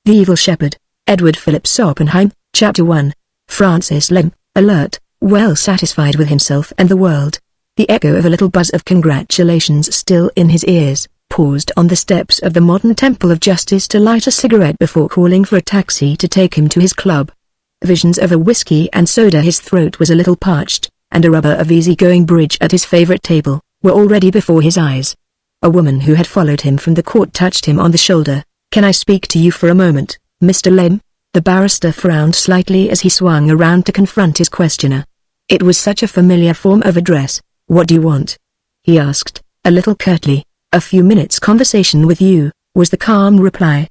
The Evil Shepherd, Edward Phillips. Oppenheim, Chapter 1. Francis Lem, alert, well satisfied with himself and the world. The echo of a little buzz of congratulations still in his ears, paused on the steps of the modern Temple of Justice to light a cigarette before calling for a taxi to take him to his club. Visions of a whiskey and soda, his throat was a little parched, and a rubber of easy-going bridge at his favorite table, were already before his eyes. A woman who had followed him from the court touched him on the shoulder. "Can I speak to you for a moment, Mr. Lem?" The barrister frowned slightly as he swung around to confront his questioner. It was such a familiar form of address. "What do you want?" he asked, a little curtly. "A few minutes' conversation with you," was the calm reply.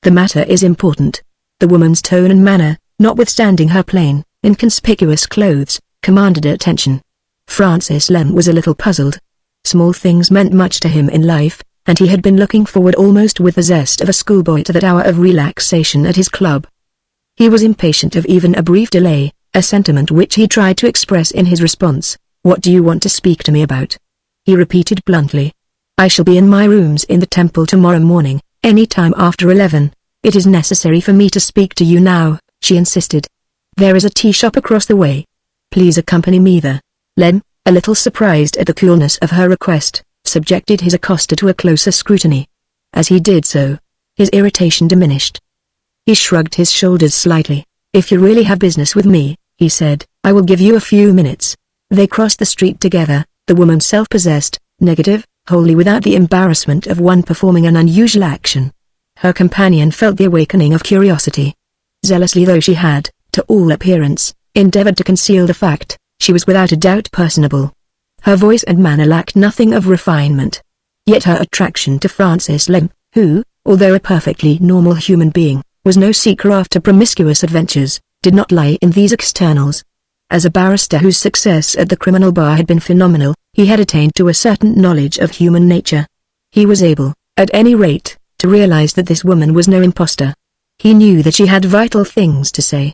"The matter is important." The woman's tone and manner, notwithstanding her plain, inconspicuous clothes, commanded attention. Francis Lem was a little puzzled. Small things meant much to him in life, and he had been looking forward almost with the zest of a schoolboy to that hour of relaxation at his club. He was impatient of even a brief delay, a sentiment which he tried to express in his response. "What do you want to speak to me about?" he repeated bluntly. "I shall be in my rooms in the temple tomorrow morning, any time after 11. It is necessary for me to speak to you now," she insisted. "There is a tea shop across the way. Please accompany me there." Lem, a little surprised at the coolness of her request, subjected his accoster to a closer scrutiny. As he did so, his irritation diminished. He shrugged his shoulders slightly. "If you really have business with me," he said, "I will give you a few minutes." They crossed the street together, the woman self-possessed, negative, wholly without the embarrassment of one performing an unusual action. Her companion felt the awakening of curiosity. Zealously though she had, to all appearance, endeavored to conceal the fact, she was without a doubt personable. Her voice and manner lacked nothing of refinement. Yet her attraction to Francis Lem, who, although a perfectly normal human being, was no seeker after promiscuous adventures, did not lie in these externals. As a barrister whose success at the criminal bar had been phenomenal, he had attained to a certain knowledge of human nature. He was able, at any rate, to realize that this woman was no impostor. He knew that she had vital things to say.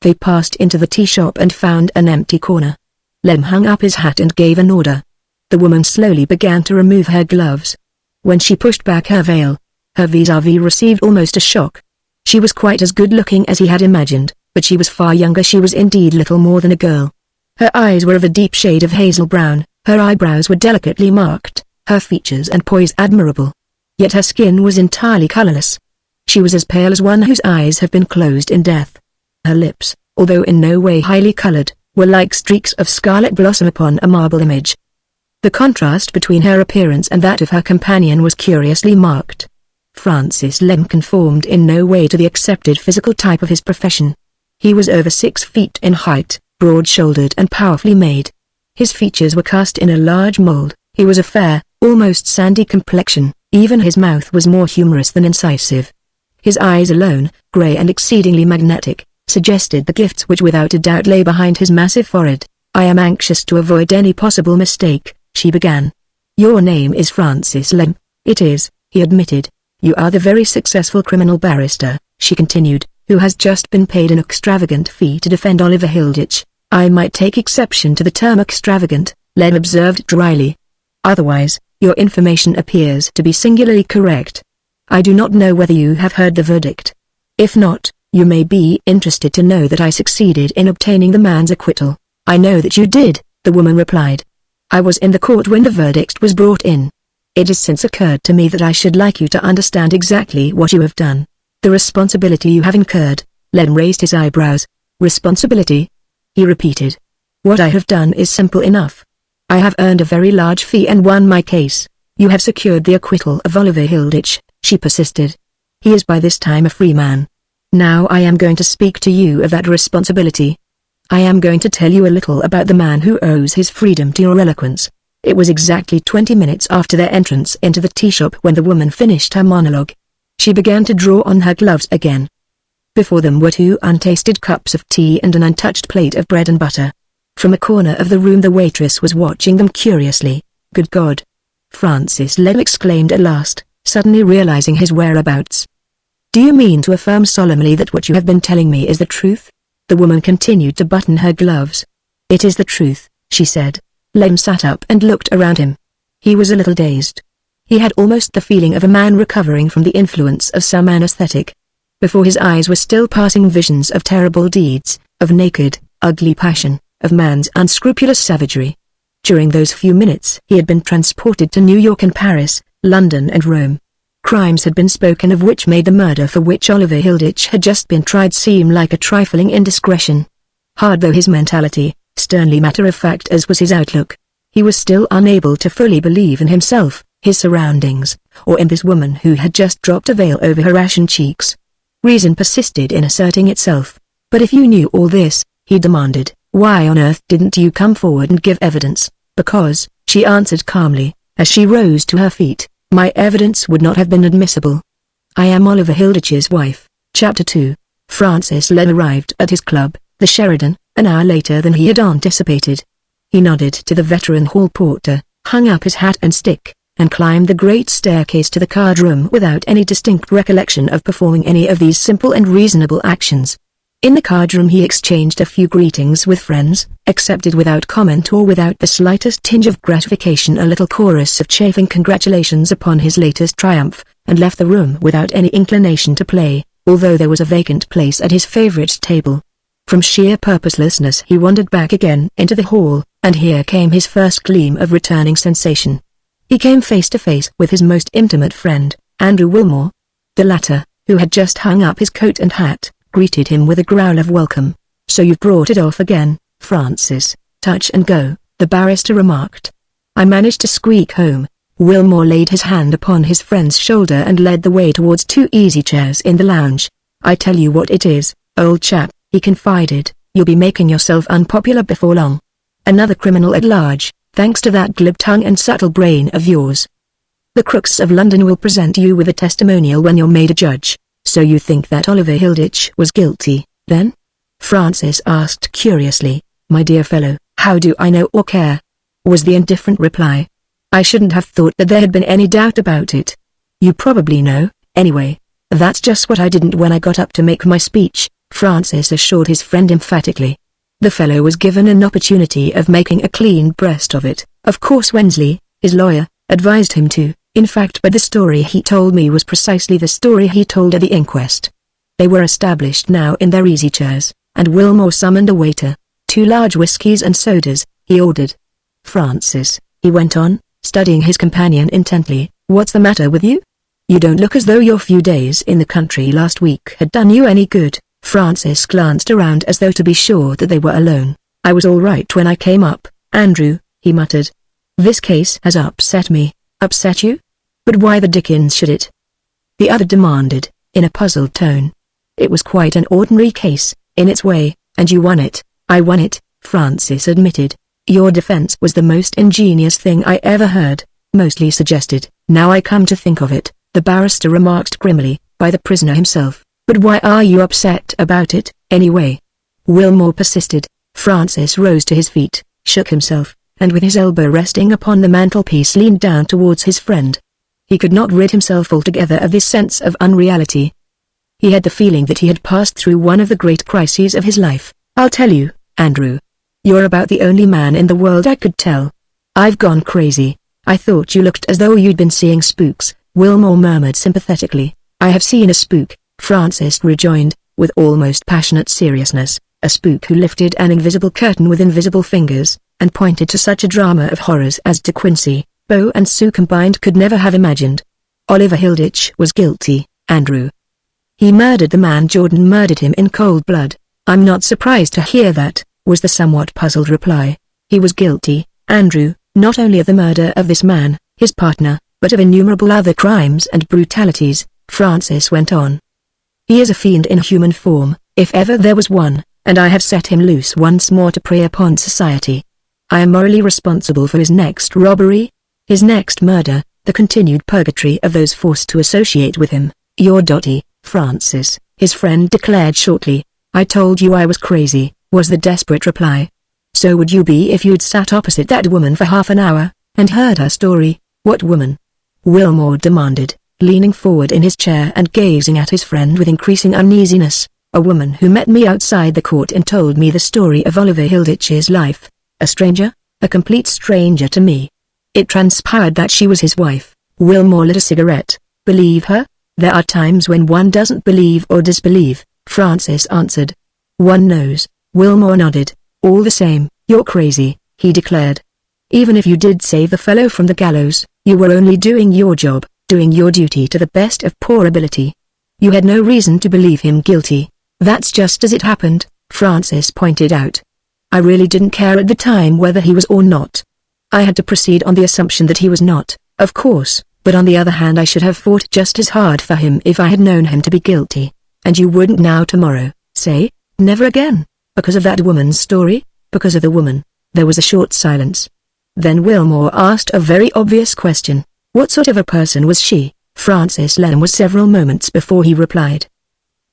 They passed into the tea shop and found an empty corner. Lem hung up his hat and gave an order. The woman slowly began to remove her gloves. When she pushed back her veil, her vis-à-vis received almost a shock. She was quite as good-looking as he had imagined, but she was far younger. She was indeed little more than a girl. Her eyes were of a deep shade of hazel brown, her eyebrows were delicately marked, her features and poise admirable. Yet her skin was entirely colorless. She was as pale as one whose eyes have been closed in death. Her lips, although in no way highly colored, were like streaks of scarlet blossom upon a marble image. The contrast between her appearance and that of her companion was curiously marked. Francis Lem conformed in no way to the accepted physical type of his profession. He was over 6 feet in height, broad-shouldered and powerfully made. His features were cast in a large mold. He was a fair, almost sandy complexion. Even his mouth was more humorous than incisive. His eyes alone, gray and exceedingly magnetic, suggested the gifts which without a doubt lay behind his massive forehead. "I am anxious to avoid any possible mistake," she began. "Your name is Francis Lem." "It is," he admitted. "You are the very successful criminal barrister," she continued, "who has just been paid an extravagant fee to defend Oliver Hilditch." "I might take exception to the term extravagant," Lem observed dryly. "Otherwise, your information appears to be singularly correct. I do not know whether you have heard the verdict. If not, you may be interested to know that I succeeded in obtaining the man's acquittal." "I know that you did," the woman replied. "I was in the court when the verdict was brought in. It has since occurred to me that I should like you to understand exactly what you have done. The responsibility you have incurred." Lem raised his eyebrows. "Responsibility?" he repeated. "What I have done is simple enough. I have earned a very large fee and won my case." "You have secured the acquittal of Oliver Hilditch," she persisted. "He is by this time a free man. Now I am going to speak to you of that responsibility. I am going to tell you a little about the man who owes his freedom to your eloquence." It was exactly 20 minutes after their entrance into the tea shop when the woman finished her monologue. She began to draw on her gloves again. Before them were 2 untasted cups of tea and an untouched plate of bread and butter. From a corner of the room the waitress was watching them curiously. "Good God!" Francis Lem exclaimed at last, suddenly realizing his whereabouts. "Do you mean to affirm solemnly that what you have been telling me is the truth?" The woman continued to button her gloves. "It is the truth," she said. Lem sat up and looked around him. He was a little dazed. He had almost the feeling of a man recovering from the influence of some anesthetic. Before his eyes were still passing visions of terrible deeds, of naked, ugly passion, of man's unscrupulous savagery. During those few minutes he had been transported to New York and Paris, London and Rome. Crimes had been spoken of which made the murder for which Oliver Hilditch had just been tried seem like a trifling indiscretion. Hard though his mentality, sternly matter-of-fact as was his outlook, he was still unable to fully believe in himself, his surroundings, or in this woman who had just dropped a veil over her ashen cheeks. Reason persisted in asserting itself. "But if you knew all this," he demanded, "why on earth didn't you come forward and give evidence?" "Because," she answered calmly, as she rose to her feet, "my evidence would not have been admissible. I am Oliver Hilditch's wife." Chapter 2. Francis Lane arrived at his club, the Sheridan, an hour later than he had anticipated. He nodded to the veteran hall porter, hung up his hat and stick, and climbed the great staircase to the card room without any distinct recollection of performing any of these simple and reasonable actions. In the card room he exchanged a few greetings with friends, accepted without comment or without the slightest tinge of gratification a little chorus of chaffing congratulations upon his latest triumph, and left the room without any inclination to play, although there was a vacant place at his favorite table. From sheer purposelessness he wandered back again into the hall, and here came his first gleam of returning sensation. He came face to face with his most intimate friend, Andrew Wilmore. The latter, who had just hung up his coat and hat, greeted him with a growl of welcome. "So you've brought it off again, Francis. Touch and go," the barrister remarked. "I managed to squeak home." Wilmore laid his hand upon his friend's shoulder and led the way towards two easy chairs in the lounge. "I tell you what it is, old chap," he confided, "you'll be making yourself unpopular before long. Another criminal at large, thanks to that glib tongue and subtle brain of yours. The crooks of London will present you with a testimonial when you're made a judge." "So you think that Oliver Hilditch was guilty, then?" Francis asked curiously. "My dear fellow, how do I know or care?" was the indifferent reply. "I shouldn't have thought that there had been any doubt about it. You probably know, anyway." "That's just what I didn't when I got up to make my speech," Francis assured his friend emphatically. The fellow was given an opportunity of making a clean breast of it. "Of course Wensley, his lawyer, advised him to. In fact, but the story he told me was precisely the story he told at the inquest." They were established now in their easy chairs, and Wilmore summoned a waiter. "2 large whiskies and sodas," he ordered. "Francis," he went on, studying his companion intently, "what's the matter with you? You don't look as though your few days in the country last week had done you any good." Francis glanced around as though to be sure that they were alone. "I was all right when I came up, Andrew," he muttered. "This case has upset me." "Upset you? But why the dickens should it?" the other demanded, in a puzzled tone. "It was quite an ordinary case, in its way, and you won it." "I won it," Francis admitted. "Your defense was the most ingenious thing I ever heard, mostly suggested, now I come to think of it," the barrister remarked grimly, "by the prisoner himself." "But why are you upset about it, anyway?" Wilmore persisted. Francis rose to his feet, shook himself, and with his elbow resting upon the mantelpiece leaned down towards his friend. He could not rid himself altogether of this sense of unreality. He had the feeling that he had passed through one of the great crises of his life. "I'll tell you, Andrew. You're about the only man in the world I could tell. I've gone crazy." "I thought you looked as though you'd been seeing spooks," Wilmore murmured sympathetically. "I have seen a spook," Francis rejoined, with almost passionate seriousness, "a spook who lifted an invisible curtain with invisible fingers, and pointed to such a drama of horrors as De Quincey, Poe and Sue combined could never have imagined. Oliver Hilditch was guilty, Andrew. He murdered the man Jordan murdered him in cold blood." "I'm not surprised to hear that," was the somewhat puzzled reply. "He was guilty, Andrew, not only of the murder of this man, his partner, but of innumerable other crimes and brutalities," Francis went on. "He is a fiend in human form, if ever there was one, and I have set him loose once more to prey upon society. I am morally responsible for his next robbery, his next murder, the continued purgatory of those forced to associate with him." "You're dotty, Francis," his friend declared shortly. "I told you I was crazy," was the desperate reply. "So would you be if you'd sat opposite that woman for half an hour, and heard her story." "What woman?" Wilmore demanded, leaning forward in his chair and gazing at his friend with increasing uneasiness. "A woman who met me outside the court and told me the story of Oliver Hilditch's life. A stranger, a complete stranger to me. It transpired that she was his wife." Wilmore lit a cigarette. "Believe her?" There are times when one doesn't believe or disbelieve, Francis answered. One knows. Wilmore nodded. All the same, you're crazy, he declared. Even if you did save the fellow from the gallows, you were only doing your job, doing your duty to the best of poor ability. You had no reason to believe him guilty. That's just as it happened, Francis pointed out. I really didn't care at the time whether he was or not. I had to proceed on the assumption that he was not, of course, but on the other hand I should have fought just as hard for him if I had known him to be guilty. And you wouldn't now tomorrow, say, never again, because of that woman's story, because of the woman. There was a short silence. Then Wilmore asked a very obvious question. What sort of a person was she? Francis Len was several moments before he replied.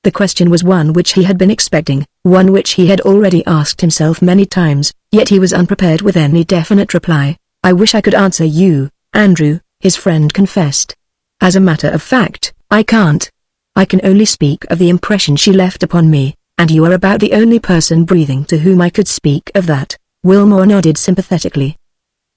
The question was one which he had been expecting, one which he had already asked himself many times, yet he was unprepared with any definite reply. I wish I could answer you, Andrew, his friend confessed. As a matter of fact, I can't. I can only speak of the impression she left upon me, and you are about the only person breathing to whom I could speak of that. Wilmore nodded sympathetically.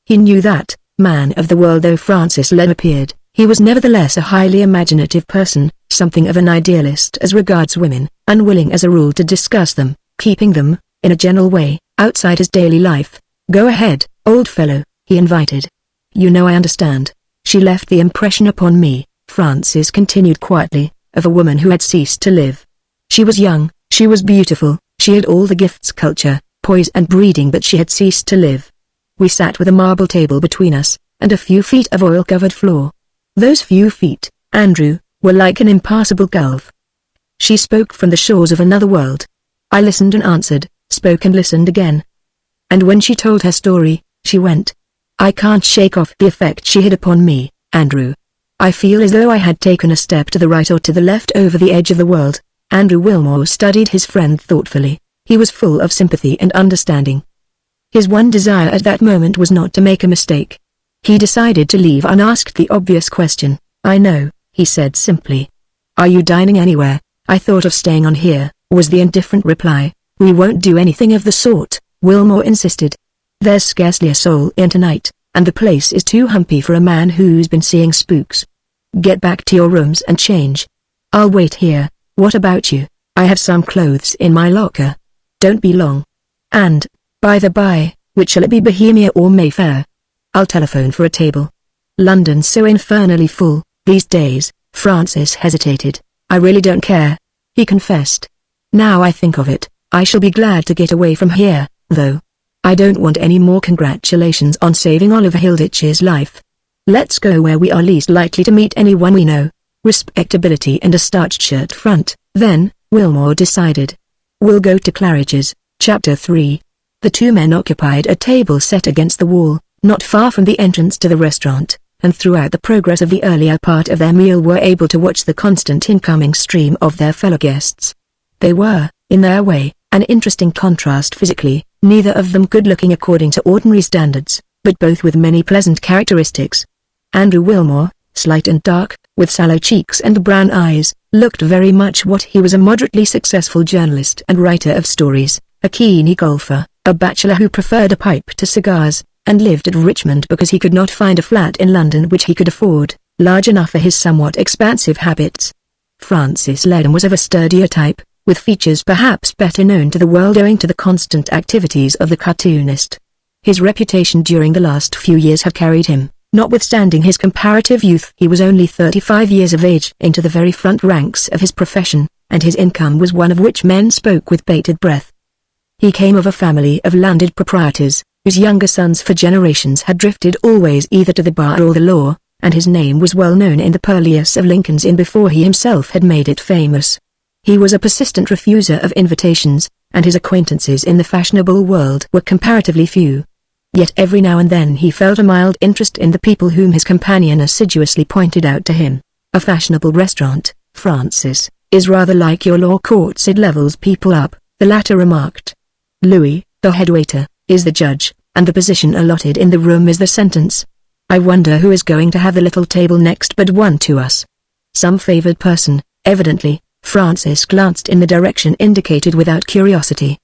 He knew that, man of the world though Francis Len appeared, he was nevertheless a highly imaginative person, something of an idealist as regards women, unwilling as a rule to discuss them, keeping them, in a general way, outside his daily life. Go ahead, old fellow, he invited. You know I understand. She left the impression upon me, Francis continued quietly, of a woman who had ceased to live. She was young, she was beautiful, she had all the gifts, culture, poise and breeding, but she had ceased to live. We sat with a marble table between us, and a few feet of oil-covered floor. Those few feet, Andrew, were like an impassable gulf. She spoke from the shores of another world. I listened and answered, spoke and listened again. And when she told her story, she went. I can't shake off the effect she had upon me, Andrew. I feel as though I had taken a step to the right or to the left over the edge of the world. Andrew Wilmore studied his friend thoughtfully. He was full of sympathy and understanding. His one desire at that moment was not to make a mistake. He decided to leave unasked the obvious question. I know, he said simply. Are you dining anywhere? I thought of staying on here, was the indifferent reply. We won't do anything of the sort, Wilmore insisted. There's scarcely a soul in tonight, and the place is too humpy for a man who's been seeing spooks. Get back to your rooms and change. I'll wait here. What about you? I have some clothes in my locker. Don't be long. And, by the by, which shall it be, Bohemia or Mayfair? I'll telephone for a table. London's so infernally full, these days. Francis hesitated. I really don't care, he confessed. Now I think of it, I shall be glad to get away from here, though. I don't want any more congratulations on saving Oliver Hilditch's life. Let's go where we are least likely to meet anyone we know. Respectability and a starched shirt front. Then, Wilmore decided. We'll go to Claridge's. Chapter 3. The two men occupied a table set against the wall, not far from the entrance to the restaurant, and throughout the progress of the earlier part of their meal were able to watch the constant incoming stream of their fellow guests. They were, in their way, an interesting contrast physically, neither of them good-looking according to ordinary standards, but both with many pleasant characteristics. Andrew Wilmore, slight and dark, with sallow cheeks and brown eyes, looked very much what he was, a moderately successful journalist and writer of stories, a keen golfer, a bachelor who preferred a pipe to cigars, and lived at Richmond because he could not find a flat in London which he could afford, large enough for his somewhat expansive habits. Francis Len was of a sturdier type, with features perhaps better known to the world owing to the constant activities of the cartoonist. His reputation during the last few years had carried him, notwithstanding his comparative youth. He was only 35 years of age, into the very front ranks of his profession, and his income was one of which men spoke with bated breath. He came of a family of landed proprietors, whose younger sons for generations had drifted always either to the bar or the law, and his name was well known in the purlieus of Lincoln's Inn before he himself had made it famous. He was a persistent refuser of invitations, and his acquaintances in the fashionable world were comparatively few. Yet every now and then he felt a mild interest in the people whom his companion assiduously pointed out to him. A fashionable restaurant, Francis, is rather like your law courts, it levels people up, the latter remarked. Louis, the head waiter, is the judge, and the position allotted in the room is the sentence. I wonder who is going to have the little table next but one to us. Some favored person, evidently. Francis glanced in the direction indicated without curiosity.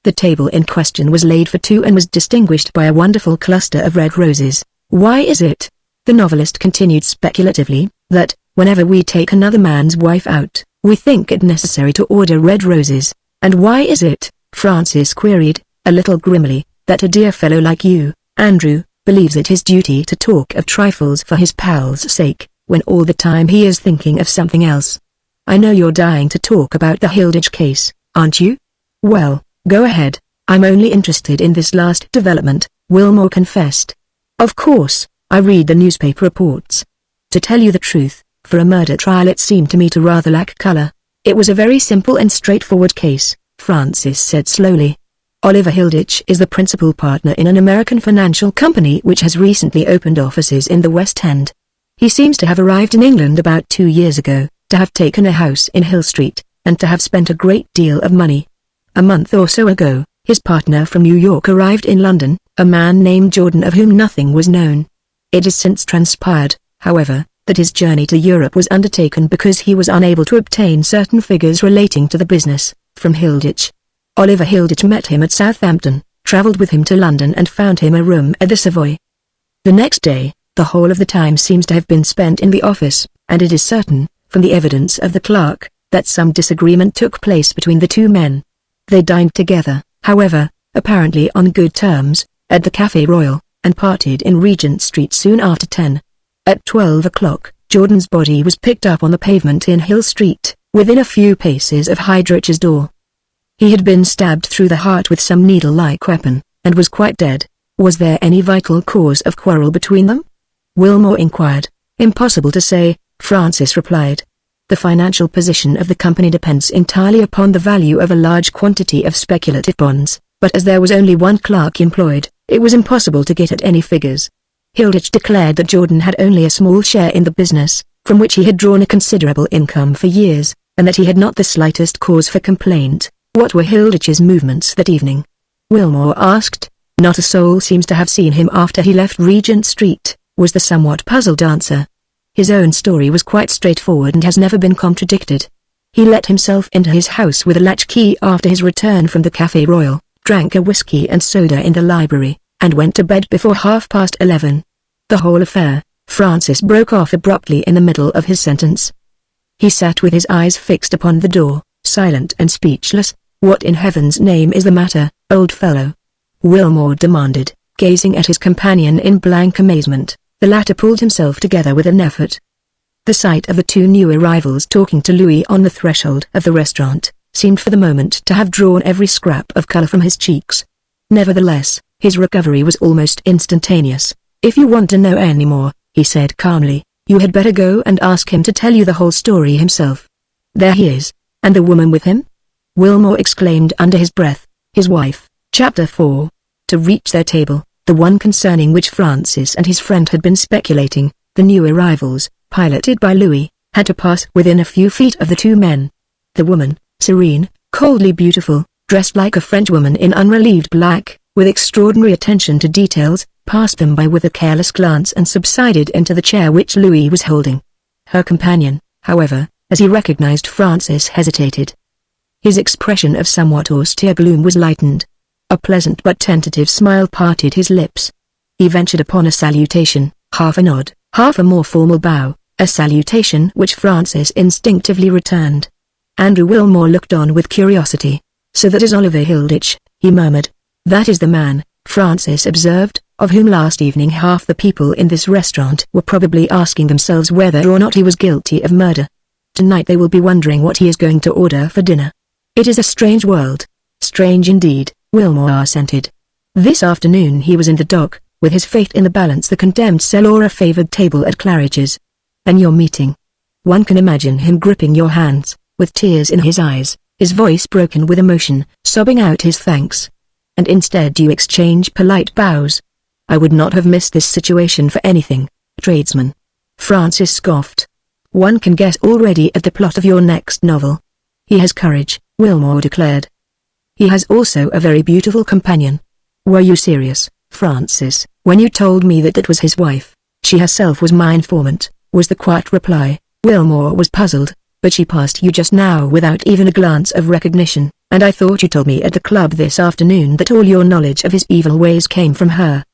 The table in question was laid for two and was distinguished by a wonderful cluster of red roses. Why is it, the novelist continued speculatively, that, Whenever we take another man's wife out, we think it necessary to order red roses. And why is it, Francis queried, a little grimly, that a dear fellow like you, Andrew, believes it his duty to talk of trifles for his pal's sake, when all the time he is thinking of something else? I know you're dying to talk about the Hilditch case, aren't you? Well, go ahead. I'm only interested in this last development, Wilmore confessed. Of course, I read the newspaper reports. To tell you the truth, for a murder trial it seemed to me to rather lack color. It was a very simple and straightforward case, Francis said slowly. Oliver Hilditch is the principal partner in an American financial company which has recently opened offices in the West End. He seems to have arrived in England about 2 years ago, to have taken a house in Hill Street, and to have spent a great deal of money. A month or so ago, his partner from New York arrived in London, a man named Jordan of whom nothing was known. It has since transpired, however, that his journey to Europe was undertaken because he was unable to obtain certain figures relating to the business, from Hilditch. Oliver Hilditch met him at Southampton, travelled with him to London and found him a room at the Savoy. The next day, the whole of the time seems to have been spent in the office, and it is certain, from the evidence of the clerk, that some disagreement took place between the two men. They dined together, however, apparently on good terms, at the Café Royal, and parted in Regent Street soon after 10. At 12 o'clock, Jordan's body was picked up on the pavement in Hill Street, within a few paces of Hilditch's door. He had been stabbed through the heart with some needle-like weapon, and was quite dead. Was there any vital cause of quarrel between them? Wilmore inquired. Impossible to say, Francis replied. The financial position of the company depends entirely upon the value of a large quantity of speculative bonds, but as there was only one clerk employed, it was impossible to get at any figures. Hilditch declared that Jordan had only a small share in the business, from which he had drawn a considerable income for years, and that he had not the slightest cause for complaint. What were Hilditch's movements that evening? Wilmore asked. Not a soul seems to have seen him after he left Regent Street, was the somewhat puzzled answer. His own story was quite straightforward and has never been contradicted. He let himself into his house with a latchkey after his return from the Café Royal, drank a whiskey and soda in the library, and went to bed before 11:30. The whole affair, Francis broke off abruptly in the middle of his sentence. He sat with his eyes fixed upon the door, silent and speechless. What in heaven's name is the matter, old fellow? Wilmore demanded, gazing at his companion in blank amazement. The latter pulled himself together with an effort. The sight of the two new arrivals talking to Louis on the threshold of the restaurant, seemed for the moment to have drawn every scrap of colour from his cheeks. Nevertheless, his recovery was almost instantaneous. If you want to know any more, he said calmly, you had better go and ask him to tell you the whole story himself. There he is, and the woman with him? Wilmore exclaimed under his breath, his wife. Chapter 4. To reach their table, the one concerning which Francis and his friend had been speculating, the new arrivals, piloted by Louis, had to pass within a few feet of the two men. The woman, serene, coldly beautiful, dressed like a Frenchwoman in unrelieved black, with extraordinary attention to details, passed them by with a careless glance and subsided into the chair which Louis was holding. Her companion, however, as he recognized Francis, hesitated. His expression of somewhat austere gloom was lightened. A pleasant but tentative smile parted his lips. He ventured upon a salutation, half a nod, half a more formal bow, a salutation which Francis instinctively returned. Andrew Wilmore looked on with curiosity. So that is Oliver Hilditch, he murmured. That is the man, Francis observed, of whom last evening half the people in this restaurant were probably asking themselves whether or not he was guilty of murder. Tonight they will be wondering what he is going to order for dinner. It is a strange world. Strange indeed, Wilmore assented. This afternoon he was in the dock, with his fate in the balance, the condemned cell or a favoured table at Claridge's. And your meeting. One can imagine him gripping your hands, with tears in his eyes, his voice broken with emotion, sobbing out his thanks. And instead you exchange polite bows. I would not have missed this situation for anything, tradesman. Francis scoffed. One can guess already at the plot of your next novel. He has courage, Wilmore declared. He has also a very beautiful companion. Were you serious, Francis, when you told me that was his wife? She herself was my informant, was the quiet reply. Wilmore was puzzled, but she passed you just now without even a glance of recognition, and I thought you told me at the club this afternoon that all your knowledge of his evil ways came from her.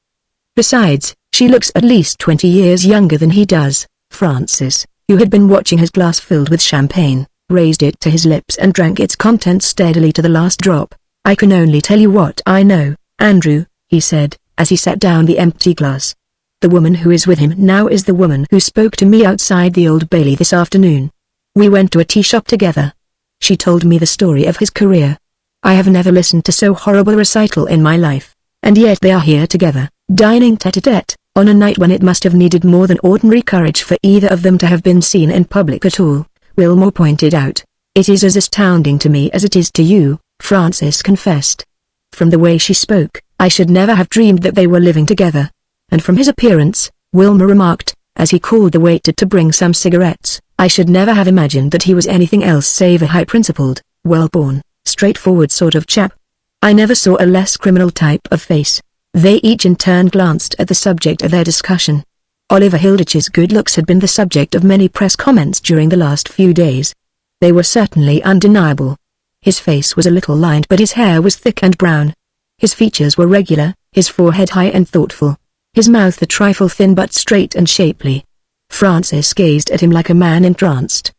Besides, she looks at least 20 years younger than he does, Francis. who had been watching his glass filled with champagne, raised it to his lips and drank its contents steadily to the last drop. "I can only tell you what I know, Andrew," he said, as he set down the empty glass. "The woman who is with him now is the woman who spoke to me outside the Old Bailey this afternoon. We went to a tea shop together. She told me the story of his career. I have never listened to so horrible a recital in my life, and yet they are here together, dining tete-a-tete, on a night when it must have needed more than ordinary courage for either of them to have been seen in public at all," Wilmore pointed out. "It is as astounding to me as it is to you," Francis confessed. "From the way she spoke, I should never have dreamed that they were living together. And from his appearance," Wilmore remarked, as he called the waiter to bring some cigarettes, "I should never have imagined that he was anything else save a high-principled, well-born, straightforward sort of chap. I never saw a less criminal type of face." They each in turn glanced at the subject of their discussion. Oliver Hilditch's good looks had been the subject of many press comments during the last few days. They were certainly undeniable. His face was a little lined but his hair was thick and brown. His features were regular, his forehead high and thoughtful, his mouth a trifle thin but straight and shapely. Francis gazed at him like a man entranced.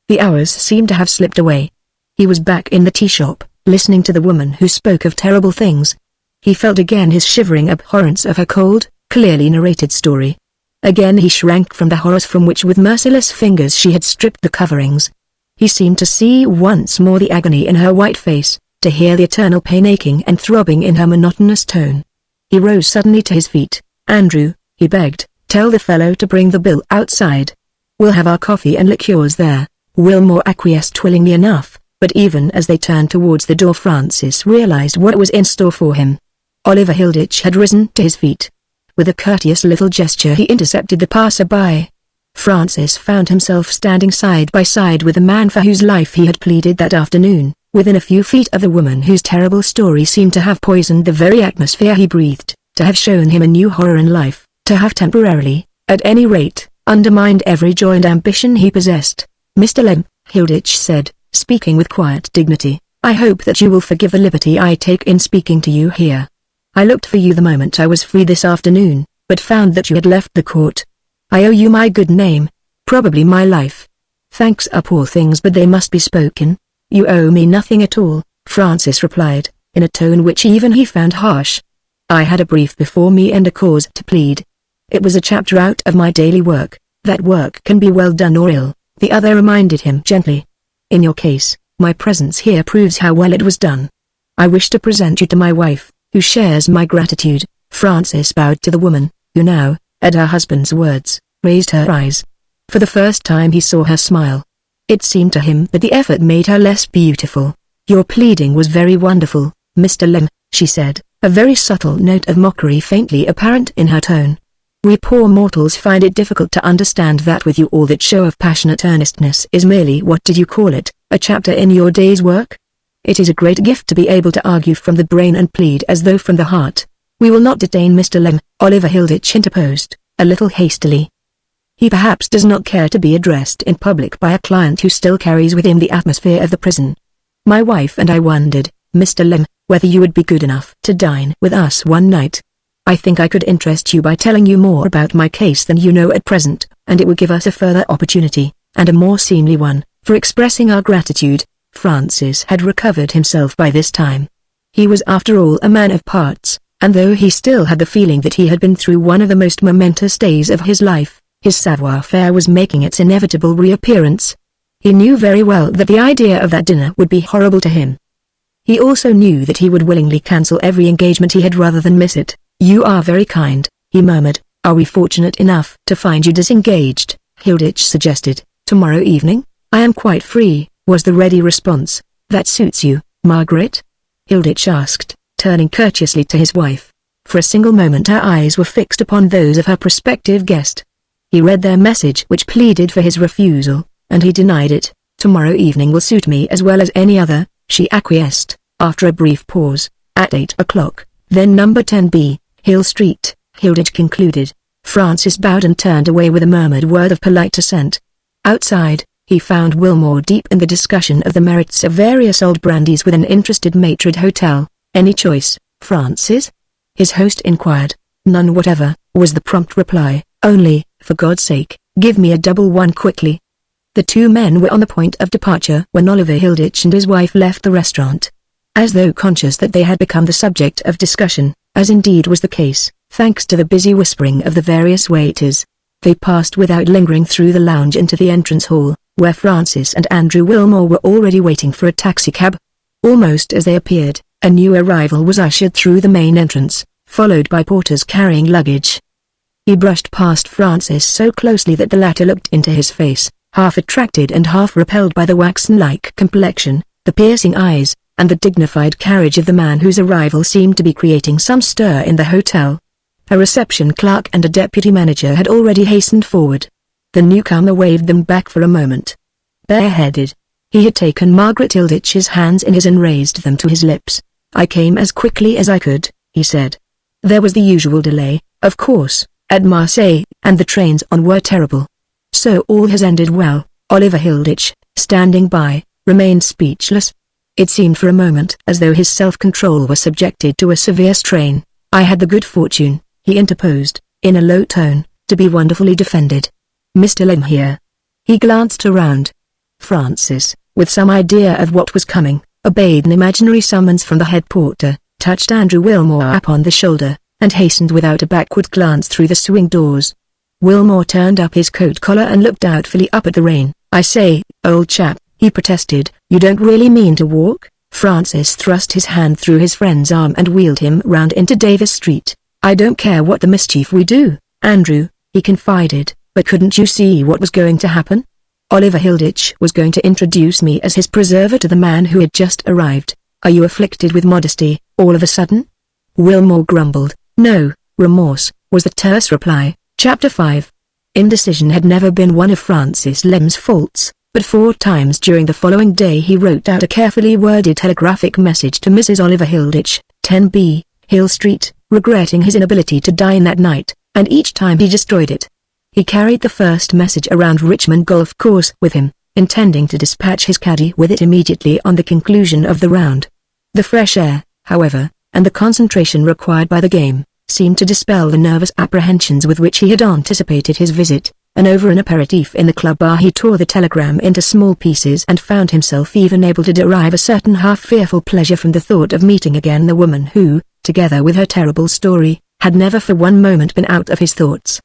The hours seemed to have slipped away. He was back in the tea shop, listening to the woman who spoke of terrible things. He felt again his shivering abhorrence of her cold, clearly narrated story. Again he shrank from the horrors from which with merciless fingers she had stripped the coverings. He seemed to see once more the agony in her white face, to hear the eternal pain aching and throbbing in her monotonous tone. He rose suddenly to his feet. "Andrew," he begged, "tell the fellow to bring the bill outside. We'll have our coffee and liqueurs there." Wilmore acquiesced willingly enough, but even as they turned towards the door Francis realized what was in store for him. Oliver Hilditch had risen to his feet. With a courteous little gesture he intercepted the passer-by. Francis found himself standing side by side with the man for whose life he had pleaded that afternoon, within a few feet of the woman whose terrible story seemed to have poisoned the very atmosphere he breathed, to have shown him a new horror in life, to have temporarily, at any rate, undermined every joy and ambition he possessed. "Mr. Lem," Hilditch said, speaking with quiet dignity, "I hope that you will forgive the liberty I take in speaking to you here. I looked for you the moment I was free this afternoon, but found that you had left the court. I owe you my good name, probably my life. Thanks are poor things but they must be spoken." "You owe me nothing at all," Francis replied, in a tone which even he found harsh. "I had a brief before me and a cause to plead. It was a chapter out of my daily work. That work can be well done or ill," the other reminded him gently. "In your case, my presence here proves how well it was done. I wish to present you to my wife, who shares my gratitude." Francis bowed to the woman, who now, at her husband's words, raised her eyes. For the first time he saw her smile. It seemed to him that the effort made her less beautiful. "Your pleading was very wonderful, Mr. Lem," she said, a very subtle note of mockery faintly apparent in her tone. "We poor mortals find it difficult to understand that with you all that show of passionate earnestness is merely, what did you call it, a chapter in your day's work? It is a great gift to be able to argue from the brain and plead as though from the heart." "We will not detain Mr. Lem," Oliver Hilditch interposed, a little hastily. "He perhaps does not care to be addressed in public by a client who still carries with him the atmosphere of the prison. My wife and I wondered, Mr. Lem, whether you would be good enough to dine with us one night. I think I could interest you by telling you more about my case than you know at present, and it would give us a further opportunity, and a more seemly one, for expressing our gratitude." Francis had recovered himself by this time. He was after all a man of parts, and though he still had the feeling that he had been through one of the most momentous days of his life, his savoir-faire was making its inevitable reappearance. He knew very well that the idea of that dinner would be horrible to him. He also knew that he would willingly cancel every engagement he had rather than miss it. "You are very kind," he murmured. "Are we fortunate enough to find you disengaged?" Hilditch suggested. "Tomorrow evening? I am quite free," was the ready response. "That suits you, Margaret?" Hilditch asked, turning courteously to his wife. For a single moment her eyes were fixed upon those of her prospective guest. He read their message which pleaded for his refusal, and he denied it. "Tomorrow evening will suit me as well as any other," she acquiesced, after a brief pause. "At 8 o'clock, then number 10B, Hill Street," Hilditch concluded. Francis bowed and turned away with a murmured word of polite assent. Outside, he found Wilmore deep in the discussion of the merits of various old brandies with an interested matron hotel. "Any choice, Francis?" his host inquired. "None whatever," was the prompt reply. "Only, for God's sake, Give me a double one quickly." The two men were on the point of departure when Oliver Hilditch and his wife left the restaurant. As though conscious that they had become the subject of discussion, as indeed was the case, thanks to the busy whispering of the various waiters, they passed without lingering through the lounge into the entrance hall, where Francis and Andrew Wilmore were already waiting for a taxicab. Almost as they appeared, a new arrival was ushered through the main entrance, followed by porters carrying luggage. He brushed past Francis so closely that the latter looked into his face, half attracted and half repelled by the waxen-like complexion, the piercing eyes, and the dignified carriage of the man whose arrival seemed to be creating some stir in the hotel. A reception clerk and a deputy manager had already hastened forward. The newcomer waved them back for a moment. Bareheaded, he had taken Margaret Hilditch's hands in his and raised them to his lips. "I came as quickly as I could," he said. "There was the usual delay, of course, at Marseille, and the trains on were terrible. So all has ended well." Oliver Hilditch, standing by, remained speechless. It seemed for a moment as though his self-control were subjected to a severe strain. "I had the good fortune," he interposed, in a low tone, "to be wonderfully defended. Mr. Lem here." He glanced around. Francis, with some idea of what was coming, obeyed an imaginary summons from the head porter, touched Andrew Wilmore upon the shoulder, and hastened without a backward glance through the swing doors. Wilmore turned up his coat collar and looked doubtfully up at the rain. "I say, old chap," he protested, "you don't really mean to walk?" Francis thrust his hand through his friend's arm and wheeled him round into Davis Street. "I don't care what the mischief we do, Andrew," he confided, "but couldn't you see what was going to happen? Oliver Hilditch was going to introduce me as his preserver to the man who had just arrived. Are you afflicted with modesty, all of a sudden?" Wilmore grumbled. "No, remorse," was the terse reply. Chapter 5. Indecision had never been one of Francis Lem's faults, but 4 times during the following day he wrote out a carefully worded telegraphic message to Mrs. Oliver Hilditch, 10B, Hill Street, regretting his inability to dine that night, and each time he destroyed it. He carried the first message around Richmond Golf Course with him, intending to dispatch his caddy with it immediately on the conclusion of the round. The fresh air, however, and the concentration required by the game, seemed to dispel the nervous apprehensions with which he had anticipated his visit, and over an aperitif in the club bar he tore the telegram into small pieces and found himself even able to derive a certain half-fearful pleasure from the thought of meeting again the woman who, together with her terrible story, had never for one moment been out of his thoughts.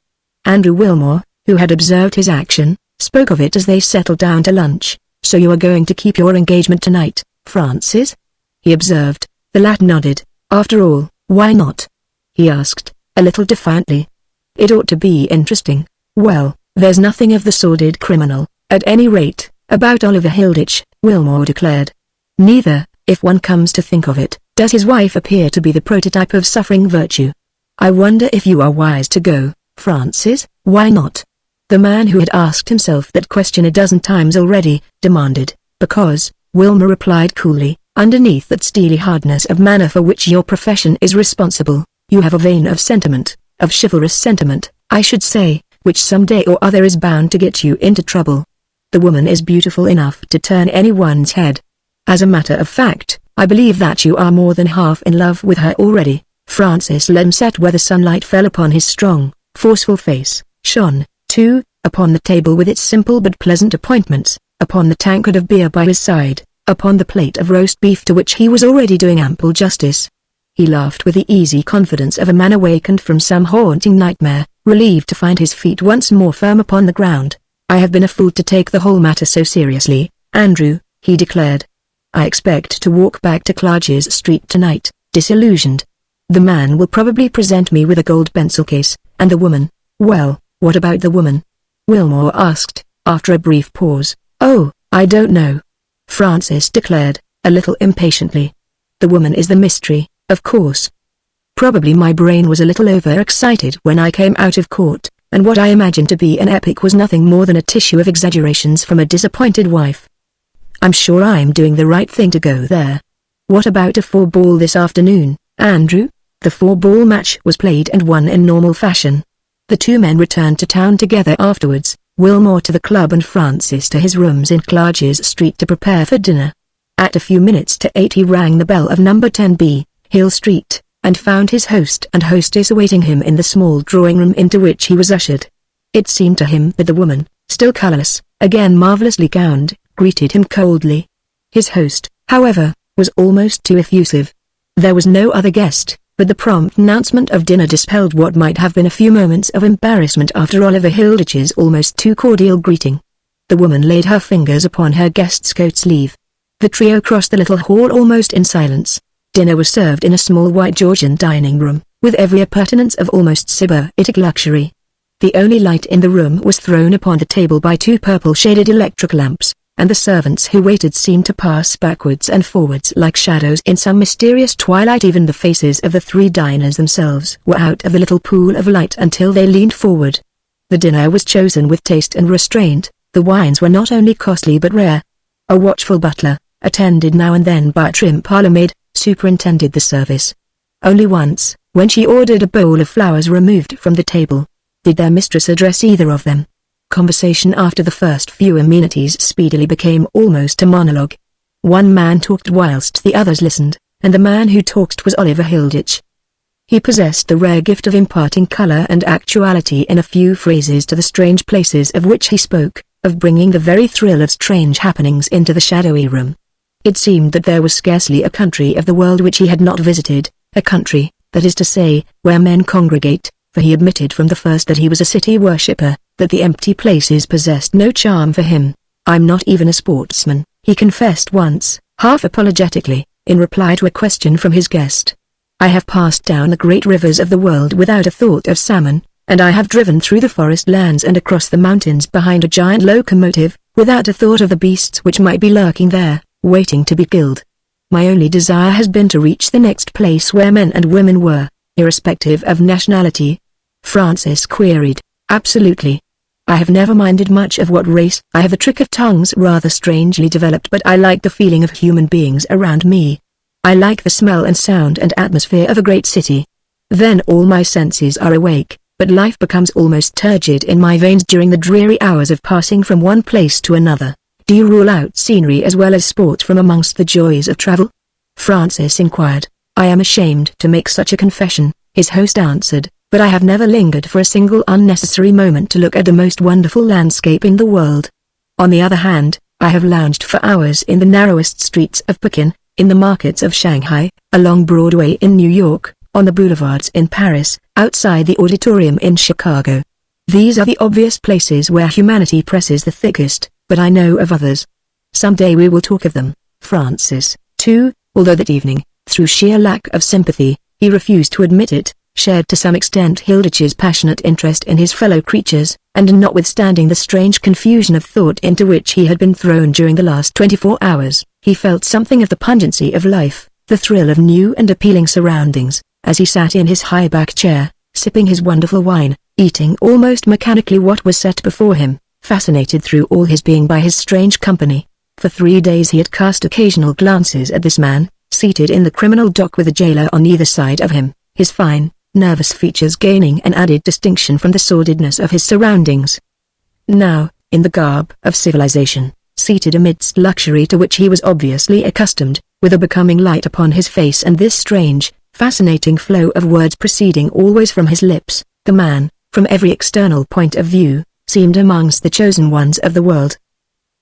Andrew Wilmore, who had observed his action, spoke of it as they settled down to lunch. "So you are going to keep your engagement tonight, Francis?" he observed. The lad nodded. "After all, why not?" he asked, a little defiantly. "It ought to be interesting." "Well, there's nothing of the sordid criminal, at any rate, about Oliver Hilditch," Wilmore declared. "Neither, if one comes to think of it, does his wife appear to be the prototype of suffering virtue. I wonder if you are wise to go, Francis." "Why not?" the man who had asked himself that question a dozen times already, demanded. "Because," Wilmore replied coolly, "underneath that steely hardness of manner for which your profession is responsible, you have a vein of sentiment, of chivalrous sentiment, I should say, which some day or other is bound to get you into trouble. The woman is beautiful enough to turn anyone's head. As a matter of fact, I believe that you are more than half in love with her already." Francis Lem sat where the sunlight fell upon his strong, forceful face, shone, too, upon the table with its simple but pleasant appointments, upon the tankard of beer by his side, upon the plate of roast beef to which he was already doing ample justice. He laughed with the easy confidence of a man awakened from some haunting nightmare, relieved to find his feet once more firm upon the ground. "I have been a fool to take the whole matter so seriously, Andrew," he declared. "I expect to walk back to Clarges Street tonight, disillusioned. The man will probably present me with a gold pencil case, and the woman—" "Well, what about the woman?" Wilmore asked, after a brief pause. "Oh, I don't know," Francis declared, a little impatiently. "The woman is the mystery, of course. Probably my brain was a little overexcited when I came out of court, and what I imagined to be an epic was nothing more than a tissue of exaggerations from a disappointed wife. I'm sure I'm doing the right thing to go there. What about a 4-ball this afternoon, Andrew?" The 4-ball match was played and won in normal fashion. The two men returned to town together afterwards, Wilmore to the club and Francis to his rooms in Clarges Street to prepare for dinner. At a few minutes to 8 he rang the bell of number 10B, Hill Street, and found his host and hostess awaiting him in the small drawing-room into which he was ushered. It seemed to him that the woman, still colorless, again marvelously gowned, greeted him coldly. His host, however, was almost too effusive. There was no other guest, but the prompt announcement of dinner dispelled what might have been a few moments of embarrassment after Oliver Hilditch's almost too cordial greeting. The woman laid her fingers upon her guest's coat sleeve. The trio crossed the little hall almost in silence. Dinner was served in a small white Georgian dining room, with every appurtenance of almost sybaritic luxury. The only light in the room was thrown upon the table by two purple-shaded electric lamps, and the servants who waited seemed to pass backwards and forwards like shadows in some mysterious twilight. Even the faces of the three diners themselves were out of the little pool of light until they leaned forward. The dinner was chosen with taste and restraint. The wines were not only costly but rare. A watchful butler, attended now and then by a trim parlour-maid, superintended the service. Only once, when she ordered a bowl of flowers removed from the table, did their mistress address either of them. Conversation after the first few amenities speedily became almost a monologue. One man talked whilst the others listened, and the man who talked was Oliver Hilditch. He possessed the rare gift of imparting colour and actuality in a few phrases to the strange places of which he spoke, of bringing the very thrill of strange happenings into the shadowy room. It seemed that there was scarcely a country of the world which he had not visited, a country, that is to say, where men congregate, for he admitted from the first that he was a city worshipper, that the empty places possessed no charm for him. "I'm not even a sportsman," he confessed once, half apologetically, in reply to a question from his guest. "I have passed down the great rivers of the world without a thought of salmon, and I have driven through the forest lands and across the mountains behind a giant locomotive, without a thought of the beasts which might be lurking there, waiting to be killed. My only desire has been to reach the next place where men and women were, irrespective of nationality." Francis queried. "Absolutely. I have never minded much of what race. I have the trick of tongues rather strangely developed, but I like the feeling of human beings around me. I like the smell and sound and atmosphere of a great city. Then all my senses are awake, but life becomes almost turgid in my veins during the dreary hours of passing from one place to another. Do you rule out scenery as well as sport from amongst the joys of travel?" Francis inquired. "I am ashamed to make such a confession," his host answered, "but I have never lingered for a single unnecessary moment to look at the most wonderful landscape in the world. On the other hand, I have lounged for hours in the narrowest streets of Pekin, in the markets of Shanghai, along Broadway in New York, on the boulevards in Paris, outside the auditorium in Chicago. These are the obvious places where humanity presses the thickest, but I know of others. Some day we will talk of them." Francis, too, although that evening, through sheer lack of sympathy, he refused to admit it, shared to some extent Hilditch's passionate interest in his fellow creatures, and notwithstanding the strange confusion of thought into which he had been thrown during the last 24 hours, he felt something of the pungency of life, the thrill of new and appealing surroundings, as he sat in his high-back chair, sipping his wonderful wine, eating almost mechanically what was set before him, fascinated through all his being by his strange company. For 3 days he had cast occasional glances at this man, seated in the criminal dock with a jailer on either side of him, his fine, nervous features gaining an added distinction from the sordidness of his surroundings. Now, in the garb of civilization, seated amidst luxury to which he was obviously accustomed, with a becoming light upon his face and this strange, fascinating flow of words proceeding always from his lips, the man, from every external point of view, seemed amongst the chosen ones of the world.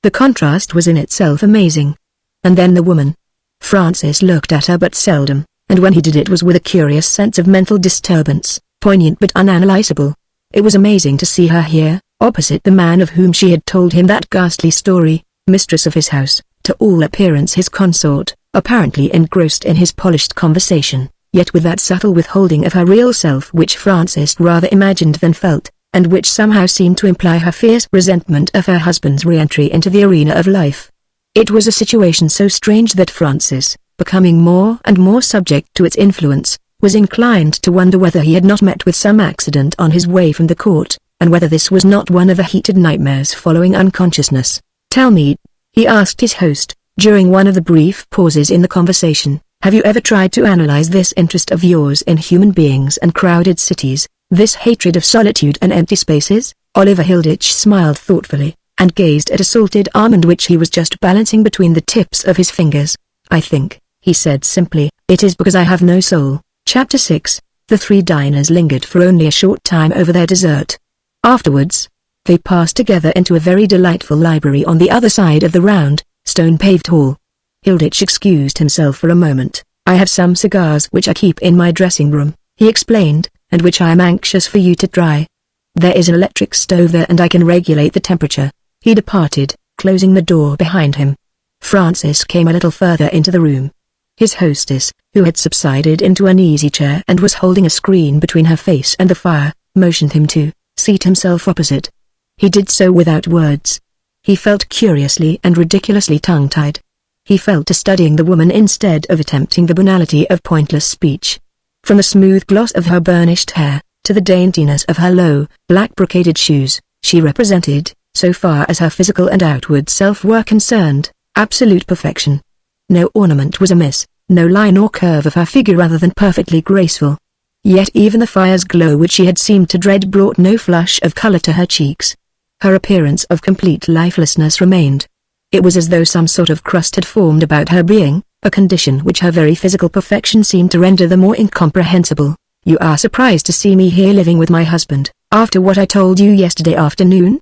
The contrast was in itself amazing. And then the woman. Francis looked at her but seldom, and when he did it was with a curious sense of mental disturbance, poignant but unanalyzable. It was amazing to see her here, opposite the man of whom she had told him that ghastly story, mistress of his house, to all appearance his consort, apparently engrossed in his polished conversation, yet with that subtle withholding of her real self which Francis rather imagined than felt, and which somehow seemed to imply her fierce resentment of her husband's re-entry into the arena of life. It was a situation so strange that Francis, becoming more and more subject to its influence, was inclined to wonder whether he had not met with some accident on his way from the court, and whether this was not one of the heated nightmares following unconsciousness. "Tell me," he asked his host, during one of the brief pauses in the conversation, "have you ever tried to analyze this interest of yours in human beings and crowded cities, this hatred of solitude and empty spaces?" Oliver Hilditch smiled thoughtfully, and gazed at a salted almond which he was just balancing between the tips of his fingers. "I think," he said simply, "it is because I have no soul." Chapter 6. The three diners lingered for only a short time over their dessert. Afterwards, they passed together into a very delightful library on the other side of the round, stone-paved hall. Hilditch excused himself for a moment. "I have some cigars which I keep in my dressing room," he explained, "and which I am anxious for you to try. There is an electric stove there and I can regulate the temperature." He departed, closing the door behind him. Francis came a little further into the room. His hostess, who had subsided into an easy chair and was holding a screen between her face and the fire, motioned him to seat himself opposite. He did so without words. He felt curiously and ridiculously tongue-tied. He fell to studying the woman instead of attempting the banality of pointless speech. From the smooth gloss of her burnished hair, to the daintiness of her low, black brocaded shoes, she represented, so far as her physical and outward self were concerned, absolute perfection. No ornament was amiss, no line or curve of her figure other than perfectly graceful. Yet even the fire's glow which she had seemed to dread brought no flush of color to her cheeks. Her appearance of complete lifelessness remained. It was as though some sort of crust had formed about her being, a condition which her very physical perfection seemed to render the more incomprehensible. "You are surprised to see me here living with my husband, after what I told you yesterday afternoon?"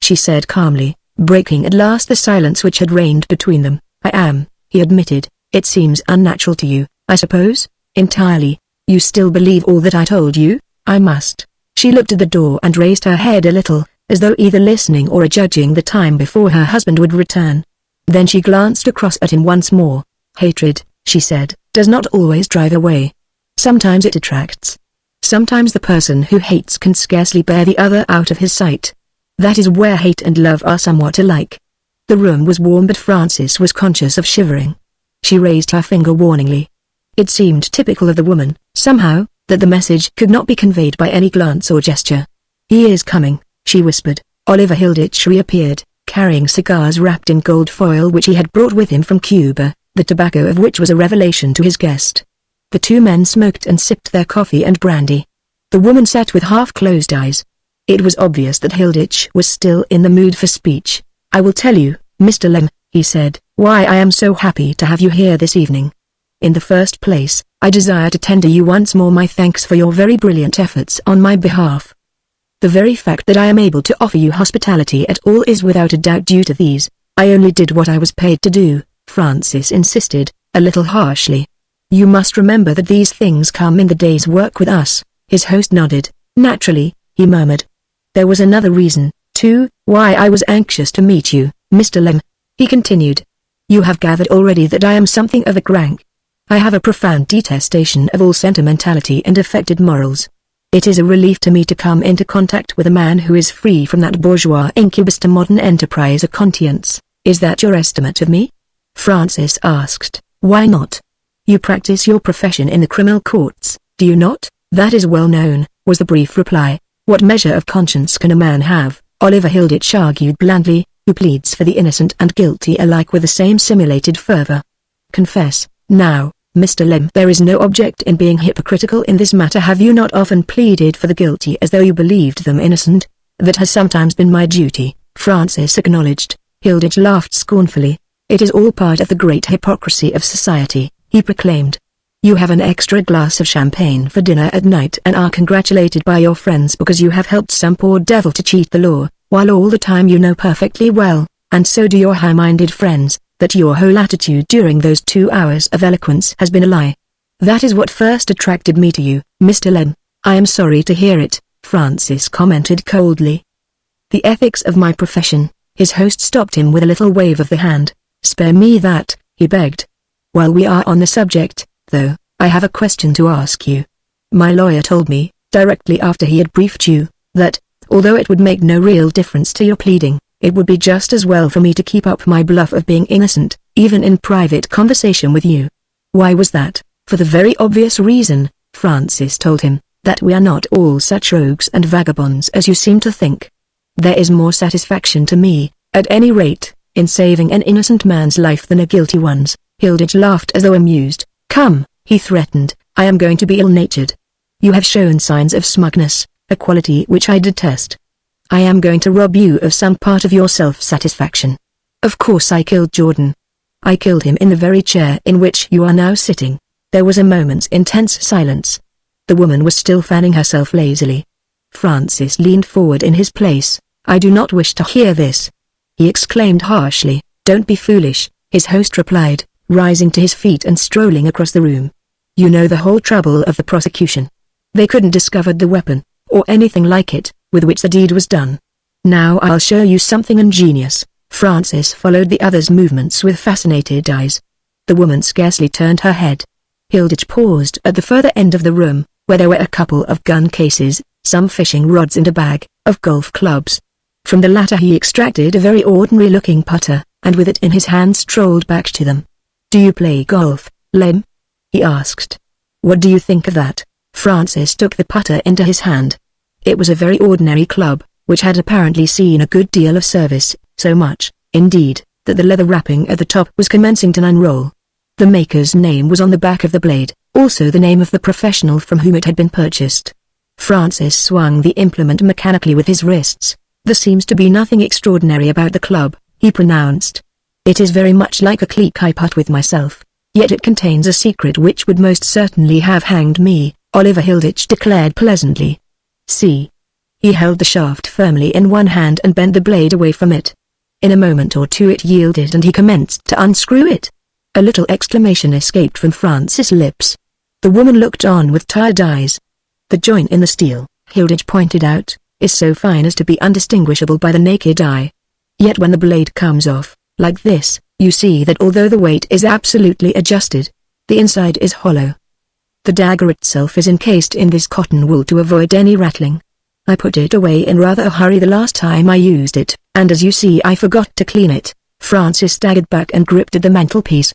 she said calmly, breaking at last the silence which had reigned between them. "I am," he admitted. "It seems unnatural to you, I suppose?" "Entirely. You still believe all that I told you?" "I must." She looked at the door and raised her head a little, as though either listening or adjudging the time before her husband would return. Then she glanced across at him once more. "Hatred," she said, "does not always drive away. Sometimes it attracts. Sometimes the person who hates can scarcely bear the other out of his sight. That is where hate and love are somewhat alike." The room was warm but Francis was conscious of shivering. She raised her finger warningly. It seemed typical of the woman, somehow, that the message could not be conveyed by any glance or gesture. "He is coming," she whispered. Oliver Hilditch reappeared, carrying cigars wrapped in gold foil which he had brought with him from Cuba, the tobacco of which was a revelation to his guest. The two men smoked and sipped their coffee and brandy. The woman sat with half-closed eyes. It was obvious that Hilditch was still in the mood for speech. "I will tell you, Mr. Lem," he said, "why I am so happy to have you here this evening. In the first place, I desire to tender you once more my thanks for your very brilliant efforts on my behalf. The very fact that I am able to offer you hospitality at all is without a doubt due to these." "I only did what I was paid to do," Francis insisted, a little harshly. "You must remember that these things come in the day's work with us." His host nodded. "Naturally," he murmured. "There was another reason, too, why I was anxious to meet you, Mr. Lem," he continued. "You have gathered already that I am something of a crank. I have a profound detestation of all sentimentality and affected morals. It is a relief to me to come into contact with a man who is free from that bourgeois incubus to modern enterprise a conscience. Is that your estimate of me?" Francis asked. "Why not? You practice your profession in the criminal courts, do you not?" "That is well known," was the brief reply. "What measure of conscience can a man have," Oliver Hilditch argued blandly, "who pleads for the innocent and guilty alike with the same simulated fervor? Confess, now, Mr. Lem. There is no object in being hypocritical in this matter. Have you not often pleaded for the guilty as though you believed them innocent?" "That has sometimes been my duty," Francis acknowledged. Hilditch laughed scornfully. "It is all part of the great hypocrisy of society," he proclaimed. "You have an extra glass of champagne for dinner at night and are congratulated by your friends because you have helped some poor devil to cheat the law, while all the time you know perfectly well, and so do your high-minded friends, that your whole attitude during those 2 hours of eloquence has been a lie. That is what first attracted me to you, Mr. Lem." "I am sorry to hear it," Francis commented coldly. "The ethics of my profession," his host stopped him with a little wave of the hand. "Spare me that," he begged. "While we are on the subject, though, I have a question to ask you. My lawyer told me, directly after he had briefed you, that, although it would make no real difference to your pleading, it would be just as well for me to keep up my bluff of being innocent, even in private conversation with you." "Why was that?" "For the very obvious reason," Francis told him, "that we are not all such rogues and vagabonds as you seem to think. There is more satisfaction to me, at any rate, in saving an innocent man's life than a guilty one's." Hilditch laughed as though amused. "Come," he threatened, "I am going to be ill-natured. You have shown signs of smugness, a quality which I detest. I am going to rob you of some part of your self-satisfaction. Of course I killed Jordan. I killed him in the very chair in which you are now sitting." There was a moment's intense silence. The woman was still fanning herself lazily. Francis leaned forward in his place. "I do not wish to hear this," he exclaimed harshly. "Don't be foolish," his host replied, rising to his feet and strolling across the room. "You know the whole trouble of the prosecution. They couldn't discover the weapon, or anything like it, with which the deed was done. Now I'll show you something ingenious." Francis followed the other's movements with fascinated eyes. The woman scarcely turned her head. Hilditch paused at the further end of the room, where there were a couple of gun cases, some fishing rods and a bag of golf clubs. From the latter he extracted a very ordinary-looking putter, and with it in his hand strolled back to them. "Do you play golf, Lem?" he asked. "What do you think of that?" Francis took the putter into his hand. It was a very ordinary club, which had apparently seen a good deal of service, so much, indeed, that the leather wrapping at the top was commencing to unroll. The maker's name was on the back of the blade, also the name of the professional from whom it had been purchased. Francis swung the implement mechanically with his wrists. "There seems to be nothing extraordinary about the club," he pronounced. "It is very much like a cleek I putt with myself, yet it contains a secret which would most certainly have hanged me," Oliver Hilditch declared pleasantly. "See." He held the shaft firmly in one hand and bent the blade away from it. In a moment or two it yielded and he commenced to unscrew it. A little exclamation escaped from Francis' lips. The woman looked on with tired eyes. "The joint in the steel," Hilditch pointed out, "is so fine as to be undistinguishable by the naked eye. Yet when the blade comes off, like this, you see that although the weight is absolutely adjusted, the inside is hollow. The dagger itself is encased in this cotton wool to avoid any rattling. I put it away in rather a hurry the last time I used it, and as you see I forgot to clean it." Francis staggered back and gripped at the mantelpiece.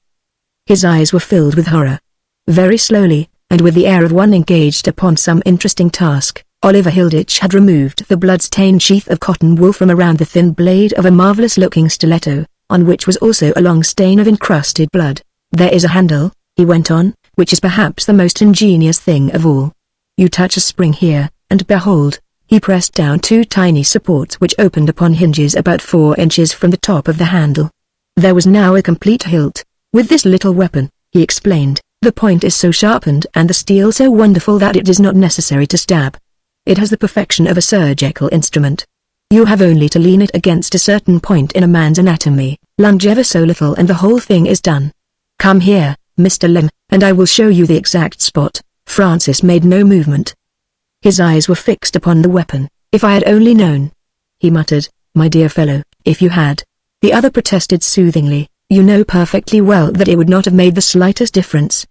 His eyes were filled with horror. Very slowly, and with the air of one engaged upon some interesting task, Oliver Hilditch had removed the blood-stained sheath of cotton wool from around the thin blade of a marvelous-looking stiletto, on which was also a long stain of encrusted blood. "There is a handle," he went on, "which is perhaps the most ingenious thing of all. You touch a spring here, and behold," he pressed down two tiny supports which opened upon hinges about 4 inches from the top of the handle. There was now a complete hilt. "With this little weapon," he explained, "the point is so sharpened and the steel so wonderful that it is not necessary to stab. It has the perfection of a surgical instrument. You have only to lean it against a certain point in a man's anatomy, lunge ever so little and the whole thing is done. Come here, Mr. Lem, and I will show you the exact spot." Francis made no movement. His eyes were fixed upon the weapon. "If I had only known," he muttered. "My dear fellow, if you had," the other protested soothingly, "you know perfectly well that it would not have made the slightest difference.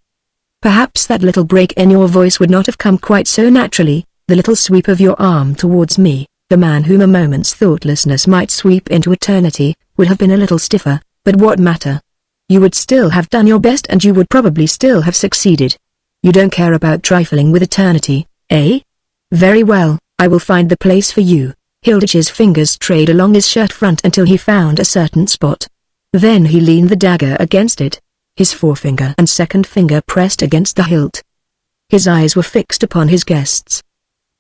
Perhaps that little break in your voice would not have come quite so naturally, the little sweep of your arm towards me, the man whom a moment's thoughtlessness might sweep into eternity, would have been a little stiffer, but what matter? You would still have done your best and you would probably still have succeeded. You don't care about trifling with eternity, eh? Very well, I will find the place for you." Hilditch's fingers strayed along his shirt front until he found a certain spot. Then he leaned the dagger against it. His forefinger and second finger pressed against the hilt. His eyes were fixed upon his guests.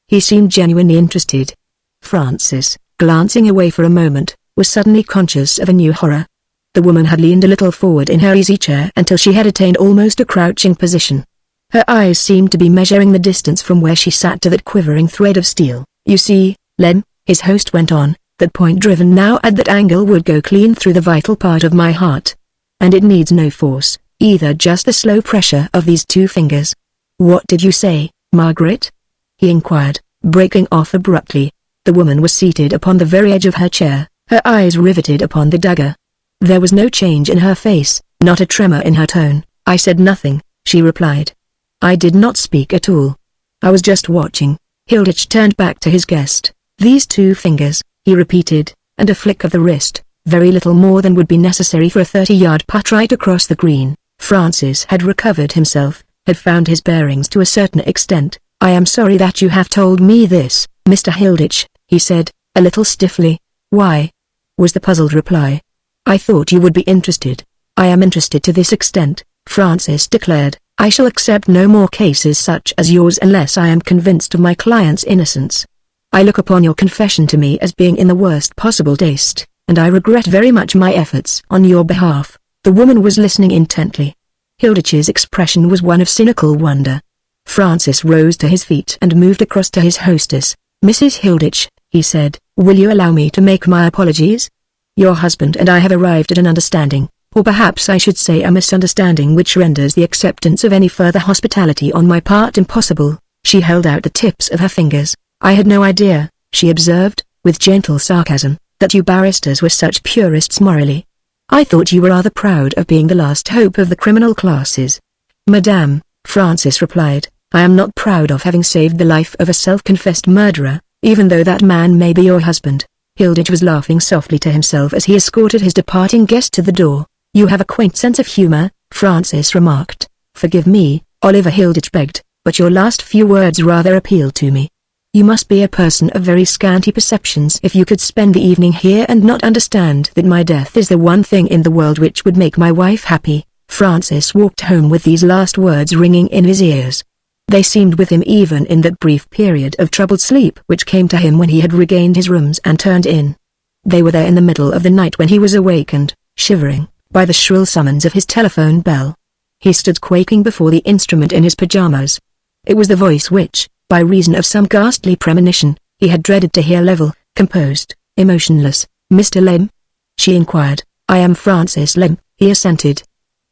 He seemed genuinely interested. Francis, glancing away for a moment, was suddenly conscious of a new horror. The woman had leaned a little forward in her easy chair until she had attained almost a crouching position. Her eyes seemed to be measuring the distance from where she sat to that quivering thread of steel. "You see, Lem," his host went on, "that point driven now at that angle would go clean through the vital part of my heart. And it needs no force, either just the slow pressure of these two fingers." "What did you say, Margaret?" he inquired, breaking off abruptly. The woman was seated upon the very edge of her chair, her eyes riveted upon the dagger. There was no change in her face, not a tremor in her tone. "I said nothing," she replied. "I did not speak at all. I was just watching." Hilditch turned back to his guest. "These two fingers," he repeated, "and a flick of the wrist, very little more than would be necessary for a 30-yard putt right across the green." Francis had recovered himself, had found his bearings to a certain extent. "I am sorry that you have told me this, Mr. Hilditch," he said, a little stiffly. "Why?" was the puzzled reply. "I thought you would be interested." "I am interested to this extent," Francis declared. "I shall accept no more cases such as yours unless I am convinced of my client's innocence. I look upon your confession to me as being in the worst possible taste, and I regret very much my efforts on your behalf." The woman was listening intently. Hilditch's expression was one of cynical wonder. Francis rose to his feet and moved across to his hostess. "Mrs. Hilditch," he said, "will you allow me to make my apologies? Your husband and I have arrived at an understanding, or perhaps I should say a misunderstanding which renders the acceptance of any further hospitality on my part impossible." She held out the tips of her fingers. "I had no idea," she observed, with gentle sarcasm, "that you barristers were such purists morally. I thought you were rather proud of being the last hope of the criminal classes." "Madame," Francis replied, "I am not proud of having saved the life of a self-confessed murderer, even though that man may be your husband." Hilditch was laughing softly to himself as he escorted his departing guest to the door. "You have a quaint sense of humor," Francis remarked. "Forgive me," Oliver Hilditch begged, "but your last few words rather appeal to me. You must be a person of very scanty perceptions if you could spend the evening here and not understand that my death is the one thing in the world which would make my wife happy." Francis walked home with these last words ringing in his ears. They seemed with him even in that brief period of troubled sleep which came to him when he had regained his rooms and turned in. They were there in the middle of the night when he was awakened, shivering, by the shrill summons of his telephone bell. He stood quaking before the instrument in his pajamas. It was the voice which, by reason of some ghastly premonition, he had dreaded to hear level, composed, emotionless. "Mr. Lem?" she inquired. "I am Francis Lem," he assented.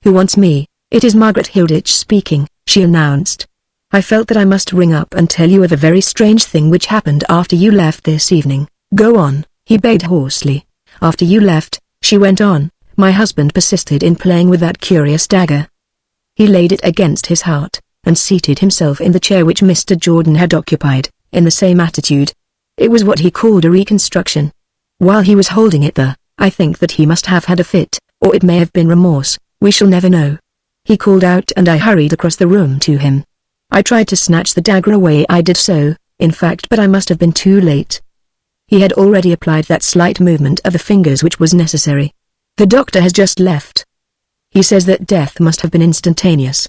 "Who wants me?" "It is Margaret Hilditch speaking," she announced. "I felt that I must ring up and tell you of a very strange thing which happened after you left this evening." "Go on," he begged hoarsely. "After you left," she went on, "my husband persisted in playing with that curious dagger. He laid it against his heart, and seated himself in the chair which Mr. Jordan had occupied, in the same attitude. It was what he called a reconstruction. While he was holding it there, I think that he must have had a fit, or it may have been remorse, we shall never know. He called out and I hurried across the room to him. I tried to snatch the dagger away. I did so, in fact, but I must have been too late. He had already applied that slight movement of the fingers which was necessary. The doctor has just left. He says that death must have been instantaneous.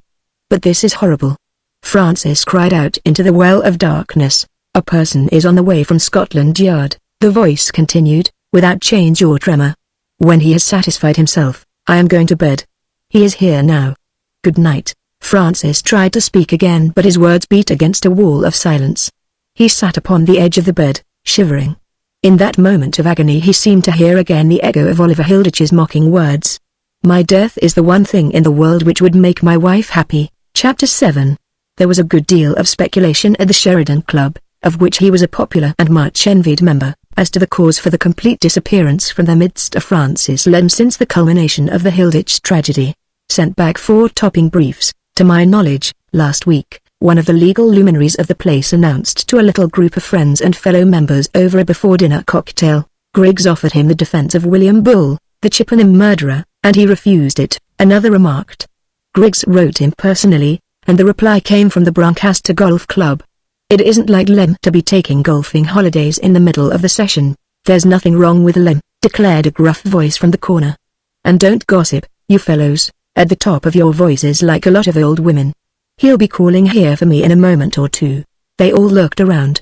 But this is horrible." Francis cried out into the well of darkness. "A person is on the way from Scotland Yard," the voice continued, without change or tremor. "When he has satisfied himself, I am going to bed. He is here now. Good night." Francis tried to speak again, but his words beat against a wall of silence. He sat upon the edge of the bed, shivering. In that moment of agony he seemed to hear again the echo of Oliver Hilditch's mocking words. "My death is the one thing in the world which would make my wife happy." Chapter 7. There was a good deal of speculation at the Sheridan Club, of which he was a popular and much envied member, as to the cause for the complete disappearance from the midst of Francis Lem since the culmination of the Hilditch tragedy. Sent back 4 topping briefs. To my knowledge, last week, one of the legal luminaries of the place announced to a little group of friends and fellow members over a before-dinner cocktail, Griggs offered him the defense of William Bull, the Chippenham murderer, and he refused it, another remarked. Griggs wrote him personally, and the reply came from the Brancaster Golf Club. "It isn't like Lem to be taking golfing holidays in the middle of the session." "There's nothing wrong with Lem," declared a gruff voice from the corner. "And don't gossip, you fellows, at the top of your voices like a lot of old women. He'll be calling here for me in a moment or two." They all looked around.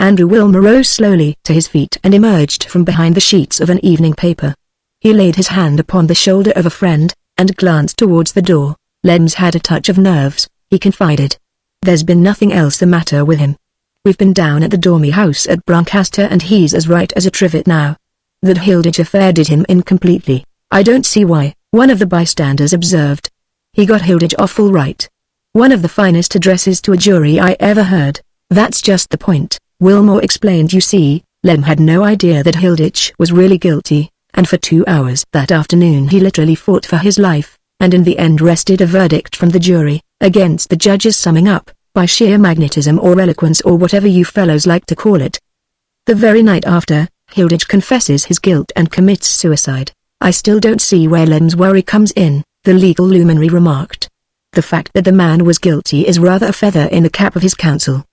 Andrew Wilmer rose slowly to his feet and emerged from behind the sheets of an evening paper. He laid his hand upon the shoulder of a friend, and glanced towards the door. "Lem's had a touch of nerves," he confided. "There's been nothing else the matter with him. We've been down at the Dormy house at Brancaster and he's as right as a trivet now. That Hilditch affair did him in completely." "I don't see why," one of the bystanders observed. "He got Hilditch off all right. One of the finest addresses to a jury I ever heard." "That's just the point," Wilmore explained. "You see, Lem had no idea that Hilditch was really guilty, and for 2 hours that afternoon he literally fought for his life, and in the end wrested a verdict from the jury, against the judge's summing up, by sheer magnetism or eloquence or whatever you fellows like to call it. The very night after, Hilditch confesses his guilt and commits suicide. I still don't see where Lem's worry comes in," the legal luminary remarked. "The fact that the man was guilty is rather a feather in the cap of his counsel.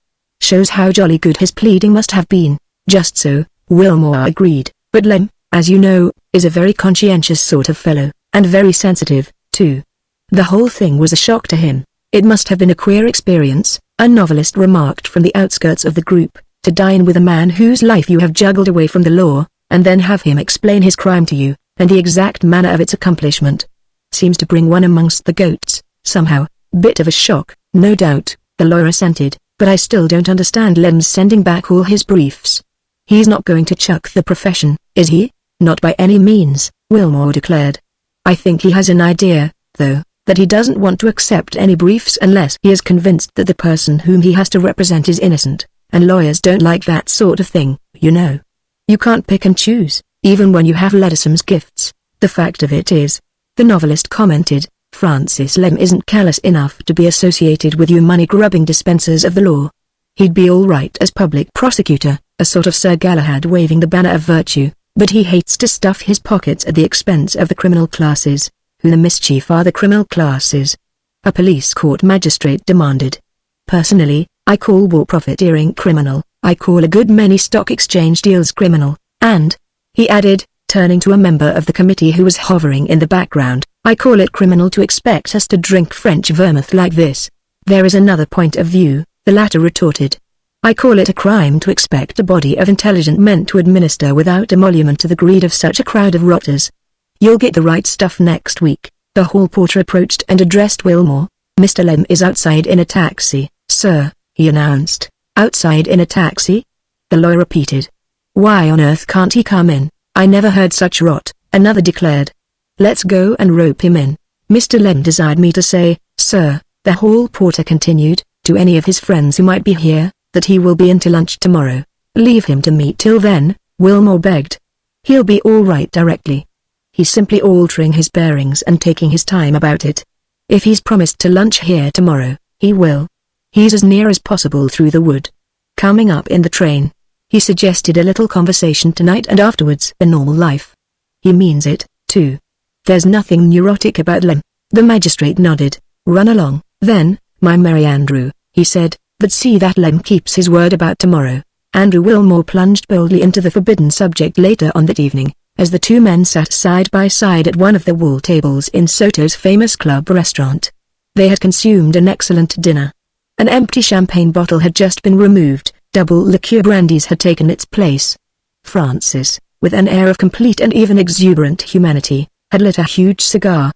Shows how jolly good his pleading must have been." "Just so," Wilmore agreed, "but Lem, as you know, is a very conscientious sort of fellow, and very sensitive, too. The whole thing was a shock to him. It must have been a queer experience," a novelist remarked from the outskirts of the group, "to dine with a man whose life you have juggled away from the law, and then have him explain his crime to you, and the exact manner of its accomplishment. Seems to bring one amongst the goats, somehow." "Bit of a shock, no doubt," the lawyer assented, But I still don't understand Lem's sending back all his briefs. He's not going to chuck the profession, is he? Not by any means, Wilmore declared. I think he has an idea, though, that he doesn't want to accept any briefs unless he is convinced that the person whom he has to represent is innocent, and lawyers don't like that sort of thing, you know. You can't pick and choose, even when you have Ledersom's gifts. The fact of it is, the novelist commented, Francis Lem isn't callous enough to be associated with you money-grubbing dispensers of the law. He'd be all right as public prosecutor, a sort of Sir Galahad waving the banner of virtue, but he hates to stuff his pockets at the expense of the criminal classes. Who the mischief are the criminal classes? A police court magistrate demanded. Personally, I call war profiteering criminal, I call a good many stock exchange deals criminal, and, he added, turning to a member of the committee who was hovering in the background, I call it criminal to expect us to drink French vermouth like this. There is another point of view, the latter retorted. I call it a crime to expect a body of intelligent men to administer without emolument to the greed of such a crowd of rotters. You'll get the right stuff next week. The hall porter approached and addressed Wilmore. Mr. Lem is outside in a taxi, sir, he announced. Outside in a taxi? The lawyer repeated. Why on earth can't he come in? I never heard such rot, another declared. Let's go and rope him in. Mr. Lem desired me to say, sir, the hall porter continued, to any of his friends who might be here, that he will be in to lunch tomorrow. Leave him to me till then, Wilmore begged. He'll be all right directly. He's simply altering his bearings and taking his time about it. If he's promised to lunch here tomorrow, he will. He's as near as possible through the wood. Coming up in the train. He suggested a little conversation tonight and afterwards a normal life. He means it, too. There's nothing neurotic about Lem. The magistrate nodded. Run along, then, my merry Andrew, he said, but see that Lem keeps his word about tomorrow. Andrew Wilmore plunged boldly into the forbidden subject later on that evening, as the two men sat side by side at one of the wall tables in Soto's famous club restaurant. They had consumed an excellent dinner. An empty champagne bottle had just been removed, double liqueur brandies had taken its place. Francis, with an air of complete and even exuberant humanity, had lit a huge cigar.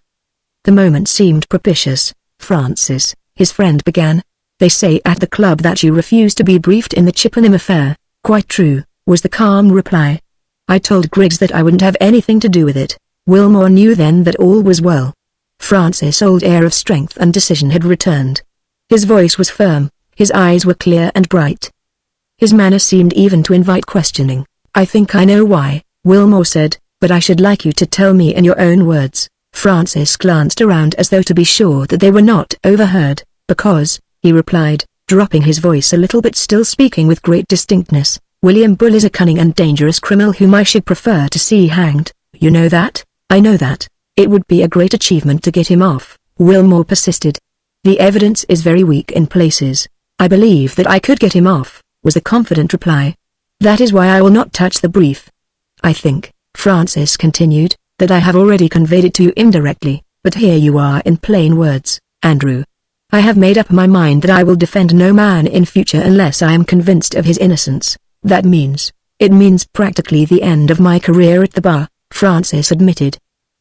The moment seemed propitious. Francis, his friend began. They say at the club that you refused to be briefed in the Chippenham affair. Quite true, was the calm reply. I told Griggs that I wouldn't have anything to do with it. Wilmore knew then that all was well. Francis' old air of strength and decision had returned. His voice was firm, his eyes were clear and bright. His manner seemed even to invite questioning. I think I know why, Wilmore said, but I should like you to tell me in your own words. Francis glanced around as though to be sure that they were not overheard. Because, he replied, dropping his voice a little but still speaking with great distinctness, William Bull is a cunning and dangerous criminal whom I should prefer to see hanged. You know that? I know that. It would be a great achievement to get him off, Wilmore persisted. The evidence is very weak in places. I believe that I could get him off, was the confident reply. That is why I will not touch the brief. I think, Francis continued, that I have already conveyed it to you indirectly, but here you are in plain words, Andrew. I have made up my mind that I will defend no man in future unless I am convinced of his innocence. It means practically the end of my career at the bar, Francis admitted.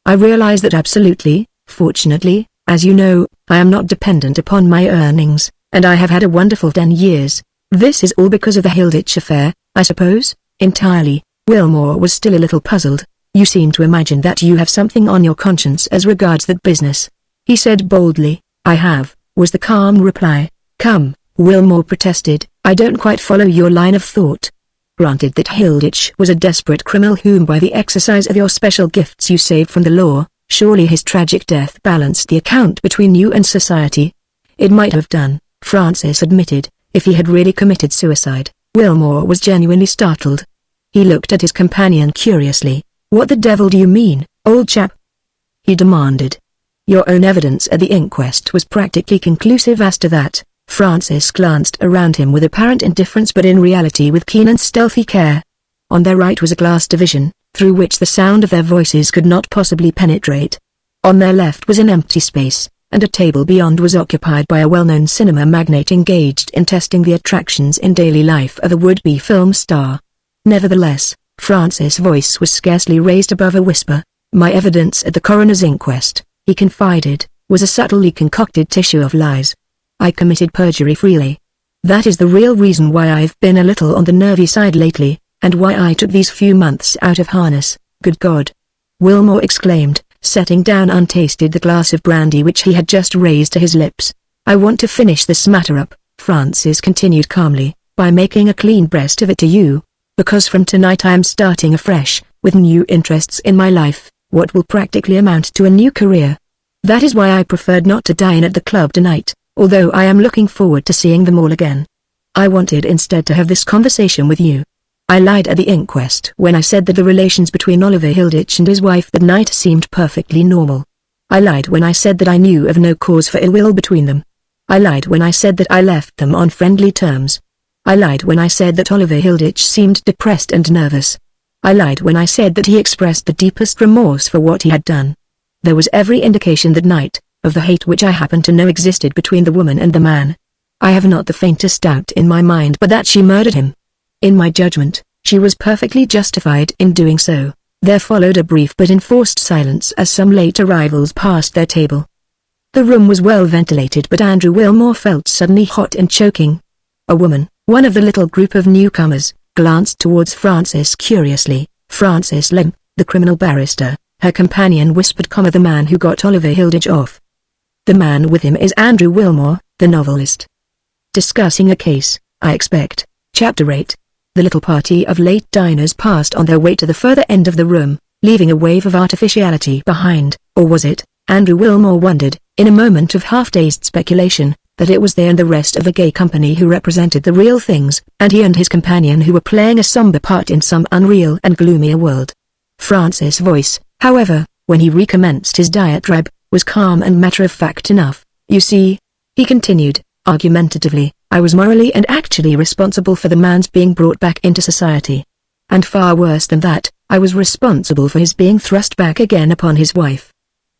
I realize that absolutely. Fortunately, as you know, I am not dependent upon my earnings, and I have had a wonderful 10 years. This is all because of the Hilditch affair, I suppose? Entirely. Wilmore was still a little puzzled. You seem to imagine that you have something on your conscience as regards that business. He said boldly. I have, was the calm reply. Come, Wilmore protested, I don't quite follow your line of thought. Granted that Hilditch was a desperate criminal whom by the exercise of your special gifts you saved from the law, surely his tragic death balanced the account between you and society. It might have done, Francis admitted, if he had really committed suicide. Wilmore was genuinely startled. He looked at his companion curiously. What the devil do you mean, old chap? He demanded. Your own evidence at the inquest was practically conclusive as to that. Francis glanced around him with apparent indifference but in reality with keen and stealthy care. On their right was a glass division, through which the sound of their voices could not possibly penetrate. On their left was an empty space, and a table beyond was occupied by a well-known cinema magnate engaged in testing the attractions in daily life of a would-be film star. Nevertheless, Francis' voice was scarcely raised above a whisper. My evidence at the coroner's inquest, he confided, was a subtly concocted tissue of lies. I committed perjury freely. That is the real reason why I've been a little on the nervy side lately, and why I took these few months out of harness. Good God!" Wilmore exclaimed, setting down untasted the glass of brandy which he had just raised to his lips. "I want to finish this matter up," Francis continued calmly, "by making a clean breast of it to you. Because from tonight I am starting afresh, with new interests in my life, what will practically amount to a new career. That is why I preferred not to dine at the club tonight, although I am looking forward to seeing them all again. I wanted instead to have this conversation with you. I lied at the inquest when I said that the relations between Oliver Hilditch and his wife that night seemed perfectly normal. I lied when I said that I knew of no cause for ill will between them. I lied when I said that I left them on friendly terms. I lied when I said that Oliver Hilditch seemed depressed and nervous. I lied when I said that he expressed the deepest remorse for what he had done. There was every indication that night, of the hate which I happened to know existed between the woman and the man. I have not the faintest doubt in my mind but that she murdered him. In my judgment, she was perfectly justified in doing so." There followed a brief but enforced silence as some late arrivals passed their table. The room was well ventilated, but Andrew Wilmore felt suddenly hot and choking. A woman, one of the little group of newcomers, glanced towards Francis curiously. "Francis Lemp, the criminal barrister," her companion whispered, "the man who got Oliver Hilditch off. The man with him is Andrew Wilmore, the novelist. Discussing a case, I expect." Chapter 8. The little party of late diners passed on their way to the further end of the room, leaving a wave of artificiality behind, or was it? Andrew Wilmore wondered, in a moment of half-dazed speculation, that it was they and the rest of the gay company who represented the real things, and he and his companion who were playing a somber part in some unreal and gloomier world. Francis' voice, however, when he recommenced his diatribe, was calm and matter-of-fact enough. "You see," he continued, argumentatively, "I was morally and actually responsible for the man's being brought back into society. And far worse than that, I was responsible for his being thrust back again upon his wife.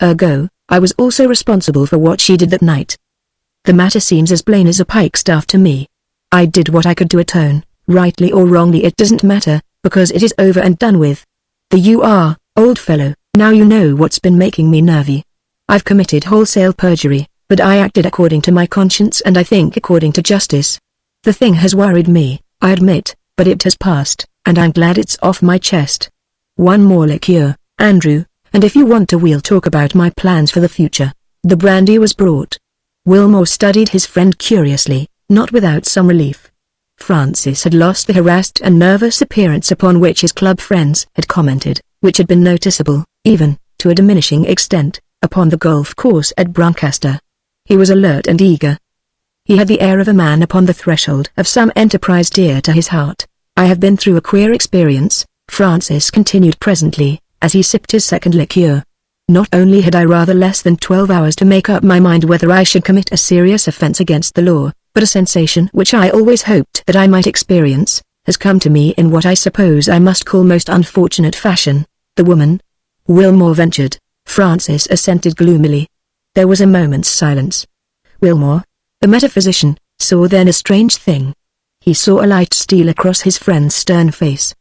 Ergo, I was also responsible for what she did that night. The matter seems as plain as a pikestaff to me. I did what I could to atone, rightly or wrongly it doesn't matter, because it is over and done with. There you are, old fellow, now you know what's been making me nervy. I've committed wholesale perjury, but I acted according to my conscience and I think according to justice. The thing has worried me, I admit, but it has passed, and I'm glad it's off my chest. One more liqueur, Andrew, and if you want to we'll talk about my plans for the future." The brandy was brought. Wilmore studied his friend curiously, not without some relief. Francis had lost the harassed and nervous appearance upon which his club friends had commented, which had been noticeable, even, to a diminishing extent, upon the golf course at Brancaster. He was alert and eager. He had the air of a man upon the threshold of some enterprise dear to his heart. "I have been through a queer experience," Francis continued presently, as he sipped his second liqueur. "Not only had I rather less than 12 hours to make up my mind whether I should commit a serious offense against the law, but a sensation which I always hoped that I might experience, has come to me in what I suppose I must call most unfortunate fashion. The woman?" Wilmore ventured. Francis assented gloomily. There was a moment's silence. Wilmore, the metaphysician, saw then a strange thing. He saw a light steal across his friend's stern face.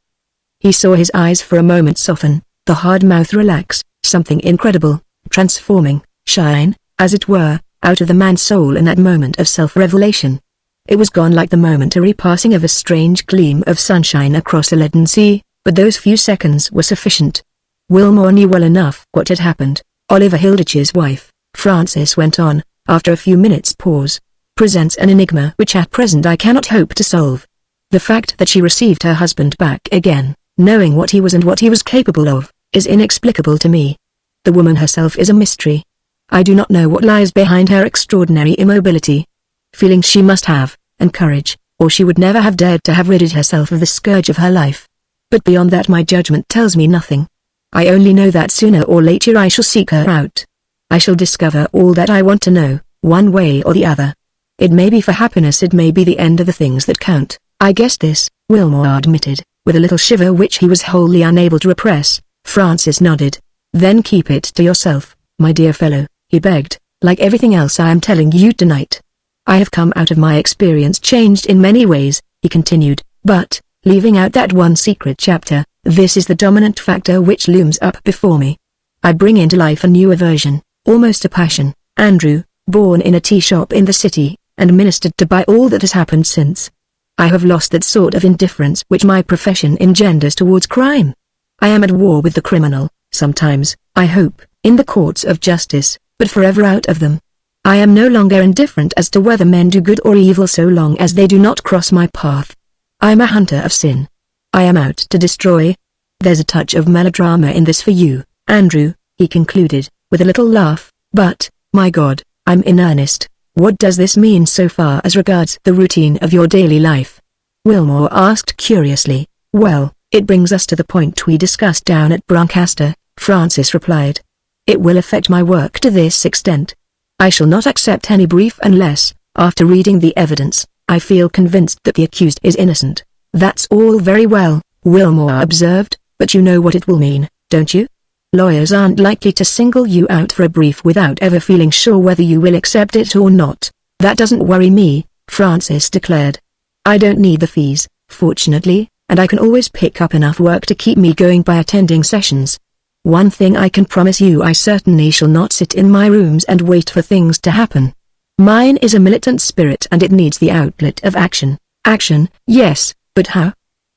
He saw his eyes for a moment soften, the hard mouth relax, something incredible, transforming, shine, as it were, out of the man's soul in that moment of self-revelation. It was gone like the momentary passing of a strange gleam of sunshine across a leaden sea, but those few seconds were sufficient. Wilmore knew well enough what had happened. Oliver Hilditch's wife, Francis went on, after a few minutes' pause, presents an enigma which at present I cannot hope to solve. The fact that she received her husband back again, knowing what he was and what he was capable of, is inexplicable to me. The woman herself is a mystery. I do not know what lies behind her extraordinary immobility. Feelings she must have, and courage, or she would never have dared to have ridded herself of the scourge of her life. But beyond that my judgment tells me nothing. I only know that sooner or later I shall seek her out. I shall discover all that I want to know, one way or the other. It may be for happiness, it may be the end of the things that count. I guess this, Wilmore admitted, with a little shiver which he was wholly unable to repress. Francis nodded. Then keep it to yourself, my dear fellow, he begged, like everything else I am telling you tonight. I have come out of my experience changed in many ways, he continued, but, leaving out that one secret chapter, this is the dominant factor which looms up before me. I bring into life a new aversion, almost a passion, Andrew, born in a tea shop in the city, and ministered to by all that has happened since. I have lost that sort of indifference which my profession engenders towards crime. I am at war with the criminal, sometimes, I hope, in the courts of justice, but forever out of them. I am no longer indifferent as to whether men do good or evil so long as they do not cross my path. I am a hunter of sin. I am out to destroy. There's a touch of melodrama in this for you, Andrew, he concluded, with a little laugh, but, my God, I'm in earnest. What does this mean so far as regards the routine of your daily life? Wilmore asked curiously. Well, it brings us to the point we discussed down at Brancaster, Francis replied. It will affect my work to this extent. I shall not accept any brief unless, after reading the evidence, I feel convinced that the accused is innocent. That's all very well, Wilmore observed, but you know what it will mean, don't you? Lawyers aren't likely to single you out for a brief without ever feeling sure whether you will accept it or not. That doesn't worry me, Francis declared. I don't need the fees, fortunately, and I can always pick up enough work to keep me going by attending sessions. One thing I can promise you, I certainly shall not sit in my rooms and wait for things to happen. Mine is a militant spirit and it needs the outlet of action. Action, yes, but how?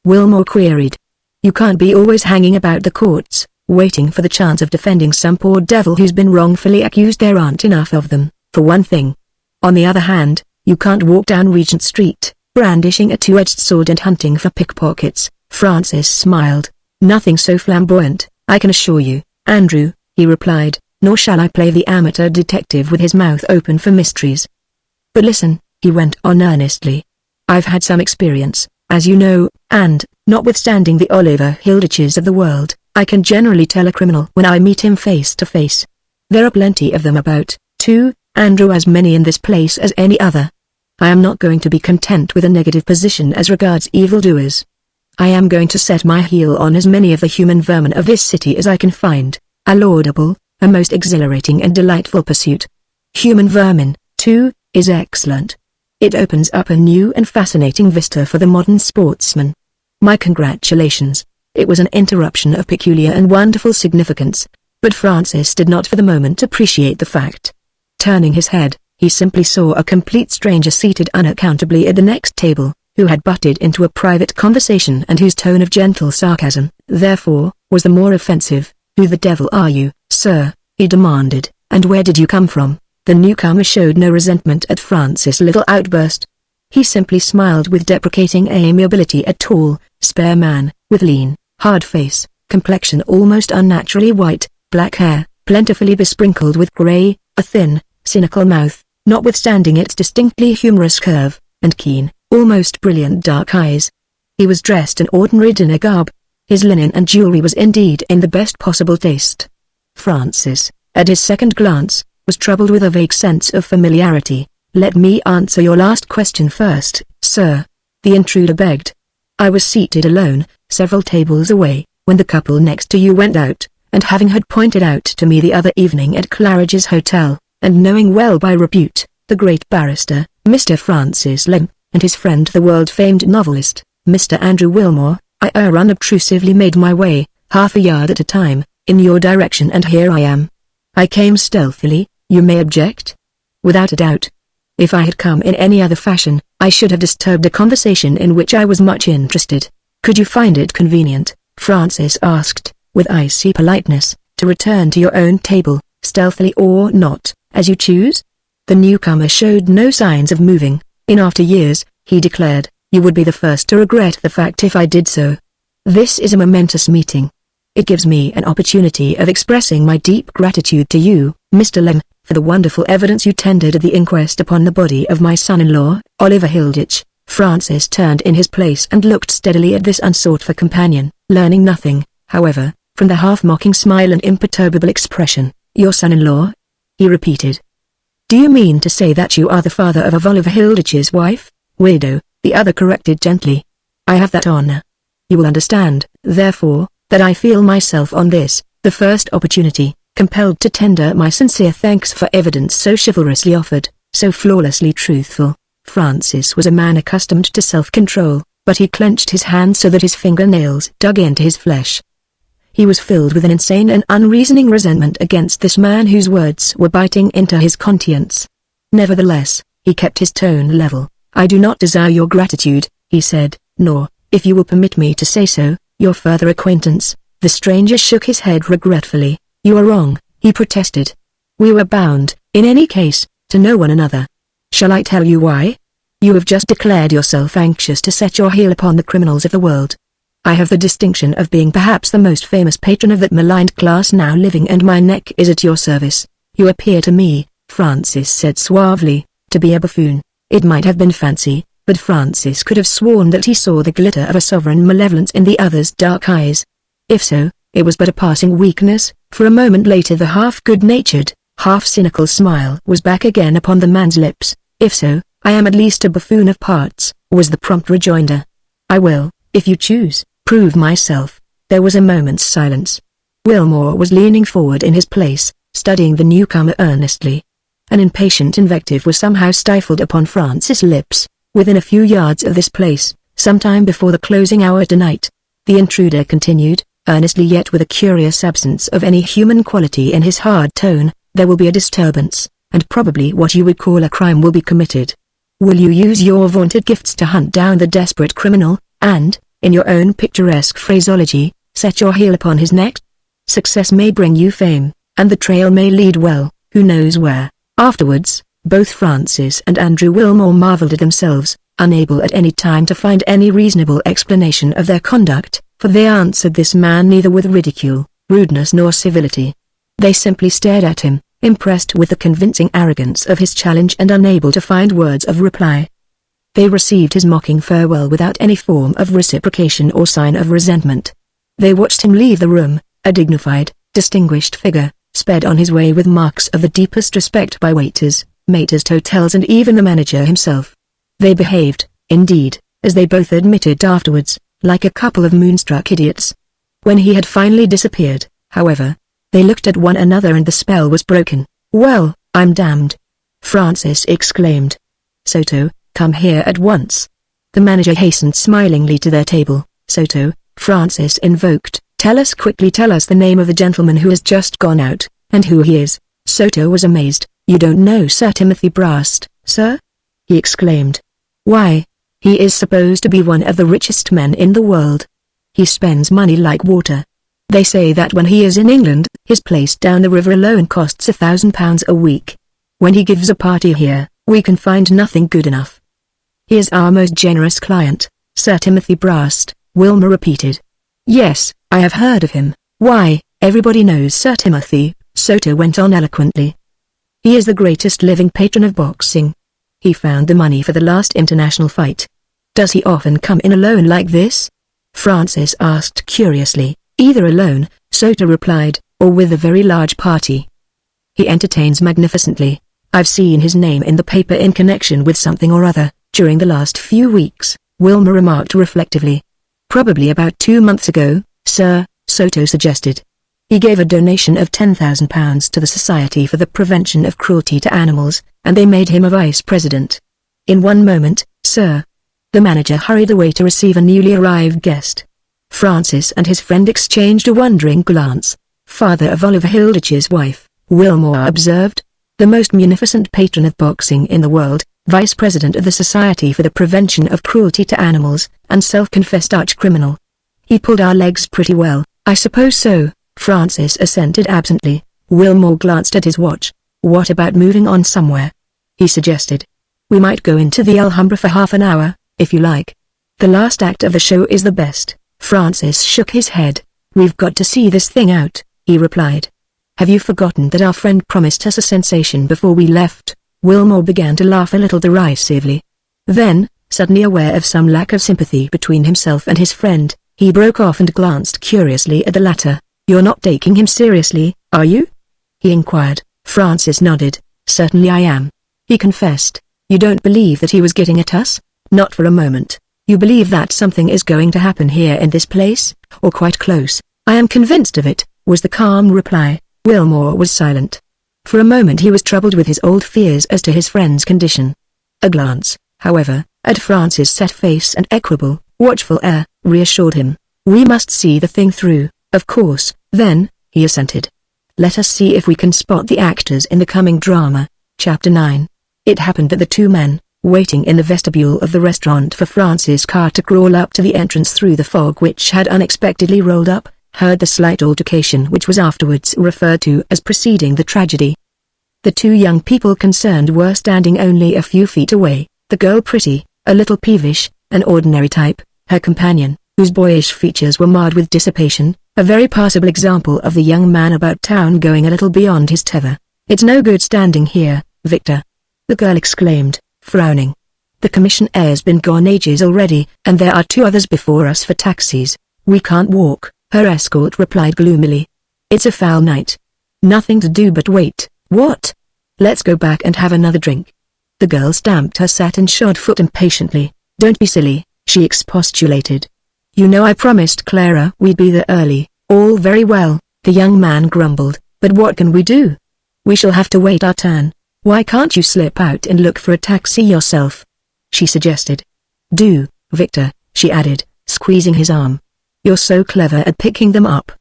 Wilmore queried. You can't be always hanging about the courts, waiting for the chance of defending some poor devil who's been wrongfully accused. There aren't enough of them, for one thing. On the other hand, you can't walk down Regent Street, brandishing a two-edged sword and hunting for pickpockets. Francis smiled. Nothing so flamboyant, I can assure you, Andrew, he replied, nor shall I play the amateur detective with his mouth open for mysteries. But listen, he went on earnestly. I've had some experience, as you know, and, notwithstanding the Oliver Hilditches of the world, I can generally tell a criminal when I meet him face to face. There are plenty of them about, too, Andrew, as many in this place as any other. I am not going to be content with a negative position as regards evildoers. I am going to set my heel on as many of the human vermin of this city as I can find, a laudable, a most exhilarating and delightful pursuit. Human vermin, too, is excellent. It opens up a new and fascinating vista for the modern sportsman. My congratulations. It was an interruption of peculiar and wonderful significance, but Francis did not for the moment appreciate the fact. Turning his head, he simply saw a complete stranger seated unaccountably at the next table, who had butted into a private conversation and whose tone of gentle sarcasm, therefore, was the more offensive. Who the devil are you, sir? He demanded, and where did you come from? The newcomer showed no resentment at Francis' little outburst. He simply smiled with deprecating amiability at tall, spare man, with lean, hard face, complexion almost unnaturally white, black hair, plentifully besprinkled with grey, a thin, cynical mouth, notwithstanding its distinctly humorous curve, and keen, almost brilliant dark eyes. He was dressed in ordinary dinner garb. His linen and jewelry was indeed in the best possible taste. Francis, at his second glance, was troubled with a vague sense of familiarity. Let me answer your last question first, sir, the intruder begged. I was seated alone, several tables away, when the couple next to you went out, and having had pointed out to me the other evening at Claridge's Hotel, and knowing well by repute, the great barrister, Mr. Francis Lem, and his friend the world-famed novelist, Mr. Andrew Wilmore, I unobtrusively made my way, half a yard at a time, in your direction, and here I am. I came stealthily, you may object? Without a doubt. If I had come in any other fashion, I should have disturbed a conversation in which I was much interested. Could you find it convenient, Francis asked, with icy politeness, to return to your own table, stealthily or not, as you choose? The newcomer showed no signs of moving. In after years, he declared, you would be the first to regret the fact if I did so. This is a momentous meeting. It gives me an opportunity of expressing my deep gratitude to you, Mr. Lem, for the wonderful evidence you tendered at the inquest upon the body of my son-in-law, Oliver Hilditch. Francis turned in his place and looked steadily at this unsought-for companion, learning nothing, however, from the half-mocking smile and imperturbable expression. Your son-in-law? He repeated. Do you mean to say that you are the father of Oliver Hilditch's wife? Widow, the other corrected gently. I have that honor. You will understand, therefore, that I feel myself on this, the first opportunity, compelled to tender my sincere thanks for evidence so chivalrously offered, so flawlessly truthful. Francis was a man accustomed to self-control, but he clenched his hand so that his fingernails dug into his flesh. He was filled with an insane and unreasoning resentment against this man whose words were biting into his conscience. Nevertheless, He kept his tone level. "I do not desire your gratitude," he said, "nor, if you will permit me to say so, your further acquaintance." The stranger shook his head regretfully. "You are wrong," he protested. "We were bound, in any case, to know one another. Shall I tell you why? You have just declared yourself anxious to set your heel upon the criminals of the world. I have the distinction of being perhaps the most famous patron of that maligned class now living, and my neck is at your service. You appear to me," Francis said suavely, "to be a buffoon." It might have been fancy, but Francis could have sworn that he saw the glitter of a sovereign malevolence in the other's dark eyes. If so, it was but a passing weakness, for a moment later the half good-natured, half cynical smile was back again upon the man's lips. "If so, I am at least a buffoon of parts," was the prompt rejoinder. "I will, if you choose, prove myself." There was a moment's silence. Wilmore was leaning forward in his place, studying the newcomer earnestly. An impatient invective was somehow stifled upon Francis' lips. Within a few yards of this place, sometime before the closing hour tonight, the intruder continued, earnestly yet with a curious absence of any human quality in his hard tone, "there will be a disturbance, and probably what you would call a crime will be committed. Will you use your vaunted gifts to hunt down the desperate criminal, and, in your own picturesque phraseology, set your heel upon his neck? Success may bring you fame, and the trail may lead well, who knows where." Afterwards, both Francis and Andrew Wilmore marveled at themselves, unable at any time to find any reasonable explanation of their conduct, for they answered this man neither with ridicule, rudeness nor civility. They simply stared at him, impressed with the convincing arrogance of his challenge and unable to find words of reply. They received his mocking farewell without any form of reciprocation or sign of resentment. They watched him leave the room, a dignified, distinguished figure, sped on his way with marks of the deepest respect by waiters, maîtres d'hôtels and even the manager himself. They behaved, indeed, as they both admitted afterwards, like a couple of moonstruck idiots. When he had finally disappeared, however, they looked at one another and the spell was broken. "Well, I'm damned!" Francis exclaimed. "Soto, come here at once." The manager hastened smilingly to their table. "Soto," Francis invoked, "tell us the name of the gentleman who has just gone out, and who he is." Soto was amazed. "You don't know Sir Timothy Brast, sir?" he exclaimed. "Why, he is supposed to be one of the richest men in the world. He spends money like water. They say that when he is in England, his place down the river alone costs £1,000 a week. When he gives a party here, we can find nothing good enough." "He is our most generous client, Sir Timothy Brast," Wilmore repeated. "Yes, I have heard of him. Why, everybody knows Sir Timothy," Soto went on eloquently. "He is the greatest living patron of boxing. He found the money for the last international fight." "Does he often come in alone like this?" Francis asked curiously. "Either alone," Soto replied, "or with a very large party. He entertains magnificently. I've seen his name in the paper in connection with something or other, during the last few weeks," Wilmore remarked reflectively. "Probably about 2 months ago, sir," Soto suggested. "He gave a donation of £10,000 to the Society for the Prevention of Cruelty to Animals, and they made him a vice president." "In one moment, sir." The manager hurried away to receive a newly arrived guest. Francis and his friend exchanged a wondering glance. "Father of Oliver Hilditch's wife," Wilmore observed. "The most munificent patron of boxing in the world, vice president of the Society for the Prevention of Cruelty to Animals, and self-confessed arch-criminal. He pulled our legs pretty well." "I suppose so," Francis assented absently. Wilmore glanced at his watch. "What about moving on somewhere?" he suggested. "We might go into the Alhambra for half an hour, if you like. The last act of the show is the best." Francis shook his head. "We've got to see this thing out," he replied. "Have you forgotten that our friend promised us a sensation before we left?" Wilmore began to laugh a little derisively. Then, suddenly aware of some lack of sympathy between himself and his friend, he broke off and glanced curiously at the latter. "You're not taking him seriously, are you?" he inquired. Francis nodded. "Certainly I am." He confessed. "You don't believe that he was getting at us?" "Not for a moment." "You believe that something is going to happen here in this place, or quite close?" "I am convinced of it," was the calm reply. Wilmore was silent. For a moment he was troubled with his old fears as to his friend's condition. A glance, however, at Francis' set face and equable, watchful air, reassured him. "We must see the thing through, of course." "Then," he assented. "Let us see if we can spot the actors in the coming drama." Chapter 9. It happened that the two men, waiting in the vestibule of the restaurant for Francis' car to crawl up to the entrance through the fog which had unexpectedly rolled up, heard the slight altercation which was afterwards referred to as preceding the tragedy. The two young people concerned were standing only a few feet away, the girl pretty, a little peevish, an ordinary type, her companion, whose boyish features were marred with dissipation, a very passable example of the young man about town going a little beyond his tether. "It's no good standing here, Victor," the girl exclaimed, frowning. "The commissionaire's been gone ages already, and there are two others before us for taxis. We can't walk," her escort replied gloomily. "It's a foul night. Nothing to do but wait." "What? Let's go back and have another drink." The girl stamped her satin-shod foot impatiently. "Don't be silly," she expostulated. "You know I promised Clara we'd be there early." "All very well," the young man grumbled, "but what can we do? We shall have to wait our turn. Why can't you slip out and look for a taxi yourself?" she suggested. "Do, Victor," she added, squeezing his arm. "You're so clever at picking them up."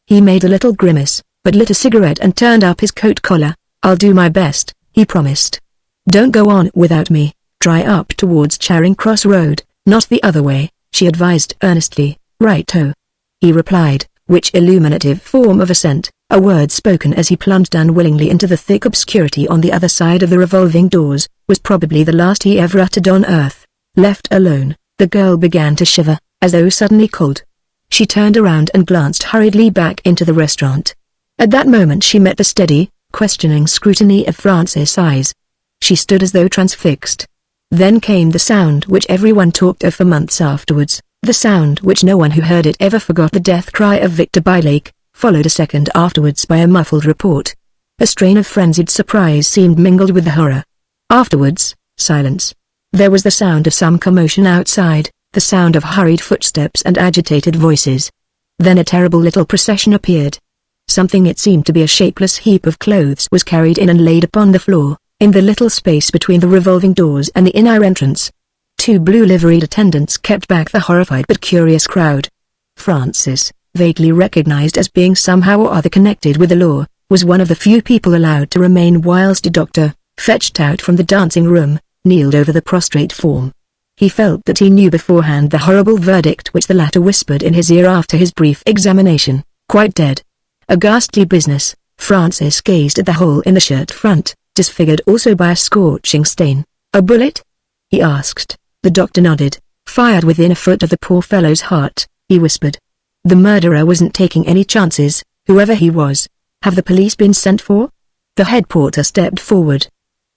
He made a little grimace, but lit a cigarette and turned up his coat collar. "I'll do my best," he promised. "Don't go on without me. Try up towards Charing Cross Road, not the other way," she advised earnestly. "Right-o," he replied, which illuminative form of assent, a word spoken as he plunged unwillingly into the thick obscurity on the other side of the revolving doors, was probably the last he ever uttered on earth. Left alone, the girl began to shiver, as though suddenly cold. She turned around and glanced hurriedly back into the restaurant. At that moment she met the steady, questioning scrutiny of Francis' eyes. She stood as though transfixed. Then came the sound which everyone talked of for months afterwards, the sound which no one who heard it ever forgot, the death cry of Victor Bylake, followed a second afterwards by a muffled report. A strain of frenzied surprise seemed mingled with the horror. Afterwards, silence. There was the sound of some commotion outside, the sound of hurried footsteps and agitated voices. Then a terrible little procession appeared. Something it seemed to be a shapeless heap of clothes was carried in and laid upon the floor, in the little space between the revolving doors and the inner entrance. Two blue-liveried attendants kept back the horrified but curious crowd. Francis, vaguely recognized as being somehow or other connected with the law, was one of the few people allowed to remain whilst a doctor, fetched out from the dancing room, kneeled over the prostrate form. He felt that he knew beforehand the horrible verdict which the latter whispered in his ear after his brief examination: "Quite dead." A ghastly business. Francis gazed at the hole in the shirt front, disfigured also by a scorching stain. "A bullet?" he asked. The doctor nodded. "Fired within a foot of the poor fellow's heart," he whispered. "The murderer wasn't taking any chances, whoever he was. Have the police been sent for?" The head porter stepped forward.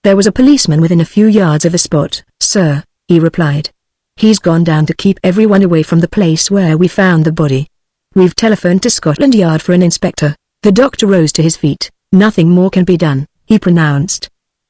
"There was a policeman within a few yards of the spot, sir," he replied. "He's gone down to keep everyone away from the place where we found the body. We've telephoned to Scotland Yard for an inspector." The doctor rose to his feet. "Nothing more can be done," he pronounced.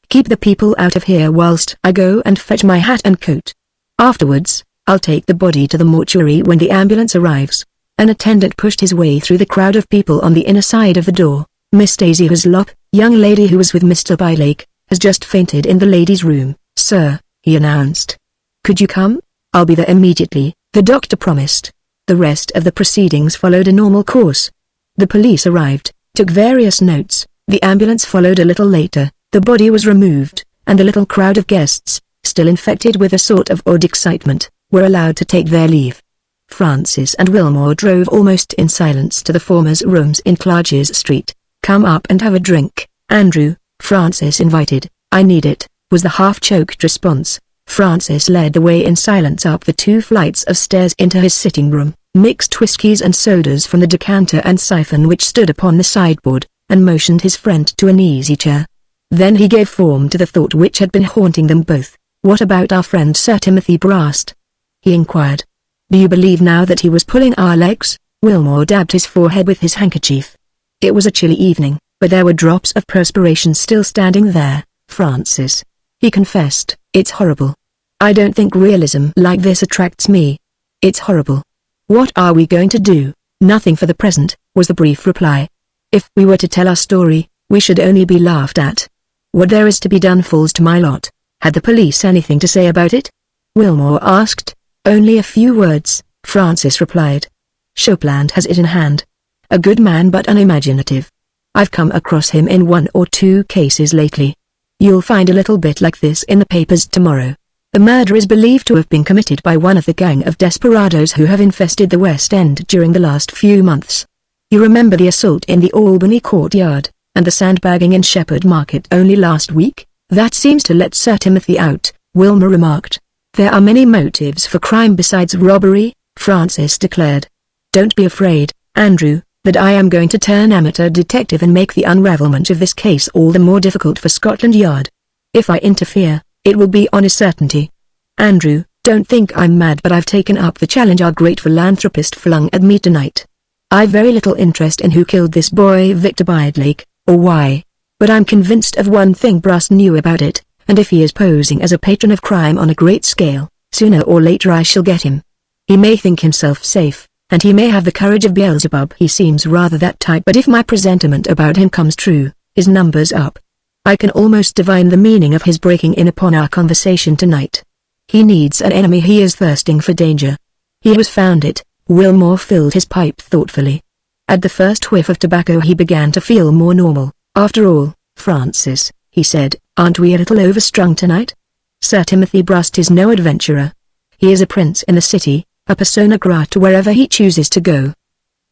"Keep the people out of here whilst I go and fetch my hat and coat. Afterwards, I'll take the body to the mortuary when the ambulance arrives." An attendant pushed his way through the crowd of people on the inner side of the door. "Miss Daisy Hislop, young lady who was with Mr. Bylake, has just fainted in the ladies' room, sir," he announced. "Could you come?" "I'll be there immediately," the doctor promised. The rest of the proceedings followed a normal course. The police arrived, took various notes, the ambulance followed a little later, the body was removed, and the little crowd of guests, still infected with a sort of odd excitement, were allowed to take their leave. Francis and Wilmore drove almost in silence to the former's rooms in Clarges Street. "Come up and have a drink, Andrew," Francis invited. "I need it," was the half-choked response. Francis led the way in silence up the 2 flights of stairs into his sitting room, mixed whiskies and sodas from the decanter and siphon which stood upon the sideboard, and motioned his friend to an easy-chair. Then he gave form to the thought which had been haunting them both. "What about our friend Sir Timothy Brast?" he inquired. "Do you believe now that he was pulling our legs?" Wilmore dabbed his forehead with his handkerchief. It was a chilly evening, but there were drops of perspiration still standing there. "Francis," he confessed, "it's horrible. I don't think realism like this attracts me. It's horrible." "What are we going to do?" "Nothing for the present," was the brief reply. "If we were to tell our story, we should only be laughed at. What there is to be done falls to my lot." "Had the police anything to say about it?" Wilmore asked. "Only a few words," Francis replied. "Chopland has it in hand. A good man but unimaginative. I've come across him in 1 or 2 cases lately. You'll find a little bit like this in the papers tomorrow. The murder is believed to have been committed by one of the gang of desperados who have infested the West End during the last few months. You remember the assault in the Albany courtyard, and the sandbagging in Shepherd Market only last week? That seems to let Sir Timothy out, Wilmore remarked. There are many motives for crime besides robbery, Francis declared. Don't be afraid, Andrew, that I am going to turn amateur detective and make the unravelment of this case all the more difficult for Scotland Yard. If I interfere, it will be on a certainty. Andrew, don't think I'm mad, but I've taken up the challenge our great philanthropist flung at me tonight. I've very little interest in who killed this boy Victor Bidlake, or why. But I'm convinced of one thing: Brass knew about it, and if he is posing as a patron of crime on a great scale, sooner or later I shall get him. He may think himself safe, and he may have the courage of Beelzebub. He seems rather that type, but if my presentiment about him comes true, his number's up. I can almost divine the meaning of his breaking in upon our conversation tonight. He needs an enemy. He is thirsting for danger. He has found it. Wilmore filled his pipe thoughtfully. At the first whiff of tobacco he began to feel more normal. After all, Francis, he said, aren't we a little overstrung tonight? Sir Timothy Brust is no adventurer. He is a prince in the city, a persona grata wherever he chooses to go.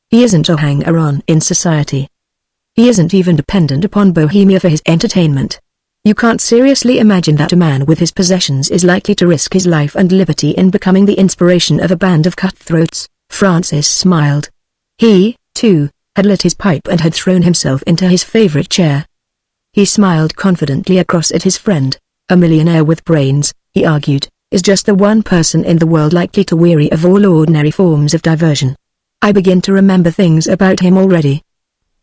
He isn't a hanger-on in society. He isn't even dependent upon Bohemia for his entertainment. You can't seriously imagine that a man with his possessions is likely to risk his life and liberty in becoming the inspiration of a band of cutthroats. Francis smiled. He, too, had lit his pipe and had thrown himself into his favorite chair. He smiled confidently across at his friend. A millionaire with brains, he argued, is just the one person in the world likely to weary of all ordinary forms of diversion. I begin to remember things about him already.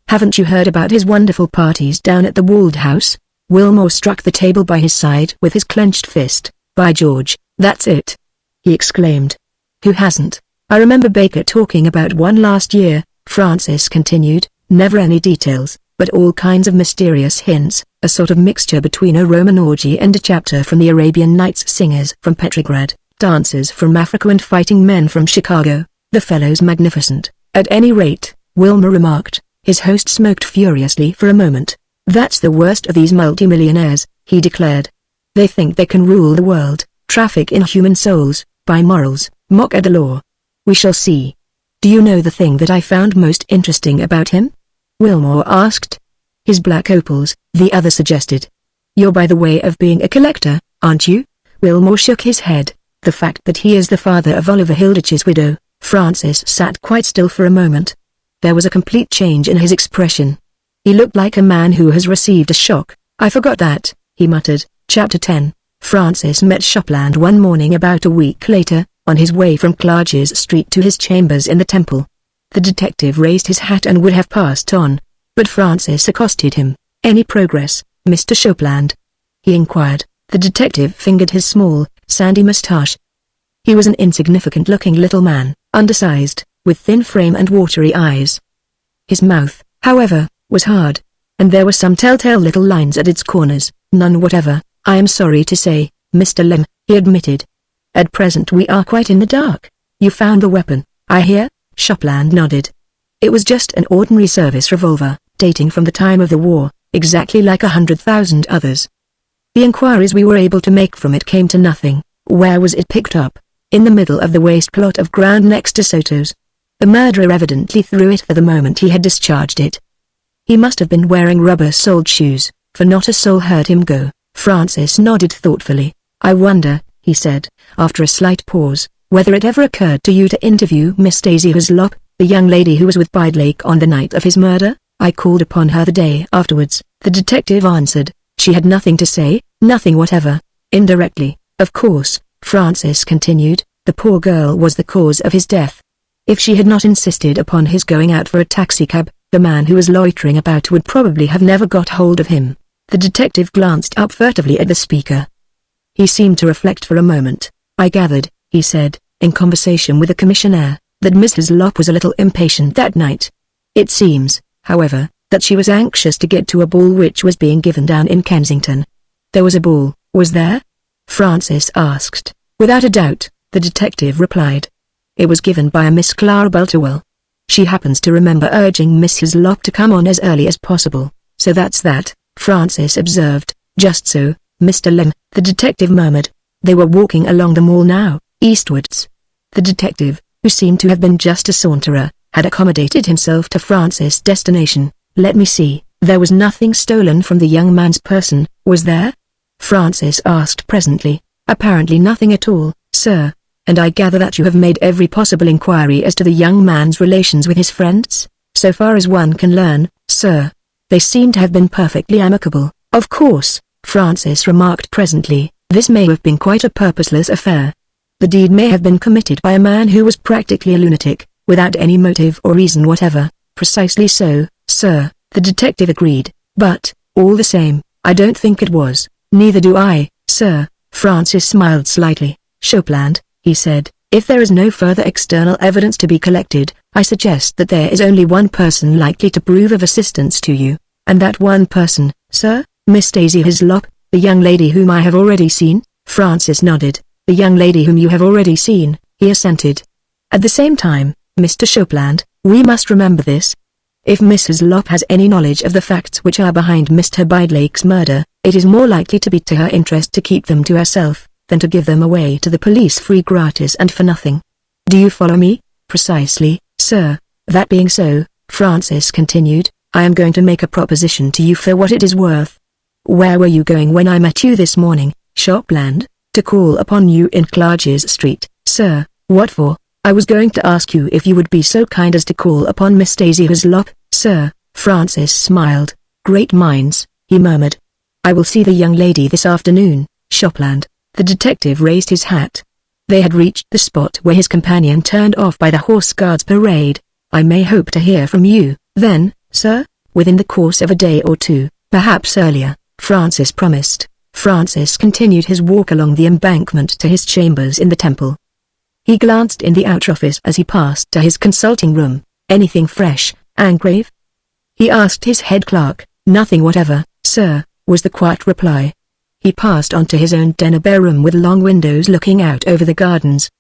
Haven't you heard about his wonderful parties down at the Walled House? Wilmore struck the table by his side with his clenched fist. By George, that's it! He exclaimed. Who hasn't? I remember Baker talking about one last year, Francis continued, never any details, but all kinds of mysterious hints, a sort of mixture between a Roman orgy and a chapter from the Arabian Nights, singers from Petrograd, dancers from Africa and fighting men from Chicago. The fellow's magnificent. At any rate, Wilmore remarked. His host smoked furiously for a moment. That's the worst of these multimillionaires, he declared. They think they can rule the world, traffic in human souls, buy morals, mock at the law. We shall see. Do you know the thing that I found most interesting about him? Wilmore asked. His black opals, the other suggested. You're by the way of being a collector, aren't you? Wilmore shook his head. The fact that he is the father of Oliver Hilditch's widow. Francis sat quite still for a moment. There was a complete change in his expression. He looked like a man who has received a shock. I forgot that, he muttered. Chapter 10. Francis met Shopland one morning about a week later, on his way from Clarges Street to his chambers in the Temple. The detective raised his hat and would have passed on, but Francis accosted him. Any progress, Mr. Shopland? He inquired. The detective fingered his small, sandy moustache. He was an insignificant-looking little man, undersized, with thin frame and watery eyes. His mouth, however, was hard, and there were some telltale little lines at its corners. None whatever, I am sorry to say, Mr. Lem, he admitted. At present we are quite in the dark. You found the weapon, I hear? Shopland nodded. It was just an ordinary service revolver, dating from the time of the war, exactly like 100,000 others. The inquiries we were able to make from it came to nothing. Where was it picked up? In the middle of the waste plot of ground next to Soto's. The murderer evidently threw it for the moment he had discharged it. He must have been wearing rubber-soled shoes, for not a soul heard him go. Francis nodded thoughtfully. I wonder, he said, after a slight pause, whether it ever occurred to you to interview Miss Daisy Hislop, the young lady who was with Bidlake on the night of his murder? I called upon her the day afterwards, the detective answered. She had nothing to say, nothing whatever. Indirectly, of course, Francis continued, the poor girl was the cause of his death. If she had not insisted upon his going out for a taxicab, the man who was loitering about would probably have never got hold of him. The detective glanced up furtively at the speaker. He seemed to reflect for a moment. I gathered, he said, in conversation with the commissionaire, that Miss Hislop was a little impatient that night. It seems, however, that she was anxious to get to a ball which was being given down in Kensington. There was a ball, was there? Francis asked. Without a doubt, the detective replied. It was given by a Miss Clara Bulterwell. She happens to remember urging Miss Hislop to come on as early as possible, so that's that, Francis observed. Just so, Mr. Lem, the detective murmured. They were walking along the mall now, eastwards. The detective, who seemed to have been just a saunterer, had accommodated himself to Francis' destination. Let me see, there was nothing stolen from the young man's person, was there? Francis asked presently. Apparently nothing at all, sir. And I gather that you have made every possible inquiry as to the young man's relations with his friends? So far as one can learn, sir. They seem to have been perfectly amicable. Of course, Francis remarked presently, this may have been quite a purposeless affair. The deed may have been committed by a man who was practically a lunatic, without any motive or reason whatever. Precisely so, sir, the detective agreed, but, all the same, I don't think it was. Neither do I, sir. Francis smiled slightly. Chopland, he said, if there is no further external evidence to be collected, I suggest that there is only one person likely to prove of assistance to you. And that one person, sir? Miss Daisy Hislop, the young lady whom I have already seen? Francis nodded. The young lady whom you have already seen, he assented. At the same time, Mr. Chopland, we must remember this. If Miss Hislop has any knowledge of the facts which are behind Mr. Bidlake's murder, it is more likely to be to her interest to keep them to herself, than to give them away to the police free gratis and for nothing. Do you follow me? Precisely, sir. That being so, Francis continued, I am going to make a proposition to you for what it is worth. Where were you going when I met you this morning, Chopland? To call upon you in Clarges Street, sir. What for? I was going to ask you if you would be so kind as to call upon Miss Daisy Hislop, sir. Francis smiled. Great minds, he murmured. I will see the young lady this afternoon, Chopland. The detective raised his hat. They had reached the spot where his companion turned off by the Horse Guards parade. I may hope to hear from you, then, sir, within the course of a day or two, perhaps earlier, Francis promised. Francis continued his walk along the embankment to his chambers in the Temple. He glanced in the outer office as he passed to his consulting room. Anything fresh, Angrave? He asked his head clerk. Nothing whatever, sir, was the quiet reply. He passed on to his own Denner room with long windows looking out over the gardens.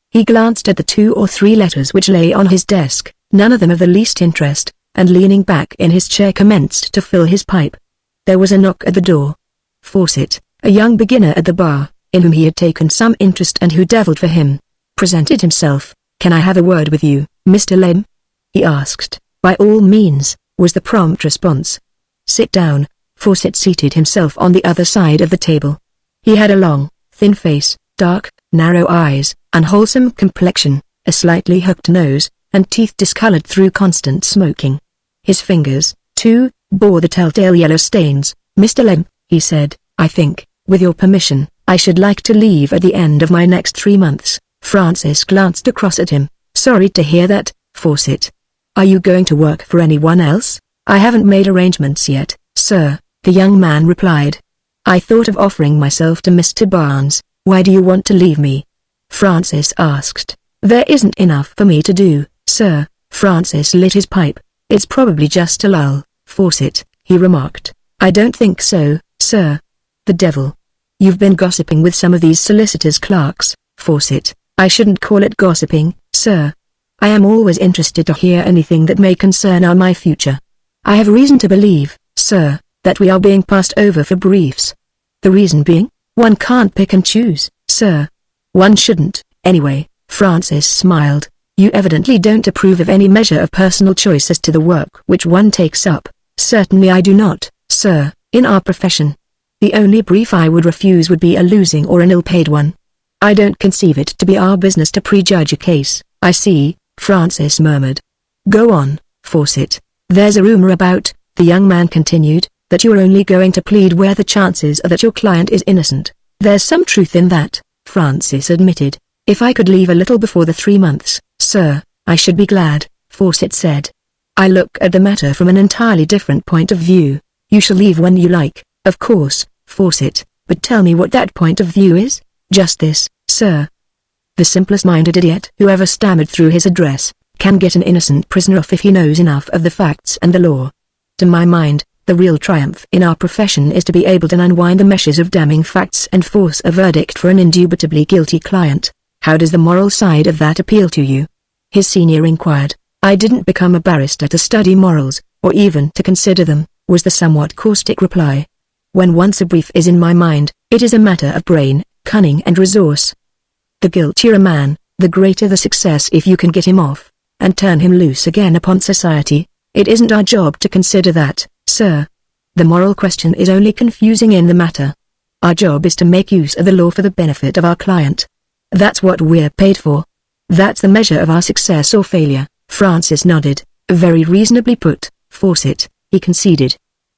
He glanced at the 2 or 3 letters which lay on his desk, none of them of the least interest, and leaning back in his chair commenced to fill his pipe. There was a knock at the door. Fawcett, a young beginner at the bar, in whom he had taken some interest and who devilled for him, presented himself. Can I have a word with you, Mr. Lem? He asked. By all means, was the prompt response. Sit down. Fawcett seated himself on the other side of the table. He had a long, thin face, dark, narrow eyes, unwholesome complexion, a slightly hooked nose, and teeth discolored through constant smoking. His fingers, too, bore the telltale yellow stains. Mr. Lem, he said, I think, with your permission, I should like to leave at the end of my next 3 months. Francis glanced across at him. Sorry to hear that, Fawcett. Are you going to work for anyone else? I haven't made arrangements yet, sir, the young man replied. I thought of offering myself to Mr. Barnes. Why do you want to leave me? Francis asked. There isn't enough for me to do, sir. Francis lit his pipe. It's probably just a lull, Fawcett, he remarked. I don't think so, sir. The devil. You've been gossiping with some of these solicitors' clerks, Fawcett. I shouldn't call it gossiping, sir. I am always interested to hear anything that may concern my future. I have reason to believe, sir, that we are being passed over for briefs. The reason being, one can't pick and choose, sir. One shouldn't, anyway. Francis smiled. You evidently don't approve of any measure of personal choice as to the work which one takes up. Certainly I do not, sir, in our profession. The only brief I would refuse would be a losing or an ill-paid one. I don't conceive it to be our business to prejudge a case. I see, Francis murmured. Go on, Fawcett. There's a rumor about, the young man continued, that you are only going to plead where the chances are that your client is innocent. There's some truth in that, Francis admitted. If I could leave a little before the 3 months, sir, I should be glad, Fawcett said. I look at the matter from an entirely different point of view. You shall leave when you like, of course, Fawcett, but tell me what that point of view is. Just this, sir. The simplest-minded idiot who ever stammered through his address, can get an innocent prisoner off if he knows enough of the facts and the law. To my mind, the real triumph in our profession is to be able to unwind the meshes of damning facts and force a verdict for an indubitably guilty client. How does the moral side of that appeal to you? His senior inquired. I didn't become a barrister to study morals, or even to consider them, was the somewhat caustic reply. When once a brief is in my mind, it is a matter of brain, cunning and resource. The guiltier a man, the greater the success if you can get him off, and turn him loose again upon society. It isn't our job to consider that, sir. The moral question is only confusing in the matter. Our job is to make use of the law for the benefit of our client. That's what we're paid for. That's the measure of our success or failure. Francis nodded. Very reasonably put, Fawcett, he conceded.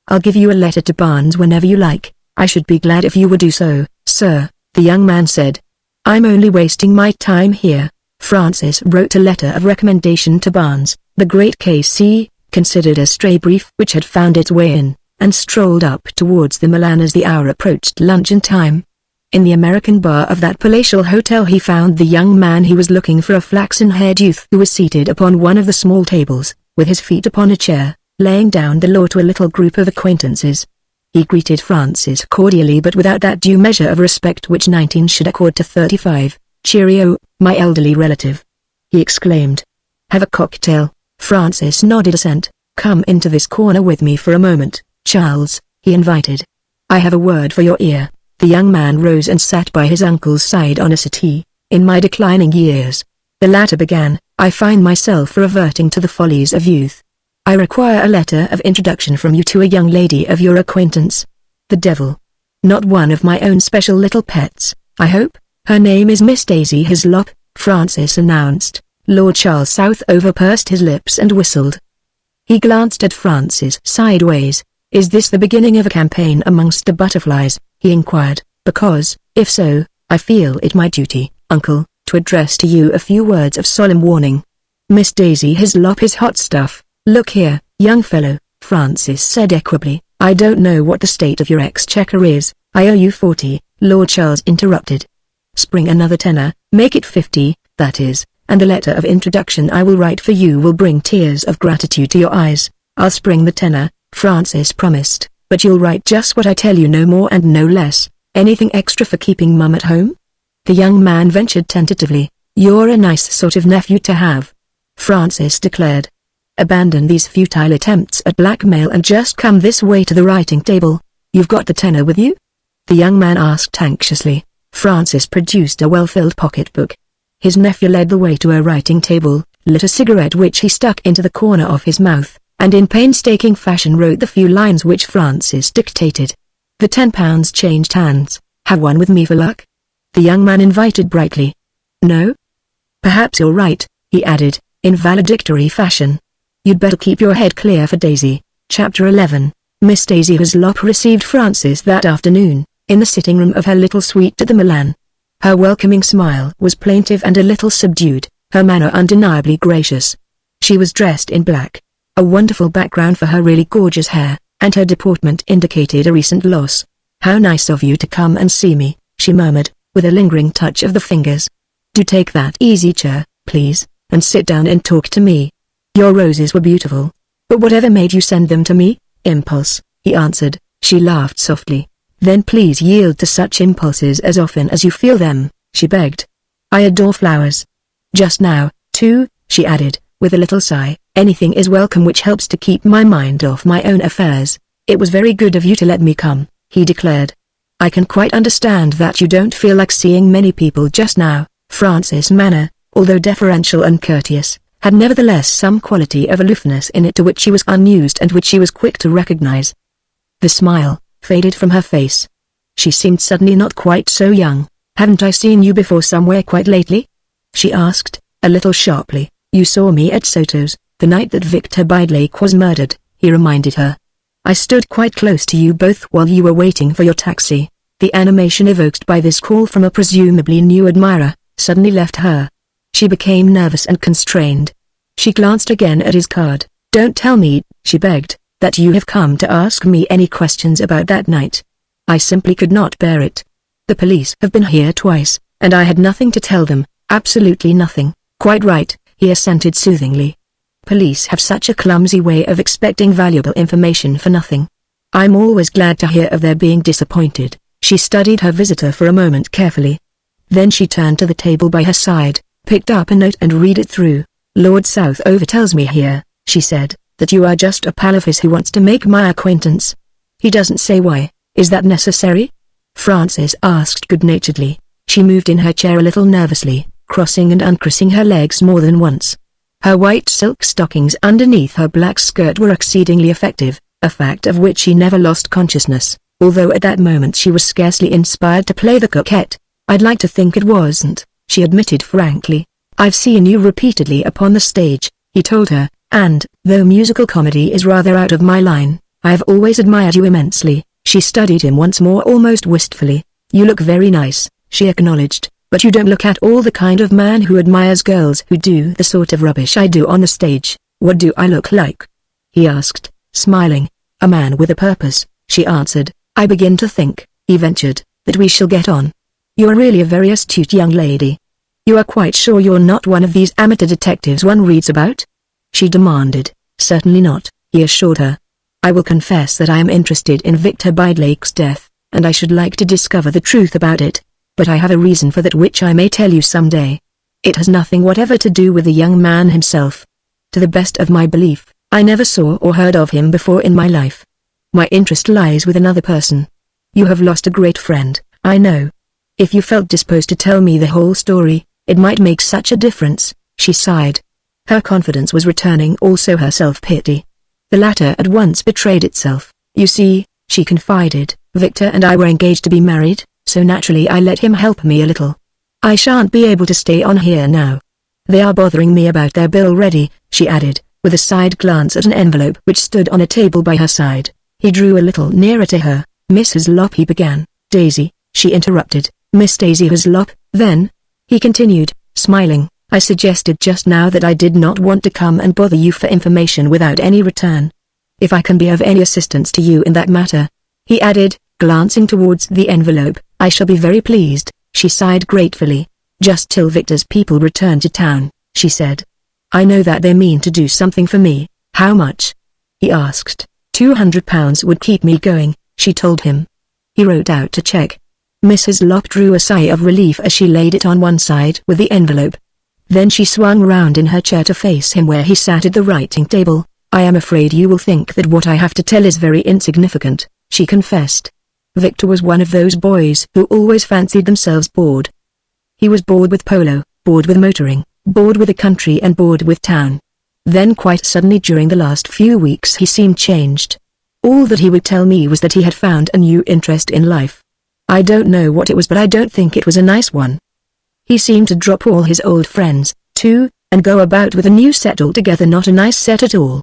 I'll give you a letter to Barnes whenever you like. I should be glad if you would do so, sir, the young man said. I'm only wasting my time here. Francis wrote a letter of recommendation to Barnes, the great K.C., considered a stray brief which had found its way in, and strolled up towards the Milan as the hour approached luncheon time. In the American bar of that palatial hotel he found the young man he was looking for, a flaxen-haired youth who was seated upon one of the small tables, with his feet upon a chair, laying down the law to a little group of acquaintances. He greeted Francis cordially but without that due measure of respect which 19 should accord to 35. Cheerio, my elderly relative, he exclaimed. Have a cocktail? Francis nodded assent. Come into this corner with me for a moment, Charles, he invited. I have a word for your ear. The young man rose and sat by his uncle's side on a settee. In my declining years, the latter began, I find myself reverting to the follies of youth. I require a letter of introduction from you to a young lady of your acquaintance. The devil. Not one of my own special little pets, I hope? Her name is Miss Daisy Hislop, Francis announced. Lord Charles Southover pursed his lips and whistled. He glanced at Francis sideways. Is this the beginning of a campaign amongst the butterflies? He inquired, because, if so, I feel it my duty, uncle, to address to you a few words of solemn warning. Miss Daisy Hislop is hot stuff. Look here, young fellow, Francis said equably, I don't know what the state of your exchequer is. I owe you 40, Lord Charles interrupted. Spring another tenner, make it 50, that is, and the letter of introduction I will write for you will bring tears of gratitude to your eyes. I'll spring the tenner, Francis promised, but you'll write just what I tell you, no more and no less. Anything extra for keeping Mum at home? The young man ventured tentatively. You're a nice sort of nephew to have, Francis declared. Abandon these futile attempts at blackmail and just come this way to the writing table. You've got the tenner with you? The young man asked anxiously. Francis produced a well-filled pocketbook. His nephew led the way to a writing table, lit a cigarette which he stuck into the corner of his mouth, and in painstaking fashion wrote the few lines which Francis dictated. The £10 changed hands. Have one with me for luck? The young man invited brightly. No? Perhaps you're right, he added, in valedictory fashion. You'd better keep your head clear for Daisy. Chapter 11. Miss Daisy Hislop received Francis that afternoon, in the sitting room of her little suite at the Milan. Her welcoming smile was plaintive and a little subdued, her manner undeniably gracious. She was dressed in black, a wonderful background for her really gorgeous hair, and her deportment indicated a recent loss. How nice of you to come and see me, she murmured, with a lingering touch of the fingers. Do take that easy chair, please, and sit down and talk to me. Your roses were beautiful. But whatever made you send them to me? Impulse, he answered. She laughed softly. Then please yield to such impulses as often as you feel them, she begged. I adore flowers. Just now, too, she added, with a little sigh, anything is welcome which helps to keep my mind off my own affairs. It was very good of you to let me come, he declared. I can quite understand that you don't feel like seeing many people just now. Francis' manner, although deferential and courteous, had nevertheless some quality of aloofness in it to which she was unused and which she was quick to recognize. The smile faded from her face. She seemed suddenly not quite so young. Haven't I seen you before somewhere quite lately? She asked, a little sharply. You saw me at Soto's, the night that Victor Bidlake was murdered, he reminded her. I stood quite close to you both while you were waiting for your taxi. The animation evoked by this call from a presumably new admirer suddenly left her. She became nervous and constrained. She glanced again at his card. Don't tell me, she begged, that you have come to ask me any questions about that night. I simply could not bear it. The police have been here twice, and I had nothing to tell them, absolutely nothing. Quite right, he assented soothingly. Police have such a clumsy way of expecting valuable information for nothing. I'm always glad to hear of their being disappointed. She studied her visitor for a moment carefully. Then she turned to the table by her side, picked up a note and read it through. Lord Southover tells me here, she said, that you are just a pal of his who wants to make my acquaintance. He doesn't say why. Is that necessary? Frances asked good-naturedly. She moved in her chair a little nervously, crossing and uncrossing her legs more than once. Her white silk stockings underneath her black skirt were exceedingly effective, a fact of which she never lost consciousness, although at that moment she was scarcely inspired to play the coquette. I'd like to think it wasn't, she admitted frankly. I've seen you repeatedly upon the stage, he told her, and, though musical comedy is rather out of my line, I have always admired you immensely. She studied him once more almost wistfully. You look very nice, she acknowledged, but you don't look at all the kind of man who admires girls who do the sort of rubbish I do on the stage. What do I look like? He asked, smiling. A man with a purpose, she answered. I begin to think, he ventured, that we shall get on. You are really a very astute young lady. You are quite sure you're not one of these amateur detectives one reads about? She demanded. Certainly not, he assured her. I will confess that I am interested in Victor Bidlake's death, and I should like to discover the truth about it, but I have a reason for that which I may tell you some day. It has nothing whatever to do with the young man himself. To the best of my belief, I never saw or heard of him before in my life. My interest lies with another person. You have lost a great friend, I know. If you felt disposed to tell me the whole story, it might make such a difference, she sighed. Her confidence was returning, also her self-pity. The latter at once betrayed itself. You see, she confided, Victor and I were engaged to be married, so naturally I let him help me a little. I shan't be able to stay on here now. They are bothering me about their bill already, she added, with a side glance at an envelope which stood on a table by her side. He drew a little nearer to her. Mrs. Lopp, he began. Daisy, she interrupted. Miss Daisy Hislop, then? He continued, smiling. I suggested just now that I did not want to come and bother you for information without any return. If I can be of any assistance to you in that matter, he added, glancing towards the envelope, I shall be very pleased. She sighed gratefully. Just till Victor's people return to town, she said. I know that they mean to do something for me. How much? He asked. £200 would keep me going, she told him. He wrote out a check. Mrs. Lopp drew a sigh of relief as she laid it on one side with the envelope. Then she swung round in her chair to face him where he sat at the writing table. I am afraid you will think that what I have to tell is very insignificant, she confessed. Victor was one of those boys who always fancied themselves bored. He was bored with polo, bored with motoring, bored with the country and bored with town. Then quite suddenly during the last few weeks he seemed changed. All that he would tell me was that he had found a new interest in life. I don't know what it was, but I don't think it was a nice one. He seemed to drop all his old friends, too, and go about with a new set altogether, not a nice set at all.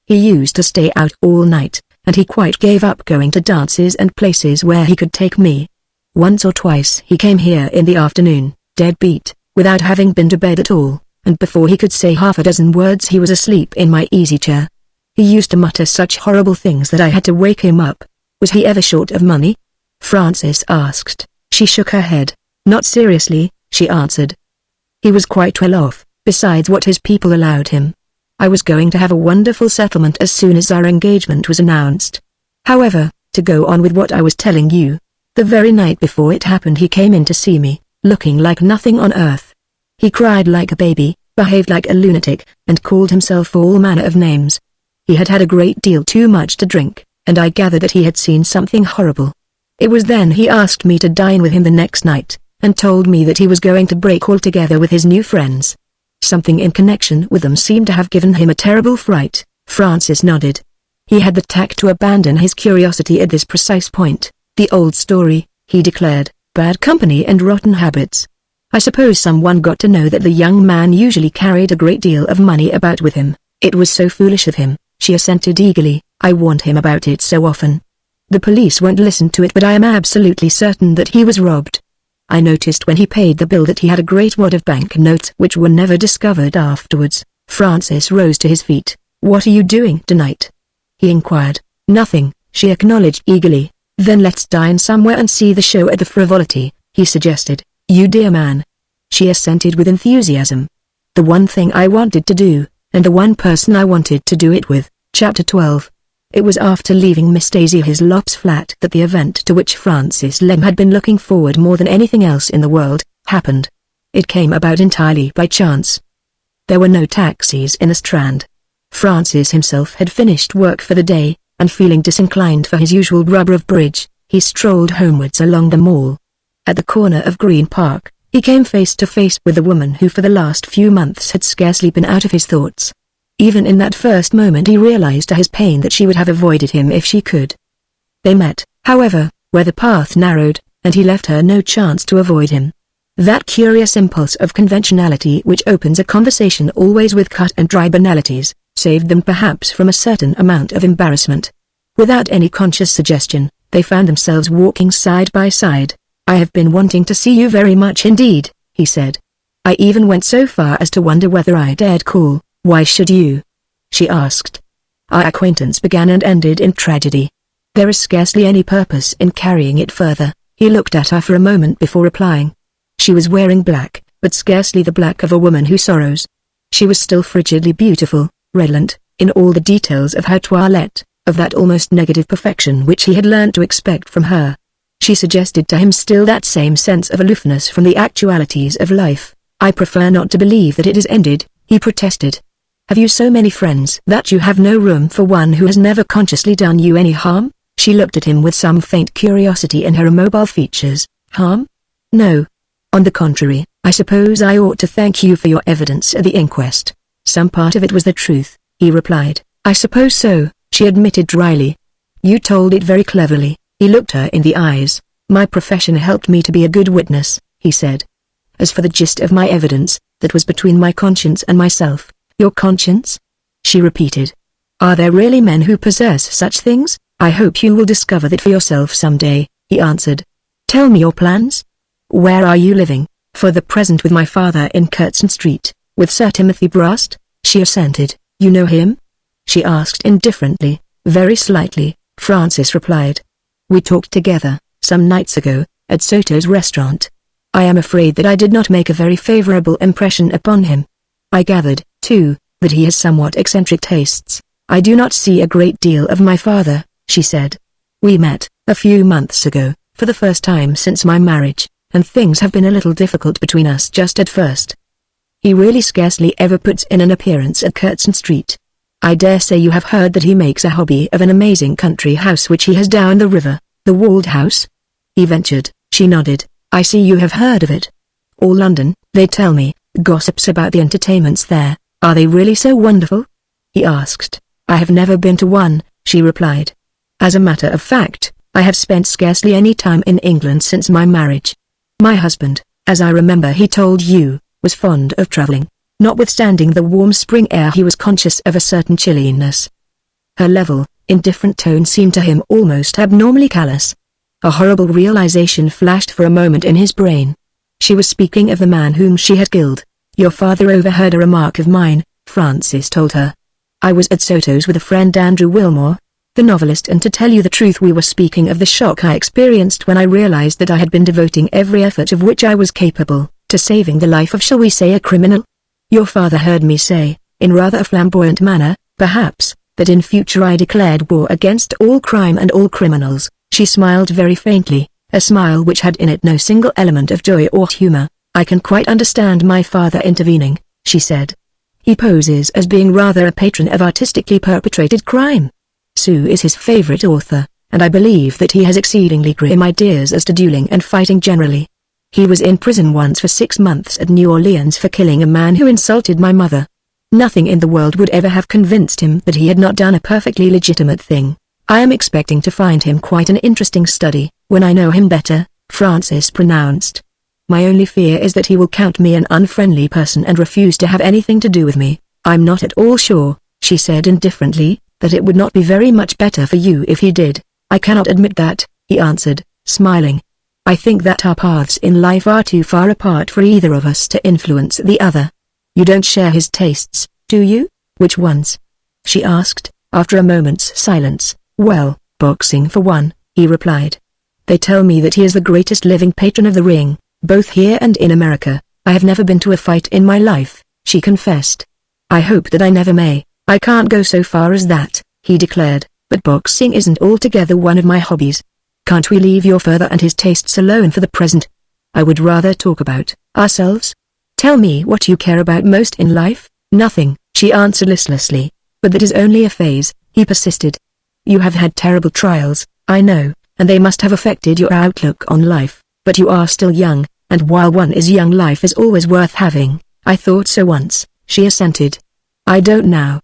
He used to stay out all night, and he quite gave up going to dances and places where he could take me. Once or twice he came here in the afternoon, dead beat, without having been to bed at all, and before he could say half a dozen words he was asleep in my easy chair. He used to mutter such horrible things that I had to wake him up. Was he ever short of money? Frances asked. She shook her head. Not seriously, she answered. He was quite well off, besides what his people allowed him. I was going to have a wonderful settlement as soon as our engagement was announced. However, to go on with what I was telling you, the very night before it happened he came in to see me, looking like nothing on earth. He cried like a baby, behaved like a lunatic, and called himself all manner of names. He had had a great deal too much to drink, and I gathered that he had seen something horrible. It was then he asked me to dine with him the next night, and told me that he was going to break altogether with his new friends. Something in connection with them seemed to have given him a terrible fright. Frances nodded. He had the tact to abandon his curiosity at this precise point. The old story, he declared, bad company and rotten habits. I suppose someone got to know that the young man usually carried a great deal of money about with him. It was so foolish of him, she assented eagerly. I warned him about it so often. The police won't listen to it, but I am absolutely certain that he was robbed. I noticed when he paid the bill that he had a great wad of banknotes which were never discovered afterwards. Francis rose to his feet. What are you doing tonight? He inquired. Nothing, she acknowledged eagerly. Then let's dine somewhere and see the show at the Frivolity, he suggested. You dear man. She assented with enthusiasm. The one thing I wanted to do, and the one person I wanted to do it with. Chapter 12. It was after leaving Miss Daisy Hislop's flat that the event to which Francis Lem had been looking forward more than anything else in the world, happened. It came about entirely by chance. There were no taxis in the Strand. Francis himself had finished work for the day, and feeling disinclined for his usual rubber of bridge, he strolled homewards along the mall. At the corner of Green Park, he came face to face with a woman who for the last few months had scarcely been out of his thoughts. Even in that first moment he realized to his pain that she would have avoided him if she could. They met, however, where the path narrowed, and he left her no chance to avoid him. That curious impulse of conventionality which opens a conversation always with cut and dry banalities, saved them perhaps from a certain amount of embarrassment. Without any conscious suggestion, they found themselves walking side by side. "I have been wanting to see you very much indeed," he said. "I even went so far as to wonder whether I dared call." "Why should you?" she asked. "Our acquaintance began and ended in tragedy. There is scarcely any purpose in carrying it further." He looked at her for a moment before replying. She was wearing black, but scarcely the black of a woman who sorrows. She was still frigidly beautiful, redolent, in all the details of her toilette, of that almost negative perfection which he had learned to expect from her. She suggested to him still that same sense of aloofness from the actualities of life. "I prefer not to believe that it is ended," he protested. "Have you so many friends that you have no room for one who has never consciously done you any harm?" She looked at him with some faint curiosity in her immobile features. "Harm? No. On the contrary, I suppose I ought to thank you for your evidence at the inquest." "Some part of it was the truth," he replied. "I suppose so," she admitted dryly. "You told it very cleverly." He looked her in the eyes. "My profession helped me to be a good witness," he said. "As for the gist of my evidence, that was between my conscience and myself." "Your conscience?" she repeated. "Are there really men who possess such things?" "I hope you will discover that for yourself someday," he answered. "Tell me your plans. Where are you living?" "For the present with my father in Curtin Street, with Sir Timothy Brast," she assented. "You know him?" she asked indifferently. "Very slightly," Francis replied. "We talked together, some nights ago, at Soto's restaurant. I am afraid that I did not make a very favorable impression upon him. I gathered, too, that he has somewhat eccentric tastes." "I do not see a great deal of my father," she said. "We met, a few months ago, for the first time since my marriage, and things have been a little difficult between us just at first. He really scarcely ever puts in an appearance at Curtin Street. I dare say you have heard that he makes a hobby of an amazing country house which he has down the river." "The Walled House?" he ventured. She nodded. "I see you have heard of it. All London, they tell me, gossips about the entertainments there. Are they really so wonderful?" he asked. "I have never been to one," she replied. "As a matter of fact, I have spent scarcely any time in England since my marriage. My husband, as I remember he told you, was fond of traveling. Notwithstanding the warm spring air he was conscious of a certain chilliness." Her level, indifferent tone seemed to him almost abnormally callous. A horrible realization flashed for a moment in his brain. She was speaking of the man whom she had killed. "Your father overheard a remark of mine," Francis told her. "I was at Soto's with a friend, Andrew Wilmore, the novelist, and to tell you the truth we were speaking of the shock I experienced when I realized that I had been devoting every effort of which I was capable, to saving the life of, shall we say, a criminal. Your father heard me say, in rather a flamboyant manner, perhaps, that in future I declared war against all crime and all criminals." She smiled very faintly, a smile which had in it no single element of joy or humor. "I can quite understand my father intervening," she said. "He poses as being rather a patron of artistically perpetrated crime. Sue is his favorite author, and I believe that he has exceedingly grim ideas as to dueling and fighting generally. He was in prison once for 6 months at New Orleans for killing a man who insulted my mother. Nothing in the world would ever have convinced him that he had not done a perfectly legitimate thing. I am expecting to find him quite an interesting study, when I know him better," Francis pronounced. "My only fear is that he will count me an unfriendly person and refuse to have anything to do with me." "I'm not at all sure," she said indifferently, "that it would not be very much better for you if he did." "I cannot admit that," he answered, smiling. "I think that our paths in life are too far apart for either of us to influence the other." "You don't share his tastes, do you?" "Which ones?" she asked, after a moment's silence. "Well, boxing for one," he replied. "They tell me that he is the greatest living patron of the ring, both here and in America." "I have never been to a fight in my life," she confessed. "I hope that I never may." "I can't go so far as that," he declared, "but boxing isn't altogether one of my hobbies. Can't we leave your father and his tastes alone for the present? I would rather talk about ourselves. Tell me what you care about most in life." "Nothing," she answered listlessly. "But that is only a phase," he persisted. "You have had terrible trials, I know, and they must have affected your outlook on life, but you are still young, and while one is young, life is always worth having. I thought so once, she assented. I don't now.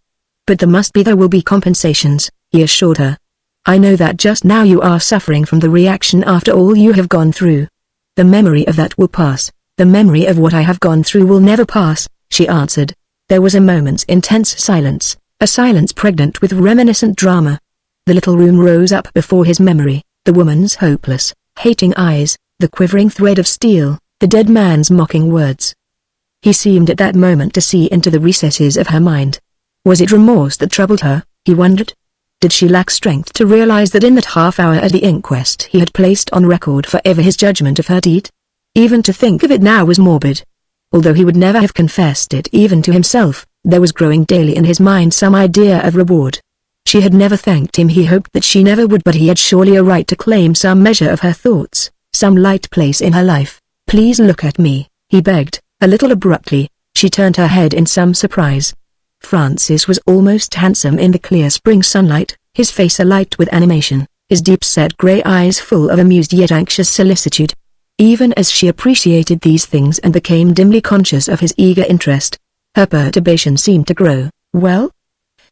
But there will be compensations, he assured her. I know that just now you are suffering from the reaction after all you have gone through. The memory of that will pass. The memory of what I have gone through will never pass, she answered. There was a moment's intense silence, a silence pregnant with reminiscent drama. The little room rose up before his memory, the woman's hopeless, hating eyes, the quivering thread of steel, the dead man's mocking words. He seemed at that moment to see into the recesses of her mind. Was it remorse that troubled her, he wondered? Did she lack strength to realize that in that half hour at the inquest he had placed on record forever his judgment of her deed? Even to think of it now was morbid. Although he would never have confessed it even to himself, there was growing daily in his mind some idea of reward. She had never thanked him, he hoped that she never would, but he had surely a right to claim some measure of her thoughts, some light place in her life. Please look at me, he begged, a little abruptly. She turned her head in some surprise. Francis was almost handsome in the clear spring sunlight, his face alight with animation, his deep-set grey eyes full of amused yet anxious solicitude. Even as she appreciated these things and became dimly conscious of his eager interest, her perturbation seemed to grow. Well?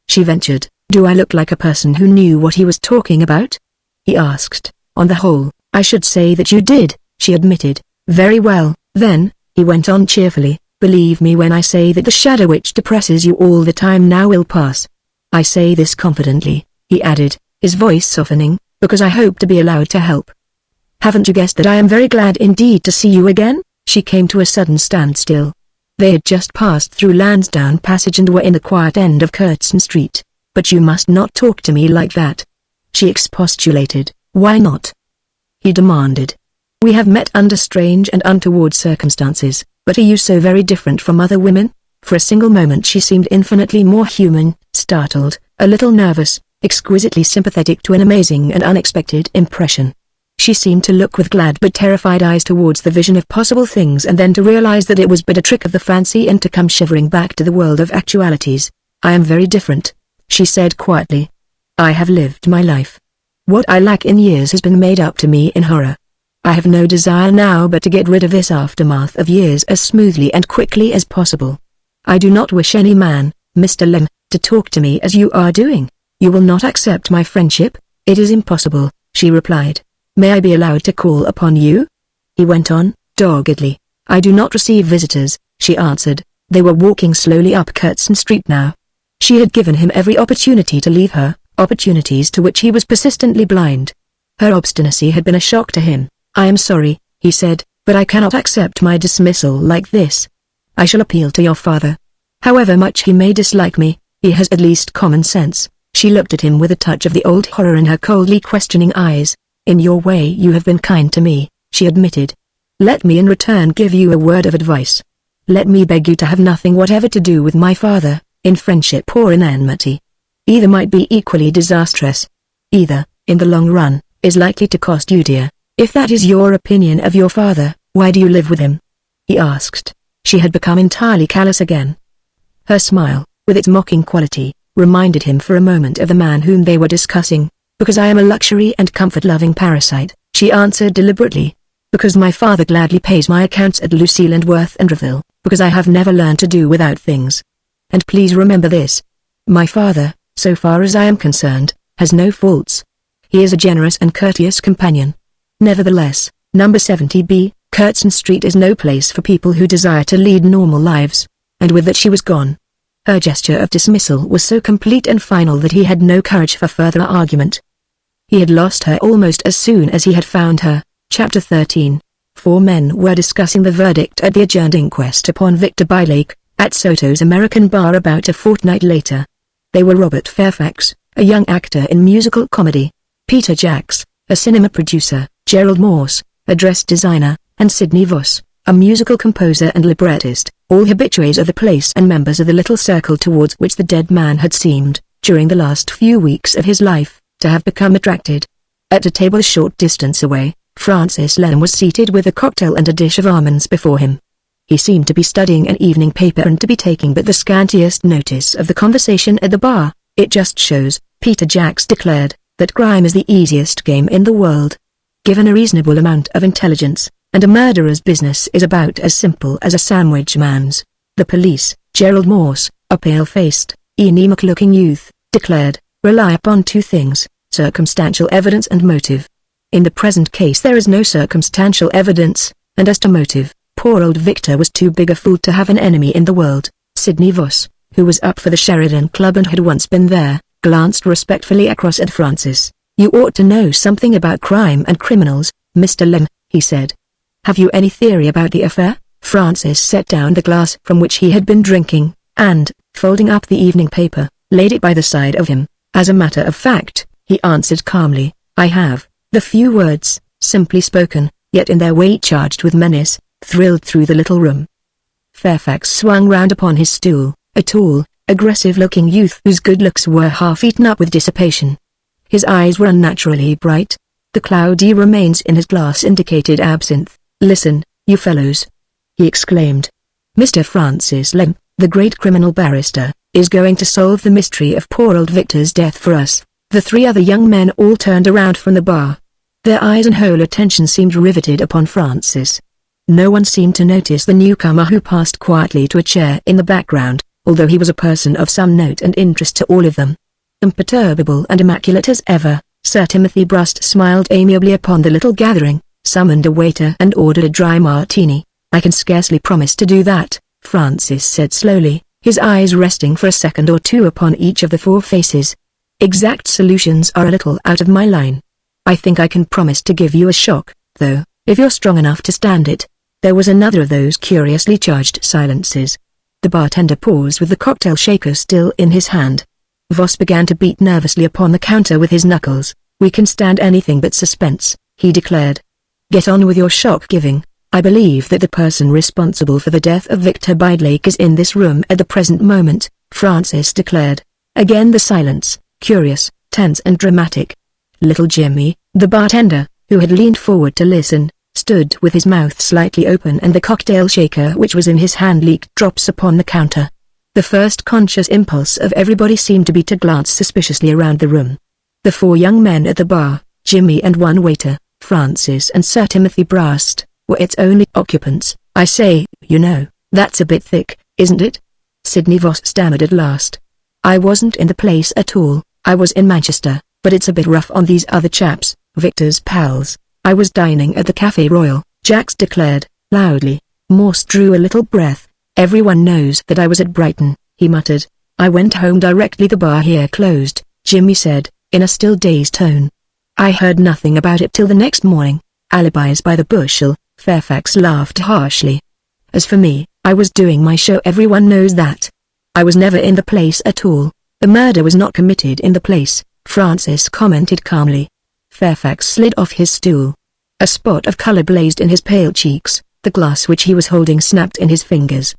She ventured. Do I look like a person who knew what he was talking about? He asked. On the whole, I should say that you did, she admitted. Very well, then, he went on cheerfully. Believe me when I say that the shadow which depresses you all the time now will pass. I say this confidently, he added, his voice softening, because I hope to be allowed to help. Haven't you guessed that I am very glad indeed to see you again? She came to a sudden standstill. They had just passed through Lansdowne Passage and were in the quiet end of Curtin Street. But you must not talk to me like that, she expostulated. Why not? He demanded. We have met under strange and untoward circumstances. But are you so very different from other women? For a single moment she seemed infinitely more human, startled, a little nervous, exquisitely sympathetic to an amazing and unexpected impression. She seemed to look with glad but terrified eyes towards the vision of possible things and then to realize that it was but a trick of the fancy and to come shivering back to the world of actualities. I am very different, she said quietly. I have lived my life. What I lack in years has been made up to me in horror. I have no desire now but to get rid of this aftermath of years as smoothly and quickly as possible. I do not wish any man, Mr. Lem, to talk to me as you are doing. You will not accept my friendship? It is impossible, she replied. May I be allowed to call upon you? He went on, doggedly. I do not receive visitors, she answered. They were walking slowly up Curtin Street now. She had given him every opportunity to leave her, opportunities to which he was persistently blind. Her obstinacy had been a shock to him. I am sorry, he said, but I cannot accept my dismissal like this. I shall appeal to your father. However much he may dislike me, he has at least common sense. She looked at him with a touch of the old horror in her coldly questioning eyes. In your way you have been kind to me, she admitted. Let me in return give you a word of advice. Let me beg you to have nothing whatever to do with my father, in friendship or in enmity. Either might be equally disastrous. Either, in the long run, is likely to cost you dear. If that is your opinion of your father, why do you live with him? He asked. She had become entirely callous again. Her smile, with its mocking quality, reminded him for a moment of the man whom they were discussing. Because I am a luxury and comfort-loving parasite, she answered deliberately. Because my father gladly pays my accounts at Lucille and Worth and Reville. Because I have never learned to do without things. And please remember this. My father, so far as I am concerned, has no faults. He is a generous and courteous companion. Nevertheless, number 70B, Curtin Street is no place for people who desire to lead normal lives. And with that she was gone. Her gesture of dismissal was so complete and final that he had no courage for further argument. He had lost her almost as soon as he had found her. Chapter 13. 4 men were discussing the verdict at the adjourned inquest upon Victor Bylake, at Soto's American Bar about a fortnight later. They were Robert Fairfax, a young actor in musical comedy, Peter Jacks, a cinema producer, Gerald Morse, a dress designer, and Sidney Voss, a musical composer and librettist, all habitués of the place and members of the little circle towards which the dead man had seemed, during the last few weeks of his life, to have become attracted. At a table a short distance away, Francis Lem was seated with a cocktail and a dish of almonds before him. He seemed to be studying an evening paper and to be taking but the scantiest notice of the conversation at the bar. It just shows, Peter Jacks declared, that crime is the easiest game in the world. Given a reasonable amount of intelligence, and a murderer's business is about as simple as a sandwich man's. The police, Gerald Morse, a pale-faced, anemic-looking youth, declared, rely upon two things, circumstantial evidence and motive. In the present case there is no circumstantial evidence, and as to motive, poor old Victor was too big a fool to have an enemy in the world. Sidney Voss, who was up for the Sheridan Club and had once been there, glanced respectfully across at Francis. You ought to know something about crime and criminals, Mr. Lem, he said. Have you any theory about the affair? Francis set down the glass from which he had been drinking, and, folding up the evening paper, laid it by the side of him. As a matter of fact, he answered calmly, I have. The few words, simply spoken, yet in their way charged with menace, thrilled through the little room. Fairfax swung round upon his stool, a tall, aggressive-looking youth whose good looks were half eaten up with dissipation. His eyes were unnaturally bright. The cloudy remains in his glass indicated absinthe. Listen, you fellows, he exclaimed. Mr. Francis Lem, the great criminal barrister, is going to solve the mystery of poor old Victor's death for us. The three other young men all turned around from the bar. Their eyes and whole attention seemed riveted upon Francis. No one seemed to notice the newcomer who passed quietly to a chair in the background, although he was a person of some note and interest to all of them. Imperturbable and immaculate as ever, Sir Timothy Brust smiled amiably upon the little gathering, summoned a waiter and ordered a dry martini. I can scarcely promise to do that, Francis said slowly, his eyes resting for a second or two upon each of the four faces. Exact solutions are a little out of my line. I think I can promise to give you a shock, though, if you're strong enough to stand it. There was another of those curiously charged silences. The bartender paused with the cocktail shaker still in his hand. Voss began to beat nervously upon the counter with his knuckles. We can stand anything but suspense, he declared. Get on with your shock-giving. I believe that the person responsible for the death of Victor Bidlake is in this room at the present moment, Francis declared. Again the silence, curious, tense and dramatic. Little Jimmy, the bartender, who had leaned forward to listen, stood with his mouth slightly open and the cocktail shaker which was in his hand leaked drops upon the counter. The first conscious impulse of everybody seemed to be to glance suspiciously around the room. The four young men at the bar, Jimmy and one waiter, Francis and Sir Timothy Brust, were its only occupants. I say, you know, that's a bit thick, isn't it? Sidney Voss stammered at last. I wasn't in the place at all, I was in Manchester, but it's a bit rough on these other chaps, Victor's pals. I was dining at the Café Royal, Jax declared, loudly. Morse drew a little breath. Everyone knows that I was at Brighton, he muttered. I went home directly the bar here closed, Jimmy said, in a still dazed tone. I heard nothing about it till the next morning. Alibis by the bushel, Fairfax laughed harshly. As for me, I was doing my show, everyone knows that. I was never in the place at all. The murder was not committed in the place, Francis commented calmly. Fairfax slid off his stool. A spot of color blazed in his pale cheeks, the glass which he was holding snapped in his fingers.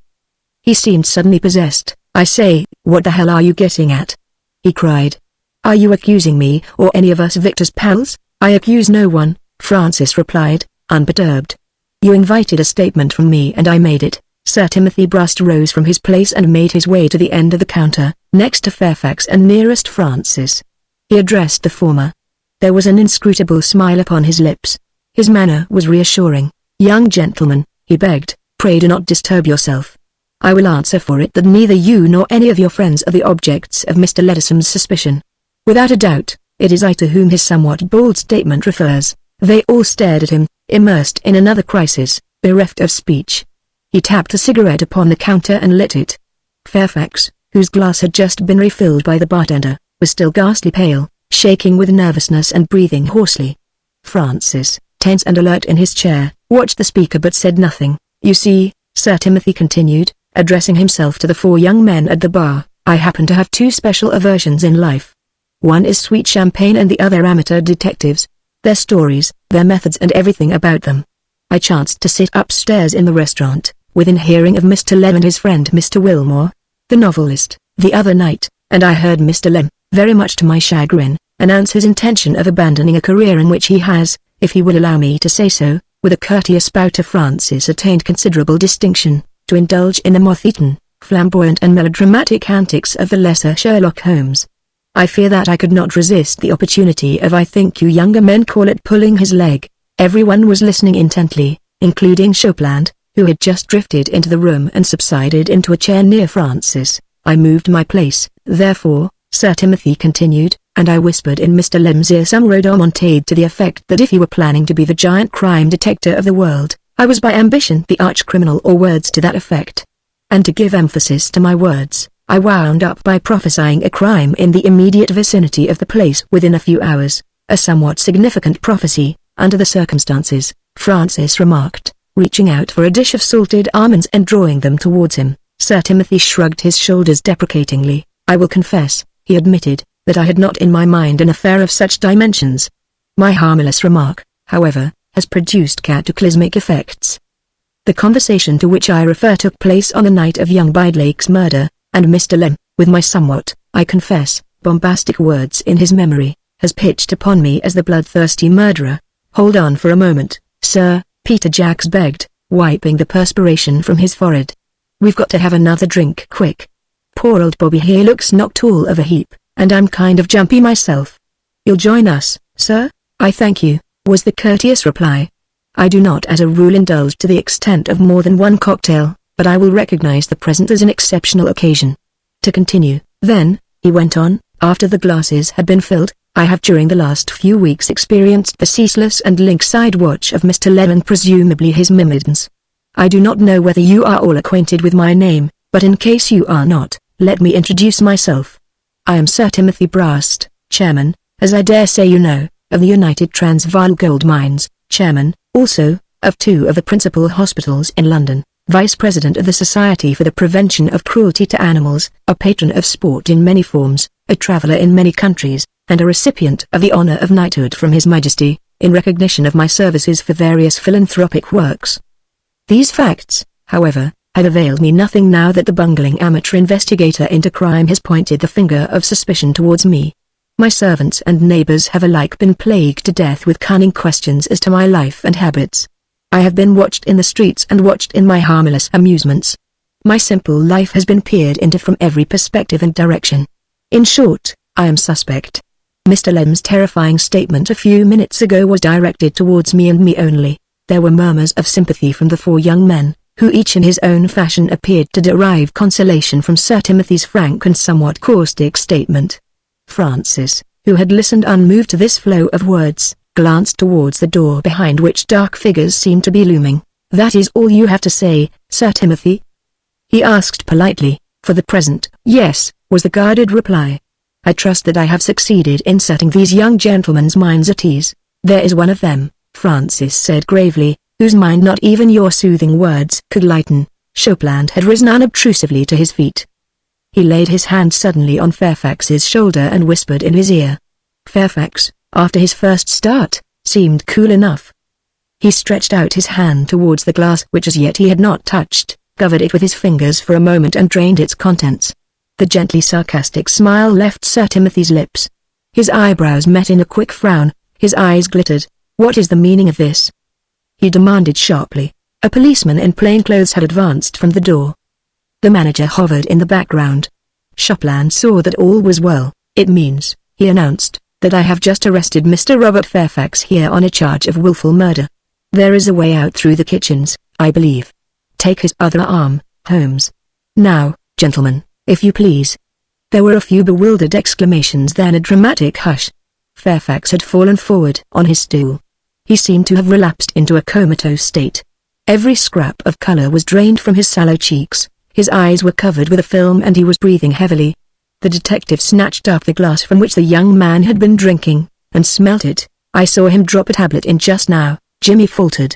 He seemed suddenly possessed. I say, what the hell are you getting at? He cried. Are you accusing me or any of us Victor's pals? I accuse no one, Francis replied, unperturbed. You invited a statement from me and I made it. Sir Timothy Brust rose from his place and made his way to the end of the counter, next to Fairfax and nearest Francis. He addressed the former. There was an inscrutable smile upon his lips. His manner was reassuring. Young gentleman, he begged, pray do not disturb yourself. I will answer for it that neither you nor any of your friends are the objects of Mr. Ledesom's suspicion. Without a doubt, it is I to whom his somewhat bold statement refers. They all stared at him, immersed in another crisis, bereft of speech. He tapped a cigarette upon the counter and lit it. Fairfax, whose glass had just been refilled by the bartender, was still ghastly pale, shaking with nervousness and breathing hoarsely. Francis, tense and alert in his chair, watched the speaker but said nothing. You see, Sir Timothy continued, addressing himself to the four young men at the bar, I happen to have two special aversions in life. One is sweet champagne and the other amateur detectives. Their stories, their methods and everything about them. I chanced to sit upstairs in the restaurant, within hearing of Mr. Lem and his friend Mr. Wilmore, the novelist, the other night, and I heard Mr. Lem, very much to my chagrin, announce his intention of abandoning a career in which he has, if he will allow me to say so, with a courteous bow to Francis attained considerable distinction, to indulge in the moth-eaten, flamboyant and melodramatic antics of the lesser Sherlock Holmes. I fear that I could not resist the opportunity of I think you younger men call it pulling his leg. Everyone was listening intently, including Chopland, who had just drifted into the room and subsided into a chair near Francis. I moved my place, therefore, Sir Timothy continued, and I whispered in Mr. Lem's ear some rhodomontade to the effect that if he were planning to be the giant crime detector of the world, I was by ambition the arch-criminal, or words to that effect. And to give emphasis to my words, I wound up by prophesying a crime in the immediate vicinity of the place within a few hours, a somewhat significant prophecy, under the circumstances, Francis remarked, reaching out for a dish of salted almonds and drawing them towards him. Sir Timothy shrugged his shoulders deprecatingly. I will confess, he admitted, that I had not in my mind an affair of such dimensions. My harmless remark, however, has produced cataclysmic effects. The conversation to which I refer took place on the night of young Bidelake's murder, and Mr. Lem, with my somewhat, I confess, bombastic words in his memory, has pitched upon me as the bloodthirsty murderer. Hold on for a moment, sir, Peter Jacks begged, wiping the perspiration from his forehead. We've got to have another drink quick. Poor old Bobby here looks knocked all of a heap, and I'm kind of jumpy myself. You'll join us, sir? I thank you, was the courteous reply. I do not as a rule indulge to the extent of more than one cocktail, but I will recognize the present as an exceptional occasion. To continue, then, he went on, after the glasses had been filled, I have during the last few weeks experienced the ceaseless and lynx-eyed watch of Mr. Lem and presumably his myrmidons. I do not know whether you are all acquainted with my name, but in case you are not, let me introduce myself. I am Sir Timothy Brast, Chairman, as I dare say you know, of the United Transvaal Gold Mines, Chairman, also, of 2 of the principal hospitals in London, Vice President of the Society for the Prevention of Cruelty to Animals, a patron of sport in many forms, a traveller in many countries, and a recipient of the honour of knighthood from His Majesty, in recognition of my services for various philanthropic works. These facts, however, have availed me nothing now that the bungling amateur investigator into crime has pointed the finger of suspicion towards me. My servants and neighbours have alike been plagued to death with cunning questions as to my life and habits. I have been watched in the streets and watched in my harmless amusements. My simple life has been peered into from every perspective and direction. In short, I am suspect. Mr. Lem's terrifying statement a few minutes ago was directed towards me and me only. There were murmurs of sympathy from the 4 young men, who each in his own fashion appeared to derive consolation from Sir Timothy's frank and somewhat caustic statement. Francis, who had listened unmoved to this flow of words, glanced towards the door behind which dark figures seemed to be looming. That is all you have to say, Sir Timothy? He asked politely. For the present, yes, was the guarded reply. I trust that I have succeeded in setting these young gentlemen's minds at ease. There is one of them, Francis said gravely, whose mind not even your soothing words could lighten. Chopland had risen unobtrusively to his feet. He laid his hand suddenly on Fairfax's shoulder and whispered in his ear. Fairfax, after his first start, seemed cool enough. He stretched out his hand towards the glass which as yet he had not touched, covered it with his fingers for a moment and drained its contents. The gently sarcastic smile left Sir Timothy's lips. His eyebrows met in a quick frown, his eyes glittered. What is the meaning of this? He demanded sharply. A policeman in plain clothes had advanced from the door. The manager hovered in the background. Chopland saw that all was well. It means, he announced, that I have just arrested Mr. Robert Fairfax here on a charge of willful murder. There is a way out through the kitchens, I believe. Take his other arm, Holmes. Now, gentlemen, if you please. There were a few bewildered exclamations, then a dramatic hush. Fairfax had fallen forward on his stool. He seemed to have relapsed into a comatose state. Every scrap of color was drained from his sallow cheeks, his eyes were covered with a film and he was breathing heavily. The detective snatched up the glass from which the young man had been drinking, and smelt it. I saw him drop a tablet in just now, Jimmy faltered.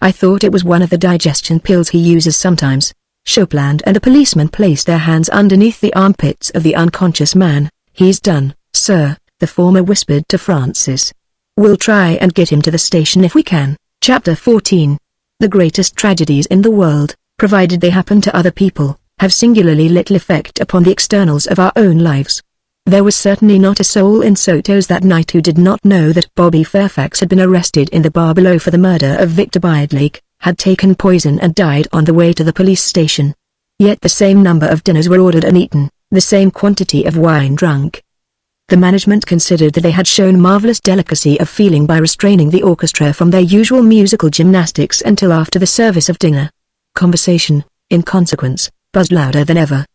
I thought it was one of the digestion pills he uses sometimes. Chopland and a policeman placed their hands underneath the armpits of the unconscious man. He's done, sir, the former whispered to Francis. We'll try and get him to the station if we can. Chapter 14. The greatest tragedies in the world, provided they happen to other people, have singularly little effect upon the externals of our own lives. There was certainly not a soul in Soto's that night who did not know that Bobby Fairfax had been arrested in the bar below for the murder of Victor Bidelake, had taken poison and died on the way to the police station. Yet the same number of dinners were ordered and eaten, the same quantity of wine drunk. The management considered that they had shown marvelous delicacy of feeling by restraining the orchestra from their usual musical gymnastics until after the service of dinner. Conversation, in consequence, buzzed louder than ever.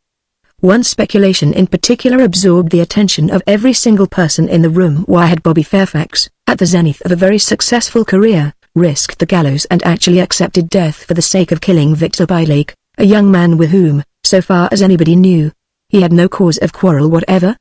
One speculation in particular absorbed the attention of every single person in the room. Why had Bobby Fairfax, at the zenith of a very successful career, risked the gallows and actually accepted death for the sake of killing Victor Bylake, a young man with whom, so far as anybody knew, he had no cause of quarrel whatever?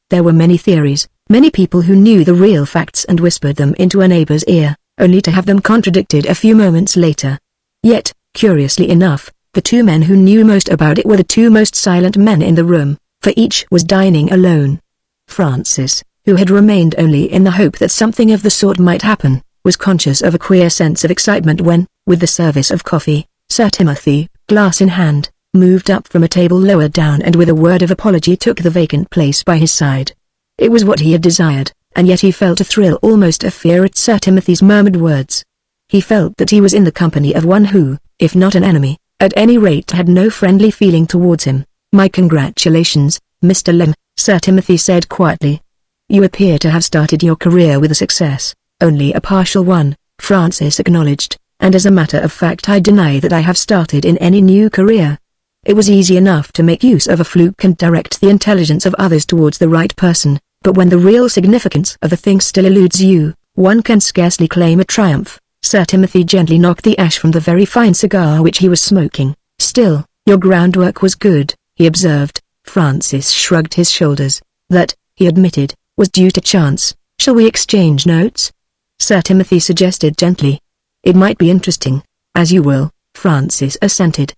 There were many theories, many people who knew the real facts and whispered them into a neighbor's ear, only to have them contradicted a few moments later. Yet, curiously enough, the two men who knew most about it were the two most silent men in the room, for each was dining alone. Francis, who had remained only in the hope that something of the sort might happen, was conscious of a queer sense of excitement when, with the service of coffee, Sir Timothy, glass in hand, moved up from a table lower down and with a word of apology took the vacant place by his side. It was what he had desired, and yet he felt a thrill, almost a fear at Sir Timothy's murmured words. He felt that he was in the company of one who, if not an enemy, at any rate had no friendly feeling towards him. "My congratulations, Mr. Lem," Sir Timothy said quietly. "You appear to have started your career with a success." "Only a partial one," Francis acknowledged, "and as a matter of fact I deny that I have started in any new career. It was easy enough to make use of a fluke and direct the intelligence of others towards the right person, but when the real significance of the thing still eludes you, one can scarcely claim a triumph." Sir Timothy gently knocked the ash from the very fine cigar which he was smoking. "Still, your groundwork was good," he observed. Francis shrugged his shoulders. "That," he admitted, "was due to chance. Shall we exchange notes?" Sir Timothy suggested gently. "It might be interesting." "As you will," Francis assented.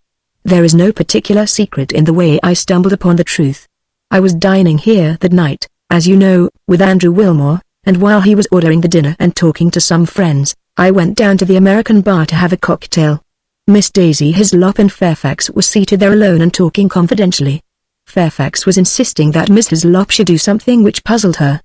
"There is no particular secret in the way I stumbled upon the truth. I was dining here that night, as you know, with Andrew Wilmore, and while he was ordering the dinner and talking to some friends, I went down to the American bar to have a cocktail. Miss Daisy Hislop and Fairfax were seated there alone and talking confidentially. Fairfax was insisting that Miss Hislop should do something which puzzled her.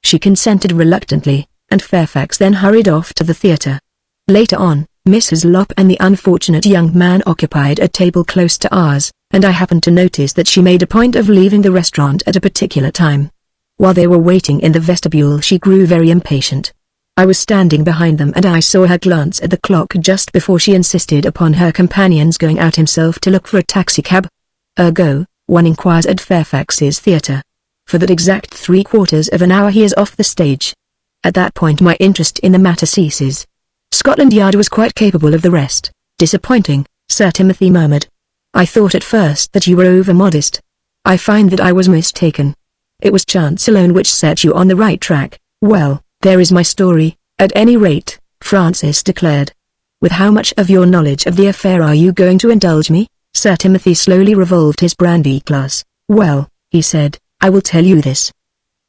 She consented reluctantly, and Fairfax then hurried off to the theater. Later on, Miss Hislop and the unfortunate young man occupied a table close to ours, and I happened to notice that she made a point of leaving the restaurant at a particular time. While they were waiting in the vestibule she grew very impatient. I was standing behind them and I saw her glance at the clock just before she insisted upon her companion's going out himself to look for a taxicab. Ergo, one inquires at Fairfax's theatre. For that exact 3/4 of an hour he is off the stage. At that point my interest in the matter ceases. Scotland Yard was quite capable of the rest. "Disappointing," Sir Timothy murmured. "I thought at first that you were over-modest. I find that I was mistaken. It was chance alone which set you on the right track. Well, there is my story, at any rate," Francis declared. "With how much of your knowledge of the affair are you going to indulge me?" Sir Timothy slowly revolved his brandy glass. "Well," he said, "I will tell you this.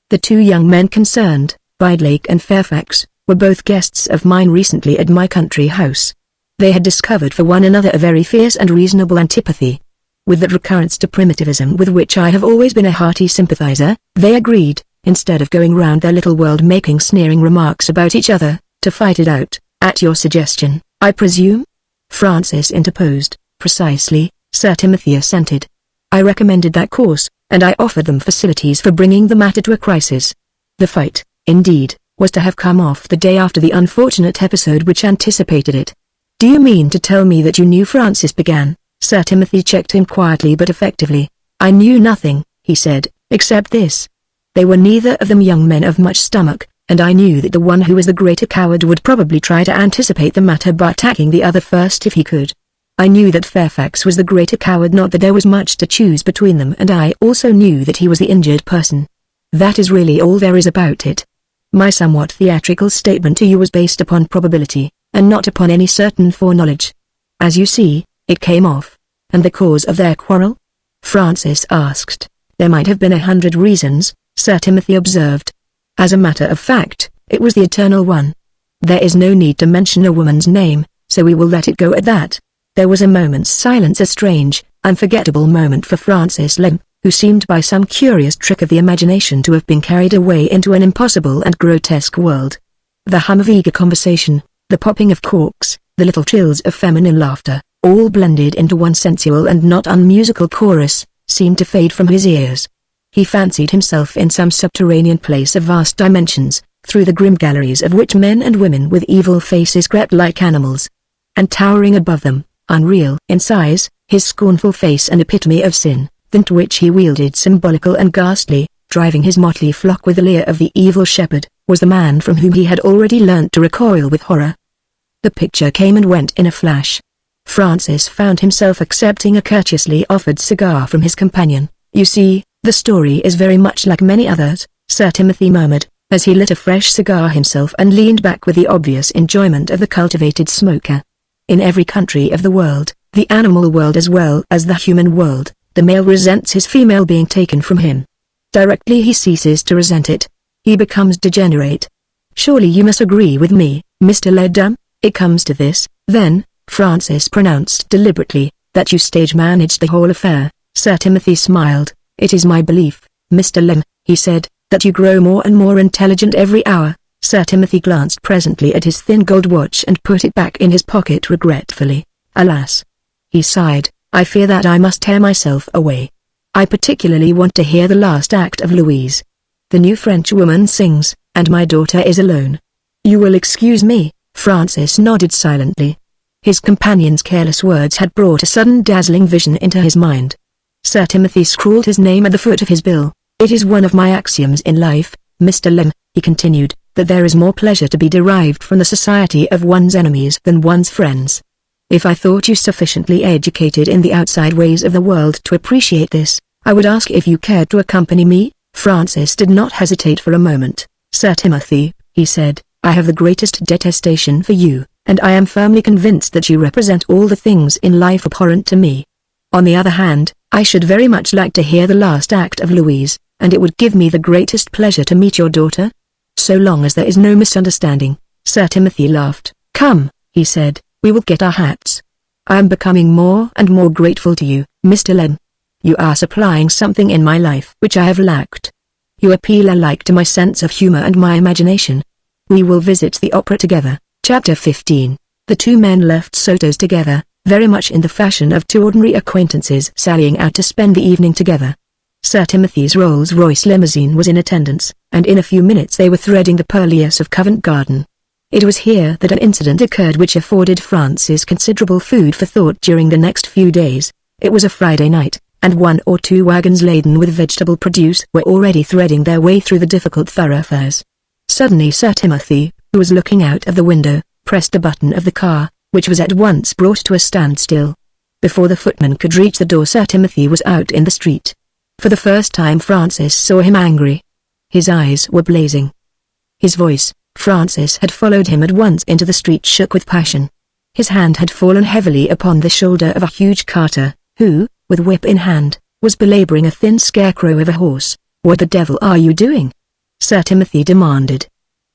The two young men concerned, Bylake and Fairfax, were both guests of mine recently at my country house. They had discovered for one another a very fierce and reasonable antipathy. With that recurrence to primitivism with which I have always been a hearty sympathizer, they agreed, instead of going round their little world making sneering remarks about each other, to fight it out, at your suggestion, I presume?" Francis interposed. "Precisely," Sir Timothy assented. "I recommended that course, and I offered them facilities for bringing the matter to a crisis. The fight, indeed, was to have come off the day after the unfortunate episode which anticipated it." "Do you mean to tell me that you knew?" Francis began. Sir Timothy checked him quietly but effectively. "I knew nothing," he said, "except this. They were neither of them young men of much stomach, and I knew that the one who was the greater coward would probably try to anticipate the matter by attacking the other first if he could. I knew that Fairfax was the greater coward, not that there was much to choose between them, and I also knew that he was the injured person. That is really all there is about it. My somewhat theatrical statement to you was based upon probability, and not upon any certain foreknowledge. As you see, it came off." "And the cause of their quarrel?" Francis asked. "There might have been 100 reasons," Sir Timothy observed. "As a matter of fact, it was the eternal one. There is no need to mention a woman's name, so we will let it go at that." There was a moment's silence, a strange, unforgettable moment for Francis Lem, who seemed by some curious trick of the imagination to have been carried away into an impossible and grotesque world. The hum of eager conversation, the popping of corks, the little trills of feminine laughter, all blended into one sensual and not unmusical chorus, seemed to fade from his ears. He fancied himself in some subterranean place of vast dimensions, through the grim galleries of which men and women with evil faces crept like animals. And towering above them, unreal in size, his scornful face an epitome of sin, that which he wielded symbolical and ghastly, driving his motley flock with the leer of the evil shepherd, was the man from whom he had already learnt to recoil with horror. The picture came and went in a flash. Francis found himself accepting a courteously offered cigar from his companion. "You see, the story is very much like many others," Sir Timothy murmured, as he lit a fresh cigar himself and leaned back with the obvious enjoyment of the cultivated smoker. "In every country of the world, the animal world as well as the human world, the male resents his female being taken from him. Directly he ceases to resent it, he becomes degenerate. Surely you must agree with me, Mr. Leddam? It comes to this, then," Francis pronounced deliberately, "that you stage-managed the whole affair." Sir Timothy smiled. "It is my belief, Mr. Lem," he said, "that you grow more and more intelligent every hour." Sir Timothy glanced presently at his thin gold watch and put it back in his pocket regretfully. "Alas," he sighed, "I fear that I must tear myself away. I particularly want to hear the last act of Louise. The new French woman sings, and my daughter is alone." "You will excuse me," Francis nodded silently. His companion's careless words had brought a sudden dazzling vision into his mind. Sir Timothy scrawled his name at the foot of his bill. "It is one of my axioms in life, Mr. Lem," he continued, "that there is more pleasure to be derived from the society of one's enemies than one's friends. If I thought you sufficiently educated in the outside ways of the world to appreciate this, I would ask if you cared to accompany me." Francis did not hesitate for a moment. "Sir Timothy," he said, "I have the greatest detestation for you, and I am firmly convinced that you represent all the things in life abhorrent to me. On the other hand, I should very much like to hear the last act of Louise, and it would give me the greatest pleasure to meet your daughter. So long as there is no misunderstanding." Sir Timothy laughed. "Come," he said, "we will get our hats. I am becoming more and more grateful to you, Mr. Lem. You are supplying something in my life which I have lacked. You appeal alike to my sense of humor and my imagination. We will visit the opera together." Chapter 15. The two men left Soto's together, very much in the fashion of two ordinary acquaintances sallying out to spend the evening together. Sir Timothy's Rolls-Royce limousine was in attendance, and in a few minutes they were threading the purlieus of Covent Garden. It was here that an incident occurred which afforded Francis considerable food for thought during the next few days. It was a Friday night, and one or two wagons laden with vegetable produce were already threading their way through the difficult thoroughfares. Suddenly Sir Timothy, who was looking out of the window, pressed a button of the car, which was at once brought to a standstill. Before the footman could reach the door, Sir Timothy was out in the street. For the first time Francis saw him angry. His eyes were blazing. His voice, Francis had followed him at once into the street, shook with passion. His hand had fallen heavily upon the shoulder of a huge carter, who, with whip in hand, was belaboring a thin scarecrow of a horse. "What the devil are you doing?" Sir Timothy demanded.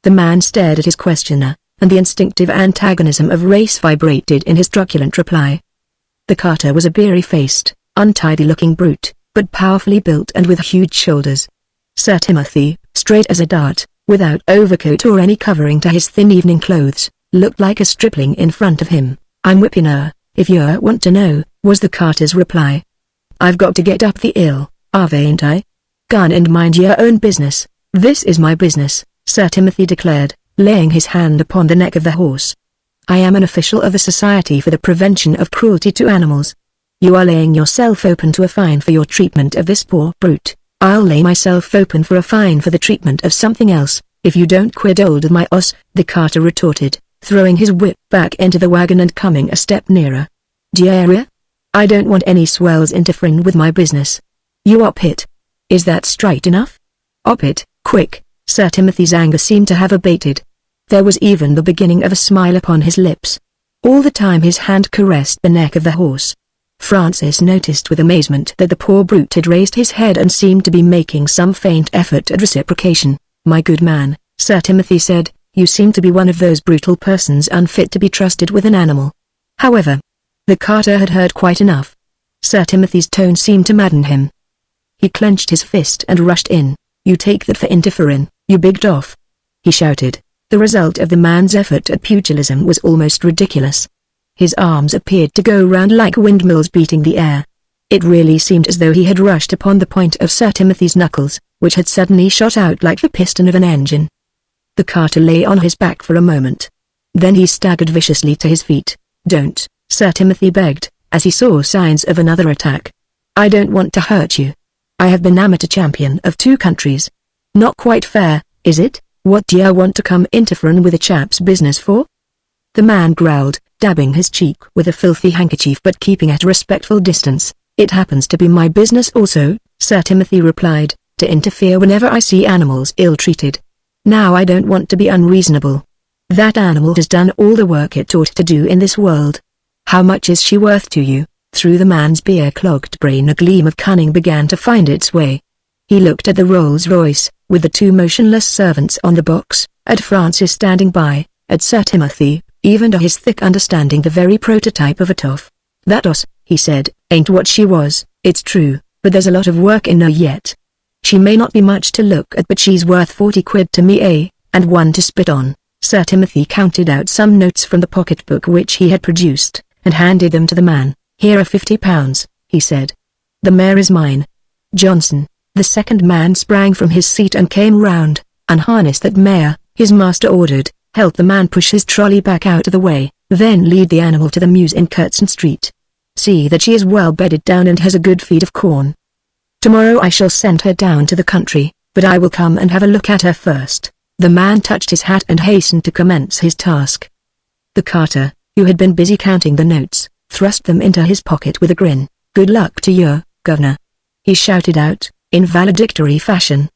The man stared at his questioner, and the instinctive antagonism of race vibrated in his truculent reply. The carter was a beery-faced, untidy-looking brute, but powerfully built and with huge shoulders. Sir Timothy, straight as a dart, without overcoat or any covering to his thin evening clothes, looked like a stripling in front of him. "I'm whipping her, if you want to know," was the carter's reply. "I've got to get up the hill, ain't I? Gun and mind your own business." "This is my business," Sir Timothy declared, laying his hand upon the neck of the horse. "I am an official of the Society for the Prevention of Cruelty to Animals. You are laying yourself open to a fine for your treatment of this poor brute. I'll lay myself open for a fine for the treatment of something else, if you don't quit hold of my oss," the carter retorted, throwing his whip back into the wagon and coming a step nearer. "D'you? I don't want any swells interfering with my business. You op it. Is that straight enough? Op it, quick." Sir Timothy's anger seemed to have abated. There was even the beginning of a smile upon his lips. All the time his hand caressed the neck of the horse. Francis noticed with amazement that the poor brute had raised his head and seemed to be making some faint effort at reciprocation. "My good man," Sir Timothy said, "you seem to be one of those brutal persons unfit to be trusted with an animal." However, the carter had heard quite enough. Sir Timothy's tone seemed to madden him. He clenched his fist and rushed in. "You take that for interfering, you big doff!" he shouted. The result of the man's effort at pugilism was almost ridiculous. His arms appeared to go round like windmills beating the air. It really seemed as though he had rushed upon the point of Sir Timothy's knuckles, which had suddenly shot out like the piston of an engine. The carter lay on his back for a moment. Then he staggered viciously to his feet. "Don't," Sir Timothy begged, as he saw signs of another attack. "I don't want to hurt you. I have been amateur champion of 2 countries. Not quite fair, is it? What do you want to come interfering with a chap's business for?" The man growled, dabbing his cheek with a filthy handkerchief but keeping at a respectful distance. "It happens to be my business also," Sir Timothy replied, "to interfere whenever I see animals ill-treated. Now I don't want to be unreasonable. That animal has done all the work it ought to do in this world. How much is she worth to you?" Through the man's beer-clogged brain a gleam of cunning began to find its way. He looked at the Rolls-Royce, with the 2 motionless servants on the box, at Francis standing by, at Sir Timothy, even to his thick understanding the very prototype of a toff. "That os," he said, "ain't what she was, it's true, but there's a lot of work in her yet. She may not be much to look at but she's worth 40 quid to me, eh, and 1 to spit on." Sir Timothy counted out some notes from the pocketbook which he had produced, and handed them to the man. "Here are £50, he said. "The mare is mine. Johnson." The second man sprang from his seat and came round. "Unharness that mare," his master ordered. "Help the man push his trolley back out of the way, then lead the animal to the mews in Curtston Street. See that she is well bedded down and has a good feed of corn. Tomorrow I shall send her down to the country, but I will come and have a look at her first." The man touched his hat and hastened to commence his task. The carter, who had been busy counting the notes, thrust them into his pocket with a grin. "Good luck to you, governor," he shouted out, in valedictory fashion.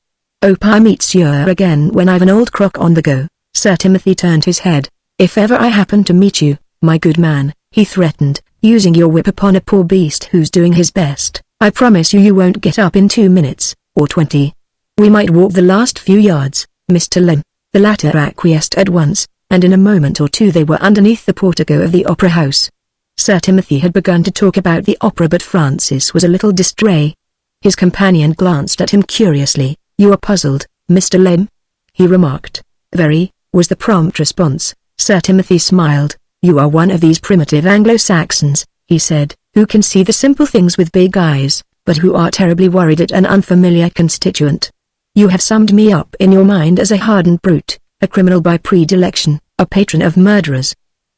"Hope I meets you again when I've an old crock on the go." Sir Timothy turned his head. "If ever I happen to meet you, my good man," he threatened, "using your whip upon a poor beast who's doing his best, I promise you won't get up in 2 minutes, or 20. We might walk the last few yards, Mr. Lim." The latter acquiesced at once, and in a moment or 2 they were underneath the portico of the Opera House. Sir Timothy had begun to talk about the opera but Francis was a little distrait. His companion glanced at him curiously. "You are puzzled, Mr. Lim?" he remarked. "Very," was the prompt response. Sir Timothy smiled. "You are one of these primitive Anglo-Saxons," he said, "who can see the simple things with big eyes, but who are terribly worried at an unfamiliar constituent. You have summed me up in your mind as a hardened brute, a criminal by predilection, a patron of murderers.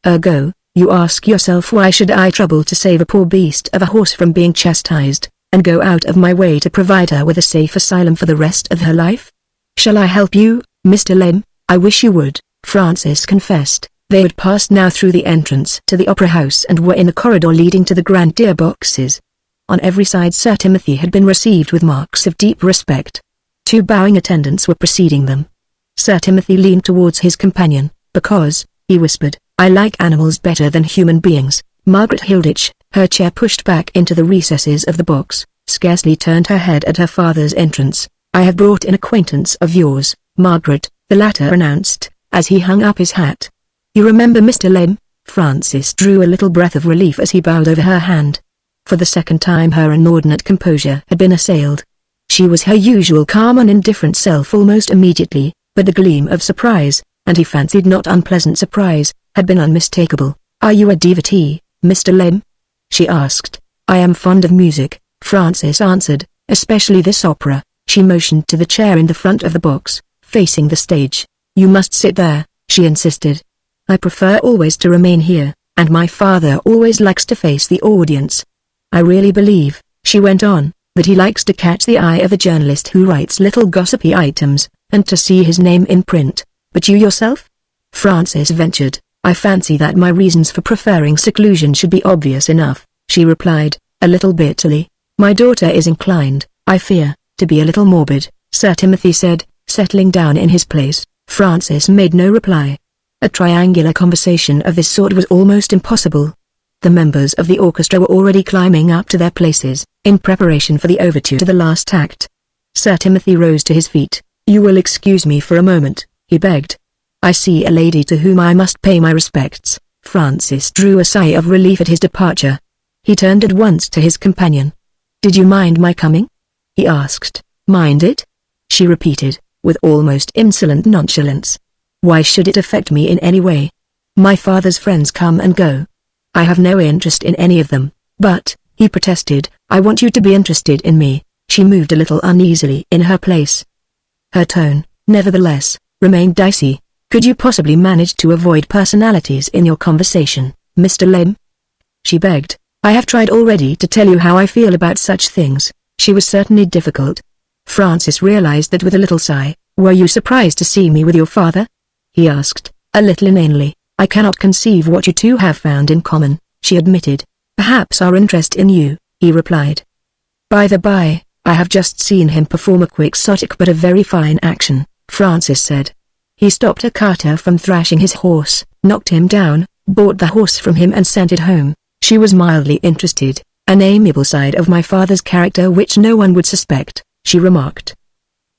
Ergo, you ask yourself why should I trouble to save a poor beast of a horse from being chastised, and go out of my way to provide her with a safe asylum for the rest of her life? Shall I help you, Mr. Lim?" "I wish you would," Francis confessed. They had passed now through the entrance to the Opera House and were in the corridor leading to the grand deer boxes. On every side Sir Timothy had been received with marks of deep respect. 2 bowing attendants were preceding them. Sir Timothy leaned towards his companion, "Because," he whispered, "I like animals better than human beings." Margaret Hilditch, her chair pushed back into the recesses of the box, scarcely turned her head at her father's entrance. "I have brought an acquaintance of yours, Margaret," the latter announced, as he hung up his hat. "You remember Mr. Lim?" Francis drew a little breath of relief as he bowed over her hand. For the second time her inordinate composure had been assailed. She was her usual calm and indifferent self almost immediately, but the gleam of surprise, and he fancied not unpleasant surprise, had been unmistakable. "Are you a devotee, Mr. Lim?" she asked. "I am fond of music," Francis answered, "especially this opera." She motioned to the chair in the front of the box, facing the stage. "You must sit there," she insisted. "I prefer always to remain here, and my father always likes to face the audience. I really believe," she went on, "that he likes to catch the eye of a journalist who writes little gossipy items, and to see his name in print. But you yourself?" Francis ventured. "I fancy that my reasons for preferring seclusion should be obvious enough," she replied, a little bitterly. "My daughter is inclined, I fear, to be a little morbid," Sir Timothy said, settling down in his place. Francis made no reply. A triangular conversation of this sort was almost impossible. The members of the orchestra were already climbing up to their places, in preparation for the overture to the last act. Sir Timothy rose to his feet. "You will excuse me for a moment," he begged. "I see a lady to whom I must pay my respects." Francis drew a sigh of relief at his departure. He turned at once to his companion. "Did you mind my coming?" he asked. "Mind it?" she repeated, with almost insolent nonchalance. "Why should it affect me in any way? My father's friends come and go. I have no interest in any of them, but, he protested. "I want you to be interested in me." She moved a little uneasily in her place. Her tone, nevertheless, remained dicey. "Could you possibly manage to avoid personalities in your conversation, Mr. Lem?" she begged. "I have tried already to tell you how I feel about such things." She was certainly difficult. Francis realized that with a little sigh. "Were you surprised to see me with your father?" he asked, a little inanely. "I cannot conceive what you two have found in common," she admitted. "Perhaps our interest in you," he replied. "By the by, I have just seen him perform a quixotic but a very fine action," Francis said. "He stopped a carter from thrashing his horse, knocked him down, bought the horse from him and sent it home." She was mildly interested, an amiable side of my father's character which no one would suspect, she remarked.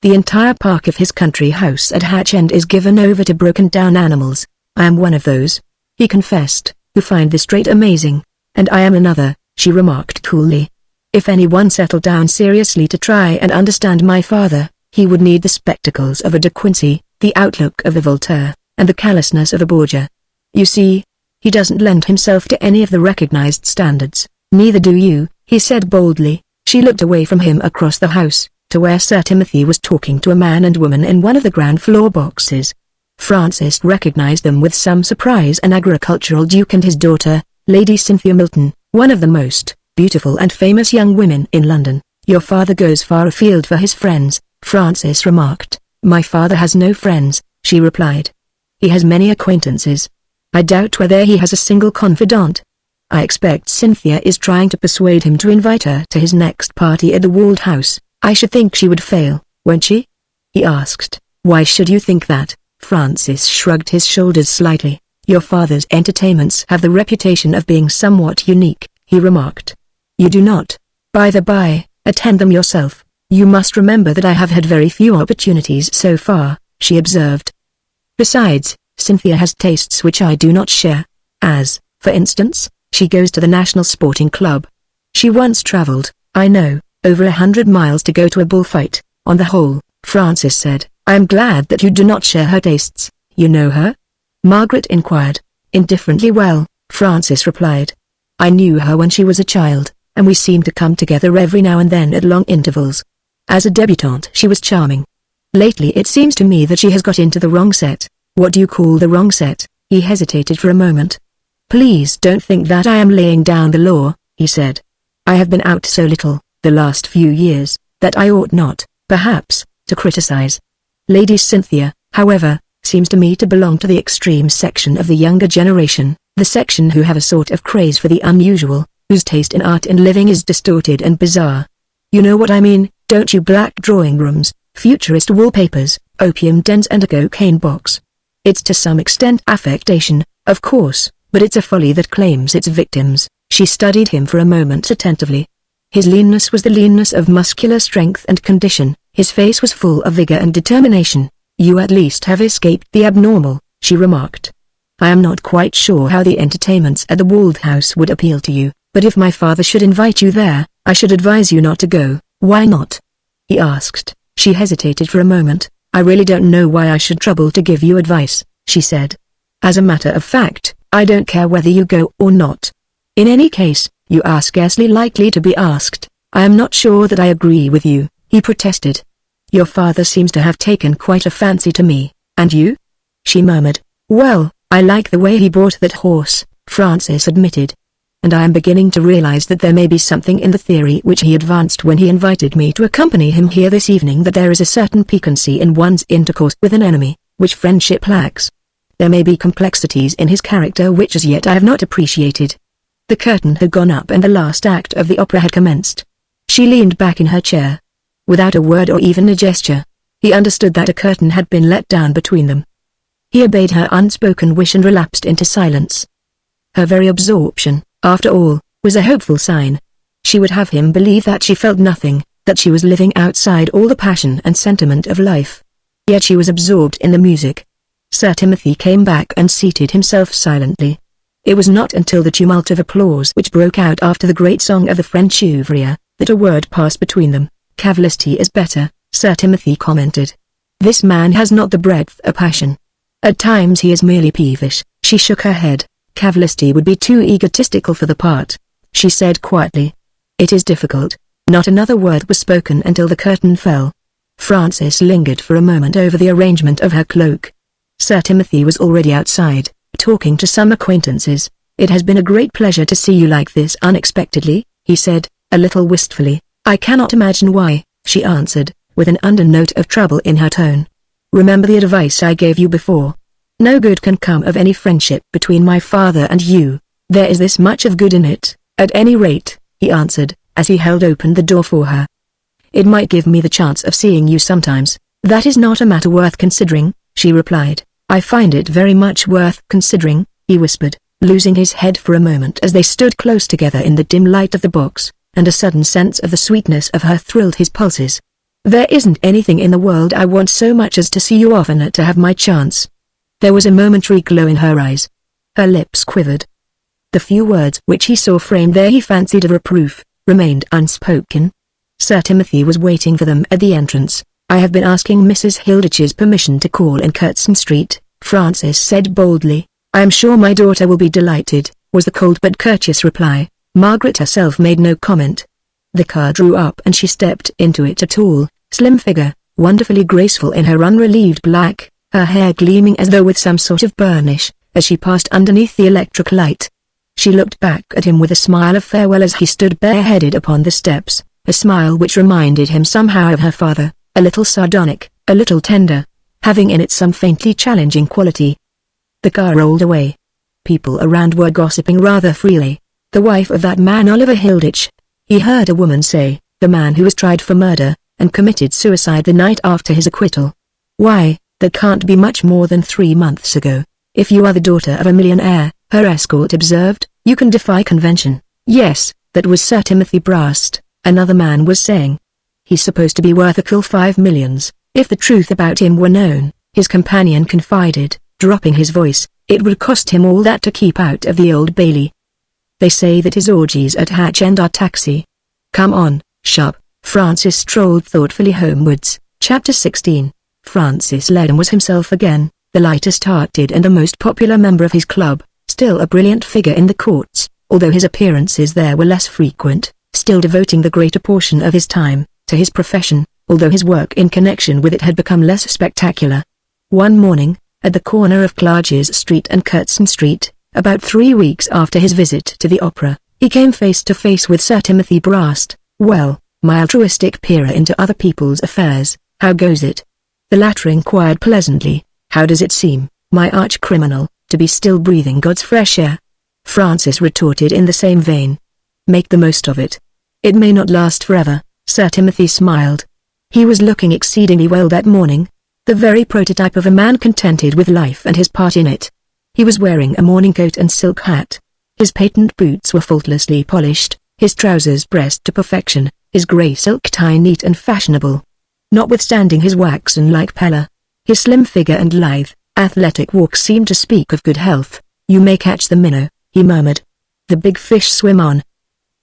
"The entire park of his country house at Hatch End is given over to broken-down animals. I am one of those," he confessed, "who find this trait amazing. And I am another," she remarked coolly. "If anyone settled down seriously to try and understand my father, he would need the spectacles of a De Quincey, the outlook of a Voltaire, and the callousness of a Borgia. You see, he doesn't lend himself to any of the recognized standards." "Neither do you," he said boldly. She looked away from him across the house, to where Sir Timothy was talking to a man and woman in one of the ground floor boxes. Francis recognized them with some surprise: an agricultural duke and his daughter, Lady Cynthia Milton, one of the most beautiful and famous young women in London. "Your father goes far afield for his friends," Francis remarked. "My father has no friends," she replied. "He has many acquaintances. I doubt whether he has a single confidant. I expect Cynthia is trying to persuade him to invite her to his next party at the Walled House." "I should think she would fail, won't she?" he asked. "Why should you think that?" Francis shrugged his shoulders slightly. "Your father's entertainments have the reputation of being somewhat unique," he remarked. "You do not, by the by, attend them yourself." "You must remember that I have had very few opportunities so far," she observed. "Besides, Cynthia has tastes which I do not share. As, for instance, she goes to the National Sporting Club. She once traveled, I know, over 100 miles to go to a bullfight." "On the whole," Francis said, "I am glad that you do not share her tastes." "You know her?" Margaret inquired. "Indifferently well," Francis replied. "I knew her when she was a child, and we seemed to come together every now and then at long intervals. As a debutante she was charming. Lately it seems to me that she has got into the wrong set." "What do you call the wrong set?" He hesitated for a moment. "Please don't think that I am laying down the law," he said. "I have been out so little, the last few years, that I ought not, perhaps, to criticize. Lady Cynthia, however, seems to me to belong to the extreme section of the younger generation, the section who have a sort of craze for the unusual, whose taste in art and living is distorted and bizarre. You know what I mean, don't you? Black drawing rooms, futurist wallpapers, opium dens and a cocaine box. It's to some extent affectation, of course, but it's a folly that claims its victims." She studied him for a moment attentively. His leanness was the leanness of muscular strength and condition, his face was full of vigor and determination. "You at least have escaped the abnormal," she remarked. "I am not quite sure how the entertainments at the Walled House would appeal to you, but if my father should invite you there, I should advise you not to go." "Why not?" he asked. She hesitated for a moment. "I really don't know why I should trouble to give you advice," she said. "As a matter of fact, I don't care whether you go or not. In any case, you are scarcely likely to be asked." "I am not sure that I agree with you," he protested. "Your father seems to have taken quite a fancy to me, and you?" she murmured. "Well, I like the way he bought that horse," Francis admitted. "And I am beginning to realize that there may be something in the theory which he advanced when he invited me to accompany him here this evening, that there is a certain piquancy in one's intercourse with an enemy, which friendship lacks. There may be complexities in his character which as yet I have not appreciated." The curtain had gone up and the last act of the opera had commenced. She leaned back in her chair. Without a word or even a gesture, he understood that a curtain had been let down between them. He obeyed her unspoken wish and relapsed into silence. Her very absorption, after all, was a hopeful sign. She would have him believe that she felt nothing, that she was living outside all the passion and sentiment of life. Yet she was absorbed in the music. Sir Timothy came back and seated himself silently. It was not until the tumult of applause which broke out after the great song of the French ouvrier, that a word passed between them. "Cavalisti is better," Sir Timothy commented. "This man has not the breadth of passion. At times he is merely peevish." She shook her head. "Cavalisti would be too egotistical for the part," she said quietly. It is difficult. Not another word was spoken until the curtain fell. Frances lingered for a moment over the arrangement of her cloak. Sir Timothy was already outside, talking to some acquaintances. "It has been a great pleasure to see you like this unexpectedly," he said, a little wistfully. "I cannot imagine why," she answered, with an undernote of trouble in her tone. "Remember the advice I gave you before. No good can come of any friendship between my father and you. There is this much of good in it, at any rate," he answered, as he held open the door for her. "It might give me the chance of seeing you sometimes." "That is not a matter worth considering," she replied. "I find it very much worth considering," he whispered, losing his head for a moment as they stood close together in the dim light of the box, and a sudden sense of the sweetness of her thrilled his pulses. "There isn't anything in the world I want so much as to see you oftener, to have my chance." There was a momentary glow in her eyes. Her lips quivered. The few words which he saw framed there he fancied a reproof, remained unspoken. Sir Timothy was waiting for them at the entrance. "I have been asking Mrs. Hilditch's permission to call in Curtston Street," Frances said boldly. "I am sure my daughter will be delighted," was the cold but courteous reply. Margaret herself made no comment. The car drew up and she stepped into it, a tall, slim figure, wonderfully graceful in her unrelieved black, her hair gleaming as though with some sort of burnish, as she passed underneath the electric light. She looked back at him with a smile of farewell as he stood bareheaded upon the steps, a smile which reminded him somehow of her father, a little sardonic, a little tender, having in it some faintly challenging quality. The car rolled away. People around were gossiping rather freely. "The wife of that man Oliver Hilditch," he heard a woman say, "the man who was tried for murder, and committed suicide the night after his acquittal. Why, that can't be much more than 3 months ago. If you are the daughter of a millionaire," her escort observed, "you can defy convention." "Yes, that was Sir Timothy Brast," another man was saying. "He's supposed to be worth a cool 5 millions. If the truth about him were known," his companion confided, dropping his voice, "it would cost him all that to keep out of the Old Bailey. They say that his orgies at Hatch End are taxi. Come on, sharp." Francis strolled thoughtfully homewards. Chapter 16. Francis Ledham was himself again, the lightest-hearted and the most popular member of his club, still a brilliant figure in the courts, although his appearances there were less frequent, still devoting the greater portion of his time to his profession, although his work in connection with it had become less spectacular. One morning, at the corner of Clarges Street and Curtston Street, about 3 weeks after his visit to the opera, he came face to face with Sir Timothy Brast. "Well, my altruistic peerer into other people's affairs, how goes it?" the latter inquired pleasantly. "How does it seem, my arch-criminal, to be still breathing God's fresh air?" Francis retorted in the same vein. "Make the most of it. It may not last forever." Sir Timothy smiled. He was looking exceedingly well that morning, the very prototype of a man contented with life and his part in it. He was wearing a morning coat and silk hat. His patent boots were faultlessly polished, his trousers pressed to perfection, his grey silk tie neat and fashionable. Notwithstanding his waxen-like pallor, his slim figure and lithe, athletic walk seemed to speak of good health. "You may catch the minnow," he murmured. "The big fish swim on.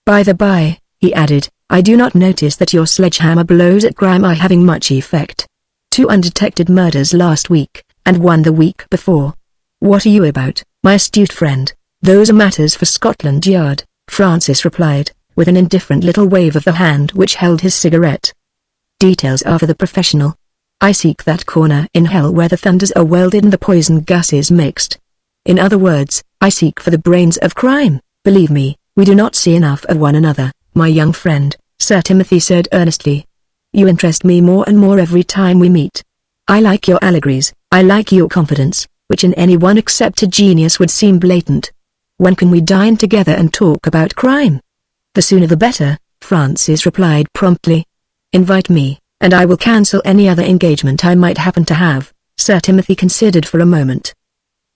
By the by," he added, "I do not notice that your sledgehammer blows at crime are having much effect. 2 undetected murders last week, and 1 the week before. What are you about, my astute friend?" "Those are matters for Scotland Yard," Francis replied, with an indifferent little wave of the hand which held his cigarette. "Details are for the professional. I seek that corner in hell where the thunders are welded and the poison gases mixed. In other words, I seek for the brains of crime." "Believe me, we do not see enough of one another, my young friend," Sir Timothy said earnestly. "You interest me more and more every time we meet. I like your allegories, I like your confidence, which in anyone except a genius would seem blatant. When can we dine together and talk about crime?" "The sooner the better," Francis replied promptly. "Invite me, and I will cancel any other engagement I might happen to have." Sir Timothy considered for a moment.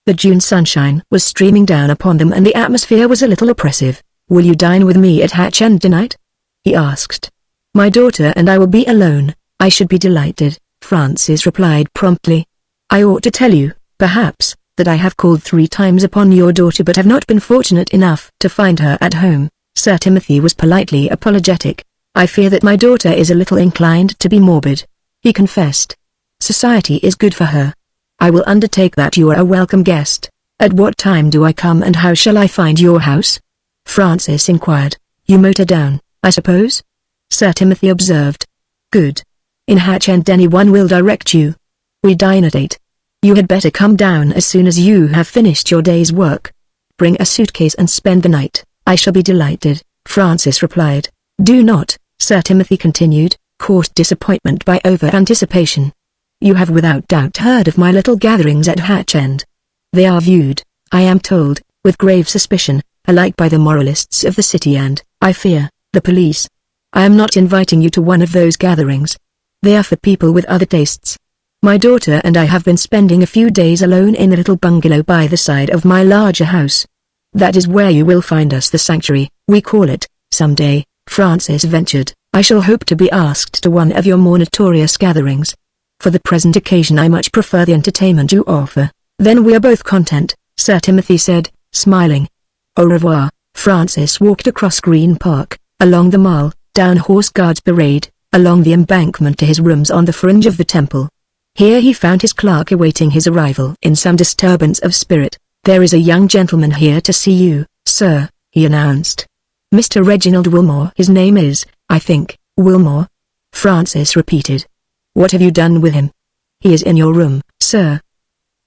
The June sunshine was streaming down upon them and the atmosphere was a little oppressive. "Will you dine with me at Hatch End tonight?" he asked. "My daughter and I will be alone." "I should be delighted," Francis replied promptly. "I ought to tell you, perhaps, that I have called 3 times upon your daughter but have not been fortunate enough to find her at home." Sir Timothy was politely apologetic. "I fear that my daughter is a little inclined to be morbid," he confessed. "Society is good for her. I will undertake that you are a welcome guest. At what time do I come and how shall I find your house?" Francis inquired. "You motor down, I suppose? Sir Timothy observed. Good. In Hatch End anyone will direct you. We dine at 8. You had better come down as soon as you have finished your day's work. Bring a suitcase and spend the night. I shall be delighted, Francis replied. Do not, Sir Timothy continued, caught disappointment by over-anticipation. You have without doubt heard of my little gatherings at Hatch End. They are viewed, I am told, with grave suspicion, alike by the moralists of the city and, I fear, the police. I am not inviting you to one of those gatherings. They are for people with other tastes. My daughter and I have been spending a few days alone in a little bungalow by the side of my larger house. That is where you will find us, the sanctuary, we call it. Some day, Francis ventured, I shall hope to be asked to one of your more notorious gatherings. For the present occasion I much prefer the entertainment you offer. Then we are both content, Sir Timothy said, smiling. Au revoir. Francis walked across Green Park, along the Mall, down Horse Guards Parade, along the embankment to his rooms on the fringe of the temple. Here he found his clerk awaiting his arrival in some disturbance of spirit. There is a young gentleman here to see you, sir, he announced. Mr. Reginald Wilmore. His name is, I think, Wilmore. Francis repeated. What have you done with him? He is in your room, sir.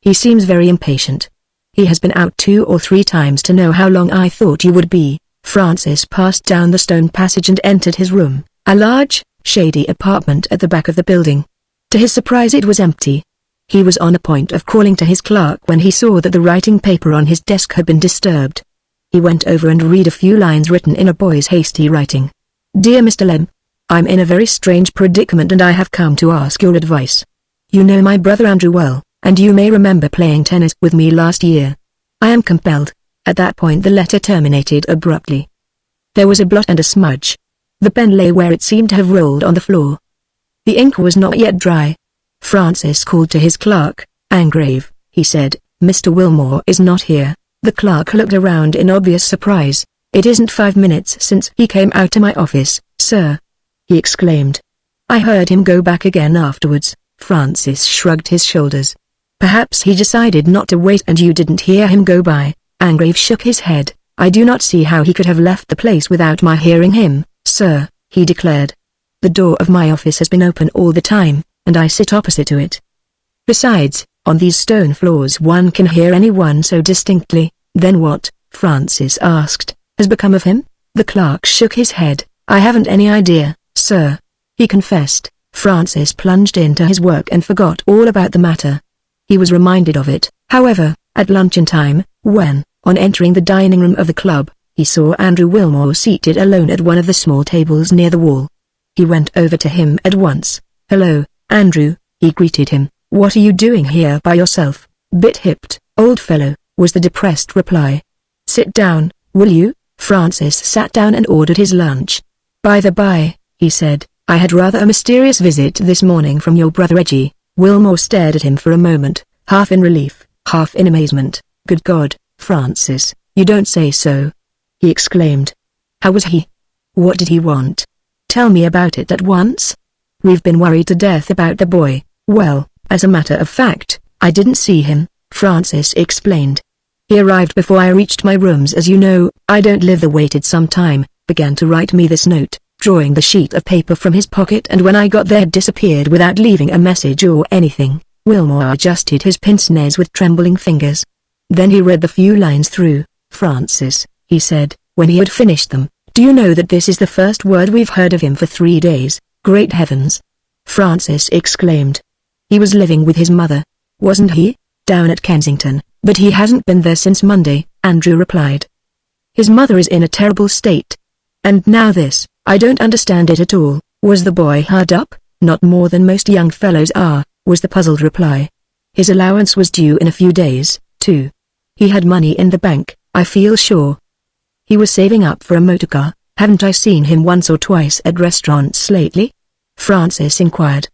He seems very impatient. He has been out 2 or 3 times to know how long I thought you would be. Francis passed down the stone passage and entered his room, a large, shady apartment at the back of the building. To his surprise it was empty. He was on the point of calling to his clerk when he saw that the writing paper on his desk had been disturbed. He went over and read a few lines written in a boy's hasty writing. Dear Mr. Lem, I'm in a very strange predicament and I have come to ask your advice. You know my brother Andrew well, and you may remember playing tennis with me last year. I am compelled. At that point the letter terminated abruptly. There was a blot and a smudge. The pen lay where it seemed to have rolled on the floor. The ink was not yet dry. Francis called to his clerk. Angrave, he said, Mr. Wilmore is not here. The clerk looked around in obvious surprise. It isn't 5 minutes since he came out to my office, sir, he exclaimed. I heard him go back again afterwards. Francis shrugged his shoulders. Perhaps he decided not to wait and you didn't hear him go by. Angrave shook his head. I do not see how he could have left the place without my hearing him, sir, he declared. The door of my office has been open all the time, and I sit opposite to it. Besides, on these stone floors one can hear anyone so distinctly. Then what, Francis asked, has become of him? The clerk shook his head. I haven't any idea, sir, he confessed. Francis plunged into his work and forgot all about the matter. He was reminded of it, however, at luncheon time, when, on entering the dining room of the club, he saw Andrew Wilmore seated alone at one of the small tables near the wall. He went over to him at once. Hello, Andrew, he greeted him. What are you doing here by yourself? Bit hipped, old fellow, was the depressed reply. Sit down, will you? Francis sat down and ordered his lunch. By the by, he said, I had rather a mysterious visit this morning from your brother Reggie. Wilmore stared at him for a moment, half in relief, half in amazement. Good God, Francis, you don't say so, he exclaimed. How was he? What did he want? Tell me about it at once. We've been worried to death about the boy. Well, as a matter of fact, I didn't see him, Francis explained. He arrived before I reached my rooms. As you know, I don't live there. Waited some time, began to write me this note, drawing the sheet of paper from his pocket, and when I got there had disappeared without leaving a message or anything. Wilmore adjusted his pince-nez with trembling fingers. Then he read the few lines through. Francis, he said, when he had finished them, do you know that this is the first word we've heard of him for 3 days? Great heavens! Francis exclaimed. He was living with his mother, wasn't he? Down at Kensington, but he hasn't been there since Monday, Andrew replied. His mother is in a terrible state. And now this, I don't understand it at all. Was the boy hard up? Not more than most young fellows are, was the puzzled reply. His allowance was due in a few days, too. He had money in the bank, I feel sure. He was saving up for a motorcar. Haven't I seen him once or twice at restaurants lately? Francis inquired.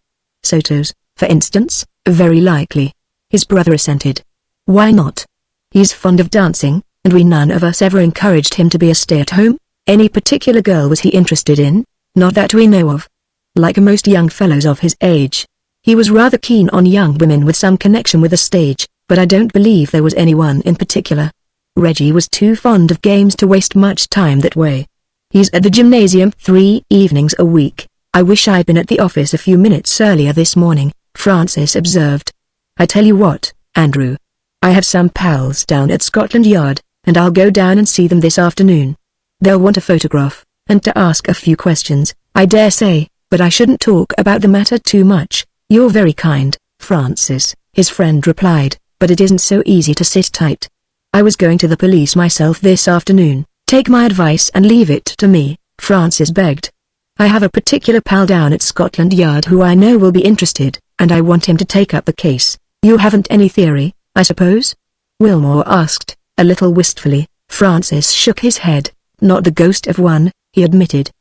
Soto's, for instance? Very likely. His brother assented. Why not? He's fond of dancing, and we none of us ever encouraged him to be a stay-at-home. Any particular girl was he interested in? Not that we know of. Like most young fellows of his age, he was rather keen on young women with some connection with the stage, but I don't believe there was anyone in particular. Reggie was too fond of games to waste much time that way. He's at the gymnasium 3 evenings a week. I wish I'd been at the office a few minutes earlier this morning, Francis observed. I tell you what, Andrew. I have some pals down at Scotland Yard, and I'll go down and see them this afternoon. They'll want a photograph, and to ask a few questions, I dare say, but I shouldn't talk about the matter too much. You're very kind, Francis, his friend replied, but it isn't so easy to sit tight. I was going to the police myself this afternoon. Take my advice and leave it to me, Francis begged. I have a particular pal down at Scotland Yard who I know will be interested, and I want him to take up the case. You haven't any theory, I suppose? Wilmore asked, a little wistfully. Francis shook his head. Not the ghost of one, he admitted.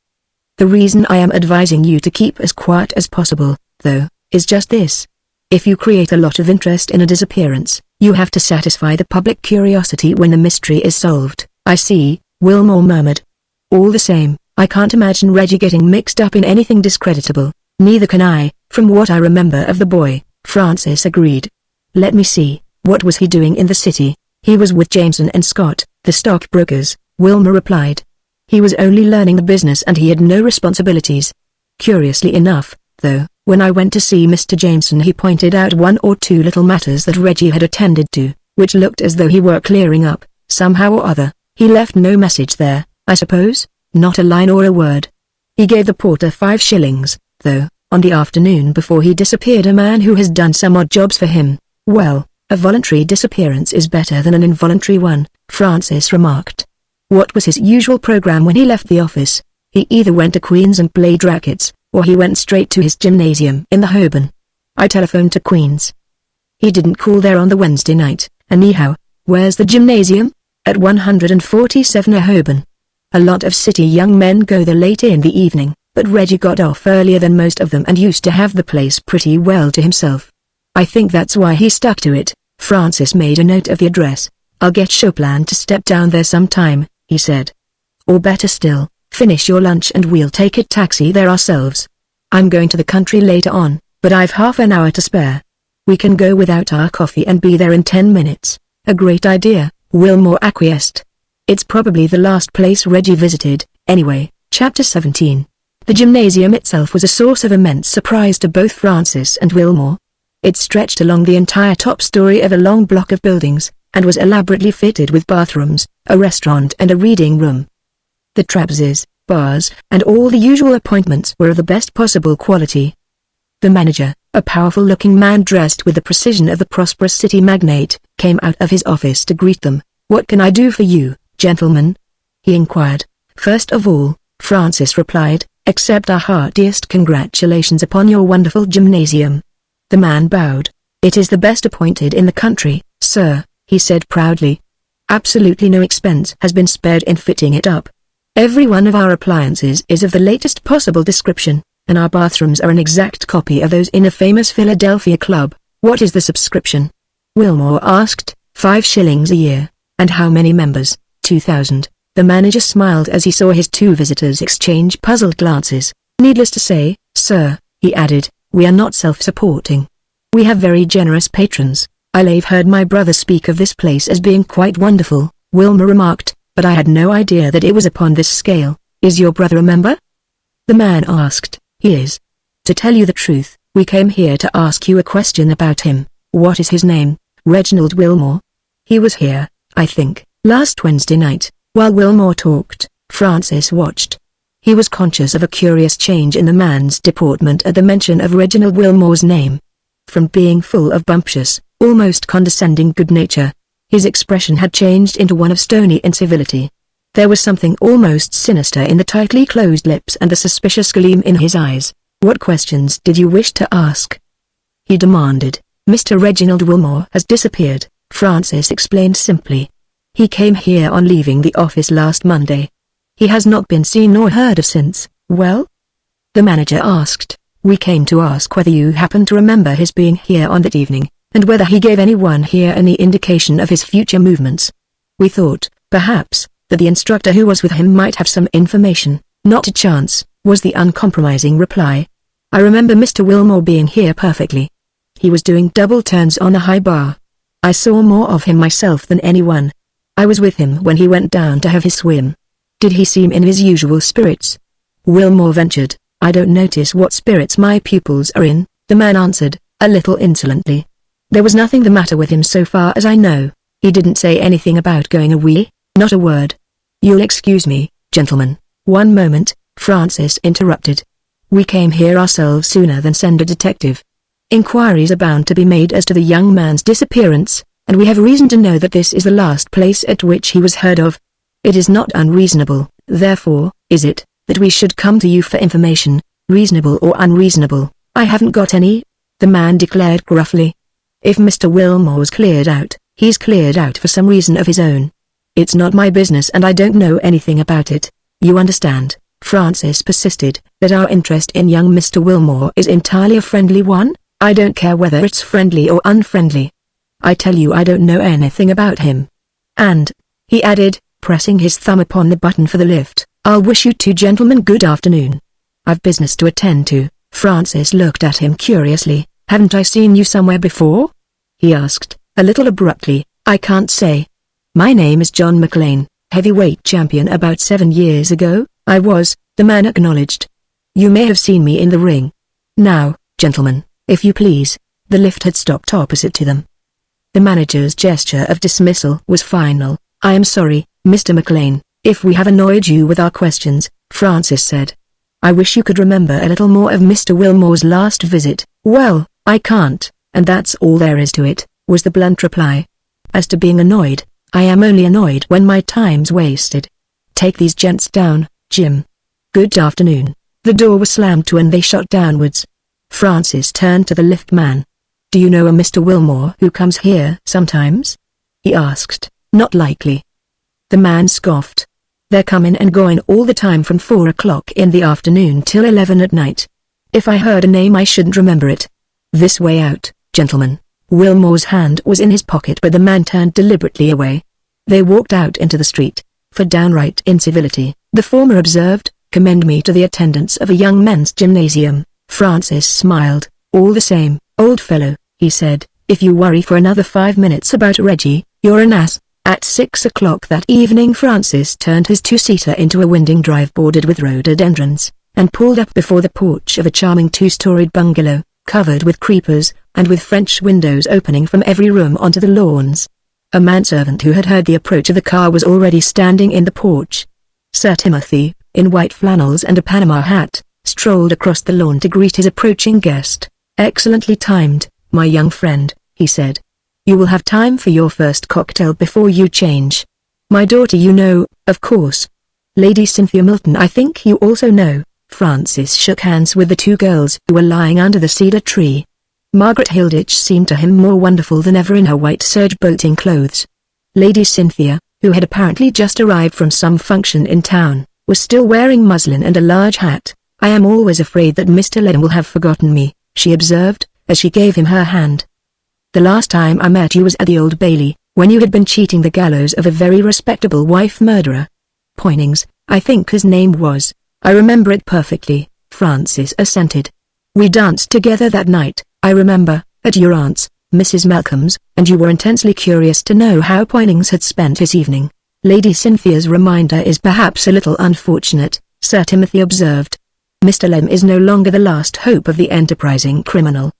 The reason I am advising you to keep as quiet as possible, though, is just this. If you create a lot of interest in a disappearance, you have to satisfy the public curiosity when the mystery is solved. I see, Wilmore murmured. All the same, I can't imagine Reggie getting mixed up in anything discreditable. Neither can I, from what I remember of the boy, Francis agreed. Let me see, what was he doing in the city? He was with Jameson and Scott, the stockbrokers, Wilmore replied. He was only learning the business and he had no responsibilities. Curiously enough, though, when I went to see Mr. Jameson he pointed out 1 or 2 little matters that Reggie had attended to, which looked as though he were clearing up, somehow or other. He left no message there, I suppose, not a line or a word. He gave the porter 5 shillings, though, on the afternoon before he disappeared, a man who has done some odd jobs for him. Well, a voluntary disappearance is better than an involuntary one, Francis remarked. What was his usual program when he left the office? He either went to Queen's and played rackets, or he went straight to his gymnasium in the Holborn. I telephoned to Queen's. He didn't call there on the Wednesday night. Anyhow, where's the gymnasium? At 147 Holborn. A lot of city young men go there late in the evening, but Reggie got off earlier than most of them and used to have the place pretty well to himself. I think that's why he stuck to it. Francis made a note of the address. I'll get Chopin to step down there sometime, he said. Or better still, finish your lunch and we'll take a taxi there ourselves. I'm going to the country later on, but I've half an hour to spare. We can go without our coffee and be there in 10 minutes. A great idea, Wilmore acquiesced. It's probably the last place Reggie visited, anyway. Chapter 17. The gymnasium itself was a source of immense surprise to both Francis and Wilmore. It stretched along the entire top story of a long block of buildings, and was elaborately fitted with bathrooms, a restaurant and a reading room. The trapezes, bars, and all the usual appointments were of the best possible quality. The manager, a powerful-looking man dressed with the precision of the prosperous city magnate, came out of his office to greet them. What can I do for you, gentlemen? He inquired. First of all, Francis replied, accept our heartiest congratulations upon your wonderful gymnasium. The man bowed. It is the best appointed in the country, sir, he said proudly. Absolutely no expense has been spared in fitting it up. Every one of our appliances is of the latest possible description, and our bathrooms are an exact copy of those in a famous Philadelphia club. What is the subscription? Wilmore asked. 5 shillings a year. And how many members? 2,000. The manager smiled as he saw his 2 visitors exchange puzzled glances. Needless to say, sir, he added, we are not self-supporting. We have very generous patrons. I've heard my brother speak of this place as being quite wonderful, Wilmore remarked, but I had no idea that it was upon this scale. Is your brother a member? The man asked. He is. To tell you the truth, we came here to ask you a question about him. What is his name? Reginald Wilmore. He was here, I think, last Wednesday night. While Wilmore talked, Francis watched. He was conscious of a curious change in the man's deportment at the mention of Reginald Wilmore's name. From being full of bumptious, almost condescending good nature, his expression had changed into one of stony incivility. There was something almost sinister in the tightly closed lips and the suspicious gleam in his eyes. What questions did you wish to ask? He demanded. Mr. Reginald Wilmore has disappeared, Francis explained simply. He came here on leaving the office last Monday. He has not been seen nor heard of since. Well? The manager asked. We came to ask whether you happen to remember his being here on that evening, and whether he gave anyone here any indication of his future movements. We thought, perhaps, that the instructor who was with him might have some information. Not a chance, was the uncompromising reply. I remember Mr. Wilmore being here perfectly. He was doing double turns on a high bar. I saw more of him myself than anyone. I was with him when he went down to have his swim. Did he seem in his usual spirits? Wilmore ventured. I don't notice what spirits my pupils are in, the man answered, a little insolently. There was nothing the matter with him so far as I know. He didn't say anything about going away, not a word. You'll excuse me, gentlemen. One moment, Francis interrupted. We came here ourselves sooner than send a detective. Inquiries are bound to be made as to the young man's disappearance, and we have reason to know that this is the last place at which he was heard of. It is not unreasonable, therefore, is it, that we should come to you for information, reasonable or unreasonable? I haven't got any, the man declared gruffly. If Mr. Wilmore's cleared out, he's cleared out for some reason of his own. It's not my business and I don't know anything about it. You understand, Francis persisted, that our interest in young Mr. Wilmore is entirely a friendly one? I don't care whether it's friendly or unfriendly. I tell you I don't know anything about him. And, he added, pressing his thumb upon the button for the lift, I'll wish you two gentlemen good afternoon. I've business to attend to. Francis looked at him curiously. Haven't I seen you somewhere before? He asked, a little abruptly. I can't say. My name is John McLean, heavyweight champion about 7 years ago, I was, the man acknowledged. You may have seen me in the ring. Now, gentlemen, if you please. The lift had stopped opposite to them. The manager's gesture of dismissal was final. I am sorry, Mr. McLean, if we have annoyed you with our questions, Francis said. I wish you could remember a little more of Mr. Wilmore's last visit. Well, I can't, and that's all there is to it, was the blunt reply. As to being annoyed, I am only annoyed when my time's wasted. Take these gents down, Jim. Good afternoon. The door was slammed to and they shot downwards. Francis turned to the lift man. Do you know a Mr. Wilmore who comes here sometimes? He asked. Not likely. The man scoffed. They're coming and going all the time from 4 o'clock in the afternoon till 11 at night. If I heard a name I shouldn't remember it. This way out, gentlemen. Wilmore's hand was in his pocket but the man turned deliberately away. They walked out into the street. For downright incivility, the former observed, commend me to the attendants of a young men's gymnasium. Francis smiled. All the same, old fellow, he said, if you worry for another 5 minutes about Reggie, you're an ass. At 6 o'clock that evening Francis turned his two-seater into a winding drive bordered with rhododendrons, and pulled up before the porch of a charming two-storied bungalow, covered with creepers, and with French windows opening from every room onto the lawns. A manservant who had heard the approach of the car was already standing in the porch. Sir Timothy, in white flannels and a Panama hat, strolled across the lawn to greet his approaching guest. Excellently timed, my young friend, he said. You will have time for your first cocktail before you change. My daughter you know, of course. Lady Cynthia Milton I think you also know. Francis shook hands with the two girls who were lying under the cedar tree. Margaret Hilditch seemed to him more wonderful than ever in her white serge boating clothes. Lady Cynthia, who had apparently just arrived from some function in town, was still wearing muslin and a large hat. I am always afraid that Mr. Lem will have forgotten me, she observed, as she gave him her hand. The last time I met you was at the Old Bailey, when you had been cheating the gallows of a very respectable wife murderer. Poynings, I think his name was. I remember it perfectly, Francis assented. We danced together that night, I remember, at your aunt's, Mrs. Malcolm's, and you were intensely curious to know how Poynings had spent his evening. Lady Cynthia's reminder is perhaps a little unfortunate, Sir Timothy observed. Mr. Lem is no longer the last hope of the enterprising criminal.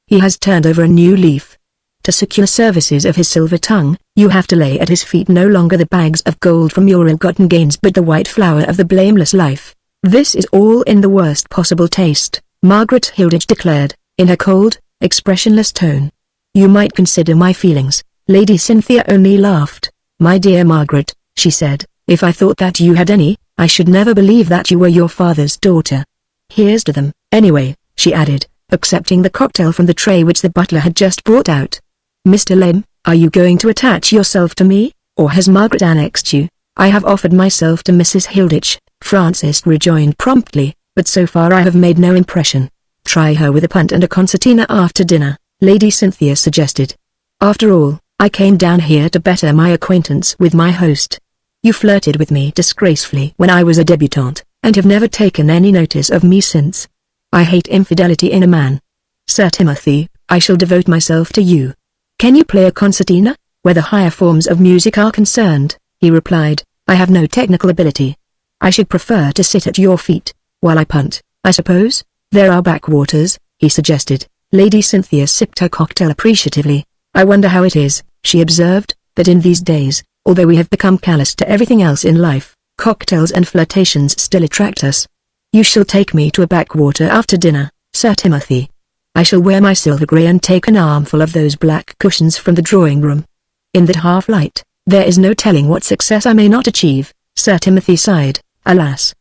He has turned over a new leaf. To secure services of his silver tongue, you have to lay at his feet no longer the bags of gold from your ill-gotten gains but the white flower of the blameless life. This is all in the worst possible taste, Margaret Hilditch declared, in her cold, expressionless tone. You might consider my feelings. Lady Cynthia only laughed. My dear Margaret, she said, if I thought that you had any, I should never believe that you were your father's daughter. Here's to them, anyway, she added, accepting the cocktail from the tray which the butler had just brought out. Mr. Lem, are you going to attach yourself to me, or has Margaret annexed you? I have offered myself to Mrs. Hilditch, Francis rejoined promptly, but so far I have made no impression. Try her with a punt and a concertina after dinner, Lady Cynthia suggested. After all, I came down here to better my acquaintance with my host. You flirted with me disgracefully when I was a debutante, and have never taken any notice of me since. I hate infidelity in a man. Sir Timothy, I shall devote myself to you. Can you play a concertina, where the higher forms of music are concerned? He replied. I have no technical ability. I should prefer to sit at your feet, while I punt, I suppose. There are backwaters, he suggested. Lady Cynthia sipped her cocktail appreciatively. I wonder how it is, she observed, that in these days, although we have become callous to everything else in life, cocktails and flirtations still attract us. You shall take me to a backwater after dinner, Sir Timothy. I shall wear my silver grey and take an armful of those black cushions from the drawing room. In that half-light, there is no telling what success I may not achieve. Sir Timothy sighed. Alas.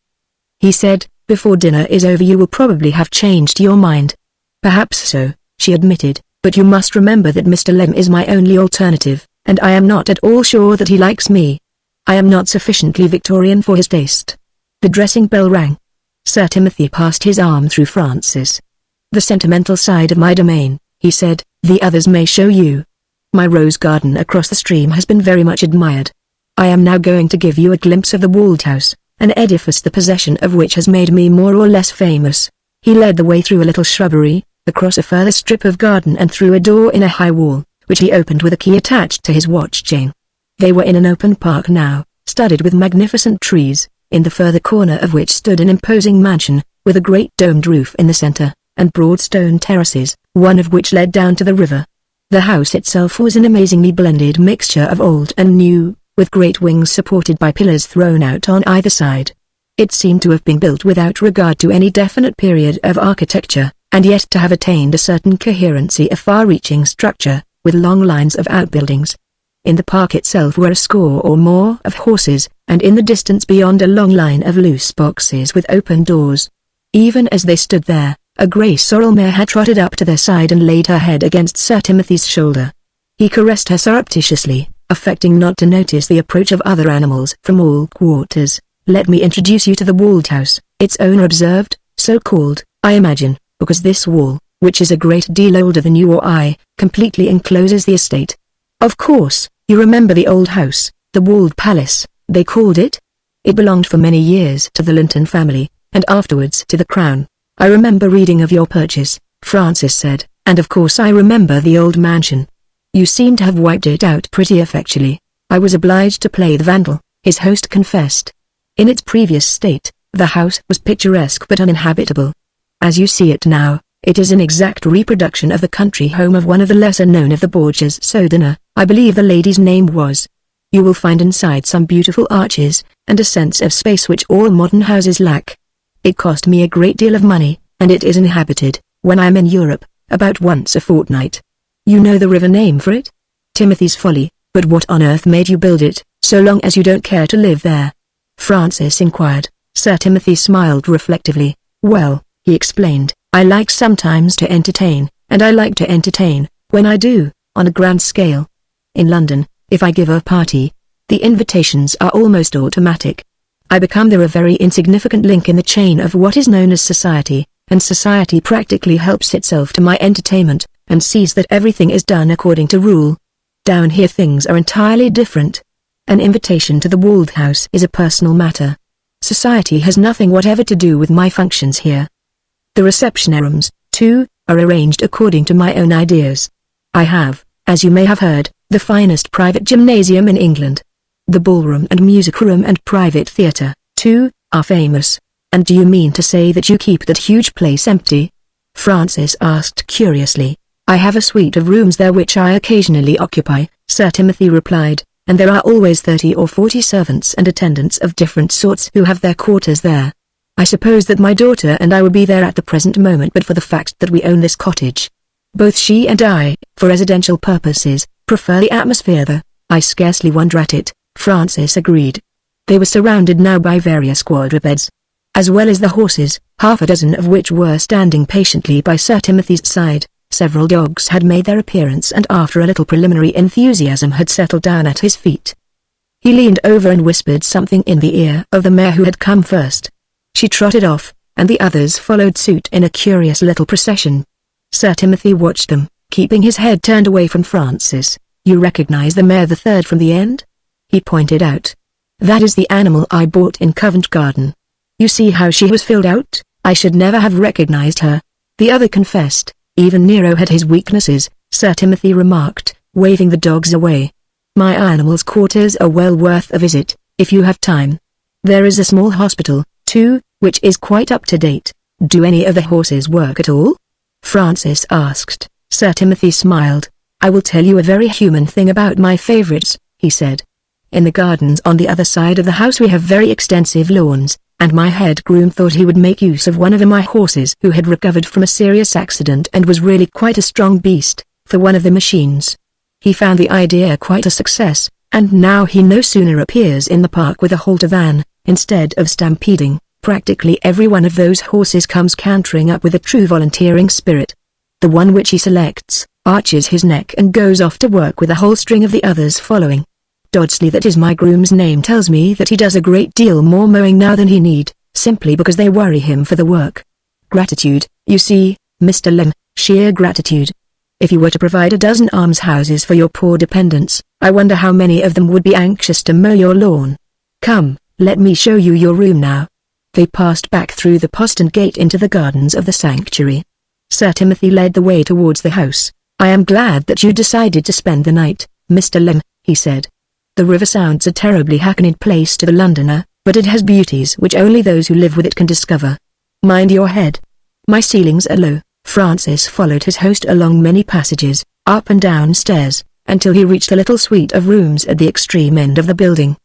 He said, before dinner is over you will probably have changed your mind. Perhaps so, she admitted, but you must remember that Mr. Lem is my only alternative, and I am not at all sure that he likes me. I am not sufficiently Victorian for his taste. The dressing bell rang. Sir Timothy passed his arm through Francis. The sentimental side of my domain, he said, the others may show you. My rose garden across the stream has been very much admired. I am now going to give you a glimpse of the walled house, an edifice the possession of which has made me more or less famous. He led the way through a little shrubbery, across a further strip of garden and through a door in a high wall, which he opened with a key attached to his watch chain. They were in an open park now, studded with magnificent trees, in the further corner of which stood an imposing mansion, with a great domed roof in the center, and broad stone terraces, one of which led down to the river. The house itself was an amazingly blended mixture of old and new, with great wings supported by pillars thrown out on either side. It seemed to have been built without regard to any definite period of architecture, and yet to have attained a certain coherency of far-reaching structure, with long lines of outbuildings. In the park itself were a score or more of horses, and in the distance beyond a long line of loose boxes with open doors. Even as they stood there, a grey sorrel mare had trotted up to their side and laid her head against Sir Timothy's shoulder. He caressed her surreptitiously, affecting not to notice the approach of other animals from all quarters. Let me introduce you to the walled house, its owner observed, so called, I imagine, because this wall, which is a great deal older than you or I, completely encloses the estate. Of course, you remember the old house, the walled palace, they called it? It belonged for many years to the Linton family, and afterwards to the Crown. I remember reading of your purchase, Francis said, and of course I remember the old mansion. You seem to have wiped it out pretty effectually. I was obliged to play the vandal, his host confessed. In its previous state, the house was picturesque but uninhabitable. As you see it now, it is an exact reproduction of the country home of one of the lesser known of the Borgias Sodina, I believe the lady's name was. You will find inside some beautiful arches, and a sense of space which all modern houses lack. It cost me a great deal of money, and it is inhabited, when I am in Europe, about once a fortnight. You know the river name for it? Timothy's Folly, but what on earth made you build it, so long as you don't care to live there? Francis inquired. Sir Timothy smiled reflectively. Well, he explained, I like sometimes to entertain, and I like to entertain, when I do, on a grand scale. In London, if I give a party, the invitations are almost automatic. I become there a very insignificant link in the chain of what is known as society, and society practically helps itself to my entertainment, and sees that everything is done according to rule. Down here things are entirely different. An invitation to the walled house is a personal matter. Society has nothing whatever to do with my functions here. The reception rooms, too, are arranged according to my own ideas. I have, as you may have heard, the finest private gymnasium in England. The ballroom and music room and private theatre, too, are famous. And do you mean to say that you keep that huge place empty? Francis asked curiously. I have a suite of rooms there which I occasionally occupy, Sir Timothy replied, and there are always 30 or 40 servants and attendants of different sorts who have their quarters there. I suppose that my daughter and I would be there at the present moment but for the fact that we own this cottage. Both she and I, for residential purposes, prefer the atmosphere there. I scarcely wonder at it, Francis agreed. They were surrounded now by various quadrupeds, as well as the horses, half a dozen of which were standing patiently by Sir Timothy's side. Several dogs had made their appearance and after a little preliminary enthusiasm had settled down at his feet. He leaned over and whispered something in the ear of the mare who had come first. She trotted off, and the others followed suit in a curious little procession. Sir Timothy watched them, keeping his head turned away from Francis. You recognize the mare the third from the end? He pointed out. That is the animal I bought in Covent Garden. You see how she was filled out? I should never have recognized her. The other confessed. Even Nero had his weaknesses, Sir Timothy remarked, waving the dogs away. My animal's quarters are well worth a visit, if you have time. There is a small hospital, too, which is quite up to date. Do any of the horses work at all? Francis asked. Sir Timothy smiled. I will tell you a very human thing about my favorites, he said. In the gardens on the other side of the house we have very extensive lawns, and my head groom thought he would make use of one of my horses who had recovered from a serious accident and was really quite a strong beast, for one of the machines. He found the idea quite a success, and now he no sooner appears in the park with a halter than, instead of stampeding, practically every one of those horses comes cantering up with a true volunteering spirit. The one which he selects, arches his neck and goes off to work with a whole string of the others following. Dodsley, that is my groom's name, tells me that he does a great deal more mowing now than he need, simply because they worry him for the work. Gratitude, you see, Mr. Lem, sheer gratitude. If you were to provide a dozen almshouses for your poor dependents, I wonder how many of them would be anxious to mow your lawn. Come, let me show you your room now. They passed back through the postern gate into the gardens of the sanctuary. Sir Timothy led the way towards the house. I am glad that you decided to spend the night, Mr. Lem, he said. The river sounds a terribly hackneyed place to the Londoner, but it has beauties which only those who live with it can discover. Mind your head. My ceilings are low. Francis followed his host along many passages, up and down stairs, until he reached a little suite of rooms at the extreme end of the building.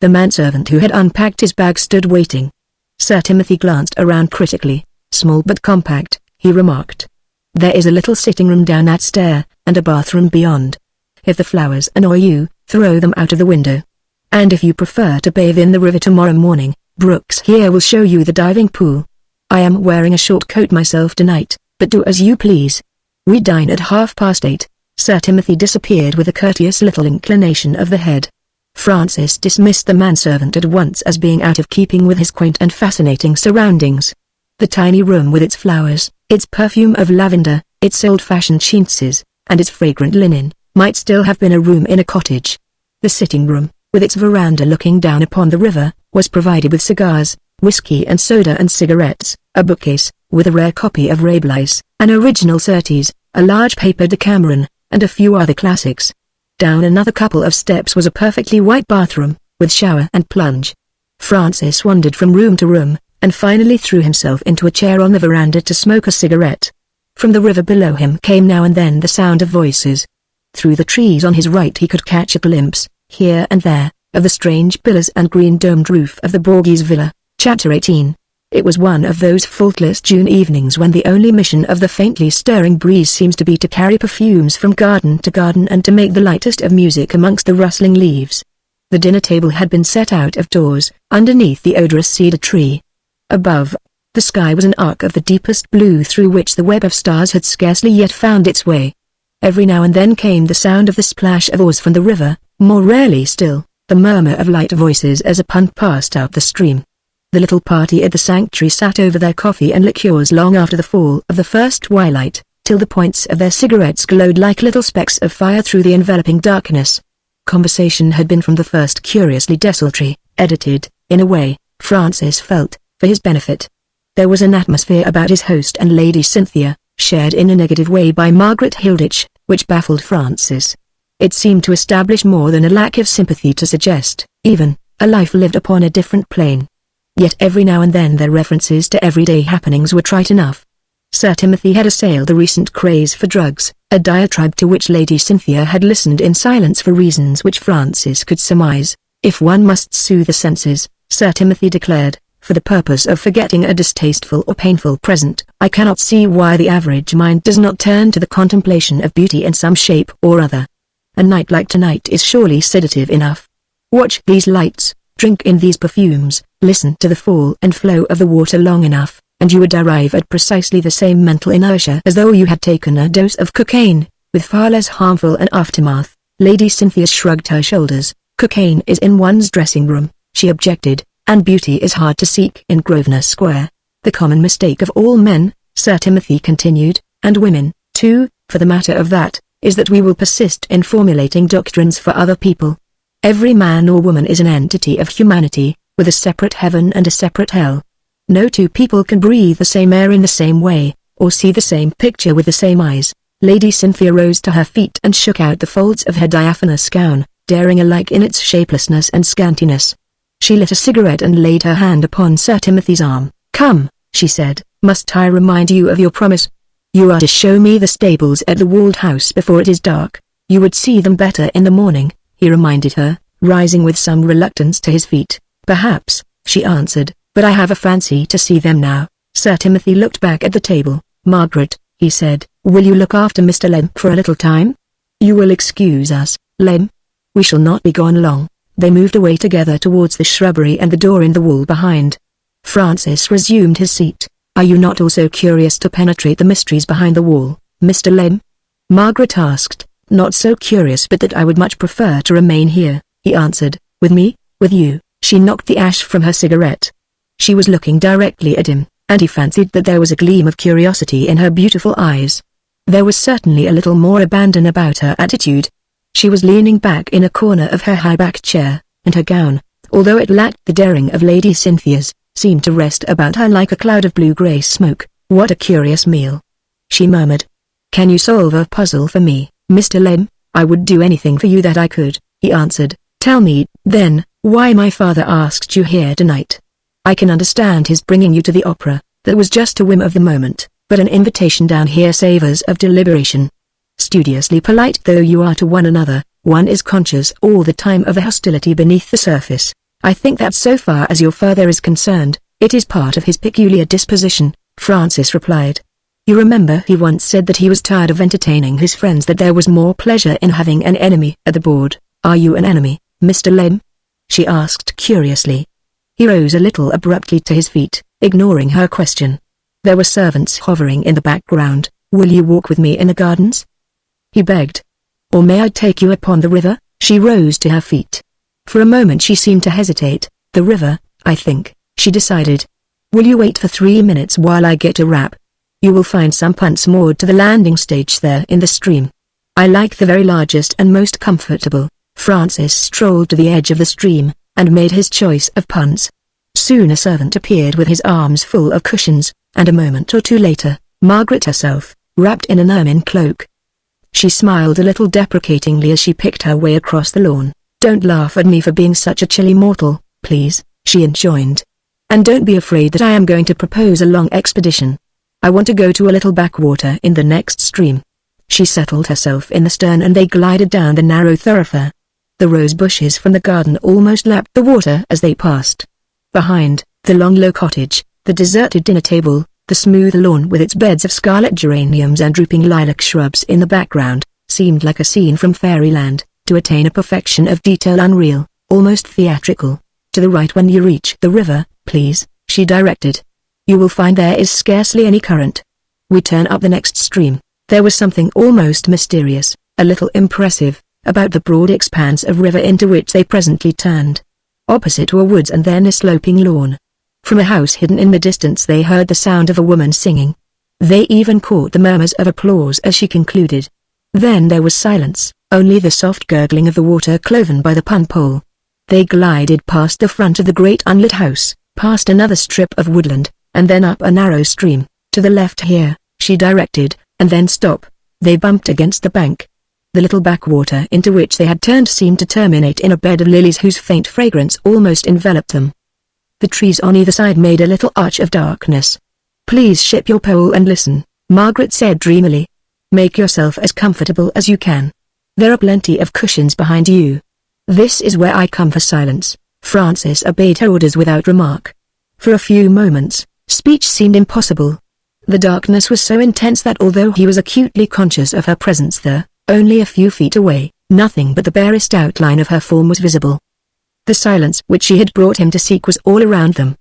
The manservant who had unpacked his bag stood waiting. Sir Timothy glanced around critically. Small but compact, he remarked. There is a little sitting room down that stair, and a bathroom beyond. If the flowers annoy you, throw them out of the window. And if you prefer to bathe in the river tomorrow morning, Brooks here will show you the diving pool. I am wearing a short coat myself tonight, but do as you please. We dine at 8:30. Sir Timothy disappeared with a courteous little inclination of the head. Francis dismissed the manservant at once as being out of keeping with his quaint and fascinating surroundings. The tiny room with its flowers, its perfume of lavender, its old-fashioned chintzes, and its fragrant linen, might still have been a room in a cottage. The sitting room, with its veranda looking down upon the river, was provided with cigars, whiskey and soda and cigarettes, a bookcase, with a rare copy of Rabelais, an original Surtees, a large paper Decameron, and a few other classics. Down another couple of steps was a perfectly white bathroom, with shower and plunge. Francis wandered from room to room, and finally threw himself into a chair on the veranda to smoke a cigarette. From the river below him came now and then the sound of voices. Through the trees on his right he could catch a glimpse, here and there, of the strange pillars and green-domed roof of the Borghese villa. Chapter 18. It was one of those faultless June evenings when the only mission of the faintly stirring breeze seems to be to carry perfumes from garden to garden and to make the lightest of music amongst the rustling leaves. The dinner table had been set out of doors, underneath the odorous cedar tree. Above, the sky was an arc of the deepest blue through which the web of stars had scarcely yet found its way. Every now and then came the sound of the splash of oars from the river, more rarely still, the murmur of light voices as a punt passed up the stream. The little party at the sanctuary sat over their coffee and liqueurs long after the fall of the first twilight, till the points of their cigarettes glowed like little specks of fire through the enveloping darkness. Conversation had been from the first curiously desultory, edited, in a way, Francis felt, for his benefit. There was an atmosphere about his host and Lady Cynthia, shared in a negative way by Margaret Hilditch, which baffled Francis. It seemed to establish more than a lack of sympathy to suggest, even, a life lived upon a different plane. Yet every now and then their references to everyday happenings were trite enough. Sir Timothy had assailed the recent craze for drugs, a diatribe to which Lady Cynthia had listened in silence for reasons which Francis could surmise. If one must soothe the senses, Sir Timothy declared, for the purpose of forgetting a distasteful or painful present, I cannot see why the average mind does not turn to the contemplation of beauty in some shape or other. A night like tonight is surely sedative enough. Watch these lights, drink in these perfumes, listen to the fall and flow of the water long enough, and you would arrive at precisely the same mental inertia as though you had taken a dose of cocaine, with far less harmful an aftermath. Lady Cynthia shrugged her shoulders. Cocaine is in one's dressing room, she objected, and beauty is hard to seek in Grosvenor Square. The common mistake of all men, Sir Timothy continued, and women, too, for the matter of that, is that we will persist in formulating doctrines for other people. Every man or woman is an entity of humanity, with a separate heaven and a separate hell. No two people can breathe the same air in the same way, or see the same picture with the same eyes. Lady Cynthia rose to her feet and shook out the folds of her diaphanous gown, daring alike in its shapelessness and scantiness. She lit a cigarette and laid her hand upon Sir Timothy's arm. "Come," she said, "must I remind you of your promise? You are to show me the stables at the walled house before it is dark. You would see them better in the morning," he reminded her, rising with some reluctance to his feet. "Perhaps," she answered, "but I have a fancy to see them now." Sir Timothy looked back at the table. "Margaret," he said, "will you look after Mr. Lem for a little time? You will excuse us, Lem? We shall not be gone long." They moved away together towards the shrubbery and the door in the wall behind. Francis resumed his seat. "Are you not also curious to penetrate the mysteries behind the wall, Mr. Lem?" Margaret asked. "Not so curious, but that I would much prefer to remain here," he answered. "With me? With you?" She knocked the ash from her cigarette. She was looking directly at him, and he fancied that there was a gleam of curiosity in her beautiful eyes. There was certainly a little more abandon about her attitude. She was leaning back in a corner of her high-backed chair, and her gown, although it lacked the daring of Lady Cynthia's, seemed to rest about her like a cloud of blue-grey smoke. "What a curious meal," she murmured. "Can you solve a puzzle for me, Mr. Lem?" "I would do anything for you that I could," he answered. "Tell me, then, why my father asked you here tonight. I can understand his bringing you to the opera. That was just a whim of the moment, but an invitation down here savors of deliberation. Studiously polite though you are to one another, one is conscious all the time of the hostility beneath the surface. I think that so far as your father is concerned, it is part of his peculiar disposition," Francis replied. "You remember he once said that he was tired of entertaining his friends, that there was more pleasure in having an enemy at the board. Are you an enemy, Mr. Lem?" she asked curiously. He rose a little abruptly to his feet, ignoring her question. There were servants hovering in the background. "Will you walk with me in the gardens?" he begged. "Or may I take you upon the river?" She rose to her feet. For a moment she seemed to hesitate. "The river, I think," she decided. "Will you wait for 3 minutes while I get a wrap? You will find some punts moored to the landing stage there in the stream. I like the very largest and most comfortable." Francis strolled to the edge of the stream, and made his choice of punts. Soon a servant appeared with his arms full of cushions, and a moment or two later, Margaret herself, wrapped in an ermine cloak. She smiled a little deprecatingly as she picked her way across the lawn. "Don't laugh at me for being such a chilly mortal, please," she enjoined. "And don't be afraid that I am going to propose a long expedition. I want to go to a little backwater in the next stream." She settled herself in the stern and they glided down the narrow thoroughfare. The rose bushes from the garden almost lapped the water as they passed. Behind, the long low cottage, the deserted dinner table, the smooth lawn with its beds of scarlet geraniums and drooping lilac shrubs in the background, seemed like a scene from fairyland, to attain a perfection of detail unreal, almost theatrical. "To the right when you reach the river, please," she directed. "You will find there is scarcely any current. We turn up the next stream." There was something almost mysterious, a little impressive, about the broad expanse of river into which they presently turned. Opposite were woods and then a sloping lawn. From a house hidden in the distance they heard the sound of a woman singing. They even caught the murmurs of applause as she concluded. Then there was silence, only the soft gurgling of the water cloven by the punt pole. They glided past the front of the great unlit house, past another strip of woodland, and then up a narrow stream. "To the left here," she directed, "and then stop." They bumped against the bank. The little backwater into which they had turned seemed to terminate in a bed of lilies whose faint fragrance almost enveloped them. The trees on either side made a little arch of darkness. "Please ship your pole and listen," Margaret said dreamily. "Make yourself as comfortable as you can. There are plenty of cushions behind you. This is where I come for silence." Francis obeyed her orders without remark. For a few moments, speech seemed impossible. The darkness was so intense that although he was acutely conscious of her presence there, only a few feet away, nothing but the barest outline of her form was visible. The silence which she had brought him to seek was all around them.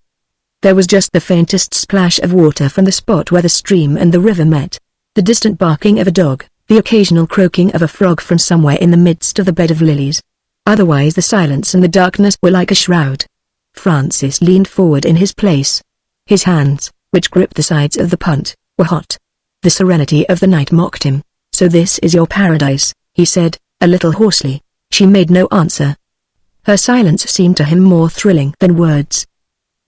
There was just the faintest splash of water from the spot where the stream and the river met, the distant barking of a dog, the occasional croaking of a frog from somewhere in the midst of the bed of lilies. Otherwise the silence and the darkness were like a shroud. Francis leaned forward in his place. His hands, which gripped the sides of the punt, were hot. The serenity of the night mocked him. "So this is your paradise," he said, a little hoarsely. She made no answer. Her silence seemed to him more thrilling than words.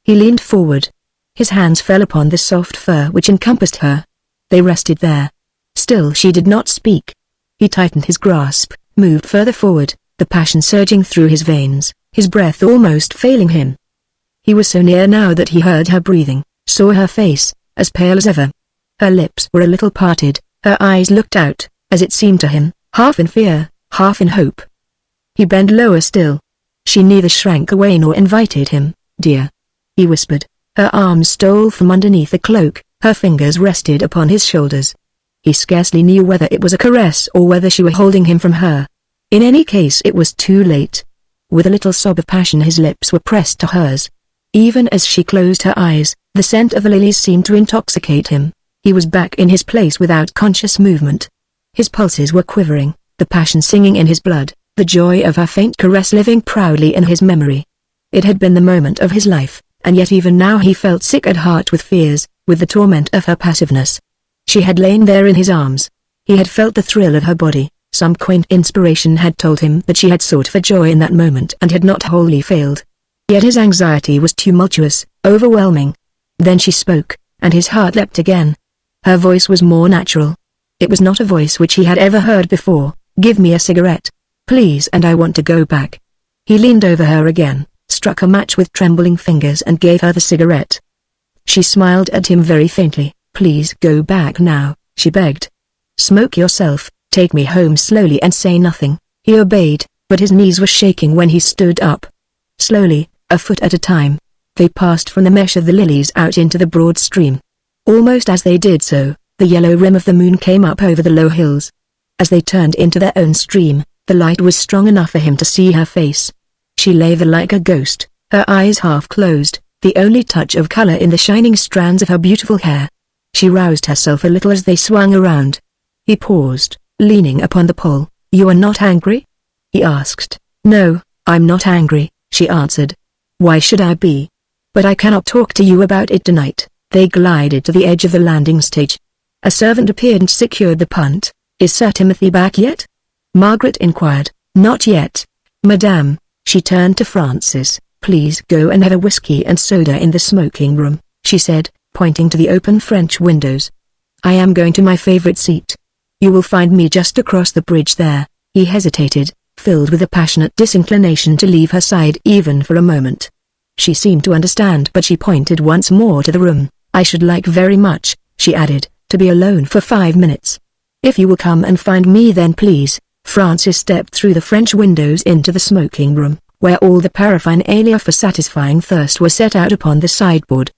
He leaned forward. His hands fell upon the soft fur which encompassed her. They rested there. Still she did not speak. He tightened his grasp, moved further forward, the passion surging through his veins. his breath almost failing him. He was so near now that he heard her breathing, saw her face, as pale as ever. Her lips were a little parted, her eyes looked out, as it seemed to him, half in fear, half in hope. He bent lower still. She neither shrank away nor invited him. "Dear," he whispered. Her arms stole from underneath the cloak, her fingers rested upon his shoulders. He scarcely knew whether it was a caress or whether she were holding him from her. In any case it was too late. With a little sob of passion his lips were pressed to hers. Even as she closed her eyes, the scent of the lilies seemed to intoxicate him. He was back in his place without conscious movement. His pulses were quivering, the passion singing in his blood, the joy of her faint caress living proudly in his memory. It had been the moment of his life, and yet even now he felt sick at heart with fears, with the torment of her passiveness. She had lain there in his arms. He had felt the thrill of her body. Some quaint inspiration had told him that she had sought for joy in that moment and had not wholly failed. Yet his anxiety was tumultuous, overwhelming. Then she spoke, and his heart leapt again. Her voice was more natural. It was not a voice which he had ever heard before. "Give me a cigarette, please, and I want to go back." He leaned over her again, struck a match with trembling fingers and gave her the cigarette. She smiled at him very faintly. "Please go back now," she begged. "Smoke yourself, take me home slowly and say nothing." He obeyed, but his knees were shaking when he stood up. Slowly, a foot at a time, they passed from the mesh of the lilies out into the broad stream. Almost as they did so, the yellow rim of the moon came up over the low hills. As they turned into their own stream, the light was strong enough for him to see her face. She lay there like a ghost, her eyes half closed, the only touch of color in the shining strands of her beautiful hair. She roused herself a little as they swung around. He paused, leaning upon the pole. "You are not angry?" he asked. "No, I'm not angry," she answered. "Why should I be? But I cannot talk to you about it tonight." They glided to the edge of the landing stage. A servant appeared and secured the punt. "Is Sir Timothy back yet?" Margaret inquired. "Not yet, Madame." She turned to Francis. "Please go and have a whiskey and soda in the smoking room," she said, pointing to the open French windows. "I am going to my favorite seat. You will find me just across the bridge there." He hesitated, filled with a passionate disinclination to leave her side even for a moment. She seemed to understand, but she pointed once more to the room. "I should like very much," she added, "to be alone for 5 minutes. If you will come and find me then please." Francis stepped through the French windows into the smoking room, where all the paraphernalia for satisfying thirst were set out upon the sideboard.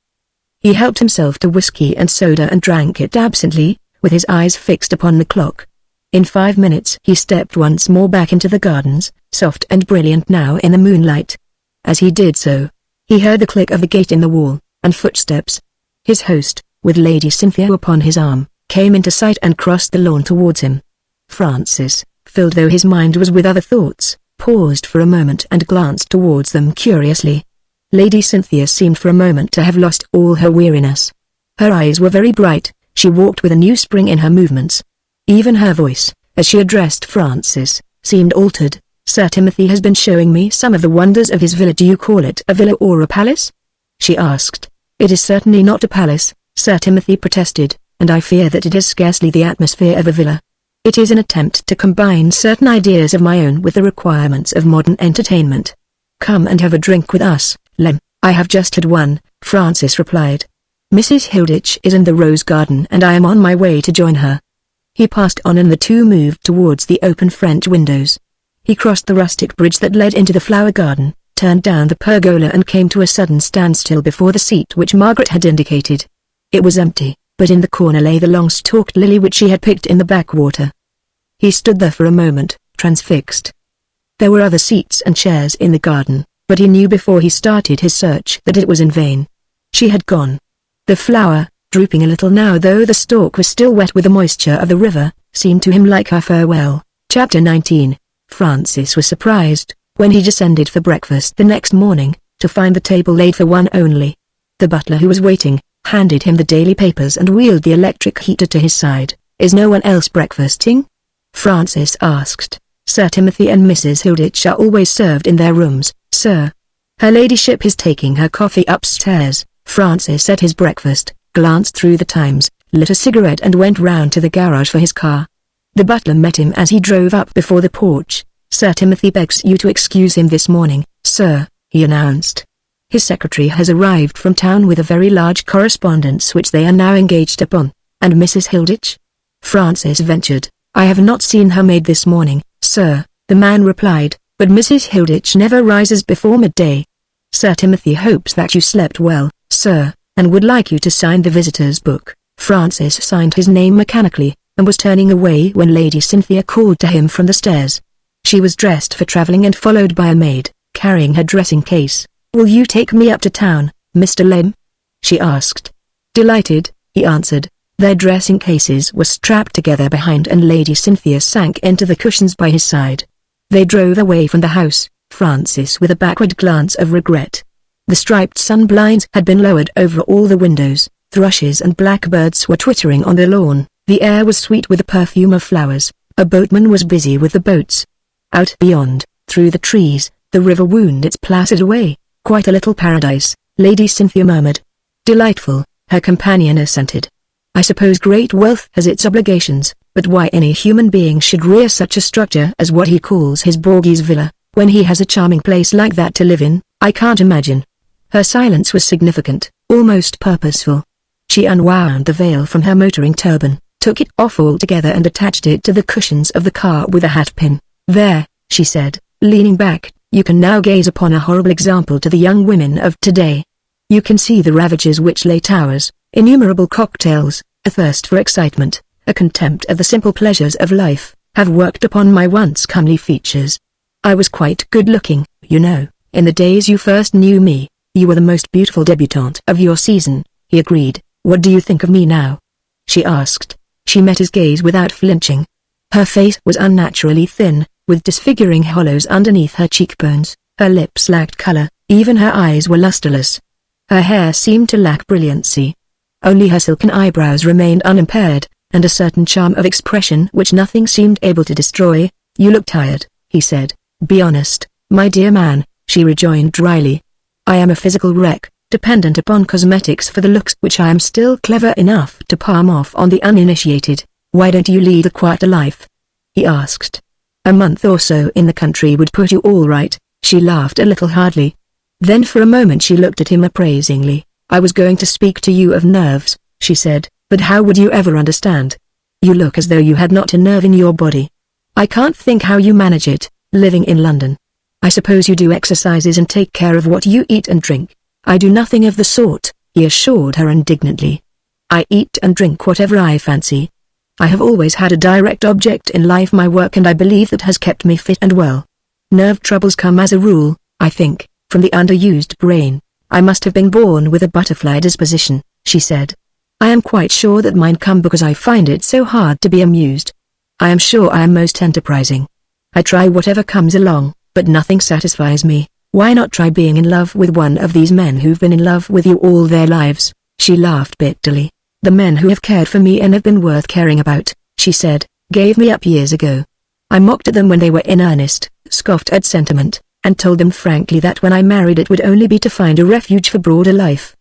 He helped himself to whiskey and soda and drank it absently, with his eyes fixed upon the clock. In 5 minutes he stepped once more back into the gardens, soft and brilliant now in the moonlight. As he did so, he heard the click of the gate in the wall, and footsteps. His host, with Lady Cynthia upon his arm, came into sight and crossed the lawn towards him. Francis, filled though his mind was with other thoughts, paused for a moment and glanced towards them curiously. Lady Cynthia seemed for a moment to have lost all her weariness. Her eyes were very bright, she walked with a new spring in her movements. Even her voice, as she addressed Francis, seemed altered. "Sir Timothy has been showing me some of the wonders of his villa. Do you call it a villa or a palace?" she asked. "It is certainly not a palace," Sir Timothy protested, "and I fear that it has scarcely the atmosphere of a villa. It is an attempt to combine certain ideas of my own with the requirements of modern entertainment. Come and have a drink with us, Lem." "I have just had one," Francis replied. "Mrs. Hilditch is in the rose garden and I am on my way to join her." He passed on and the two moved towards the open French windows. He crossed the rustic bridge that led into the flower garden, turned down the pergola and came to a sudden standstill before the seat which Margaret had indicated. It was empty, but in the corner lay the long-stalked lily which she had picked in the backwater. He stood there for a moment, transfixed. There were other seats and chairs in the garden, but he knew before he started his search that it was in vain. She had gone. The flower, drooping a little now though the stalk was still wet with the moisture of the river, seemed to him like her farewell. Chapter 19. Francis was surprised, when he descended for breakfast the next morning, to find the table laid for one only. The butler who was waiting, handed him the daily papers and wheeled the electric heater to his side. "Is no one else breakfasting?" Francis asked. "Sir Timothy and Mrs. Hilditch are always served in their rooms, sir. Her ladyship is taking her coffee upstairs." Francis ate his breakfast, glanced through the Times, lit a cigarette and went round to the garage for his car. The butler met him as he drove up before the porch. "Sir Timothy begs you to excuse him this morning. "Sir," he announced. "His secretary has arrived from town with a very large correspondence which they are now engaged upon." "And Mrs. Hilditch?" Francis ventured. "I have not seen her maid this morning, sir," the man replied, "but Mrs. Hilditch never rises before midday. Sir Timothy hopes that you slept well, sir, and would like you to sign the visitor's book." Francis signed his name mechanically, and was turning away when Lady Cynthia called to him from the stairs. She was dressed for travelling and followed by a maid, carrying her dressing case. "Will you take me up to town, Mr. Lem?" she asked. "Delighted," he answered. Their dressing cases were strapped together behind and Lady Cynthia sank into the cushions by his side. They drove away from the house, Francis with a backward glance of regret. The striped sun blinds had been lowered over all the windows, thrushes and blackbirds were twittering on the lawn, the air was sweet with the perfume of flowers, a boatman was busy with the boats. Out beyond, through the trees, the river wound its placid way. "Quite a little paradise," Lady Cynthia murmured. "Delightful," her companion assented. "I suppose great wealth has its obligations, but why any human being should rear such a structure as what he calls his Borghese villa, when he has a charming place like that to live in, I can't imagine." Her silence was significant, almost purposeful. She unwound the veil from her motoring turban, took it off altogether and attached it to the cushions of the car with a hat pin. "There," she said, leaning back, "you can now gaze upon a horrible example to the young women of today. You can see the ravages which late hours, innumerable cocktails, a thirst for excitement, a contempt of the simple pleasures of life, have worked upon my once comely features. I was quite good-looking, you know, in the days you first knew me. You were the most beautiful debutante of your season," he agreed. "What do you think of me now?" she asked. She met his gaze without flinching. Her face was unnaturally thin, with disfiguring hollows underneath her cheekbones, her lips lacked color, even her eyes were lusterless. Her hair seemed to lack brilliancy. Only her silken eyebrows remained unimpaired, and a certain charm of expression which nothing seemed able to destroy. "You look tired," he said. "Be honest, my dear man," she rejoined dryly. "I am a physical wreck, dependent upon cosmetics for the looks which I am still clever enough to palm off on the uninitiated. Why don't you lead a quieter life?" he asked. "A month or so in the country would put you all right," she laughed a little hardly. Then for a moment she looked at him appraisingly. "I was going to speak to you of nerves," she said, "but how would you ever understand? You look as though you had not a nerve in your body. I can't think how you manage it, living in London. I suppose you do exercises and take care of what you eat and drink." "I do nothing of the sort," he assured her indignantly. "I eat and drink whatever I fancy. I have always had a direct object in life, my work, and I believe that has kept me fit and well. Nerve troubles come as a rule, I think, from the underused brain. I must have been born with a butterfly disposition," she said. "I am quite sure that mine come because I find it so hard to be amused. I am sure I am most enterprising. I try whatever comes along, but nothing satisfies me. Why not try being in love with one of these men who've been in love with you all their lives?" She laughed bitterly. "The men who have cared for me and have been worth caring about," she said, "gave me up years ago. I mocked at them when they were in earnest, scoffed at sentiment, and told them frankly that when I married it would only be to find a refuge for broader life.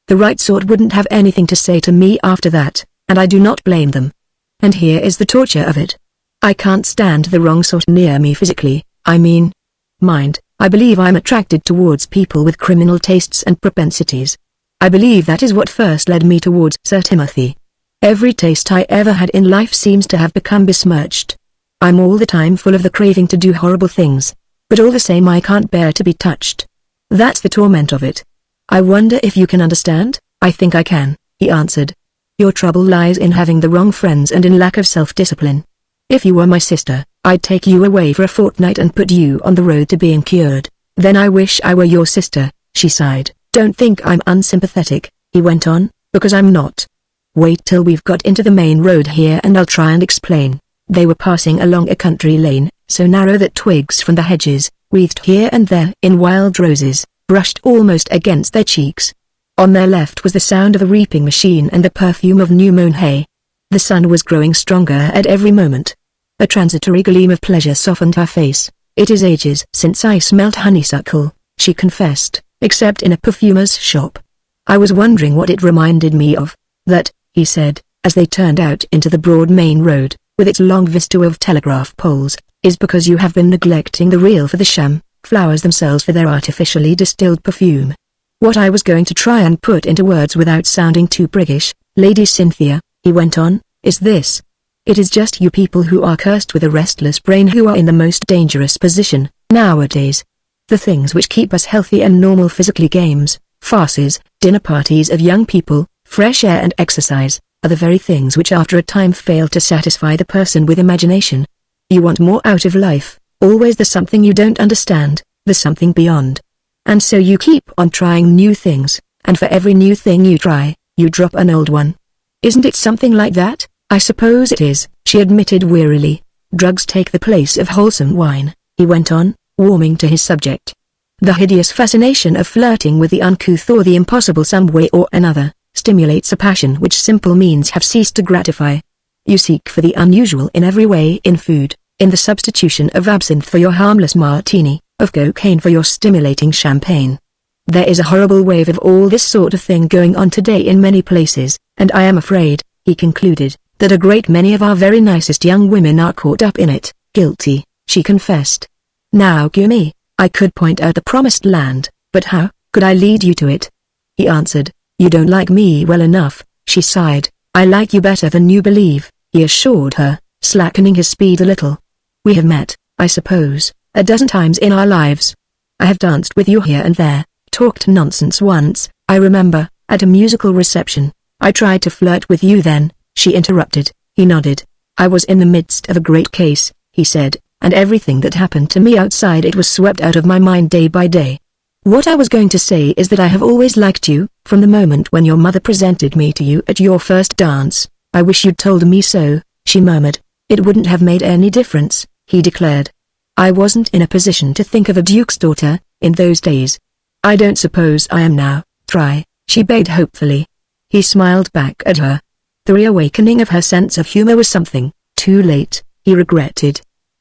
The right sort wouldn't have anything to say to me after that, and I do not blame them. And here is the torture of it. I can't stand the wrong sort near me physically, I mean. Mind, I believe I'm attracted towards people with criminal tastes and propensities. I believe that is what first led me towards Sir Timothy. Every taste I ever had in life seems to have become besmirched. I'm all the time full of the craving to do horrible things, but all the same I can't bear to be touched. That's the torment of it. I wonder if you can understand?" "I think I can," he answered. "Your trouble lies in having the wrong friends and in lack of self-discipline. If you were my sister, I'd take you away for a fortnight and put you on the road to being cured." "Then I wish I were your sister," she sighed. "Don't think I'm unsympathetic," he went on, "because I'm not. Wait till we've got into the main road here and I'll try and explain." They were passing along a country lane, so narrow that twigs from the hedges, wreathed here and there in wild roses, brushed almost against their cheeks. On their left was the sound of a reaping machine and the perfume of new-mown hay. The sun was growing stronger at every moment. A transitory gleam of pleasure softened her face. "It is ages since I smelt honeysuckle," she confessed, "except in a perfumer's shop. I was wondering what it reminded me of." "That," he said, as they turned out into the broad main road, with its long vista of telegraph poles, "is because you have been neglecting the real for the sham. flowers themselves for their artificially distilled perfume. What I was going to try and put into words without sounding too priggish, Lady Cynthia, he went on, is this. It is just you people who are cursed with a restless brain who are in the most dangerous position, nowadays. The things which keep us healthy and normal physically, games, farces, dinner parties of young people, fresh air and exercise, are the very things which after a time fail to satisfy the person with imagination. You want more out of life, always the something you don't understand, the something beyond. And so you keep on trying new things, and for every new thing you try, you drop an old one. Isn't it something like that? I suppose it is, she admitted wearily. Drugs take the place of wholesome wine, he went on, warming to his subject. The hideous fascination of flirting with the uncouth or the impossible some way or another, stimulates a passion which simple means have ceased to gratify. You seek for the unusual in every way, in food, in the substitution of absinthe for your harmless martini, of cocaine for your stimulating champagne. There is a horrible wave of all this sort of thing going on today in many places, and I am afraid, he concluded, that a great many of our very nicest young women are caught up in it. Guilty, she confessed. Now gimme, I could point out the promised land, but how could I lead you to it? He answered. You don't like me well enough, she sighed. I like you better than you believe, he assured her, slackening his speed a little. We have met, I suppose, a dozen times in our lives. I have danced with you here and there, talked nonsense once, I remember, at a musical reception. I tried to flirt with you then, she interrupted. He nodded. I was in the midst of a great case, he said, and everything that happened to me outside it was swept out of my mind day by day. What I was going to say is that I have always liked you, from the moment when your mother presented me to you at your first dance. I wish you'd told me so, she murmured. It wouldn't have made any difference, he declared. I wasn't in a position to think of a duke's daughter, in those days. I don't suppose I am now. Try, she begged hopefully. He smiled back at her. The reawakening of her sense of humor was something, too late, he regretted.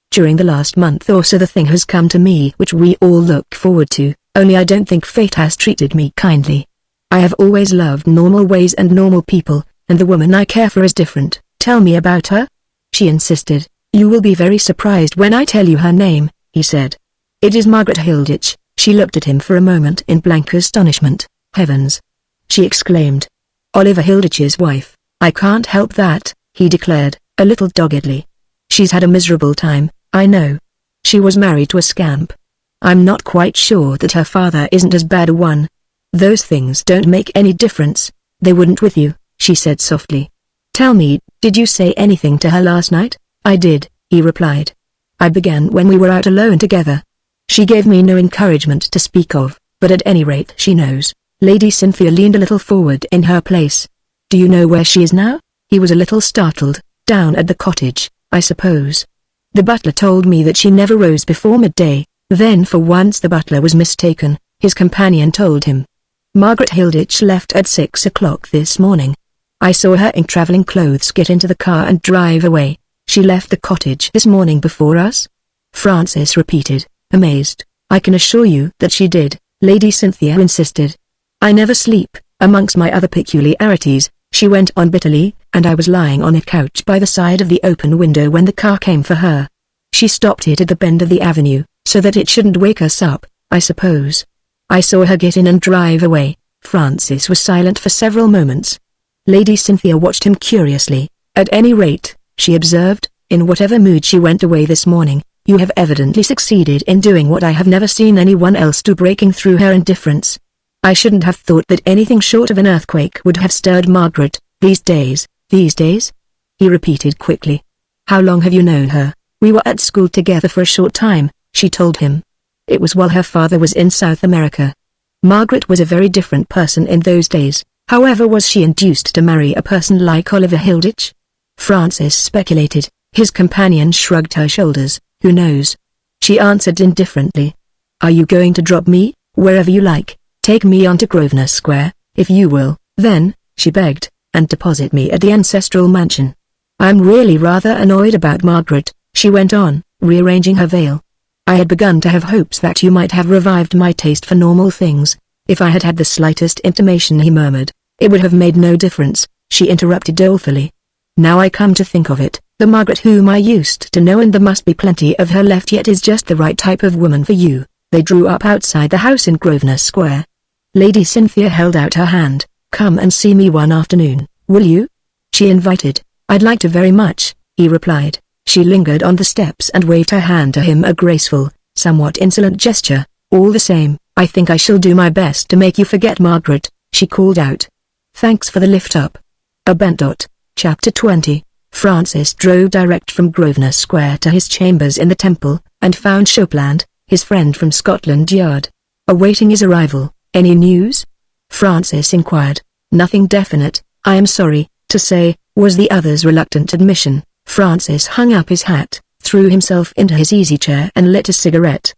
During the last month or so the thing has come to me which we all look forward to, only I don't think fate has treated me kindly. I have always loved normal ways and normal people, and the woman I care for is different. Tell me about her? She insisted. You will be very surprised when I tell you her name, he said. It is Margaret Hilditch. She looked at him for a moment in blank astonishment. Heavens! She exclaimed. Oliver Hilditch's wife. I can't help that, he declared, a little doggedly. She's had a miserable time, I know. She was married to a scamp. I'm not quite sure that her father isn't as bad a one. Those things don't make any difference. They wouldn't with you, she said softly. Tell me, did you say anything to her last night? I did, he replied. I began when we were out alone together. She gave me no encouragement to speak of, but at any rate she knows. Lady Cynthia leaned a little forward in her place. Do you know where she is now? He was a little startled. Down at the cottage, I suppose. The butler told me that she never rose before midday. Then for once the butler was mistaken, his companion told him. Margaret Hilditch left at 6 o'clock this morning. I saw her in traveling clothes get into the car and drive away. She left the cottage this morning before us? Francis repeated, amazed. I can assure you that she did, Lady Cynthia insisted. I never sleep, amongst my other peculiarities, she went on bitterly, and I was lying on a couch by the side of the open window when the car came for her. She stopped it at the bend of the avenue, so that it shouldn't wake us up, I suppose. I saw her get in and drive away. Francis was silent for several moments. Lady Cynthia watched him curiously. At any rate, she observed, in whatever mood she went away this morning, you have evidently succeeded in doing what I have never seen anyone else do, breaking through her indifference. I shouldn't have thought that anything short of an earthquake would have stirred Margaret, these days. He repeated quickly. How long have you known her? We were at school together for a short time, she told him. It was while her father was in South America. Margaret was a very different person in those days. However, was she induced to marry a person like Oliver Hilditch? Francis speculated. His companion shrugged her shoulders. Who knows? She answered indifferently. Are you going to drop me, wherever you like? Take me on to Grosvenor Square, if you will, then, she begged, and deposit me at the ancestral mansion. I'm really rather annoyed about Margaret, she went on, rearranging her veil. I had begun to have hopes that you might have revived my taste for normal things. If I had had the slightest intimation, he murmured. It would have made no difference, she interrupted dolefully. Now I come to think of it, the Margaret whom I used to know, and there must be plenty of her left yet, is just the right type of woman for you. They drew up outside the house in Grosvenor Square. Lady Cynthia held out her hand. "Come and see me one afternoon, will you?" she invited. "I'd like to very much," he replied. She lingered on the steps and waved her hand to him, a graceful, somewhat insolent gesture. "All the same, I think I shall do my best to make you forget Margaret," she called out. "Thanks for the lift up." A bent dot. Chapter 20. Francis drove direct from Grosvenor Square to his chambers in the Temple, and found Chopland, his friend from Scotland Yard, awaiting his arrival. "Any news?" Francis inquired. "Nothing definite, I am sorry to say," was the other's reluctant admission. Francis hung up his hat, threw himself into his easy chair and lit a cigarette.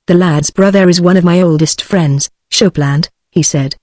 "The lad's brother is one of my oldest friends, Chopland," he said.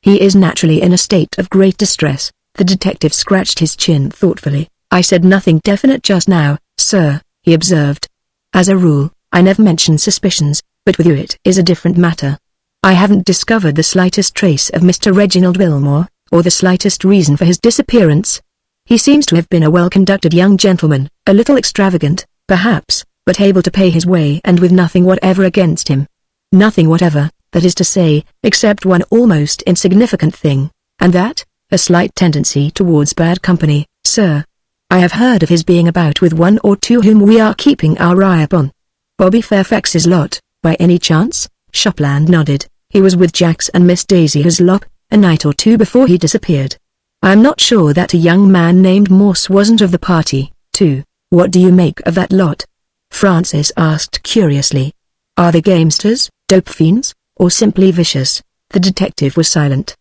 "He is naturally in a state of great distress." The detective scratched his chin thoughtfully. "I said nothing definite just now, sir," he observed. "As a rule, I never mention suspicions, but with you it is a different matter. I haven't discovered the slightest trace of Mr. Reginald Wilmore, or the slightest reason for his disappearance. He seems to have been a well-conducted young gentleman, a little extravagant, perhaps, but able to pay his way and with nothing whatever against him. Nothing whatever, that is to say, except one almost insignificant thing, and that, a slight tendency towards bad company, sir. I have heard of his being about with one or two whom we are keeping our eye upon." "Bobby Fairfax's lot, by any chance?" Chopland nodded. "He was with Jax and Miss Daisy Hislop, a night or two before he disappeared. I am not sure that a young man named Morse wasn't of the party, too." "What do you make of that lot?" Francis asked curiously. "Are they gamesters, dope fiends, or simply vicious?" The detective was silent.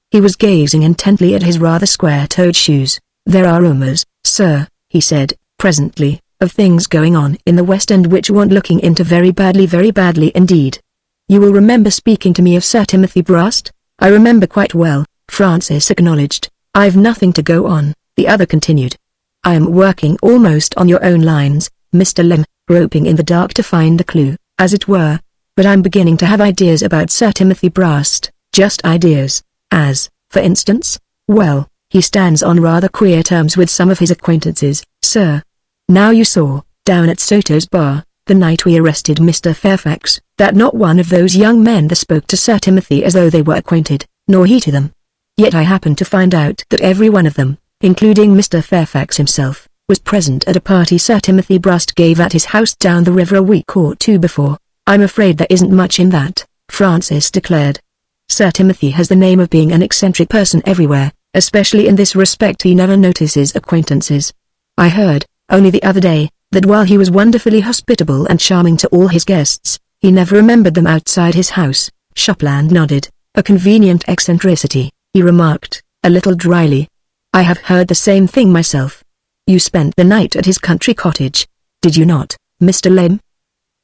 He was gazing intently at his rather square-toed shoes. "There are rumors, sir," he said, presently, "of things going on in the West End which want looking into very badly indeed. You will remember speaking to me of Sir Timothy Brast?" "I remember quite well," Francis acknowledged. "I've nothing to go on," the other continued. "I am working almost on your own lines, Mr. Lem, groping in the dark to find a clue, as it were. But I'm beginning to have ideas about Sir Timothy Brast, just ideas. As, for instance, well, he stands on rather queer terms with some of his acquaintances, sir. Now you saw, down at Soto's bar, the night we arrested Mr. Fairfax, that not one of those young men there spoke to Sir Timothy as though they were acquainted, nor he to them. Yet I happened to find out that every one of them, including Mr. Fairfax himself, was present at a party Sir Timothy Brast gave at his house down the river a week or two before. I'm afraid there isn't much in that," Francis declared. "Sir Timothy has the name of being an eccentric person everywhere, especially in this respect. He never notices acquaintances. I heard, only the other day, that while he was wonderfully hospitable and charming to all his guests, he never remembered them outside his house." Chopland nodded. "A convenient eccentricity," he remarked, a little dryly. "I have heard the same thing myself. You spent the night at his country cottage, did you not, Mr. Lem?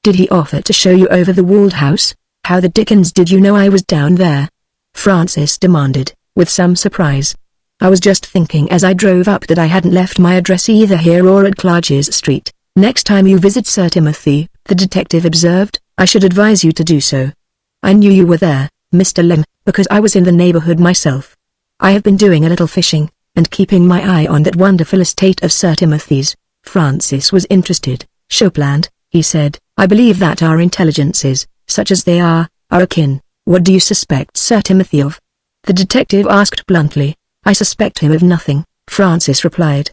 Did he offer to show you over the walled house? How the dickens did you know I was down there?" Francis demanded, with some surprise. "I was just thinking as I drove up that I hadn't left my address either here or at Clarges Street." "Next time you visit Sir Timothy," the detective observed, "I should advise you to do so." "I knew you were there, Mr. Lem, because I was in the neighborhood myself. I have been doing a little fishing, and keeping my eye on that wonderful estate of Sir Timothy's." Francis was interested. "Chopland," he said, "I believe that our intelligences, such as they are akin. What do you suspect Sir Timothy of?" The detective asked bluntly. "I suspect him of nothing," Francis replied.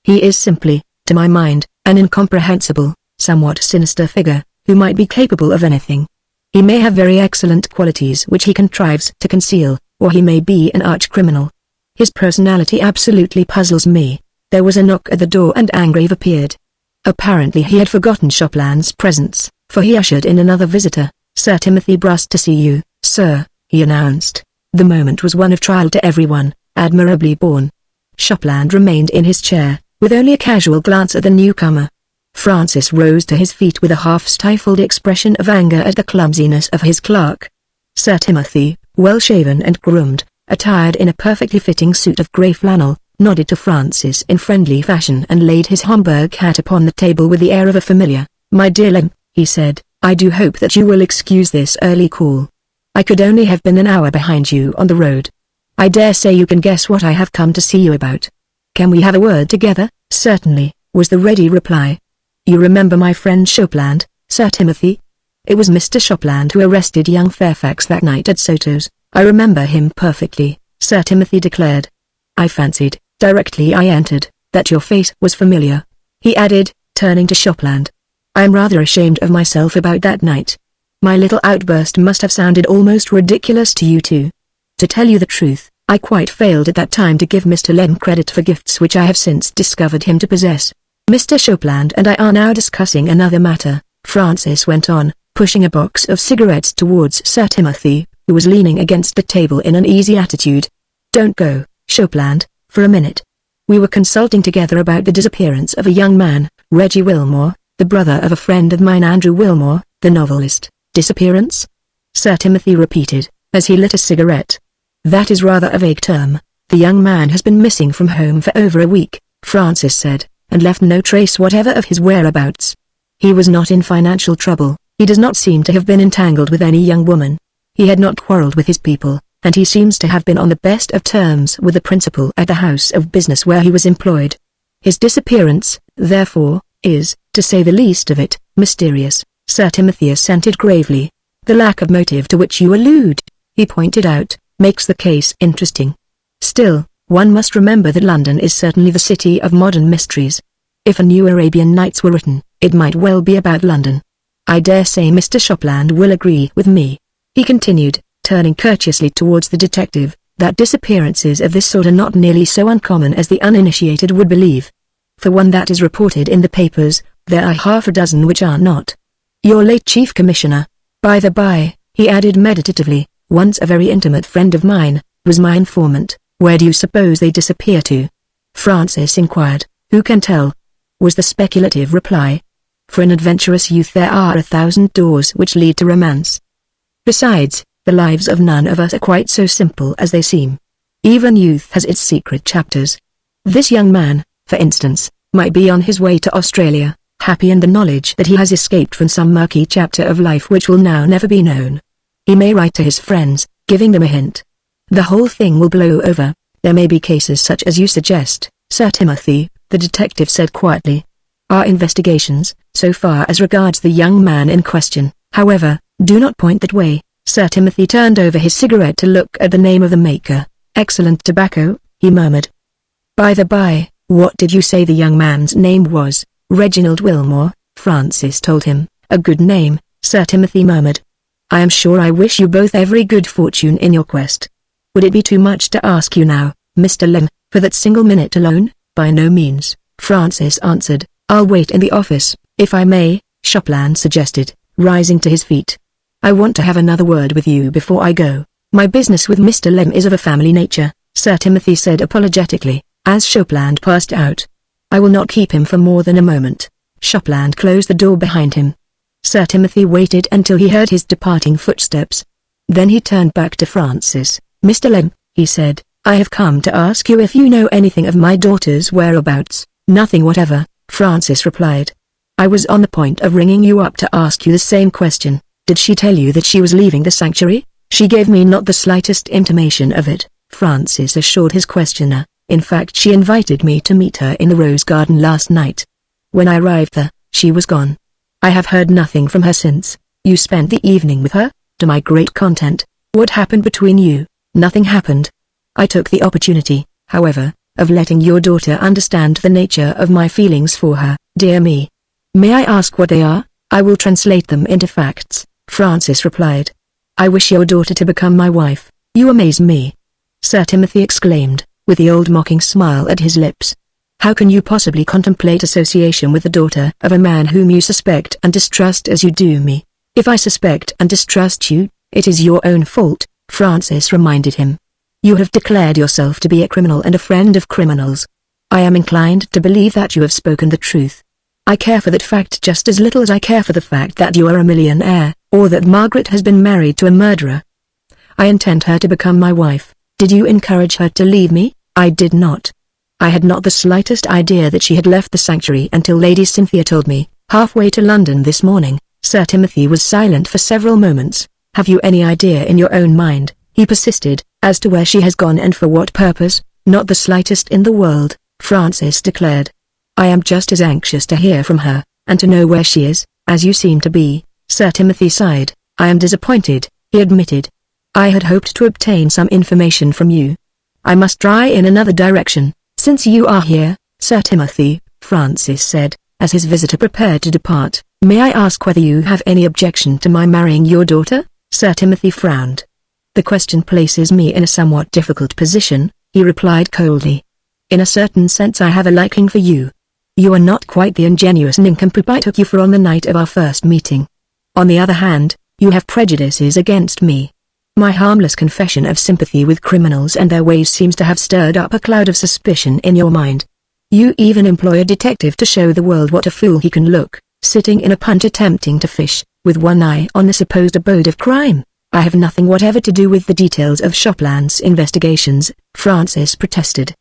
"He is simply, to my mind, an incomprehensible, somewhat sinister figure, who might be capable of anything. He may have very excellent qualities which he contrives to conceal, or he may be an arch-criminal. His personality absolutely puzzles me." There was a knock at the door and Angrave appeared. Apparently he had forgotten Chopland's presence, for he ushered in another visitor. "Sir Timothy Brast to see you, sir," he announced. The moment was one of trial to everyone, admirably borne. Chopland remained in his chair, with only a casual glance at the newcomer. Francis rose to his feet with a half-stifled expression of anger at the clumsiness of his clerk. Sir Timothy, well-shaven and groomed, attired in a perfectly fitting suit of grey flannel, nodded to Francis in friendly fashion and laid his Homburg hat upon the table with the air of a familiar. "My dear Lem," he said, "I do hope that you will excuse this early call. I could only have been an hour behind you on the road. I dare say you can guess what I have come to see you about." "Can we have a word together?" "Certainly," was the ready reply. "You remember my friend Chopland, Sir Timothy?" It was Mr. Shopland who arrested young Fairfax that night at Soto's. I remember him perfectly, Sir Timothy declared. I fancied, directly I entered, that your face was familiar. He added, turning to Shopland. I am rather ashamed of myself about that night. My little outburst must have sounded almost ridiculous to you too. To tell you the truth, I quite failed at that time to give Mr. Lem credit for gifts which I have since discovered him to possess. Mr. Shopland and I are now discussing another matter, Francis went on, pushing a box of cigarettes towards Sir Timothy, who was leaning against the table in an easy attitude. Don't go, Shopland, for a minute. We were consulting together about the disappearance of a young man, Reggie Wilmore, the brother of a friend of mine, Andrew Wilmore, the novelist. Disappearance? Sir Timothy repeated, as he lit a cigarette. That is rather a vague term. The young man has been missing from home for over a week, Francis said, and left no trace whatever of his whereabouts. He was not in financial trouble, he does not seem to have been entangled with any young woman. He had not quarreled with his people, and he seems to have been on the best of terms with the principal at the house of business where he was employed. His disappearance, therefore, is, to say the least of it, mysterious. Sir Timothy assented gravely. The lack of motive to which you allude, he pointed out, makes the case interesting. Still, one must remember that London is certainly the city of modern mysteries. If a new Arabian Nights were written, it might well be about London. I dare say Mr. Shopland will agree with me. He continued, turning courteously towards the detective, that disappearances of this sort are not nearly so uncommon as the uninitiated would believe. For one that is reported in the papers, there are half a dozen which are not. Your late Chief Commissioner, by the by, he added meditatively, once a very intimate friend of mine, was my informant. Where do you suppose they disappear to? Francis inquired. Who can tell? Was the speculative reply. For an adventurous youth there are 1,000 doors which lead to romance. Besides, the lives of none of us are quite so simple as they seem. Even youth has its secret chapters. This young man, for instance, might be on his way to Australia, happy in the knowledge that he has escaped from some murky chapter of life which will now never be known. He may write to his friends, giving them a hint. The whole thing will blow over. There may be cases such as you suggest, Sir Timothy, the detective said quietly. Our investigations, so far as regards the young man in question, however, do not point that way. Sir Timothy turned over his cigarette to look at the name of the maker. Excellent tobacco, he murmured. By the by, what did you say the young man's name was? Reginald Wilmore, Francis told him. A good name, Sir Timothy murmured. I am sure I wish you both every good fortune in your quest. Would it be too much to ask you now, Mr. Lem, for that single minute alone? By no means, Francis answered. I'll wait in the office, if I may, Shopland suggested, rising to his feet. I want to have another word with you before I go. My business with Mr. Lem is of a family nature, Sir Timothy said apologetically, as Shopland passed out. I will not keep him for more than a moment. Shopland closed the door behind him. Sir Timothy waited until he heard his departing footsteps. Then he turned back to Francis. Mr. Lem, he said, I have come to ask you if you know anything of my daughter's whereabouts. Nothing whatever, Francis replied. I was on the point of ringing you up to ask you the same question. Did she tell you that she was leaving the sanctuary? She gave me not the slightest intimation of it, Francis assured his questioner. In fact, she invited me to meet her in the rose garden last night. When I arrived there, she was gone. I have heard nothing from her since. You spent the evening with her? To my great content. What happened between you? Nothing happened. I took the opportunity, however, of letting your daughter understand the nature of my feelings for her. Dear me. May I ask what they are? I will translate them into facts, Francis replied. I wish your daughter to become my wife. You amaze me, Sir Timothy exclaimed, with the old mocking smile at his lips. How can you possibly contemplate association with the daughter of a man whom you suspect and distrust as you do me? If I suspect and distrust you, it is your own fault, Francis reminded him. You have declared yourself to be a criminal and a friend of criminals. I am inclined to believe that you have spoken the truth. I care for that fact just as little as I care for the fact that you are a millionaire, or that Margaret has been married to a murderer. I intend her to become my wife. Did you encourage her to leave me? I did not. I had not the slightest idea that she had left the sanctuary until Lady Cynthia told me, halfway to London this morning. Sir Timothy was silent for several moments. Have you any idea in your own mind, he persisted, as to where she has gone and for what purpose? Not the slightest in the world, Francis declared. I am just as anxious to hear from her, and to know where she is, as you seem to be. Sir Timothy sighed. I am disappointed, he admitted. I had hoped to obtain some information from you. I must try in another direction, since you are here, Sir Timothy, Francis said, as his visitor prepared to depart. May I ask whether you have any objection to my marrying your daughter? Sir Timothy frowned. The question places me in a somewhat difficult position, he replied coldly. In a certain sense I have a liking for you. You are not quite the ingenuous nincompoop I took you for on the night of our first meeting. On the other hand, you have prejudices against me. My harmless confession of sympathy with criminals and their ways seems to have stirred up a cloud of suspicion in your mind. You even employ a detective to show the world what a fool he can look, sitting in a punt attempting to fish, with one eye on the supposed abode of crime. I have nothing whatever to do with the details of Shopland's investigations, Francis protested.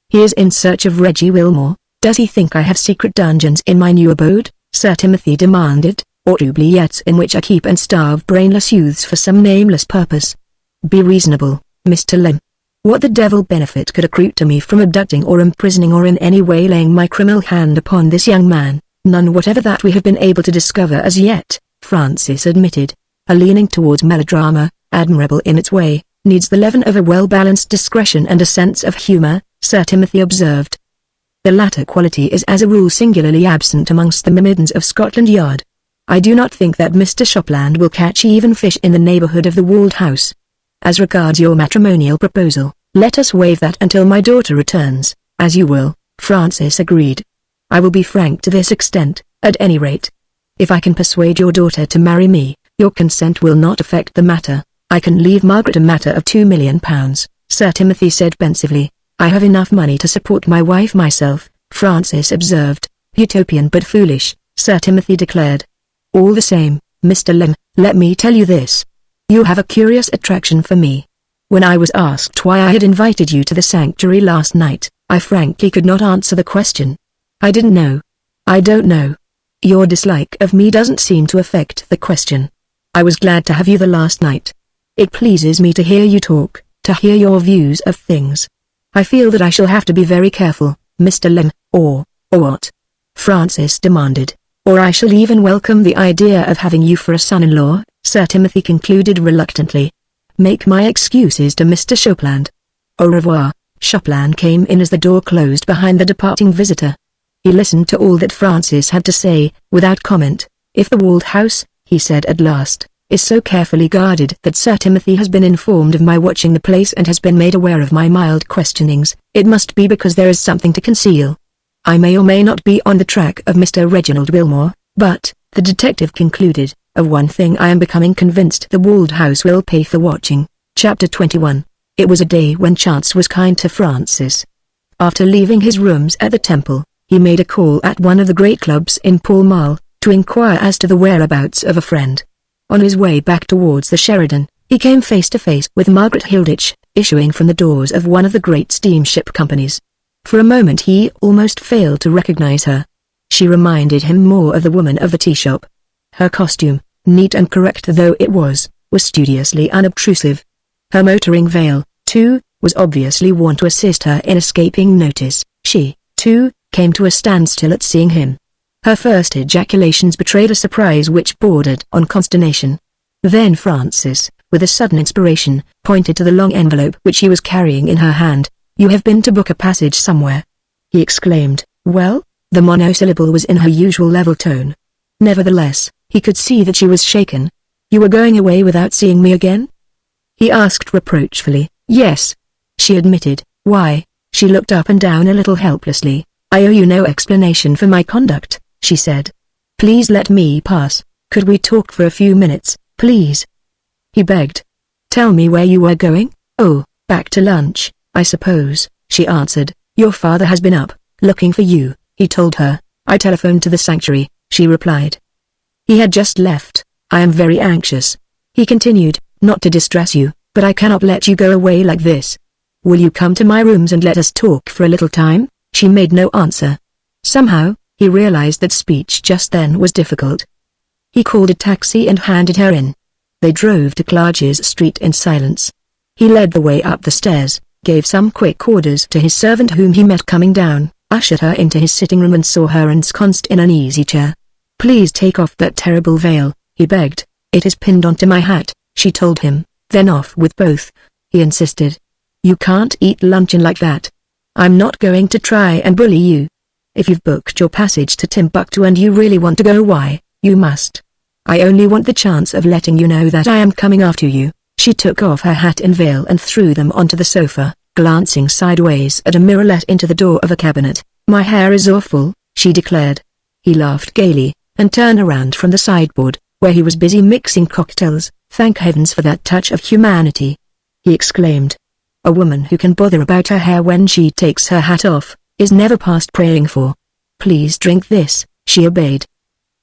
He is in search of Reggie Wilmore. Does he think I have secret dungeons in my new abode? Sir Timothy demanded, or oubliettes in which I keep and starve brainless youths for some nameless purpose. Be reasonable, Mr. Lim. What the devil benefit could accrue to me from abducting or imprisoning or in any way laying my criminal hand upon this young man? None whatever that we have been able to discover as yet, Francis admitted. A leaning towards melodrama, admirable in its way, needs the leaven of a well-balanced discretion and a sense of humor, Sir Timothy observed. The latter quality is as a rule singularly absent amongst the myrmidons of Scotland Yard. I do not think that Mr. Shopland will catch even fish in the neighborhood of the walled house. As regards your matrimonial proposal, let us waive that until my daughter returns. As you will, Francis agreed. I will be frank to this extent, at any rate. If I can persuade your daughter to marry me, your consent will not affect the matter. I can leave Margaret a matter of £2 million, Sir Timothy said pensively. I have enough money to support my wife myself, Francis observed. Utopian but foolish, Sir Timothy declared. All the same, Mr. Lim, let me tell you this. You have a curious attraction for me. When I was asked why I had invited you to the sanctuary last night, I frankly could not answer the question. I didn't know. I don't know. Your dislike of me doesn't seem to affect the question. I was glad to have you the last night. It pleases me to hear you talk, to hear your views of things. I feel that I shall have to be very careful, Mr. Lim, or what? Francis demanded. Or I shall even welcome the idea of having you for a son-in-law, Sir Timothy concluded reluctantly. Make my excuses to Mr. Shopland. Au revoir. Shopland came in as the door closed behind the departing visitor. He listened to all that Francis had to say, without comment. If the walled house, he said at last, is so carefully guarded that Sir Timothy has been informed of my watching the place and has been made aware of my mild questionings, it must be because there is something to conceal. I may or may not be on the track of Mr. Reginald Wilmore, but, the detective concluded, of one thing I am becoming convinced: the walled house will pay for watching. Chapter 21. It was a day when chance was kind to Francis. After leaving his rooms at the Temple, he made a call at one of the great clubs in Pall Mall, to inquire as to the whereabouts of a friend. On his way back towards the Sheridan, he came face to face with Margaret Hilditch, issuing from the doors of one of the great steamship companies. For a moment he almost failed to recognize her. She reminded him more of the woman of the tea shop. Her costume, neat and correct though it was studiously unobtrusive. Her motoring veil, too, was obviously worn to assist her in escaping notice. She, too, came to a standstill at seeing him. Her first ejaculations betrayed a surprise which bordered on consternation. Then Francis, with a sudden inspiration, pointed to the long envelope which he was carrying in her hand. You have been to book a passage somewhere? He exclaimed. Well? The monosyllable was in her usual level tone. Nevertheless, he could see that she was shaken. You were going away without seeing me again? He asked reproachfully. Yes. She admitted. Why? She looked up and down a little helplessly. I owe you no explanation for my conduct, she said. Please let me pass. Could we talk for a few minutes, please? He begged. Tell me where you were going? Oh, back to lunch, I suppose, she answered. Your father has been up, looking for you, he told her. I telephoned to the sanctuary, she replied. He had just left. I am very anxious. He continued, not to distress you, but I cannot let you go away like this. Will you come to my rooms and let us talk for a little time? She made no answer. Somehow, he realized that speech just then was difficult. He called a taxi and handed her in. They drove to Clarges Street in silence. He led the way up the stairs, gave some quick orders to his servant whom he met coming down, ushered her into his sitting room and saw her ensconced in an easy chair. Please take off that terrible veil, he begged. "It is pinned onto my hat," she told him. "Then off with both," he insisted. "You can't eat luncheon like that. I'm not going to try and bully you. If you've booked your passage to Timbuktu and you really want to go, why, you must. I only want the chance of letting you know that I am coming after you." She took off her hat and veil and threw them onto the sofa, glancing sideways at a mirror let into the door of a cabinet. "My hair is awful," she declared. He laughed gaily, and turned around from the sideboard, where he was busy mixing cocktails. "Thank heavens for that touch of humanity," he exclaimed. "A woman who can bother about her hair when she takes her hat off, is never past praying for. Please drink this," she obeyed.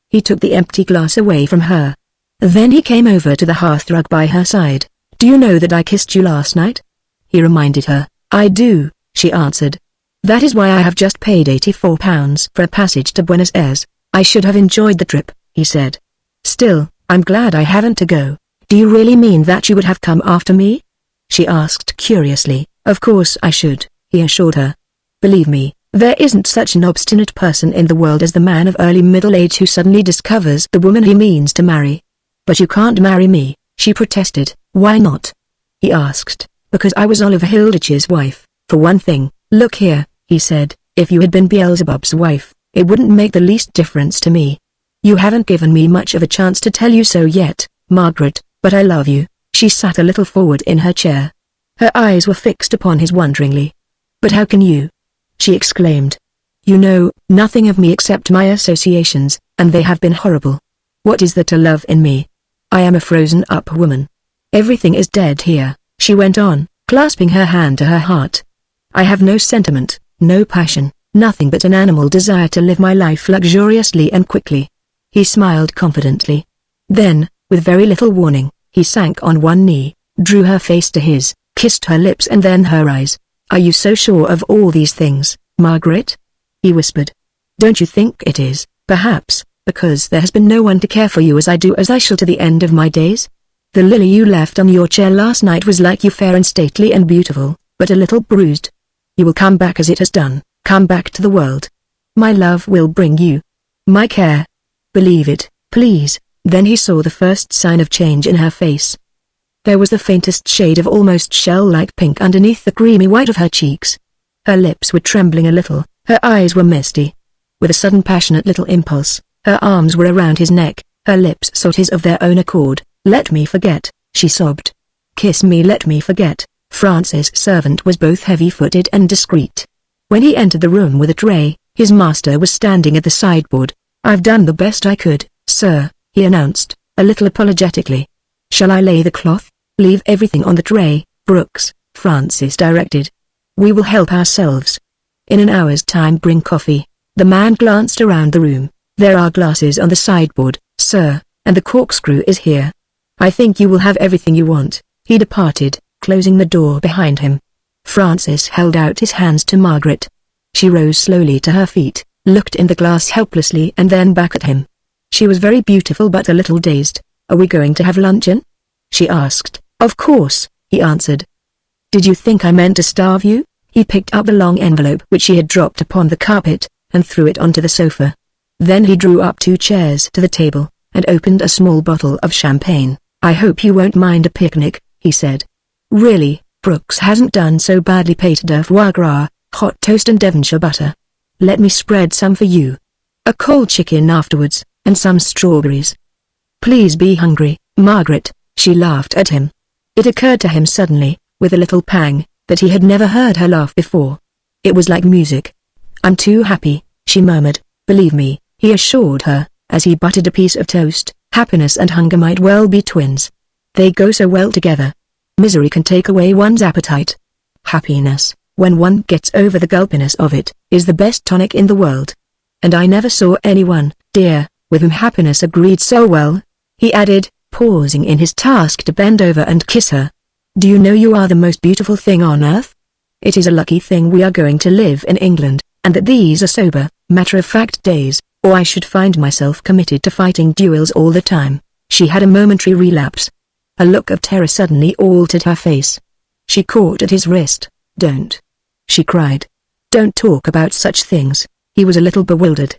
He took the empty glass away from her. Then he came over to the hearthrug by her side. "Do you know that I kissed you last night?" he reminded her. "I do," she answered. "That is why I have just paid £84 for a passage to Buenos Aires. I should have enjoyed the trip," he said. "Still, I'm glad I haven't to go." "Do you really mean that you would have come after me?" she asked curiously. "Of course I should," he assured her. "Believe me, there isn't such an obstinate person in the world as the man of early middle age who suddenly discovers the woman he means to marry." "But you can't marry me," she protested. "Why not?" he asked. "Because I was Oliver Hilditch's wife, for one thing." "Look here," he said, "if you had been Beelzebub's wife, it wouldn't make the least difference to me. You haven't given me much of a chance to tell you so yet, Margaret, but I love you." She sat a little forward in her chair. Her eyes were fixed upon his wonderingly. "But how can you?" she exclaimed. "You know nothing of me except my associations, and they have been horrible. What is there to love in me? I am a frozen-up woman. Everything is dead here," she went on, clasping her hand to her heart. "I have no sentiment, no passion, nothing but an animal desire to live my life luxuriously and quickly." He smiled confidently. Then, with very little warning, he sank on one knee, drew her face to his, kissed her lips and then her eyes. "Are you so sure of all these things, Margaret?" he whispered. "Don't you think it is, perhaps, because there has been no one to care for you as I do, as I shall to the end of my days? The lily you left on your chair last night was like you, fair and stately and beautiful, but a little bruised. You will come back as it has done, come back to the world. My love will bring you. My care. Believe it, please." Then he saw the first sign of change in her face. There was the faintest shade of almost shell-like pink underneath the creamy white of her cheeks. Her lips were trembling a little, her eyes were misty. With a sudden passionate little impulse, her arms were around his neck, her lips sought his of their own accord. "Let me forget," she sobbed. "Kiss me, let me forget." Francis' servant was both heavy-footed and discreet. When he entered the room with a tray, his master was standing at the sideboard. "I've done the best I could, sir," he announced, a little apologetically. "Shall I lay the cloth?" "Leave everything on the tray, Brooks," Francis directed. "We will help ourselves. In an hour's time bring coffee." The man glanced around the room. "There are glasses on the sideboard, sir, and the corkscrew is here. I think you will have everything you want." He departed, closing the door behind him. Francis held out his hands to Margaret. She rose slowly to her feet, looked in the glass helplessly and then back at him. She was very beautiful but a little dazed. "Are we going to have luncheon?" she asked. "Of course," he answered. "Did you think I meant to starve you?" He picked up the long envelope which she had dropped upon the carpet, and threw it onto the sofa. Then he drew up 2 chairs to the table, and opened a small bottle of champagne. "I hope you won't mind a picnic," he said. "Really, Brooks hasn't done so badly. Pâté de foie gras, hot toast and Devonshire butter. Let me spread some for you. A cold chicken afterwards, and some strawberries. Please be hungry, Margaret." She laughed at him. It occurred to him suddenly, with a little pang, that he had never heard her laugh before. It was like music. "I'm too happy," she murmured. "Believe me," he assured her, as he buttered a piece of toast. "Happiness and hunger might well be twins. They go so well together. Misery can take away one's appetite. Happiness, when one gets over the gulpiness of it, is the best tonic in the world. And I never saw anyone, dear, with whom happiness agreed so well," he added, pausing in his task to bend over and kiss her. "Do you know you are the most beautiful thing on earth? It is a lucky thing we are going to live in England, and that these are sober, matter-of-fact days, or I should find myself committed to fighting duels all the time." She had a momentary relapse. A look of terror suddenly altered her face. She caught at his wrist. "Don't!" she cried. "Don't talk about such things." He was a little bewildered.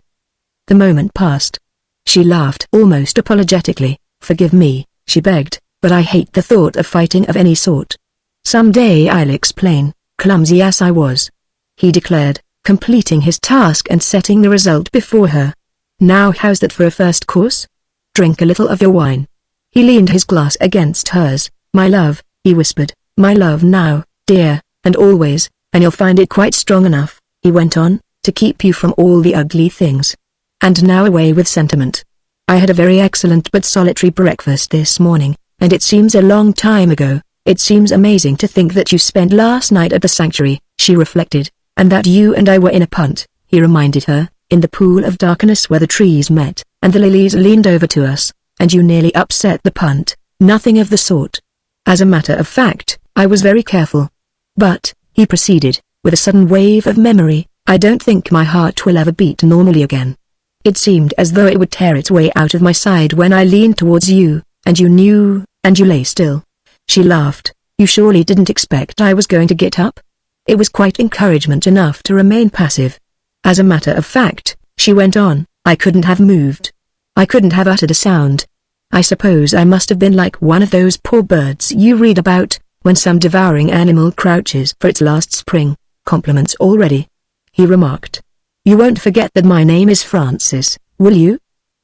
The moment passed. She laughed almost apologetically. Forgive me, she begged, but I hate the thought of fighting of any sort. Someday I'll explain, clumsy as I was, he declared, completing his task and setting the result before her. Now how's that for a first course? Drink a little of your wine. He leaned his glass against hers. My love, he whispered, my love now, dear, and always, and you'll find it quite strong enough, he went on, to keep you from all the ugly things. And now away with sentiment. I had a very excellent but solitary breakfast this morning, and it seems a long time ago. It seems amazing to think that you spent last night at the sanctuary, she reflected, and that you and I were in a punt, he reminded her, in the pool of darkness where the trees met, and the lilies leaned over to us, and you nearly upset the punt. Nothing of the sort. As a matter of fact, I was very careful. But, he proceeded, with a sudden wave of memory, I don't think my heart will ever beat normally again. It seemed as though it would tear its way out of my side when I leaned towards you, and you knew, and you lay still. She laughed. You surely didn't expect I was going to get up? It was quite encouragement enough to remain passive. As a matter of fact, she went on, I couldn't have moved. I couldn't have uttered a sound. I suppose I must have been like one of those poor birds you read about, when some devouring animal crouches for its last spring. Compliments already, he remarked. You won't forget that my name is Francis, will you?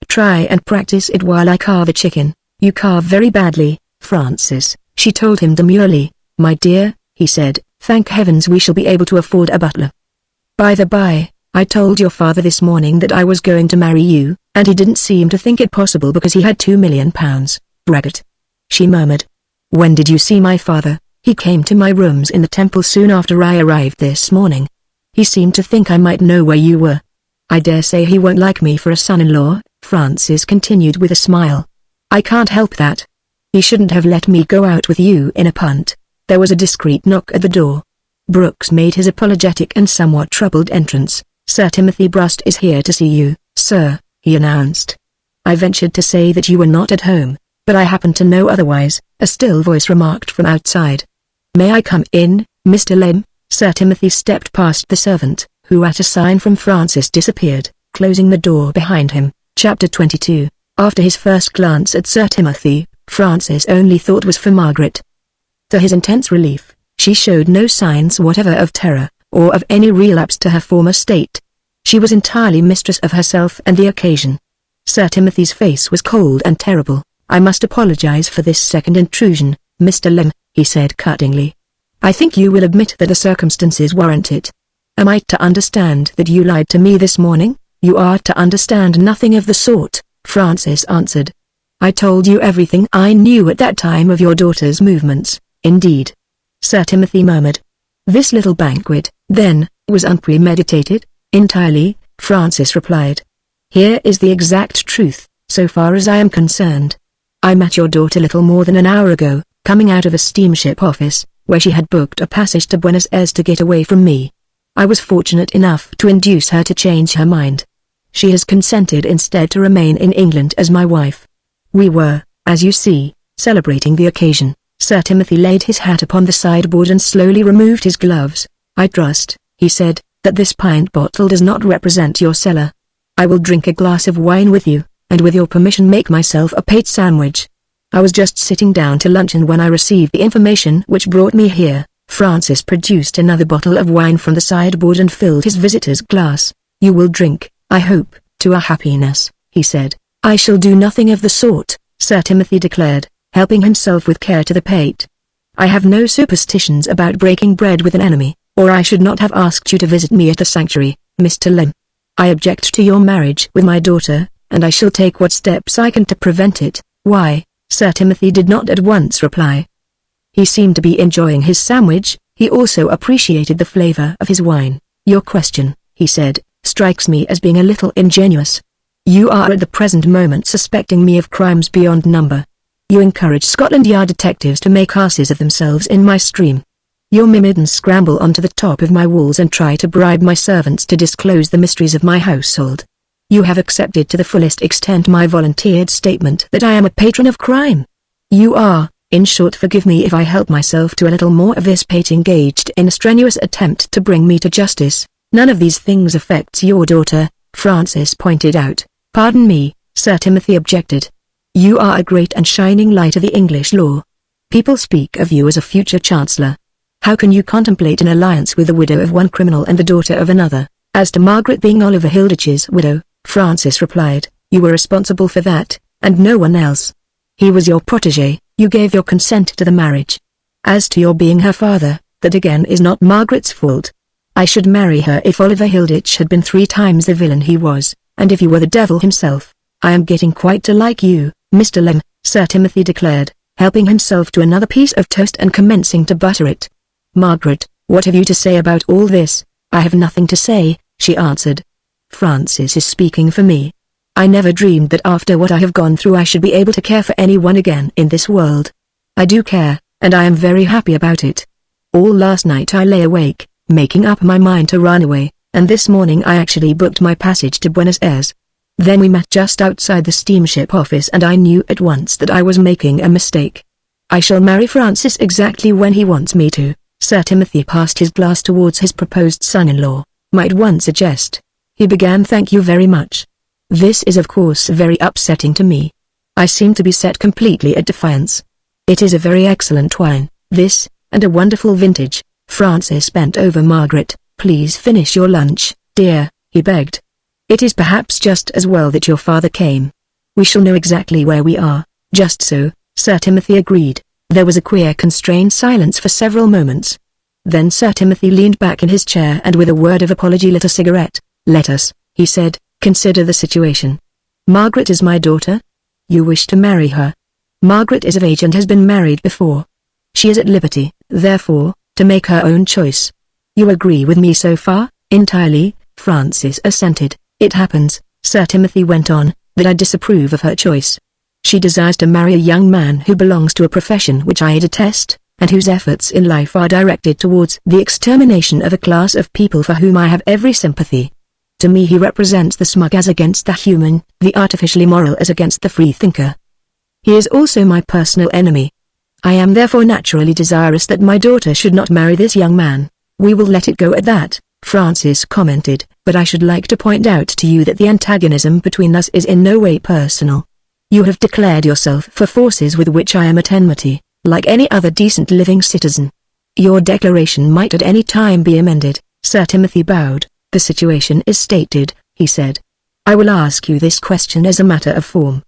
Try and practice it while I carve a chicken. You carve very badly, Francis, she told him demurely. My dear, he said, thank heavens we shall be able to afford a butler. By the by, I told your father this morning that I was going to marry you, and he didn't seem to think it possible because he had £2 million. Braggart. She murmured. When did you see my father? He came to my rooms in the temple soon after I arrived this morning. He seemed to think I might know where you were. I dare say he won't like me for a son-in-law, Francis continued with a smile. I can't help that. He shouldn't have let me go out with you in a punt. There was a discreet knock at the door. Brooks made his apologetic and somewhat troubled entrance. Sir Timothy Brust is here to see you, sir, he announced. I ventured to say that you were not at home, but I happen to know otherwise, a still voice remarked from outside. May I come in, Mr. Lem? Sir Timothy stepped past the servant, who at a sign from Francis disappeared, closing the door behind him. Chapter 22. After his first glance at Sir Timothy, Francis' only thought was for Margaret. To his intense relief, she showed no signs whatever of terror, or of any relapse to her former state. She was entirely mistress of herself and the occasion. Sir Timothy's face was cold and terrible. I must apologize for this second intrusion, Mr. Lem, he said cuttingly. I think you will admit that the circumstances warrant it. Am I to understand that you lied to me this morning? You are to understand nothing of the sort, Francis answered. I told you everything I knew at that time of your daughter's movements, indeed. Sir Timothy murmured. This little banquet, then, was unpremeditated? Entirely, Francis replied. Here is the exact truth, so far as I am concerned. I met your daughter little more than an hour ago, coming out of a steamship office, where she had booked a passage to Buenos Aires to get away from me. I was fortunate enough to induce her to change her mind. She has consented instead to remain in England as my wife. We were, as you see, celebrating the occasion. Sir Timothy laid his hat upon the sideboard and slowly removed his gloves. I trust, he said, that this pint bottle does not represent your cellar. I will drink a glass of wine with you, and with your permission make myself a pate sandwich. I was just sitting down to luncheon when I received the information which brought me here. Francis produced another bottle of wine from the sideboard and filled his visitor's glass. You will drink, I hope, to our happiness, he said. I shall do nothing of the sort, Sir Timothy declared, helping himself with care to the pate. I have no superstitions about breaking bread with an enemy, or I should not have asked you to visit me at the sanctuary, Mr. Lem. I object to your marriage with my daughter, and I shall take what steps I can to prevent it. Why? Sir Timothy did not at once reply. He seemed to be enjoying his sandwich. He also appreciated the flavor of his wine. Your question, he said, strikes me as being a little ingenuous. You are at the present moment suspecting me of crimes beyond number. You encourage Scotland Yard detectives to make asses of themselves in my stream. You myrmidons scramble onto the top of my walls and try to bribe my servants to disclose the mysteries of my household. You have accepted to the fullest extent my volunteered statement that I am a patron of crime. You are, in short, forgive me if I help myself to a little more of this pate, engaged in a strenuous attempt to bring me to justice. None of these things affects your daughter, Francis pointed out. Pardon me, Sir Timothy objected. You are a great and shining light of the English law. People speak of you as a future chancellor. How can you contemplate an alliance with the widow of one criminal and the daughter of another? As to Margaret being Oliver Hilditch's widow, Francis replied, you were responsible for that, and no one else. He was your protégé, you gave your consent to the marriage. As to your being her father, that again is not Margaret's fault. I should marry her if Oliver Hilditch had been 3 times the villain he was, and if you were the devil himself. I am getting quite to like you, Mr. Lem, Sir Timothy declared, helping himself to another piece of toast and commencing to butter it. Margaret, what have you to say about all this? I have nothing to say, she answered. Francis is speaking for me. I never dreamed that after what I have gone through I should be able to care for anyone again in this world. I do care, and I am very happy about it. All last night I lay awake, making up my mind to run away, and this morning I actually booked my passage to Buenos Aires. Then we met just outside the steamship office and I knew at once that I was making a mistake. I shall marry Francis exactly when he wants me to. Sir Timothy passed his glass towards his proposed son-in-law. Might one suggest? He began. Thank you very much. This is of course very upsetting to me. I seem to be set completely at defiance. It is a very excellent wine, this, and a wonderful vintage. Francis bent over Margaret. Please finish your lunch, dear, he begged. It is perhaps just as well that your father came. We shall know exactly where we are. Just so, Sir Timothy agreed. There was a queer constrained silence for several moments. Then Sir Timothy leaned back in his chair and with a word of apology lit a cigarette. Let us, he said, consider the situation. Margaret is my daughter? You wish to marry her? Margaret is of age and has been married before. She is at liberty, therefore, to make her own choice. You agree with me so far? Entirely, Francis assented. It happens, Sir Timothy went on, that I disapprove of her choice. She desires to marry a young man who belongs to a profession which I detest, and whose efforts in life are directed towards the extermination of a class of people for whom I have every sympathy. To me he represents the smug as against the human, the artificially moral as against the free thinker. He is also my personal enemy. I am therefore naturally desirous that my daughter should not marry this young man. We will let it go at that, Francis commented, but I should like to point out to you that the antagonism between us is in no way personal. You have declared yourself for forces with which I am at enmity, like any other decent living citizen. Your declaration might at any time be amended. Sir Timothy bowed. The situation is stated, he said. I will ask you this question as a matter of form.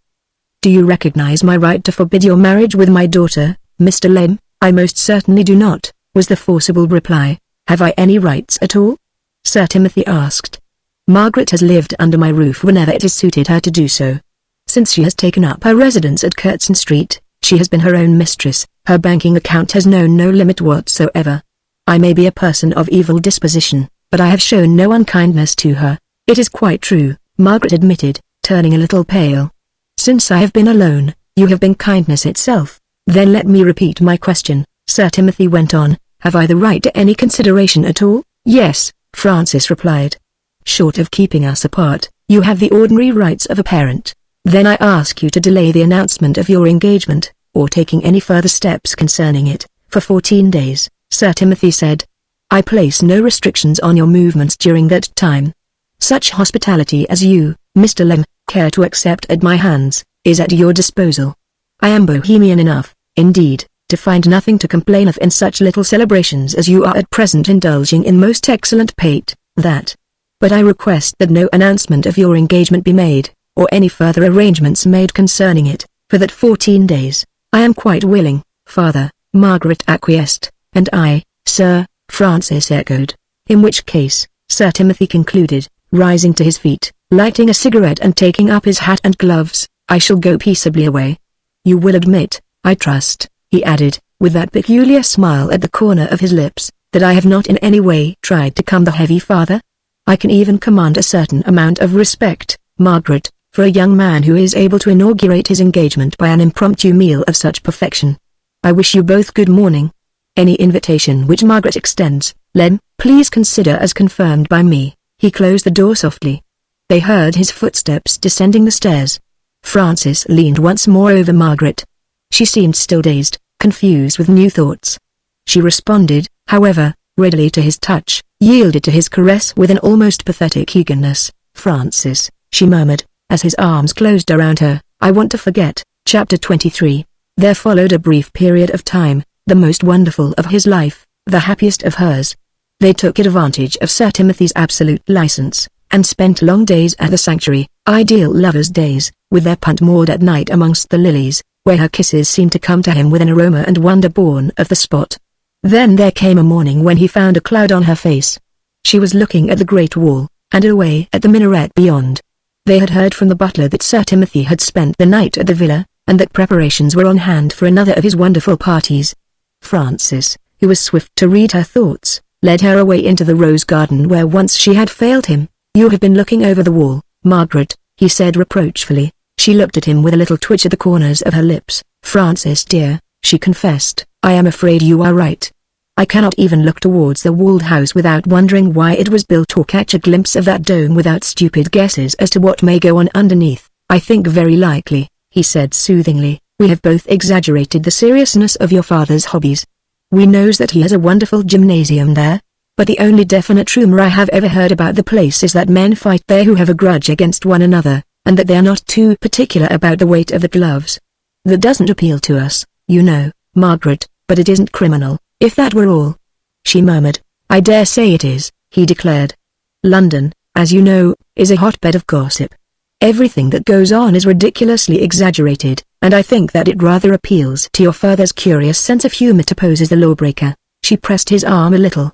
Do you recognize my right to forbid your marriage with my daughter, Mr. Lem? I most certainly do not, was the forcible reply. Have I any rights at all? Sir Timothy asked. Margaret has lived under my roof whenever it has suited her to do so. Since she has taken up her residence at Curtin Street, she has been her own mistress. Her banking account has known no limit whatsoever. I may be a person of evil disposition, but I have shown no unkindness to her. It is quite true, Margaret admitted, turning a little pale. Since I have been alone, you have been kindness itself. Then let me repeat my question, Sir Timothy went on. Have I the right to any consideration at all? Yes, Francis replied. Short of keeping us apart, you have the ordinary rights of a parent. Then I ask you to delay the announcement of your engagement, or taking any further steps concerning it, for 14 days, Sir Timothy said. I place no restrictions on your movements during that time. Such hospitality as you, Mr. Lem, care to accept at my hands, is at your disposal. I am bohemian enough, indeed, to find nothing to complain of in such little celebrations as you are at present indulging in most excellent pate, that. But I request that no announcement of your engagement be made, or any further arrangements made concerning it, for that 14 days. I am quite willing, father, Margaret acquiesced, and I, sir, Francis echoed. In which case, Sir Timothy concluded, rising to his feet, lighting a cigarette and taking up his hat and gloves, I shall go peaceably away. You will admit, I trust, he added, with that peculiar smile at the corner of his lips, that I have not in any way tried to come the heavy father? I can even command a certain amount of respect, Margaret, for a young man who is able to inaugurate his engagement by an impromptu meal of such perfection. I wish you both good morning. Any invitation which Margaret extends, Lem, please consider as confirmed by me. He closed the door softly. They heard his footsteps descending the stairs. Francis leaned once more over Margaret. She seemed still dazed, confused with new thoughts. She responded, however, readily to his touch, yielded to his caress with an almost pathetic eagerness. Francis, she murmured, as his arms closed around her, I want to forget, Chapter 23. There followed a brief period of time, the most wonderful of his life, the happiest of hers. They took advantage of Sir Timothy's absolute license, and spent long days at the sanctuary, ideal lovers' days, with their punt moored at night amongst the lilies, where her kisses seemed to come to him with an aroma and wonder born of the spot. Then there came a morning when he found a cloud on her face. She was looking at the great wall, and away at the minaret beyond. They had heard from the butler that Sir Timothy had spent the night at the villa, and that preparations were on hand for another of his wonderful parties. Francis, who was swift to read her thoughts, led her away into the rose garden where once she had failed him. "You have been looking over the wall, Margaret," he said reproachfully. She looked at him with a little twitch at the corners of her lips. "Francis dear," she confessed, "I am afraid you are right. I cannot even look towards the walled house without wondering why it was built or catch a glimpse of that dome without stupid guesses as to what may go on underneath. I think very likely," he said soothingly, "we have both exaggerated the seriousness of your father's hobbies. We knows that he has a wonderful gymnasium there, but the only definite rumor I have ever heard about the place is that men fight there who have a grudge against one another, and that they are not too particular about the weight of the gloves. That doesn't appeal to us, you know, Margaret, but it isn't criminal, if that were all." She murmured. "I dare say it is," he declared. "London, as you know, is a hotbed of gossip. Everything that goes on is ridiculously exaggerated, and I think that it rather appeals to your father's curious sense of humor to pose as the lawbreaker." She pressed his arm a little.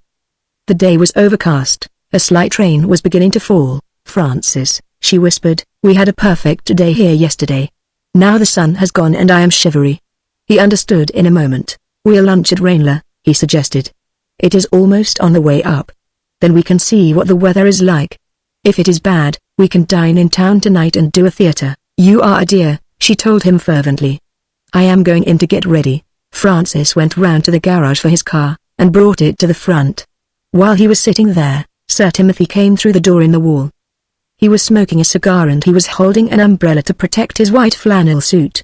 The day was overcast, a slight rain was beginning to fall. "Francis," she whispered, "we had a perfect day here yesterday. Now the sun has gone and I am shivery." He understood in a moment. "We'll lunch at Ranelagh," he suggested. "It is almost on the way up. Then we can see what the weather is like. If it is bad, we can dine in town tonight and do a theatre." "You are a dear," she told him fervently. "I am going in to get ready." Francis went round to the garage for his car, and brought it to the front. While he was sitting there, Sir Timothy came through the door in the wall. He was smoking a cigar and he was holding an umbrella to protect his white flannel suit.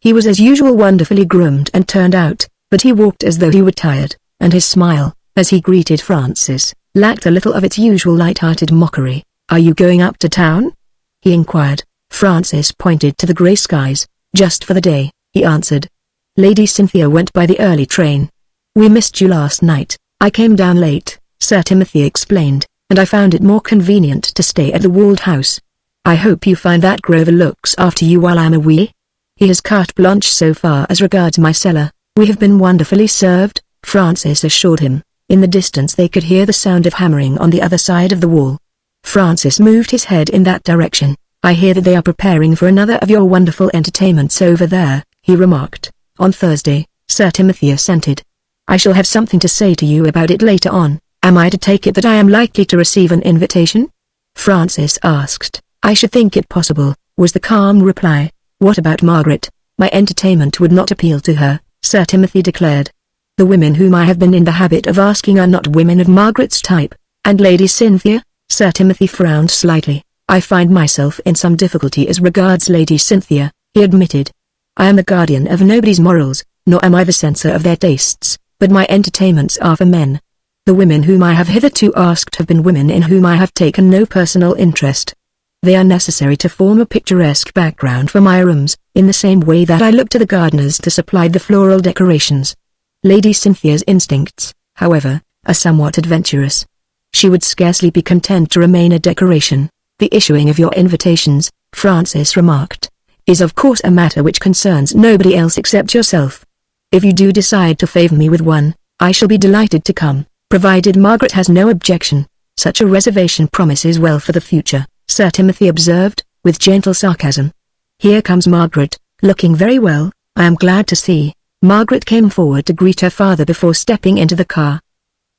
He was as usual wonderfully groomed and turned out, but he walked as though he were tired, and his smile, as he greeted Francis, lacked a little of its usual light-hearted mockery. "Are you going up to town?" he inquired. Francis pointed to the grey skies. "Just for the day," he answered. "Lady Cynthia went by the early train. We missed you last night. I came down late," Sir Timothy explained, "and I found it more convenient to stay at the walled house. I hope you find that Grover looks after you while I'm away. He has carte blanche so far as regards my cellar." "We have been wonderfully served," Francis assured him. In the distance they could hear the sound of hammering on the other side of the wall. Francis moved his head in that direction. "I hear that they are preparing for another of your wonderful entertainments over there," he remarked. "On Thursday," Sir Timothy assented. "I shall have something to say to you about it later on." "Am I to take it that I am likely to receive an invitation?" Francis asked. "I should think it possible," was the calm reply. "What about Margaret?" "My entertainment would not appeal to her," Sir Timothy declared. "The women whom I have been in the habit of asking are not women of Margaret's type." "And Lady Cynthia?" Sir Timothy frowned slightly. "I find myself in some difficulty as regards Lady Cynthia," he admitted. "I am the guardian of nobody's morals, nor am I the censor of their tastes, but my entertainments are for men. The women whom I have hitherto asked have been women in whom I have taken no personal interest. They are necessary to form a picturesque background for my rooms, in the same way that I look to the gardeners to supply the floral decorations. Lady Cynthia's instincts, however, are somewhat adventurous. She would scarcely be content to remain a decoration." "The issuing of your invitations," Francis remarked, "is of course a matter which concerns nobody else except yourself. If you do decide to favor me with one, I shall be delighted to come, provided Margaret has no objection. Such a reservation promises well for the future," Sir Timothy observed, with gentle sarcasm. "Here comes Margaret, looking very well, I am glad to see." Margaret came forward to greet her father before stepping into the car.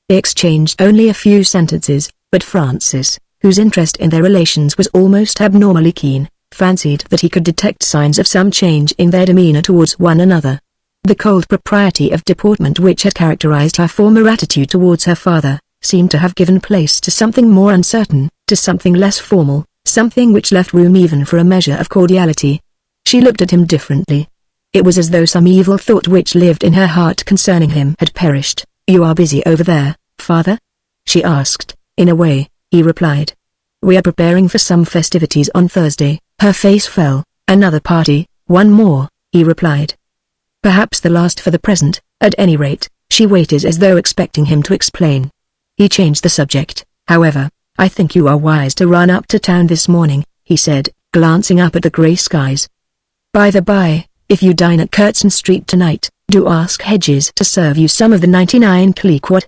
They exchanged only a few sentences, but Francis, whose interest in their relations was almost abnormally keen, fancied that he could detect signs of some change in their demeanor towards one another. The cold propriety of deportment which had characterized her former attitude towards her father, seemed to have given place to something more uncertain, to something less formal, something which left room even for a measure of cordiality. She looked at him differently. It was as though some evil thought which lived in her heart concerning him had perished. "You are busy over there, father?" she asked. "In a way," he replied. "We are preparing for some festivities on Thursday." Her face fell. "Another party, One more, he replied. Perhaps the last for the present. At any rate, she waited as though expecting him to explain. He changed the subject, however. I think you are wise to run up to town this morning, he said, glancing up at the grey skies. By the by, if you dine at Curtain Street tonight, do ask Hedges to serve you some of the 99 Clicquot.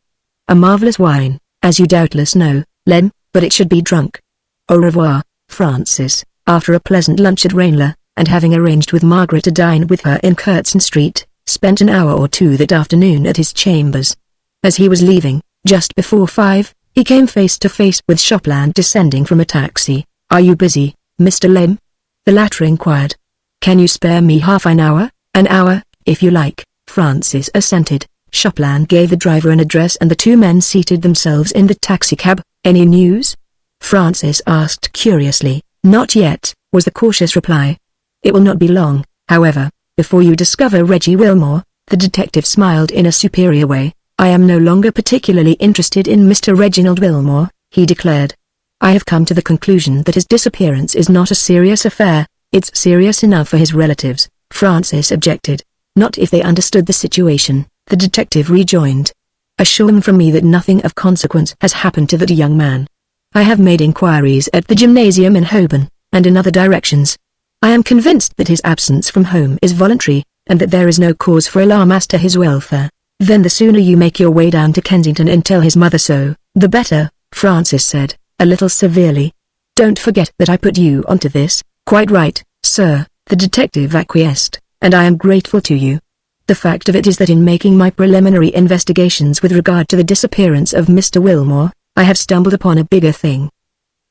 A marvellous wine, as you doubtless know, Lem, but it should be drunk. Au revoir, Francis. After a pleasant lunch at Ranelagh, and having arranged with Margaret to dine with her in Curtain Street, spent an hour or two that afternoon at his chambers. As he was leaving, just before 5, he came face to face with Shopland descending from a taxi. Are you busy, Mr. Lem? The latter inquired. Can you spare me half an hour? An hour, if you like, Francis assented. Shopland gave the driver an address and the two men seated themselves in the taxicab. Any news? Francis asked curiously. Not yet, was the cautious reply. It will not be long, however, before you discover Reggie Wilmore. The detective smiled in a superior way. I am no longer particularly interested in Mr. Reginald Wilmore, he declared. I have come to the conclusion that his disappearance is not a serious affair. It's serious enough for his relatives, Francis objected. Not if they understood the situation, the detective rejoined. Assure him from me that nothing of consequence has happened to that young man. I have made inquiries at the gymnasium in Holborn, and in other directions. I am convinced that his absence from home is voluntary, and that there is no cause for alarm as to his welfare. Then the sooner you make your way down to Kensington and tell his mother so, the better, Francis said, a little severely. Don't forget that I put you onto this. Quite right, sir, the detective acquiesced, and I am grateful to you. The fact of it is that in making my preliminary investigations with regard to the disappearance of Mr. Wilmore, I have stumbled upon a bigger thing.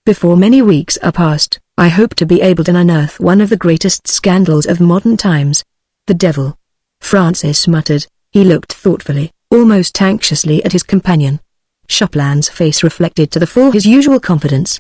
Before many weeks are past, I hope to be able to unearth one of the greatest scandals of modern times. The devil. Francis muttered. He looked thoughtfully, almost anxiously at his companion. Shopland's face reflected to the full his usual confidence.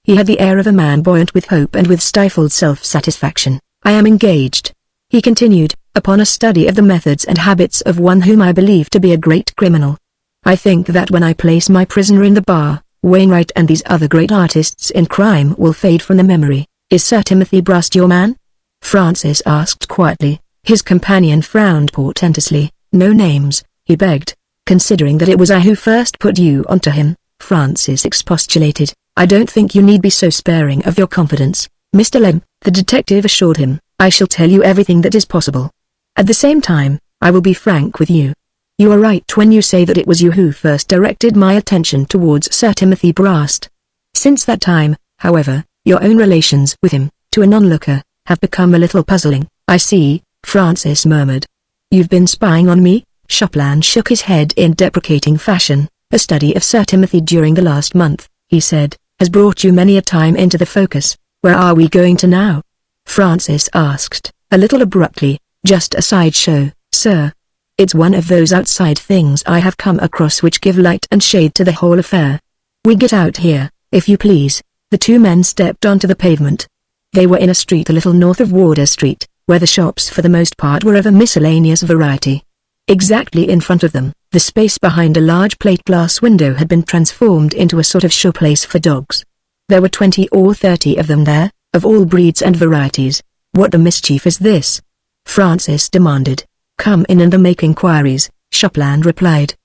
He had the air of a man buoyant with hope and with stifled self-satisfaction. I am engaged, he continued, upon a study of the methods and habits of one whom I believe to be a great criminal. I think that when I place my prisoner in the bar, Wainwright and these other great artists in crime will fade from the memory. Is Sir Timothy Brust your man? Francis asked quietly. His companion frowned portentously. No names, he begged. Considering that it was I who first put you onto him, Francis expostulated. I don't think you need be so sparing of your confidence, Mr. Lem, the detective assured him. I shall tell you everything that is possible. At the same time, I will be frank with you. You are right when you say that it was you who first directed my attention towards Sir Timothy Brust. Since that time, however, your own relations with him, to a non-looker, have become a little puzzling. I see, Francis murmured. You've been spying on me? Shopland shook his head in deprecating fashion. A study of Sir Timothy during the last month, he said, has brought you many a time into the focus. Where are we going to now? Francis asked, a little abruptly. Just a sideshow, sir. It's one of those outside things I have come across which give light and shade to the whole affair. We get out here, if you please. The two men stepped onto the pavement. They were in a street a little north of Wardour Street, where the shops for the most part were of a miscellaneous variety. Exactly in front of them, the space behind a large plate glass window had been transformed into a sort of show place for dogs. There were 20 or 30 of them there, of all breeds and varieties. What the mischief is this? Francis demanded. Come in and make inquiries, Shopland replied.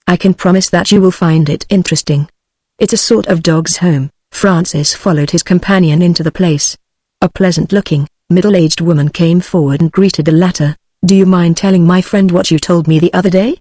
I can promise that you will find it interesting. It's a sort of dog's home. Francis followed his companion into the place. A pleasant-looking, middle-aged woman came forward and greeted the latter. Do you mind telling my friend what you told me the other day?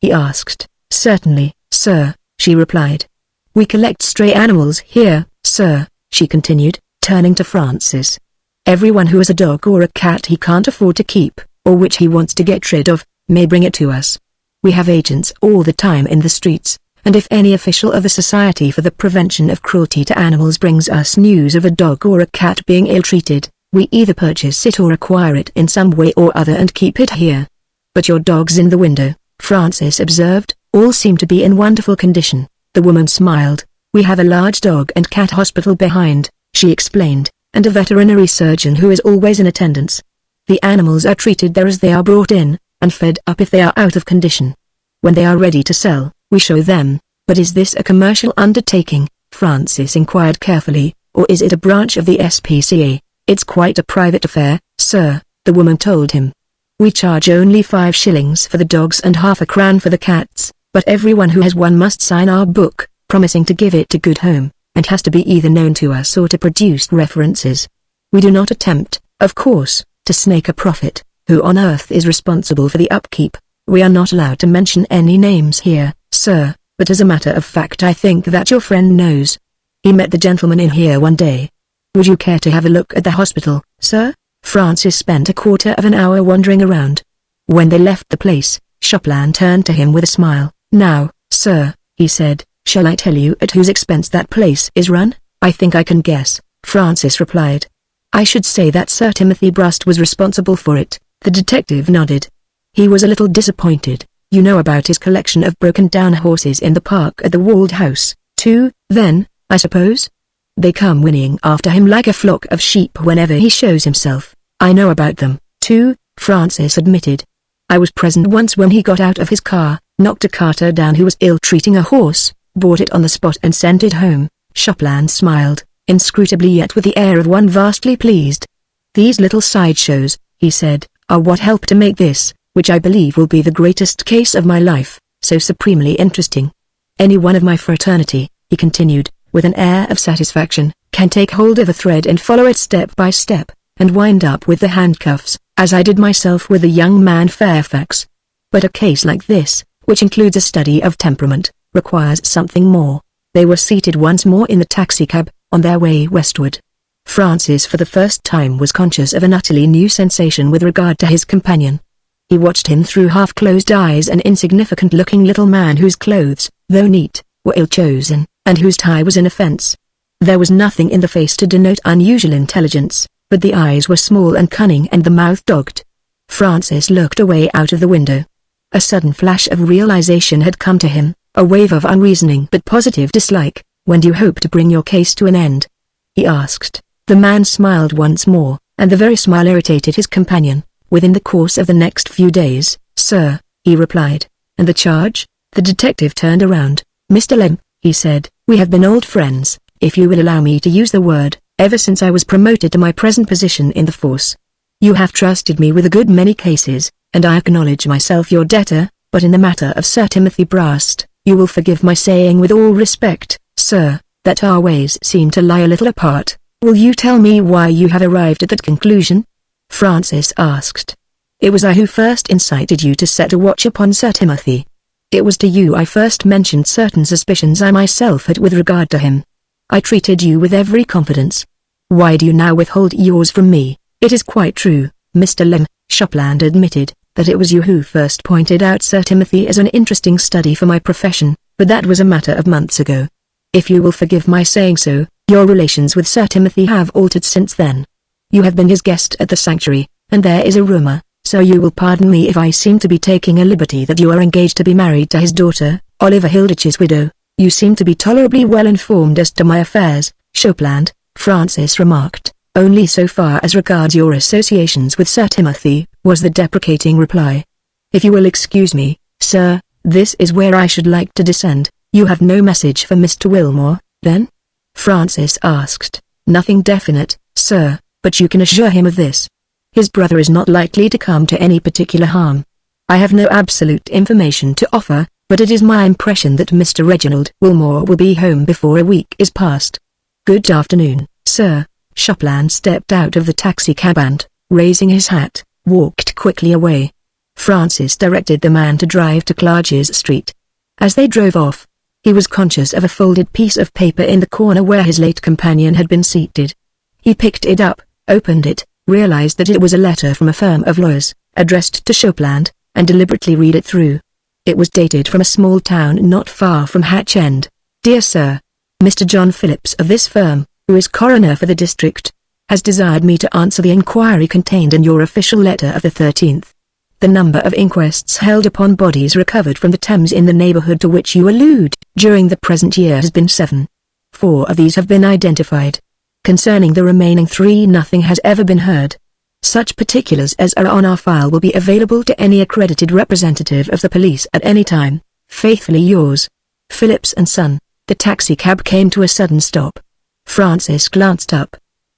He asked. Certainly, sir, she replied. We collect stray animals here, sir, she continued, turning to Francis. Everyone who has a dog or a cat he can't afford to keep, or which he wants to get rid of, may bring it to us. We have agents all the time in the streets, and if any official of the Society for the Prevention of Cruelty to Animals brings us news of a dog or a cat being ill-treated, we either purchase it or acquire it in some way or other and keep it here. But your dog's in the window, Francis observed. All seem to be in wonderful condition. The woman smiled. We have a large dog and cat hospital behind, she explained, and a veterinary surgeon who is always in attendance. The animals are treated there as they are brought in, and fed up if they are out of condition. When they are ready to sell, we show them. But is this a commercial undertaking? Francis inquired carefully, or is it a branch of the SPCA? It's quite a private affair, sir, the woman told him. "We charge only 5 shillings for the dogs and half a crown for the cats, but everyone who has one must sign our book, promising to give it to good home, and has to be either known to us or to produce references. We do not attempt, of course, to snake a profit. Who on earth is responsible for the upkeep? We are not allowed to mention any names here, sir, but as a matter of fact I think that your friend knows. He met the gentleman in here one day. Would you care to have a look at the hospital, sir?" Francis spent a quarter of an hour wandering around. When they left the place, Shopland turned to him with a smile. "Now, sir," he said, "shall I tell you at whose expense that place is run?" "I think I can guess," Francis replied. "I should say that Sir Timothy Brust was responsible for it." The detective nodded. He was a little disappointed. "You know about his collection of broken-down horses in the park at the Walled House, too, then, I suppose? They come whinnying after him like a flock of sheep whenever he shows himself." "I know about them, too," Francis admitted. "I was present once when he got out of his car, knocked a carter down who was ill-treating a horse, bought it on the spot and sent it home." Shopland smiled, inscrutably yet with the air of one vastly pleased. "These little sideshows," he said, "are what help to make this, which I believe will be the greatest case of my life, so supremely interesting. Any one of my fraternity," he continued, with an air of satisfaction, "can take hold of a thread and follow it step by step, and wind up with the handcuffs, as I did myself with the young man Fairfax. But a case like this, which includes a study of temperament, requires something more." They were seated once more in the taxicab, on their way westward. Francis for the first time was conscious of an utterly new sensation with regard to his companion. He watched him through half-closed eyes, an insignificant-looking little man whose clothes, though neat, were ill-chosen, and whose tie was an offense. There was nothing in the face to denote unusual intelligence, but the eyes were small and cunning and the mouth dogged. Francis looked away out of the window. A sudden flash of realization had come to him, a wave of unreasoning but positive dislike. "When do you hope to bring your case to an end?" he asked. The man smiled once more, and the very smile irritated his companion. "Within the course of the next few days, sir," he replied. "And the charge?" The detective turned around. "Mr. Lem," he said, "we have been old friends, if you will allow me to use the word, ever since I was promoted to my present position in the force. You have trusted me with a good many cases, and I acknowledge myself your debtor, but in the matter of Sir Timothy Brust, you will forgive my saying with all respect, sir, that our ways seem to lie a little apart. Will you tell me why you have arrived at that conclusion?" Francis asked. "It was I who first incited you to set a watch upon Sir Timothy. It was to you I first mentioned certain suspicions I myself had with regard to him. I treated you with every confidence. Why do you now withhold yours from me?" "It is quite true, Mr. Lem," Shopland admitted, "that it was you who first pointed out Sir Timothy as an interesting study for my profession, but that was a matter of months ago. If you will forgive my saying so, your relations with Sir Timothy have altered since then. You have been his guest at the sanctuary, and there is a rumor, so you will pardon me if I seem to be taking a liberty, that you are engaged to be married to his daughter, Oliver Hilditch's widow. You seem to be tolerably well informed as to my affairs, Shopland," Francis remarked. "Only so far as regards your associations with Sir Timothy," was the deprecating reply. "If you will excuse me, sir, this is where I should like to descend. You have no message for Mr. Wilmore, then?" Francis asked. "Nothing definite, sir, but you can assure him of this. His brother is not likely to come to any particular harm. I have no absolute information to offer, but it is my impression that Mr. Reginald Wilmore will be home before a week is past." "Good afternoon, sir." Shopland stepped out of the taxicab and, raising his hat, walked quickly away. Francis directed the man to drive to Clarges Street. As they drove off, he was conscious of a folded piece of paper in the corner where his late companion had been seated. He picked it up, opened it, realized that it was a letter from a firm of lawyers, addressed to Shopland, and deliberately read it through. It was dated from a small town not far from Hatch End. "Dear Sir, Mr. John Phillips of this firm, who is coroner for the district, has desired me to answer the inquiry contained in your official letter of the 13th. The number of inquests held upon bodies recovered from the Thames in the neighborhood to which you allude, during the present year has been 7. 4 of these have been identified. Concerning the remaining 3 nothing has ever been heard. Such particulars as are on our file will be available to any accredited representative of the police at any time. Faithfully yours, Phillips and Son." The taxicab came to a sudden stop. Francis glanced up.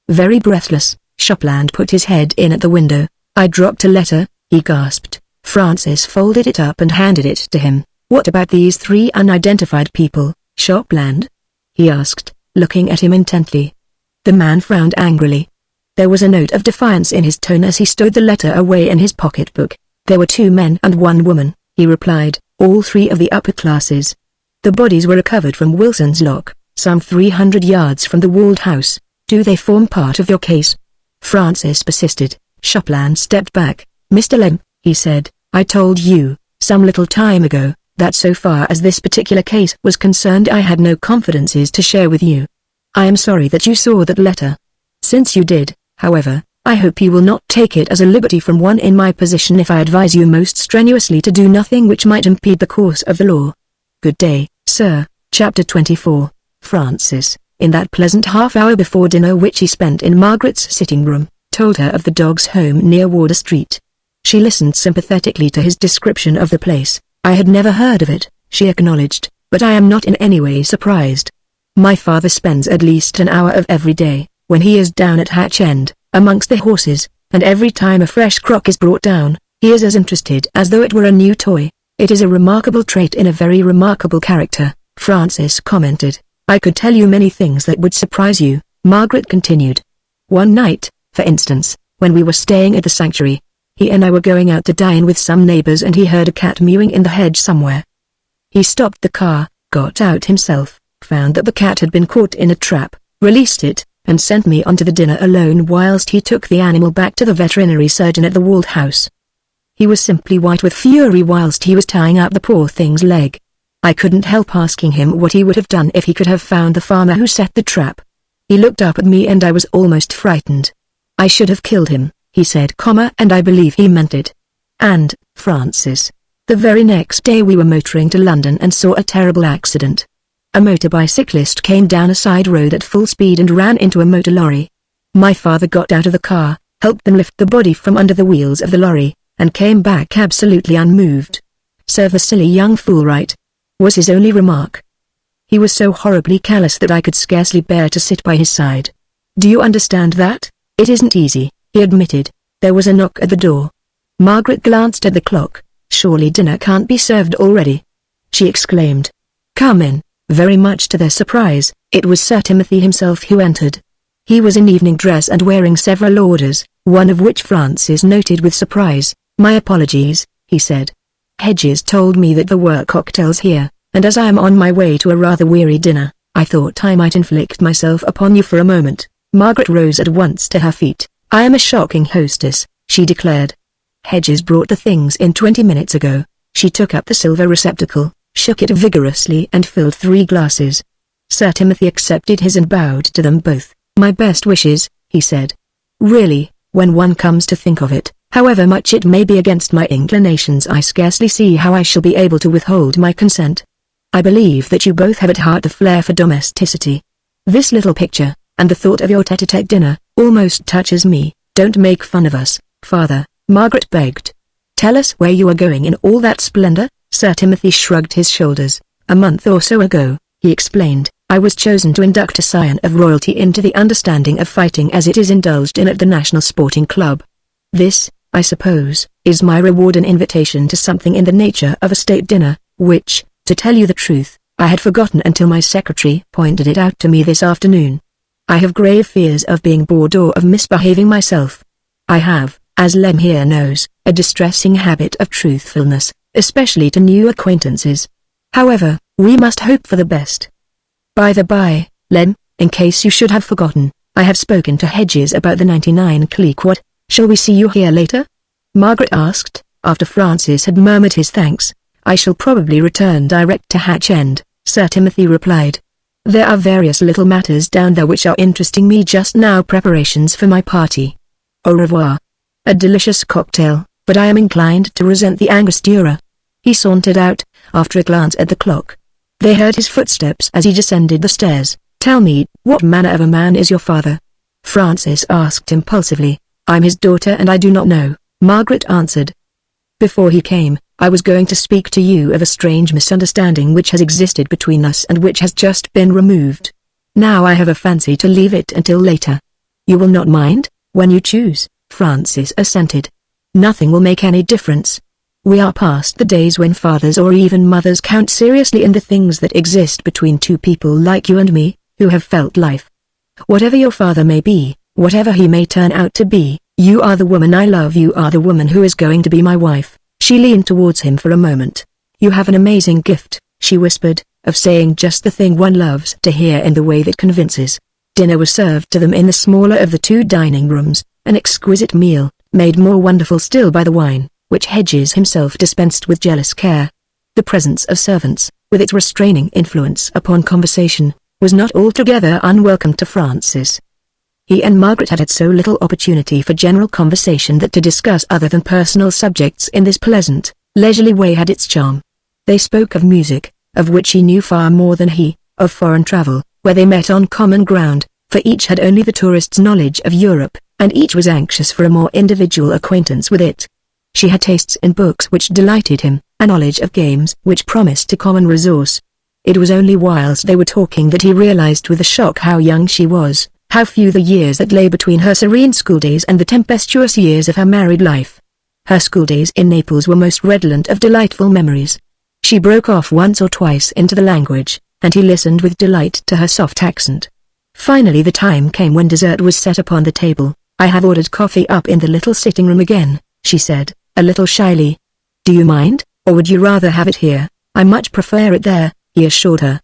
Very breathless, Shopland put his head in at the window. "I dropped a letter," he gasped. Francis folded it up and handed it to him. "What about these 3 unidentified people, Shopland?" he asked, looking at him intently. The man frowned angrily. There was a note of defiance in his tone as he stowed the letter away in his pocketbook. "There were 2 men and 1 woman," he replied, "all 3 of the upper classes. The bodies were recovered from Wilson's Lock, some 300 yards from the walled house. Do they form part of your case?" Francis persisted. Shopland stepped back. "Mr. Lem," he said, "I told you, some little time ago, that so far as this particular case was concerned I had no confidences to share with you. I am sorry that you saw that letter. Since you did, however, I hope you will not take it as a liberty from one in my position if I advise you most strenuously to do nothing which might impede the course of the law. Good day, sir." Chapter 24. Francis, in that pleasant half-hour before dinner which he spent in Margaret's sitting room, told her of the dog's home near Wardour Street. She listened sympathetically to his description of the place. "I had never heard of it," she acknowledged, "but I am not in any way surprised. My father spends at least an hour of every day, when he is down at Hatch End, amongst the horses, and every time a fresh crock is brought down, he is as interested as though it were a new toy. It is a remarkable trait in a very remarkable character," Francis commented. "I could tell you many things that would surprise you," Margaret continued. "One night, for instance, when we were staying at the sanctuary, he and I were going out to dine with some neighbors and he heard a cat mewing in the hedge somewhere. He stopped the car, got out himself, found that the cat had been caught in a trap, released it, and sent me on to the dinner alone whilst he took the animal back to the veterinary surgeon at the walled house. He was simply white with fury whilst he was tying up the poor thing's leg. I couldn't help asking him what he would have done if he could have found the farmer who set the trap. He looked up at me and I was almost frightened. I should have killed him, he said, and I believe he meant it. And, Francis, the very next day we were motoring to London and saw a terrible accident. A motorbicyclist came down a side road at full speed and ran into a motor lorry. My father got out of the car, helped them lift the body from under the wheels of the lorry, and came back absolutely unmoved. "Serve the silly young fool right," was his only remark. He was so horribly callous that I could scarcely bear to sit by his side. "Do you understand that? It isn't easy," he admitted. There was a knock at the door. Margaret glanced at the clock. "Surely dinner can't be served already," she exclaimed. "Come in." Very much to their surprise, it was Sir Timothy himself who entered. He was in evening dress and wearing several orders, one of which Francis noted with surprise. "My apologies," he said. "Hedges told me that there were cocktails here, and as I am on my way to a rather weary dinner, I thought I might inflict myself upon you for a moment." Margaret rose at once to her feet. "I am a shocking hostess," she declared. "Hedges brought the things in 20 minutes ago." She took up the silver receptacle, shook it vigorously and filled 3 glasses. Sir Timothy accepted his and bowed to them both. "My best wishes," he said. "Really, when one comes to think of it, however much it may be against my inclinations, I scarcely see how I shall be able to withhold my consent. I believe that you both have at heart the flair for domesticity. This little picture, and the thought of your tete-a-tete dinner, almost touches me." "Don't make fun of us, father," Margaret begged. "Tell us where you are going in all that splendor." Sir Timothy shrugged his shoulders. "A month or so ago," he explained, "I was chosen to induct a scion of royalty into the understanding of fighting as it is indulged in at the National Sporting Club. This, I suppose, is my reward, an invitation to something in the nature of a state dinner, which, to tell you the truth, I had forgotten until my secretary pointed it out to me this afternoon. I have grave fears of being bored or of misbehaving myself. I have, as Lem here knows, a distressing habit of truthfulness, especially to new acquaintances. However, we must hope for the best. By the by, Lem, in case you should have forgotten, I have spoken to Hedges about the 99 clique. What, shall we see you here later?" Margaret asked, after Francis had murmured his thanks. "I shall probably return direct to Hatch End," Sir Timothy replied. "There are various little matters down there which are interesting me just now. Preparations for my party. Au revoir. A delicious cocktail, but I am inclined to resent the Angostura." He sauntered out, after a glance at the clock. They heard his footsteps as he descended the stairs. "Tell me, what manner of a man is your father?" Francis asked impulsively. "I'm his daughter and I do not know," Margaret answered. "Before he came, I was going to speak to you of a strange misunderstanding which has existed between us and which has just been removed. Now I have a fancy to leave it until later." "You will not mind?" "When you choose," Francis assented. Nothing will make any difference. We are past the days when fathers or even mothers count seriously in the things that exist between two people like you and me, who have felt life. Whatever your father may be, whatever he may turn out to be, you are the woman I love. You are the woman who is going to be my wife." She leaned towards him for a moment. "You have an amazing gift," she whispered, "of saying just the thing one loves to hear in the way that convinces." Dinner was served to them in the smaller of the two dining rooms, an exquisite meal, made more wonderful still by the wine, which Hedges himself dispensed with jealous care. The presence of servants, with its restraining influence upon conversation, was not altogether unwelcome to Francis. He and Margaret had so little opportunity for general conversation that to discuss other than personal subjects in this pleasant, leisurely way had its charm. They spoke of music, of which he knew far more than he, of foreign travel, where they met on common ground, for each had only the tourist's knowledge of Europe, and each was anxious for a more individual acquaintance with it. She had tastes in books which delighted him, a knowledge of games which promised a common resource. It was only whilst they were talking that he realized with a shock how young she was, how few the years that lay between her serene schooldays and the tempestuous years of her married life. Her schooldays in Naples were most redolent of delightful memories. She broke off once or twice into the language, and he listened with delight to her soft accent. Finally the time came when dessert was set upon the table. "I have ordered coffee up in the little sitting room again," she said, a little shyly. "Do you mind, or would you rather have it here?" "I much prefer it there," he assured her.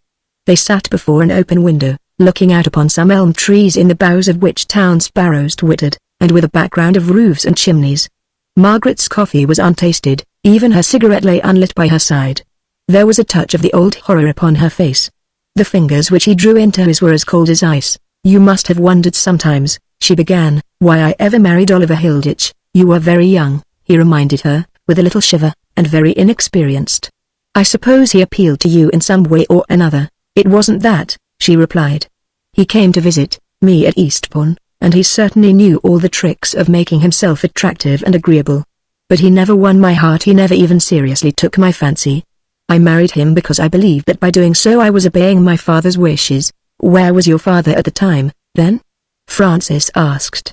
They sat before an open window, looking out upon some elm trees in the boughs of which town sparrows twittered, and with a background of roofs and chimneys. Margaret's coffee was untasted, even her cigarette lay unlit by her side. There was a touch of the old horror upon her face. The fingers which he drew into his were as cold as ice. "You must have wondered sometimes," she began, "why I ever married Oliver Hilditch." "You were very young," he reminded her, with a little shiver, "and very inexperienced. I suppose he appealed to you in some way or another." "It wasn't that," she replied. "He came to visit me at Eastbourne, and he certainly knew all the tricks of making himself attractive and agreeable. But he never won my heart. He never even seriously took my fancy. I married him because I believed that by doing so I was obeying my father's wishes." "Where was your father at the time, then?" Francis asked.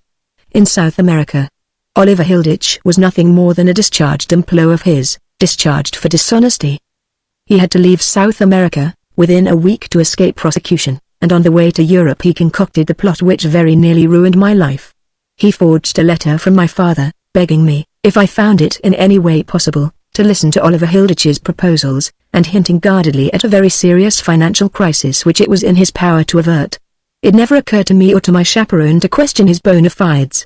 "In South America. Oliver Hilditch was nothing more than a discharged employee of his, discharged for dishonesty. He had to leave South America within a week to escape prosecution, and on the way to Europe he concocted the plot which very nearly ruined my life. He forged a letter from my father, begging me, if I found it in any way possible, to listen to Oliver Hilditch's proposals, and hinting guardedly at a very serious financial crisis which it was in his power to avert. It never occurred to me or to my chaperone to question his bona fides.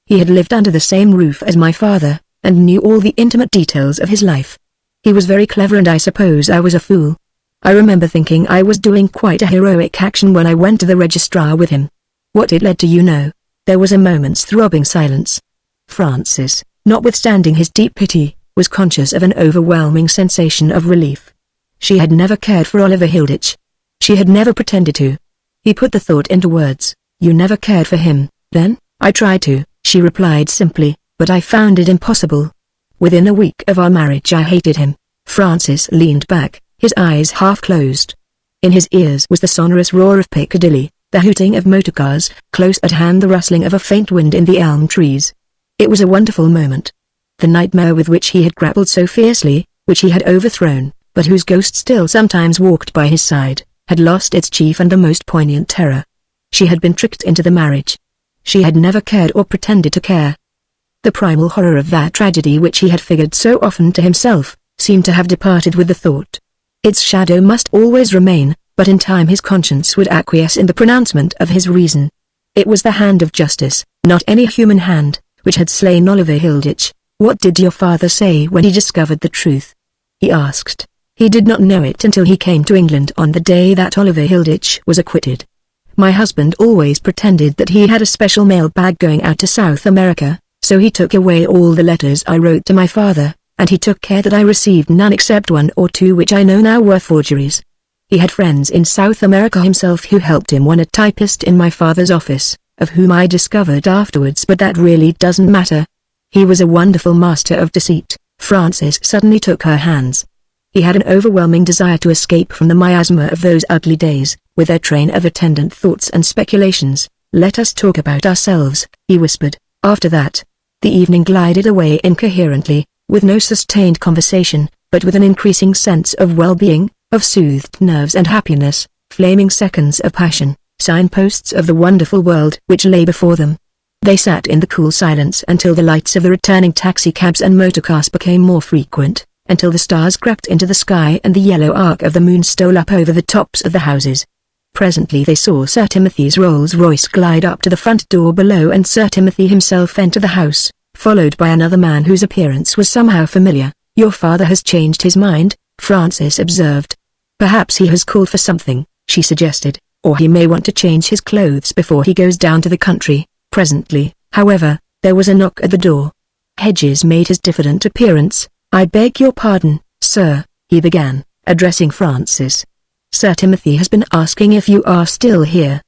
He had lived under the same roof as my father, and knew all the intimate details of his life. He was very clever, and I suppose I was a fool. I remember thinking I was doing quite a heroic action when I went to the registrar with him. What it led to you know." There was a moment's throbbing silence. Francis, notwithstanding his deep pity, was conscious of an overwhelming sensation of relief. She had never cared for Oliver Hilditch. She had never pretended to. He put the thought into words. "You never cared for him, then?" "I tried to," she replied simply, "but I found it impossible. Within a week of our marriage I hated him." Francis leaned back, his eyes half closed. In his ears was the sonorous roar of Piccadilly, the hooting of motorcars, close at hand the rustling of a faint wind in the elm trees. It was a wonderful moment. The nightmare with which he had grappled so fiercely, which he had overthrown, but whose ghost still sometimes walked by his side, had lost its chief and the most poignant terror. She had been tricked into the marriage. She had never cared or pretended to care. The primal horror of that tragedy which he had figured so often to himself, seemed to have departed with the thought. Its shadow must always remain, but in time his conscience would acquiesce in the pronouncement of his reason. It was the hand of justice, not any human hand, which had slain Oliver Hilditch. "What did your father say when he discovered the truth?" he asked. "He did not know it until he came to England on the day that Oliver Hilditch was acquitted. My husband always pretended that he had a special mail bag going out to South America, so he took away all the letters I wrote to my father, and he took care that I received none except one or two which I know now were forgeries. He had friends in South America himself who helped him, one a typist in my father's office, of whom I discovered afterwards, but that really doesn't matter. He was a wonderful master of deceit." Francis suddenly took her hands. He had an overwhelming desire to escape from the miasma of those ugly days, with their train of attendant thoughts and speculations. "Let us talk about ourselves," he whispered. "After that, The evening glided away incoherently, with no sustained conversation, but with an increasing sense of well-being, of soothed nerves and happiness, flaming seconds of passion, signposts of the wonderful world which lay before them. They sat in the cool silence until the lights of the returning taxicabs and motorcars became more frequent, until the stars crept into the sky and the yellow arc of the moon stole up over the tops of the houses. Presently they saw Sir Timothy's Rolls-Royce glide up to the front door below and Sir Timothy himself enter the house, followed by another man whose appearance was somehow familiar. "Your father has changed his mind," Francis observed. "Perhaps he has called for something," she suggested, "or he may want to change his clothes before he goes down to the country." Presently, however, there was a knock at the door. Hedges made his diffident appearance. "I beg your pardon, sir," he began, addressing Francis. "Sir Timothy has been asking if you are still here.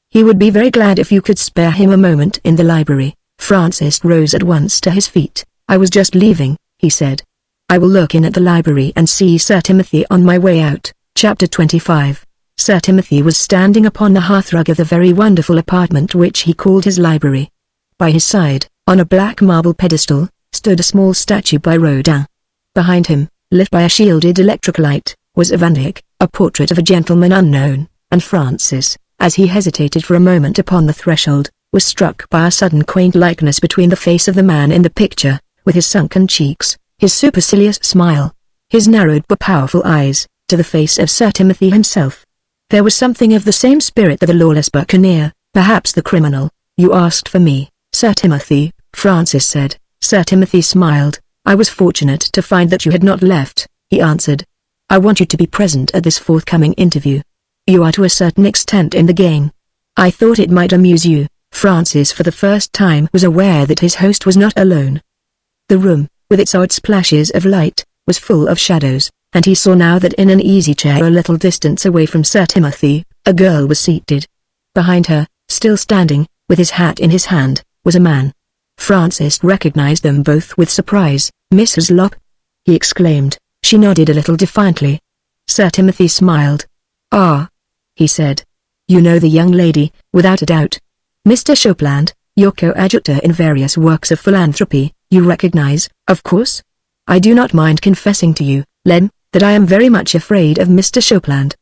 He would be very glad if you could spare him a moment in the library." Francis rose at once to his feet. "I was just leaving," he said. "I will look in at the library and see Sir Timothy on my way out." Chapter 25. Sir Timothy was standing upon the hearthrug of the very wonderful apartment which he called his library. By his side, on a black marble pedestal, stood a small statue by Rodin. Behind him, lit by a shielded electric light, was a Van Dyck, a portrait of a gentleman unknown, and Francis, as he hesitated for a moment upon the threshold, was struck by a sudden quaint likeness between the face of the man in the picture, with his sunken cheeks, his supercilious smile, his narrowed but powerful eyes, to the face of Sir Timothy himself. There was something of the same spirit of the lawless buccaneer, perhaps the criminal. "You asked for me, Sir Timothy," Francis said. Sir Timothy smiled. "I was fortunate to find that you had not left," he answered. "I want you to be present at this forthcoming interview. You are to a certain extent in the game. I thought it might amuse you." Francis for the first time was aware that his host was not alone. The room, with its odd splashes of light, was full of shadows, and he saw now that in an easy chair a little distance away from Sir Timothy, a girl was seated. Behind her, still standing, with his hat in his hand, was a man. Francis recognized them both with surprise. "Mrs. Lopp?" he exclaimed. She nodded a little defiantly. Sir Timothy smiled. "Ah," he said. "You know the young lady, without a doubt. Mr. Chopland, your coadjutor in various works of philanthropy, you recognize, of course? I do not mind confessing to you, Lem, that I am very much afraid of Mr. Chopland.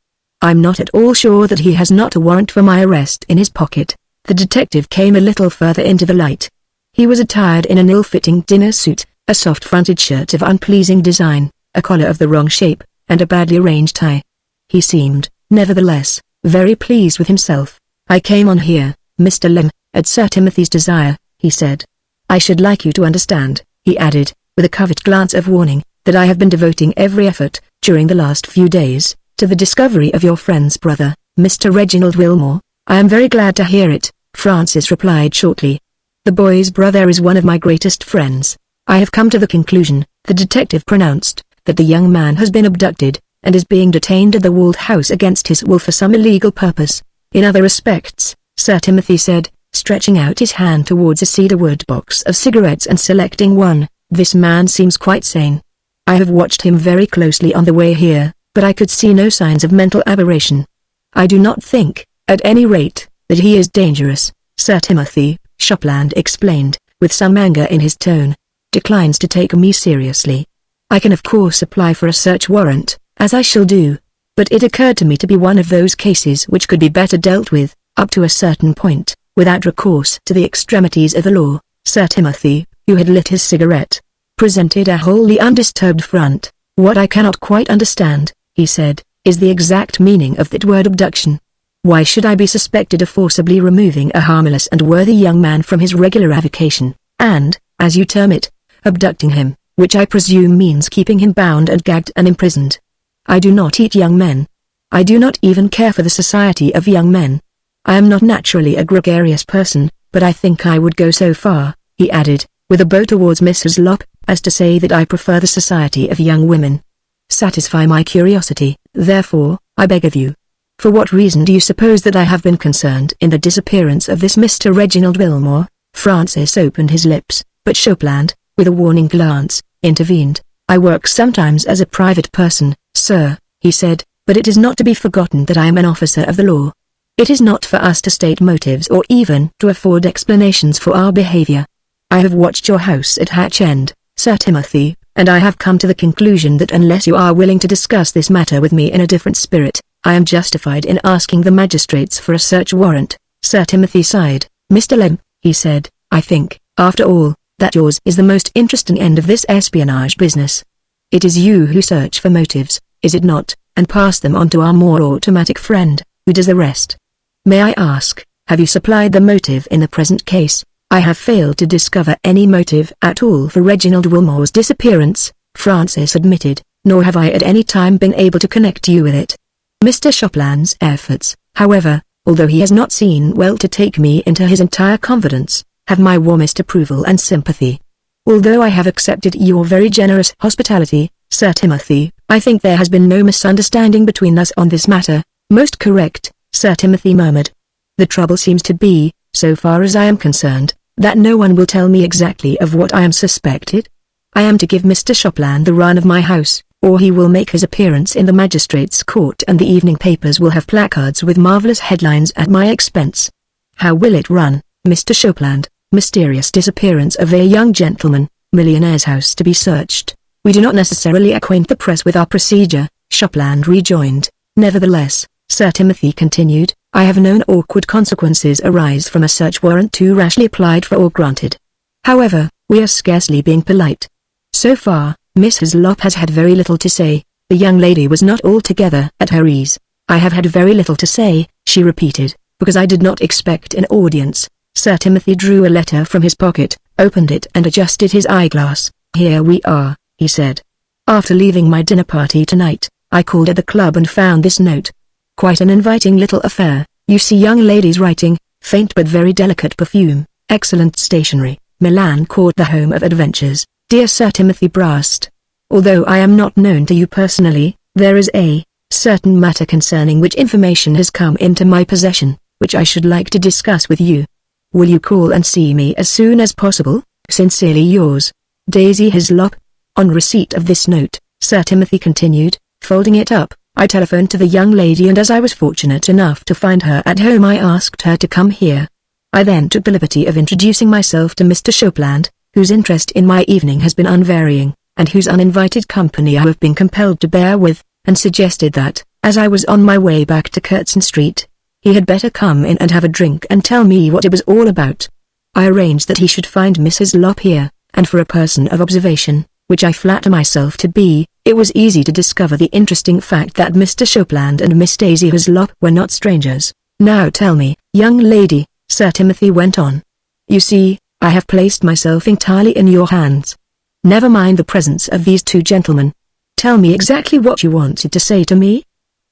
I'm not at all sure that he has not a warrant for my arrest in his pocket." The detective came a little further into the light. He was attired in an ill-fitting dinner suit, a soft-fronted shirt of unpleasing design, a collar of the wrong shape, and a badly arranged tie. He seemed, nevertheless, very pleased with himself. "I came on here, Mr. Lem, at Sir Timothy's desire," he said. "I should like you to understand," he added, with a covert glance of warning, "that I have been devoting every effort, during the last few days, to the discovery of your friend's brother, Mr. Reginald Wilmore." "I am very glad to hear it," Francis replied shortly. "The boy's brother is one of my greatest friends. I have come to the conclusion," the detective pronounced, "that the young man has been abducted, and is being detained at the walled house against his will for some illegal purpose. In other respects," Sir Timothy said, stretching out his hand towards a cedarwood box of cigarettes and selecting one, "this man seems quite sane. I have watched him very closely on the way here, but I could see no signs of mental aberration. I do not think, at any rate, that he is dangerous." Sir Timothy, Chopland explained, with some anger in his tone, "declines to take me seriously. I can of course apply for a search warrant, as I shall do, but it occurred to me to be one of those cases which could be better dealt with, up to a certain point, without recourse to the extremities of the law." Sir Timothy, who had lit his cigarette, presented a wholly undisturbed front. "What I cannot quite understand," he said, "is the exact meaning of that word abduction. Why should I be suspected of forcibly removing a harmless and worthy young man from his regular avocation, and, as you term it, abducting him, which I presume means keeping him bound and gagged and imprisoned? I do not eat young men. I do not even care for the society of young men. I am not naturally a gregarious person, but I think I would go so far," he added, with a bow towards Mrs. Lopp, "as to say that I prefer the society of young women. Satisfy my curiosity, therefore, I beg of you. For what reason do you suppose that I have been concerned in the disappearance of this Mr. Reginald Wilmore?" Francis opened his lips, but Chopland, with a warning glance, intervened. "I work sometimes as a private person, sir," he said, "but it is not to be forgotten that I am an officer of the law. It is not for us to state motives or even to afford explanations for our behavior. I have watched your house at Hatch End, Sir Timothy, and I have come to the conclusion that unless you are willing to discuss this matter with me in a different spirit, I am justified in asking the magistrates for a search warrant." Sir Timothy sighed. "Mr. Lem," he said, "I think, after all, that yours is the most interesting end of this espionage business. It is you who search for motives, is it not, and pass them on to our more automatic friend, who does the rest. May I ask, have you supplied the motive in the present case?" "I have failed to discover any motive at all for Reginald Wilmore's disappearance," Francis admitted, "nor have I at any time been able to connect you with it. Mr. Shopland's efforts, however, although he has not seen well to take me into his entire confidence, have my warmest approval and sympathy. Although I have accepted your very generous hospitality, Sir Timothy, I think there has been no misunderstanding between us on this matter." "Most correct," Sir Timothy murmured. "The trouble seems to be, so far as I am concerned, that no one will tell me exactly of what I am suspected. I am to give Mr. Shopland the run of my house, or he will make his appearance in the magistrate's court and the evening papers will have placards with marvelous headlines at my expense. How will it run? Mr. Shopland, mysterious disappearance of a young gentleman, millionaire's house to be searched. We do not necessarily acquaint the press with our procedure," Shopland rejoined. "Nevertheless," Sir Timothy continued, "I have known awkward consequences arise from a search warrant too rashly applied for or granted. However, we are scarcely being polite. So far, Mrs. Lopp has had very little to say." The young lady was not altogether at her ease. "I have had very little to say," she repeated, "because I did not expect an audience." Sir Timothy drew a letter from his pocket, opened it and adjusted his eyeglass. "Here we are," he said. "After leaving my dinner party tonight, I called at the club and found this note. Quite an inviting little affair. You see young ladies writing, faint but very delicate perfume, excellent stationery, Milan Court the home of adventures. Dear Sir Timothy Brast, although I am not known to you personally, there is a certain matter concerning which information has come into my possession, which I should like to discuss with you. Will you call and see me as soon as possible? Sincerely yours, Daisy Hislop." On receipt of this note, Sir Timothy continued, folding it up, "I telephoned to the young lady and as I was fortunate enough to find her at home I asked her to come here. I then took the liberty of introducing myself to Mr. Shopland, whose interest in my evening has been unvarying, and whose uninvited company I have been compelled to bear with, and suggested that, as I was on my way back to Curtin Street, he had better come in and have a drink and tell me what it was all about. I arranged that he should find Mrs. Lopp here, and for a person of observation, which I flatter myself to be, it was easy to discover the interesting fact that Mr. Shopland and Miss Daisy Hislop were not strangers. Now tell me, young lady," Sir Timothy went on. "You see, I have placed myself entirely in your hands. Never mind the presence of these two gentlemen. Tell me exactly what you wanted to say to me."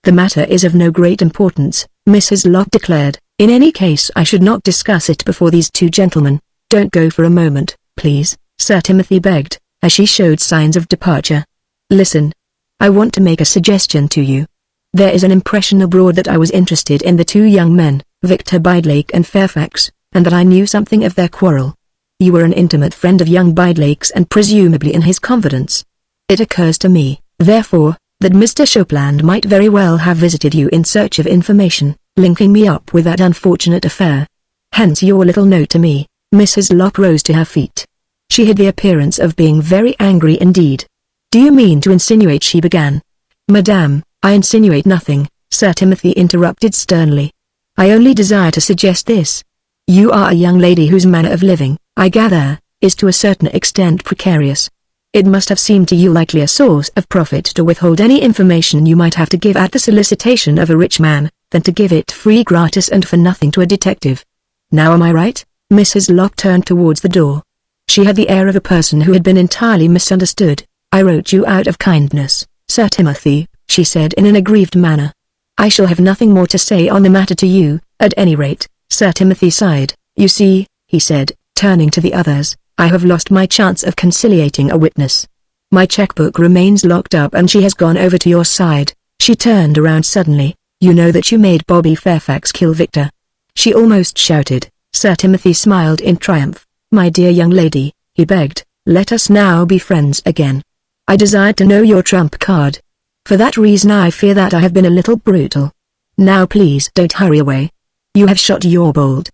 "The matter is of no great importance," Mrs. Lopp declared. "In any case I should not discuss it before these two gentlemen." "Don't go for a moment, please," Sir Timothy begged, as she showed signs of departure. "Listen. I want to make a suggestion to you. There is an impression abroad that I was interested in the two young men, Victor Bidlake and Fairfax, and that I knew something of their quarrel. You were an intimate friend of young Bidlake's and presumably in his confidence. It occurs to me, therefore, that Mr. Shopland might very well have visited you in search of information, linking me up with that unfortunate affair. Hence your little note to me." Mrs. Lopp rose to her feet. She had the appearance of being very angry indeed. "Do you mean to insinuate?" she began. "Madame, I insinuate nothing," Sir Timothy interrupted sternly. "I only desire to suggest this. You are a young lady whose manner of living, I gather, is to a certain extent precarious. It must have seemed to you likely a source of profit to withhold any information you might have to give at the solicitation of a rich man, than to give it free gratis and for nothing to a detective. Now am I right?" Mrs. Lopp turned towards the door. She had the air of a person who had been entirely misunderstood. "I wrote you out of kindness, Sir Timothy," she said in an aggrieved manner. "I shall have nothing more to say on the matter to you, at any rate." Sir Timothy sighed. "You see," he said, turning to the others, "I have lost my chance of conciliating a witness. My checkbook remains locked up and she has gone over to your side." She turned around suddenly. "You know that you made Bobby Fairfax kill Victor?" she almost shouted. Sir Timothy smiled in triumph. "My dear young lady," he begged, "let us now be friends again. I desired to know your trump card. For that reason I fear that I have been a little brutal. Now please don't hurry away. You have shot your bolt.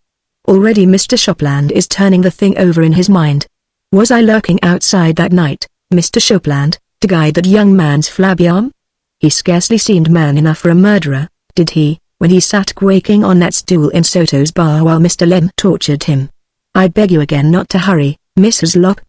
Already Mr. Shopland is turning the thing over in his mind. Was I lurking outside that night, Mr. Shopland, to guide that young man's flabby arm? He scarcely seemed man enough for a murderer, did he, when he sat quaking on that stool in Soto's bar while Mr. Lem tortured him? I beg you again not to hurry, Mrs. Lop.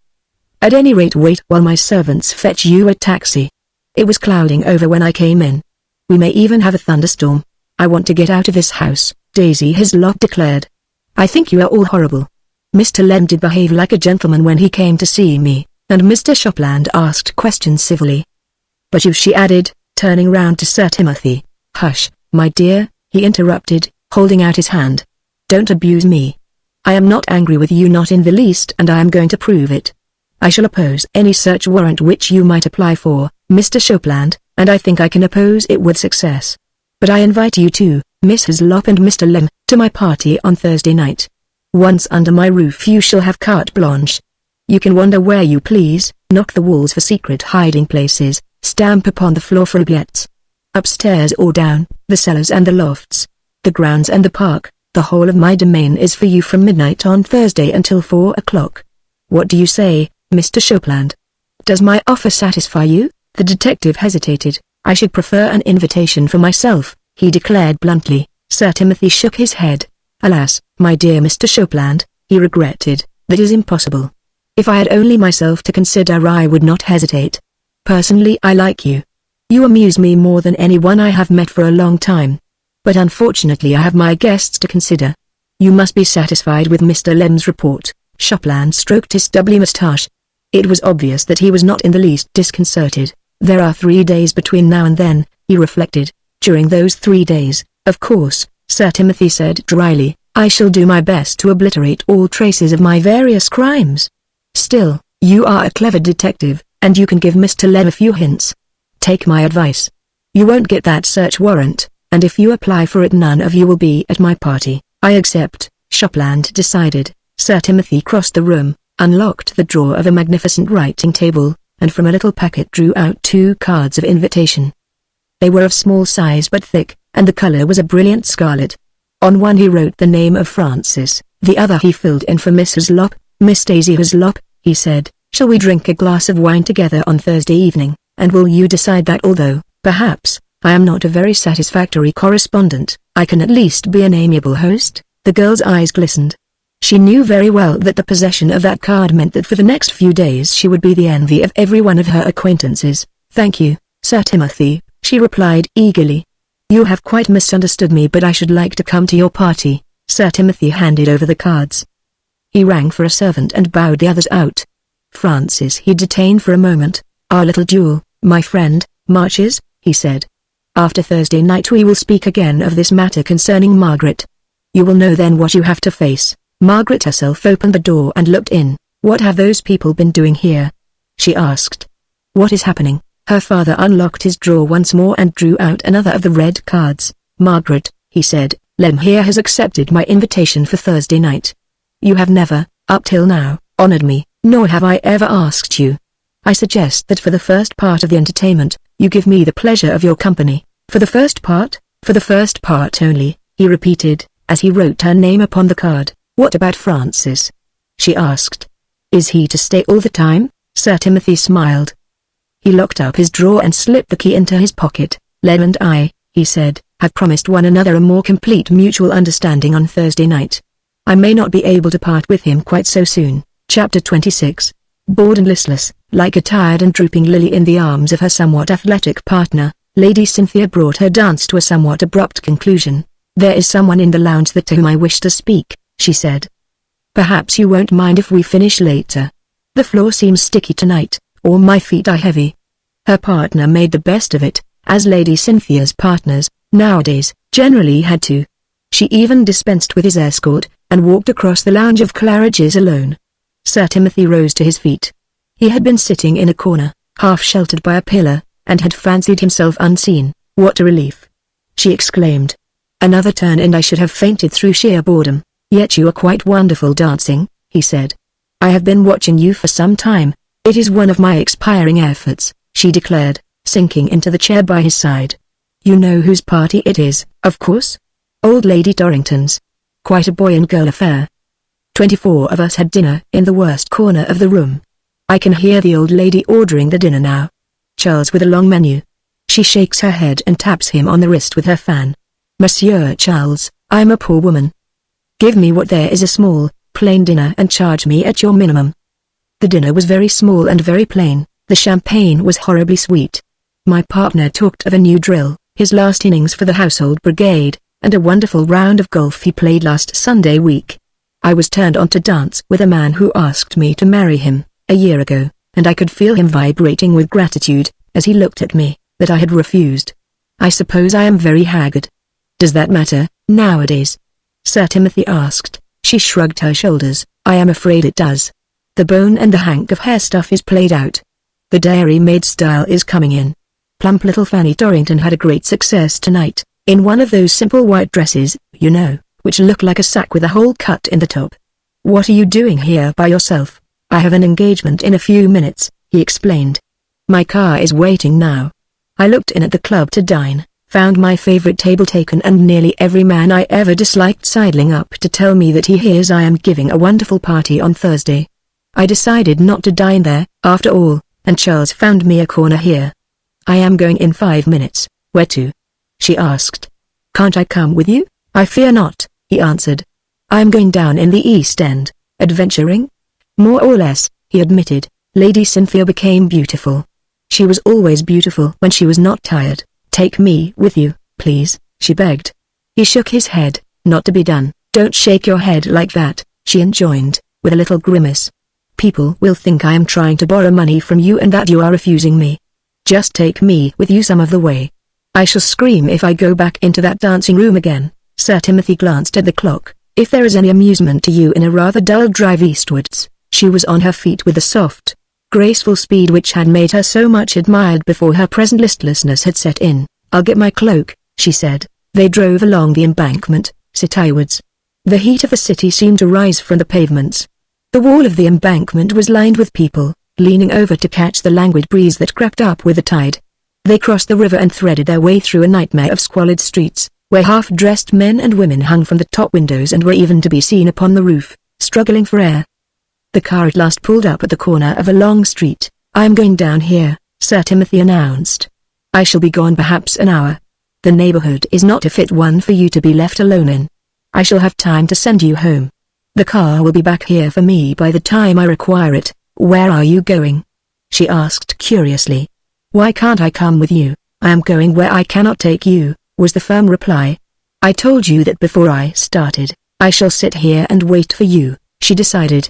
At any rate wait while my servants fetch you a taxi. It was clouding over when I came in. We may even have a thunderstorm. I want to get out of this house, Daisy Hislop declared. I think you are all horrible. Mr. Lem did behave like a gentleman when he came to see me, and Mr. Shopland asked questions civilly. But you, she added, turning round to Sir Timothy. Hush, my dear, he interrupted, holding out his hand. Don't abuse me. I am not angry with you, not in the least, and I am going to prove it. I shall oppose any search warrant which you might apply for, Mr. Shopland, and I think I can oppose it with success. But I invite you too, Mrs. Lop and Mr. Lem, to my party on Thursday night. Once under my roof you shall have carte blanche. You can wander where you please, knock the walls for secret hiding places, stamp upon the floor for oubliettes. Upstairs or down, the cellars and the lofts, the grounds and the park, the whole of my domain is for you from midnight on Thursday until 4 o'clock. What do you say, Mr. Shopland? Does my offer satisfy you? The detective hesitated. I should prefer an invitation for myself, he declared bluntly. Sir Timothy shook his head. Alas, my dear Mr. Shopland, he regretted, that is impossible. If I had only myself to consider I would not hesitate. Personally I like you. You amuse me more than anyone I have met for a long time. But unfortunately I have my guests to consider. You must be satisfied with Mr. Lem's report. Shopland stroked his stubbly moustache. It was obvious that he was not in the least disconcerted. There are 3 days between now and then, he reflected. During those 3 days, of course, Sir Timothy said dryly, I shall do my best to obliterate all traces of my various crimes. Still, you are a clever detective, and you can give Mr. Lem a few hints. Take my advice. You won't get that search warrant, and if you apply for it none of you will be at my party. I accept, Shopland decided. Sir Timothy crossed the room, unlocked the drawer of a magnificent writing table, and from a little packet drew out 2 cards of invitation. They were of small size but thick, and the color was a brilliant scarlet. On one he wrote the name of Francis, the other he filled in for Mrs. Lop. Miss Daisy Hislop, he said, shall we drink a glass of wine together on Thursday evening, and will you decide that although, perhaps, I am not a very satisfactory correspondent, I can at least be an amiable host? The girl's eyes glistened. She knew very well that the possession of that card meant that for the next few days she would be the envy of every one of her acquaintances. Thank you, Sir Timothy, she replied eagerly. You have quite misunderstood me, but I should like to come to your party. Sir Timothy handed over the cards. He rang for a servant and bowed the others out. Francis he detained for a moment. Our little duel, my friend, marches, he said. After Thursday night we will speak again of this matter concerning Margaret. You will know then what you have to face. Margaret herself opened the door and looked in. What have those people been doing here? She asked. What is happening? Her father unlocked his drawer once more and drew out another of the red cards. Margaret, he said, Lem here has accepted my invitation for Thursday night. You have never, up till now, honored me, nor have I ever asked you. I suggest that for the first part of the entertainment, you give me the pleasure of your company. For the first part? For the first part only, he repeated, as he wrote her name upon the card. What about Francis? She asked. Is he to stay all the time? Sir Timothy smiled. He locked up his drawer and slipped the key into his pocket. Lem and I, he said, have promised one another a more complete mutual understanding on Thursday night. I may not be able to part with him quite so soon. Chapter 26. Bored and listless, like a tired and drooping lily in the arms of her somewhat athletic partner, Lady Cynthia brought her dance to a somewhat abrupt conclusion. There is someone in the lounge to whom I wish to speak, she said. Perhaps you won't mind if we finish later. The floor seems sticky tonight, or my feet are heavy. Her partner made the best of it, as Lady Cynthia's partners, nowadays, generally had to. She even dispensed with his escort, and walked across the lounge of Claridge's alone. Sir Timothy rose to his feet. He had been sitting in a corner, half sheltered by a pillar, and had fancied himself unseen. What a relief! She exclaimed. Another turn and I should have fainted through sheer boredom. Yet you are quite wonderful dancing, he said. I have been watching you for some time. It is one of my expiring efforts, she declared, sinking into the chair by his side. You know whose party it is, of course? Old Lady Dorrington's. Quite a boy and girl affair. 24 of us had dinner in the worst corner of the room. I can hear the old lady ordering the dinner now. Charles with a long menu. She shakes her head and taps him on the wrist with her fan. Monsieur Charles, I'm a poor woman. Give me what there is, a small, plain dinner, and charge me at your minimum. The dinner was very small and very plain. The champagne was horribly sweet. My partner talked of a new drill, his last innings for the household brigade, and a wonderful round of golf he played last Sunday week. I was turned on to dance with a man who asked me to marry him, a year ago, and I could feel him vibrating with gratitude, as he looked at me, that I had refused. I suppose I am very haggard. Does that matter, nowadays? Sir Timothy asked. She shrugged her shoulders. I am afraid it does. The bone and the hank of hair stuff is played out. The dairy-maid style is coming in. Plump little Fanny Torrington had a great success tonight, in one of those simple white dresses, you know, which look like a sack with a hole cut in the top. What are you doing here by yourself? I have an engagement in a few minutes, he explained. My car is waiting now. I looked in at the club to dine, found my favorite table taken, and nearly every man I ever disliked sidling up to tell me that he hears I am giving a wonderful party on Thursday. I decided not to dine there, after all, and Charles found me a corner here. I am going in 5 minutes. Where to? She asked. Can't I come with you? I fear not, he answered. I am going down in the East End. Adventuring? More or less, he admitted. Lady Cynthia became beautiful. She was always beautiful when she was not tired. Take me with you, please, she begged. He shook his head. Not to be done. Don't shake your head like that, she enjoined, with a little grimace. People will think I am trying to borrow money from you and that you are refusing me. Just take me with you some of the way. I shall scream if I go back into that dancing room again. Sir Timothy glanced at the clock. If there is any amusement to you in a rather dull drive eastwards. She was on her feet with the soft, graceful speed which had made her so much admired before her present listlessness had set in. I'll get my cloak, she said. They drove along the embankment, citywards. The heat of the city seemed to rise from the pavements. The wall of the embankment was lined with people, leaning over to catch the languid breeze that crept up with the tide. They crossed the river and threaded their way through a nightmare of squalid streets, where half-dressed men and women hung from the top windows and were even to be seen upon the roof, struggling for air. The car at last pulled up at the corner of a long street. I am going down here, Sir Timothy announced. I shall be gone perhaps an hour. The neighborhood is not a fit one for you to be left alone in. I shall have time to send you home. The car will be back here for me by the time I require it. Where are you going? She asked curiously. Why can't I come with you? I am going where I cannot take you, was the firm reply. I told you that before I started. I shall sit here and wait for you, she decided.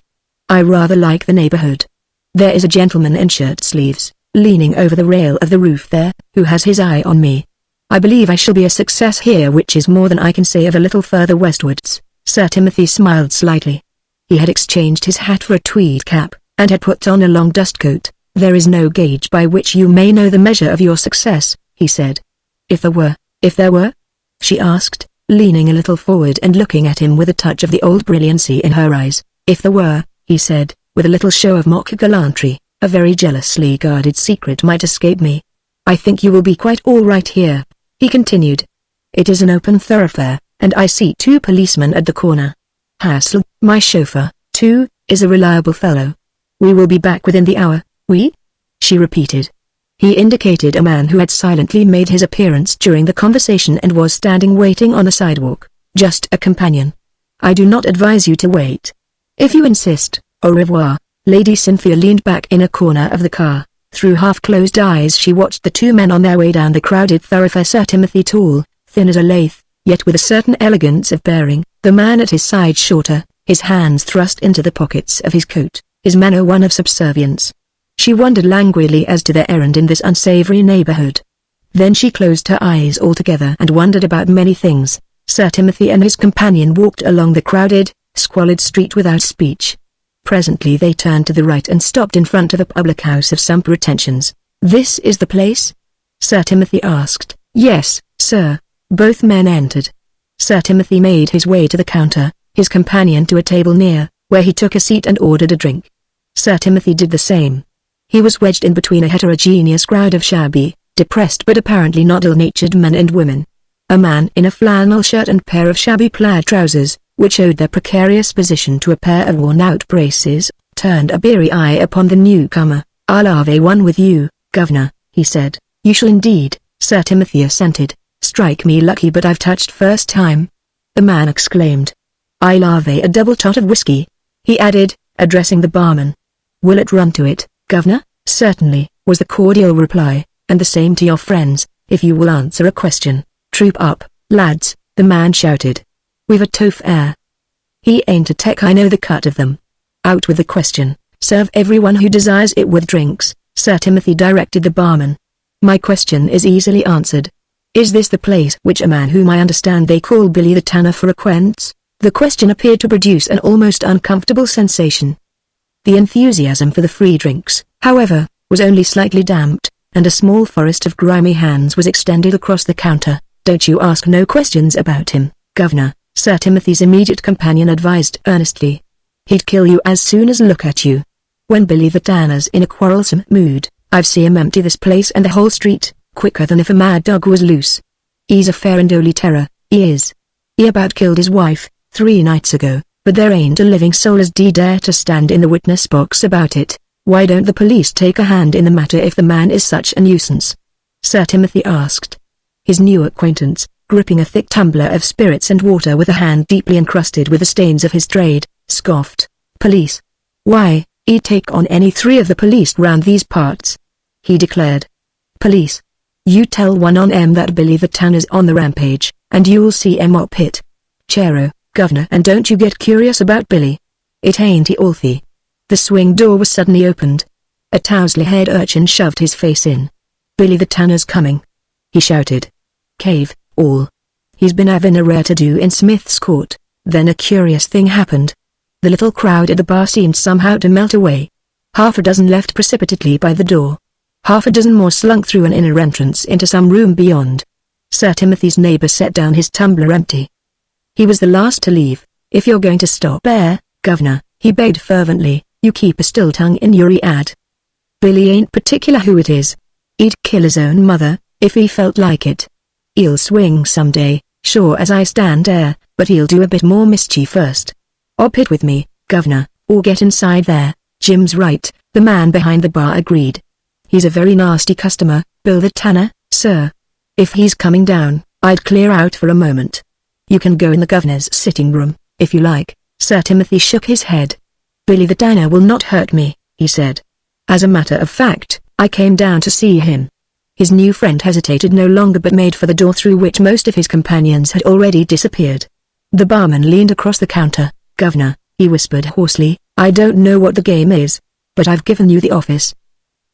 I rather like the neighborhood. There is a gentleman in shirt sleeves, leaning over the rail of the roof there, who has his eye on me. I believe I shall be a success here, which is more than I can say of a little further westwards. Sir Timothy smiled slightly. He had exchanged his hat for a tweed cap, and had put on a long dust coat. There is no gauge by which you may know the measure of your success, he said. If there were? She asked, leaning a little forward and looking at him with a touch of the old brilliancy in her eyes. If there were, he said, with a little show of mock gallantry, a very jealously guarded secret might escape me. I think you will be quite all right here, he continued. It is an open thoroughfare, and I see 2 policemen at the corner. Hassel, my chauffeur, too, is a reliable fellow. We will be back within the hour. We? She repeated. He indicated a man who had silently made his appearance during the conversation and was standing waiting on the sidewalk. Just a companion. I do not advise you to wait. If you insist, au revoir. Lady Cynthia leaned back in a corner of the car. Through half-closed eyes she watched the 2 men on their way down the crowded thoroughfare. Sir Timothy tall, thin as a lath, yet with a certain elegance of bearing, the man at his side shorter, his hands thrust into the pockets of his coat, his manner one of subservience. She wondered languidly as to their errand in this unsavory neighborhood. Then she closed her eyes altogether and wondered about many things. Sir Timothy and his companion walked along the crowded, squalid street without speech. Presently they turned to the right and stopped in front of a public house of some pretensions. This is the place? Sir Timothy asked. Yes, sir. Both men entered. Sir Timothy made his way to the counter, his companion to a table near, where he took a seat and ordered a drink. Sir Timothy did the same. He was wedged in between a heterogeneous crowd of shabby, depressed but apparently not ill-natured men and women. A man in a flannel shirt and pair of shabby plaid trousers, which owed their precarious position to a pair of worn-out braces, turned a beery eye upon the newcomer. "I'll have one with you, Governor," he said. "You shall indeed," Sir Timothy assented. "Strike me lucky but I've touched first time," the man exclaimed. "I'll have a double tot of whiskey," he added, addressing the barman. "Will it run to it, Governor?" "Certainly," was the cordial reply, "and the same to your friends, if you will answer a question." "Troop up, lads," the man shouted. "We've a tough air. He ain't a tech, I know the cut of them. Out with the question. Serve everyone who desires it with drinks," Sir Timothy directed the barman. "My question is easily answered. Is this the place which a man whom I understand they call Billy the Tanner frequents?" The question appeared to produce an almost uncomfortable sensation. The enthusiasm for the free drinks, however, was only slightly damped, and a small forest of grimy hands was extended across the counter. "Don't you ask no questions about him, Governor," Sir Timothy's immediate companion advised earnestly. "He'd kill you as soon as look at you. When Billy the Tanner's in a quarrelsome mood, I've seen him empty this place and the whole street, quicker than if a mad dog was loose. He's a fair and holy terror, he is. He about killed his wife 3 nights ago, but there ain't a living soul as dare to stand in the witness box about it. Why don't the police take a hand in the matter if the man is such a nuisance?" Sir Timothy asked. His new acquaintance, gripping a thick tumbler of spirits and water with a hand deeply encrusted with the stains of his trade, scoffed. "Police? Why, he'd take on any 3 of the police round these parts," he declared. "Police? You tell one on 'em that Billy the Tanner's on the rampage, and you'll see 'em up it. Chero, Governor, and don't you get curious about Billy. It ain't he Alfie." The swing door was suddenly opened. A towsley-haired urchin shoved his face in. "Billy the Tanner's coming," he shouted. "Cave, all. He's been having a rare to-do in Smith's Court." Then a curious thing happened. The little crowd at the bar seemed somehow to melt away. Half a dozen left precipitately by the door. Half a dozen more slunk through an inner entrance into some room beyond. Sir Timothy's neighbor set down his tumbler empty. He was the last to leave. "If you're going to stop there, Governor," he begged fervently, "you keep a still tongue in your head. Billy ain't particular who it is. He'd kill his own mother, if he felt like it. He'll swing someday, sure as I stand here, but he'll do a bit more mischief first. Op it with me, Governor, or get inside there." "Jim's right," the man behind the bar agreed. "He's a very nasty customer, Bill the Tanner, sir. If he's coming down, I'd clear out for a moment. You can go in the governor's sitting room, if you like." Sir Timothy shook his head. "Billy the Tanner will not hurt me," he said. "As a matter of fact, I came down to see him." His new friend hesitated no longer but made for the door through which most of his companions had already disappeared. The barman leaned across the counter. "Governor," he whispered hoarsely, "I don't know what the game is, but I've given you the office.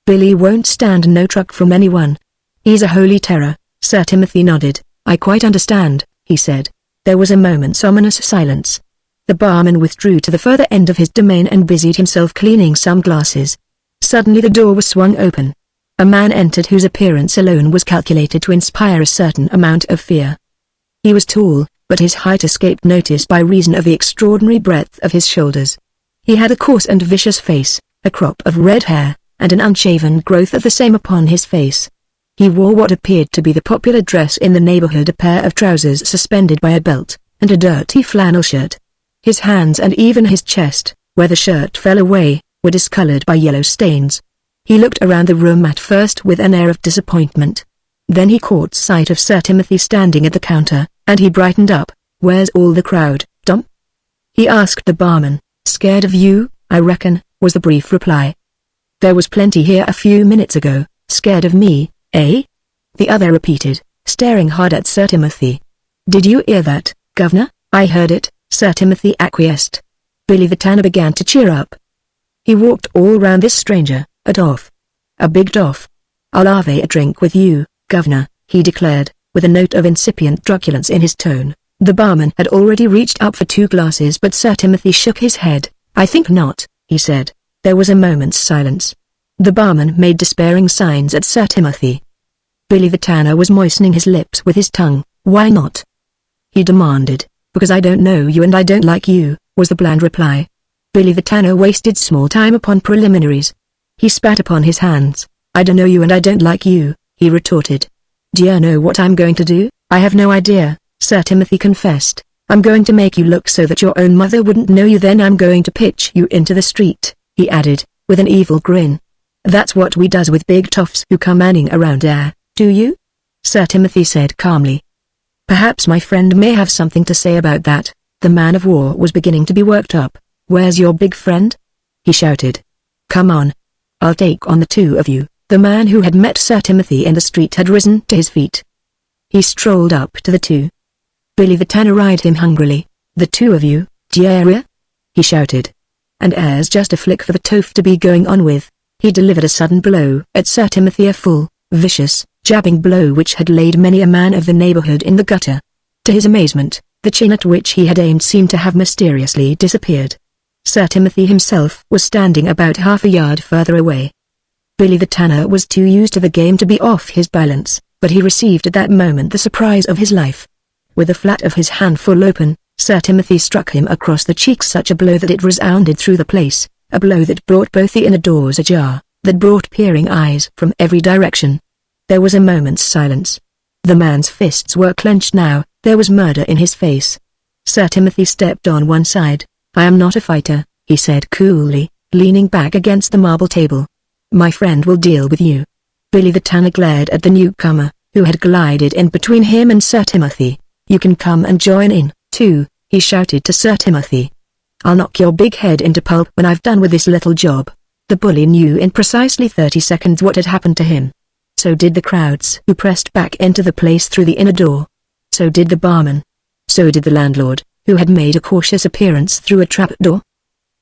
Billy won't stand no truck from anyone. He's a holy terror." Sir Timothy nodded. "I quite understand," he said. There was a moment's ominous silence. The barman withdrew to the further end of his domain and busied himself cleaning some glasses. Suddenly the door was swung open. A man entered whose appearance alone was calculated to inspire a certain amount of fear. He was tall, but his height escaped notice by reason of the extraordinary breadth of his shoulders. He had a coarse and vicious face, a crop of red hair, and an unshaven growth of the same upon his face. He wore what appeared to be the popular dress in the neighborhood, a pair of trousers suspended by a belt, and a dirty flannel shirt. His hands and even his chest, where the shirt fell away, were discolored by yellow stains. He looked around the room at first with an air of disappointment. Then he caught sight of Sir Timothy standing at the counter, and he brightened up. "Where's all the crowd, Tom?" he asked the barman. "Scared of you, I reckon," was the brief reply. "There was plenty here a few minutes ago." "Scared of me, eh?" the other repeated, staring hard at Sir Timothy. "Did you hear that, Governor?" "I heard it," Sir Timothy acquiesced. Billy the Tanner began to cheer up. He walked all round this stranger, a doff. A big doff. "I'll have a drink with you, Governor," he declared, with a note of incipient truculence in his tone. The barman had already reached up for 2 glasses but Sir Timothy shook his head. "I think not," he said. There was a moment's silence. The barman made despairing signs at Sir Timothy. Billy the Tanner was moistening his lips with his tongue. "Why not?" he demanded. "Because I don't know you and I don't like you," was the bland reply. Billy the Tanner wasted small time upon preliminaries. He spat upon his hands. "I don't know you and I don't like you," he retorted. "Do you know what I'm going to do?" "I have no idea," Sir Timothy confessed. I'm going to make you look so that your own mother wouldn't know you, then I'm going to pitch you into the street," he added, with an evil grin. "That's what we does with big toffs who come manning around here, do you?" Sir Timothy said calmly. "Perhaps my friend may have something to say about that." The man of war was beginning to be worked up. "Where's your big friend?" he shouted. "Come on. I'll take on the two of you." The man who had met Sir Timothy in the street had risen to his feet. He strolled up to the two. Billy the Tanner eyed him hungrily. "The two of you, Jerry?" he shouted. "And there's just a flick for the toff to be going on with." He delivered a sudden blow at Sir Timothy, a full, vicious, jabbing blow which had laid many a man of the neighborhood in the gutter. To his amazement, the chin at which he had aimed seemed to have mysteriously disappeared. Sir Timothy himself was standing about half a yard further away. Billy the Tanner was too used to the game to be off his balance, but he received at that moment the surprise of his life. With the flat of his hand full open, Sir Timothy struck him across the cheek such a blow that it resounded through the place, a blow that brought both the inner doors ajar, that brought peering eyes from every direction. There was a moment's silence. The man's fists were clenched now, there was murder in his face. Sir Timothy stepped on one side. "I am not a fighter," he said coolly, leaning back against the marble table. "My friend will deal with you." Billy the Tanner glared at the newcomer, who had glided in between him and Sir Timothy. "You can come and join in, too," he shouted to Sir Timothy. "I'll knock your big head into pulp when I've done with this little job." The bully knew in precisely 30 seconds what had happened to him. So did the crowds who pressed back into the place through the inner door. So did the barman. So did the landlord, who had made a cautious appearance through a trapdoor.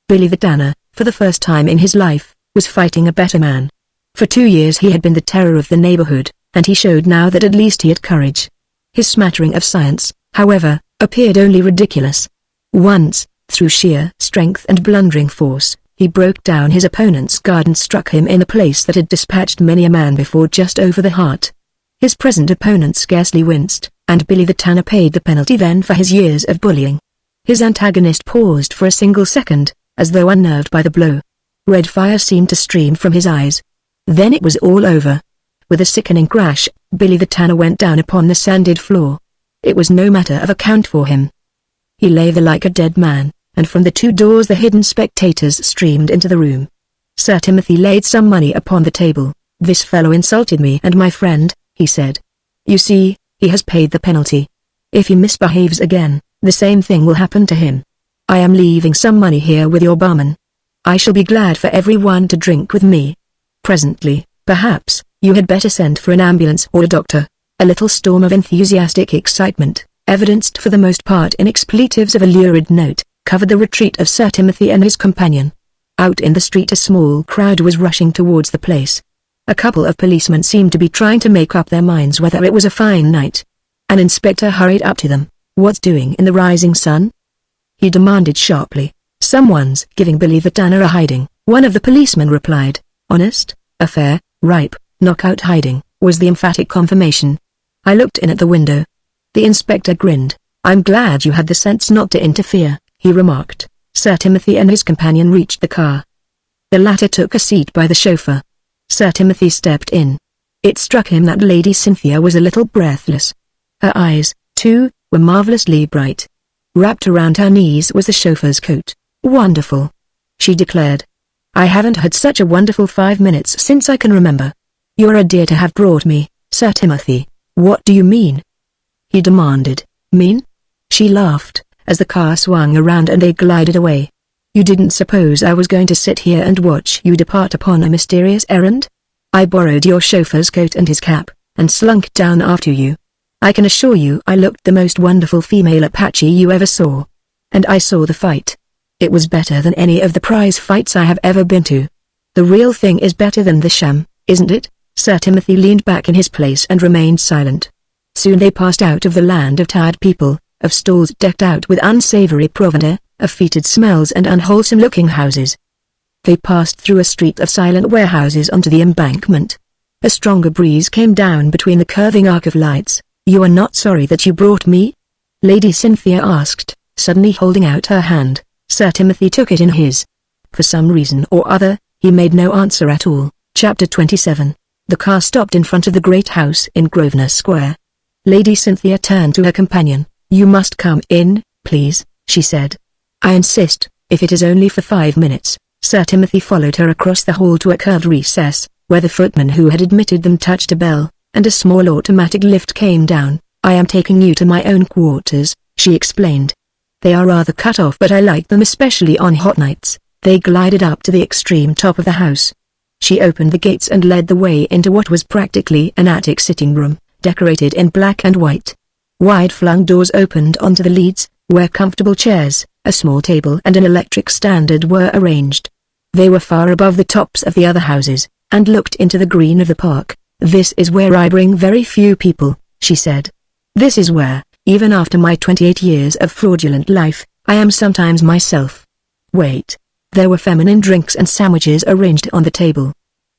Billy the Tanner, for the first time in his life, was fighting a better man. For 2 years he had been the terror of the neighborhood, and he showed now that at least he had courage. His smattering of science, however, appeared only ridiculous. Once, through sheer strength and blundering force, he broke down his opponent's guard and struck him in a place that had dispatched many a man before, just over the heart. His present opponent scarcely winced, and Billy the Tanner paid the penalty then for his years of bullying. His antagonist paused for a single second, as though unnerved by the blow. Red fire seemed to stream from his eyes. Then it was all over. With a sickening crash, Billy the Tanner went down upon the sanded floor. It was no matter of account for him. He lay there like a dead man, and from the 2 doors the hidden spectators streamed into the room. Sir Timothy laid some money upon the table. "This fellow insulted me and my friend," he said. "You see, he has paid the penalty. If he misbehaves again, the same thing will happen to him. I am leaving some money here with your barman. I shall be glad for everyone to drink with me. Presently, perhaps, you had better send for an ambulance or a doctor." A little storm of enthusiastic excitement, evidenced for the most part in expletives of a lurid note, covered the retreat of Sir Timothy and his companion. Out in the street a small crowd was rushing towards the place. A couple of policemen seemed to be trying to make up their minds whether it was a fine night. An inspector hurried up to them. "What's doing in the rising sun?" he demanded sharply. "Someone's giving Billy the Tanner a hiding," one of the policemen replied. "Honest, a fair, ripe, knockout hiding," was the emphatic confirmation. "I looked in at the window." The inspector grinned. "I'm glad you had the sense not to interfere," he remarked. Sir Timothy and his companion reached the car. The latter took a seat by the chauffeur. Sir Timothy stepped in. It struck him that Lady Cynthia was a little breathless. Her eyes, too, were marvelously bright. Wrapped around her knees was the chauffeur's coat. "Wonderful," she declared. "I haven't had such a wonderful 5 minutes since I can remember. You're a dear to have brought me, Sir Timothy." "What do you mean?" he demanded. "Mean?" She laughed, as the car swung around and they glided away. "You didn't suppose I was going to sit here and watch you depart upon a mysterious errand? I borrowed your chauffeur's coat and his cap, and slunk down after you. I can assure you I looked the most wonderful female Apache you ever saw. And I saw the fight. It was better than any of the prize fights I have ever been to. The real thing is better than the sham, isn't it?" Sir Timothy leaned back in his place and remained silent. Soon they passed out of the land of tired people, of stalls decked out with unsavory provender, of fetid smells and unwholesome-looking houses. They passed through a street of silent warehouses onto the embankment. A stronger breeze came down between the curving arc of lights. "You are not sorry that you brought me?" Lady Cynthia asked, suddenly holding out her hand. Sir Timothy took it in his. For some reason or other, he made no answer at all. Chapter 27. The car stopped in front of the great house in Grosvenor Square. Lady Cynthia turned to her companion. "You must come in, please," she said. "I insist, if it is only for 5 minutes." Sir Timothy followed her across the hall to a curved recess, where the footman who had admitted them touched a bell, and a small automatic lift came down. "I am taking you to my own quarters," she explained. "They are rather cut off, but I like them especially on hot nights." They glided up to the extreme top of the house. She opened the gates and led the way into what was practically an attic sitting room, decorated in black and white. Wide-flung doors opened onto the leads, where comfortable chairs, a small table and an electric standard were arranged. They were far above the tops of the other houses, and looked into the green of the park. "This is where I bring very few people," she said. "This is where, even after my 28 years of fraudulent life, I am sometimes myself." Wait. There were feminine drinks and sandwiches arranged on the table.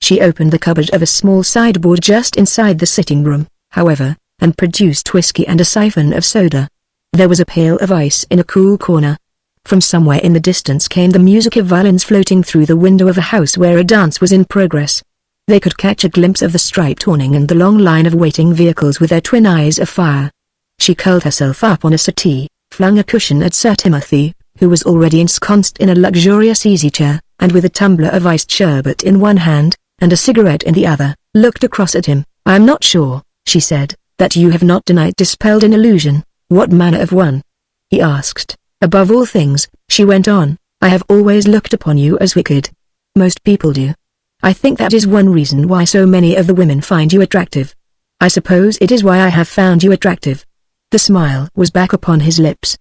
She opened the cupboard of a small sideboard just inside the sitting room, however, and produced whiskey and a siphon of soda. There was a pail of ice in a cool corner. From somewhere in the distance came the music of violins floating through the window of a house where a dance was in progress. They could catch a glimpse of the striped awning and the long line of waiting vehicles with their twin eyes of fire. She curled herself up on a settee, flung a cushion at Sir Timothy, who was already ensconced in a luxurious easy-chair, and with a tumbler of iced sherbet in one hand, and a cigarette in the other, looked across at him. "I am not sure," she said, "that you have not tonight dispelled an illusion." "What manner of one?" he asked. "Above all things," she went on, "I have always looked upon you as wicked. Most people do. I think that is one reason why so many of the women find you attractive. I suppose it is why I have found you attractive." The smile was back upon his lips.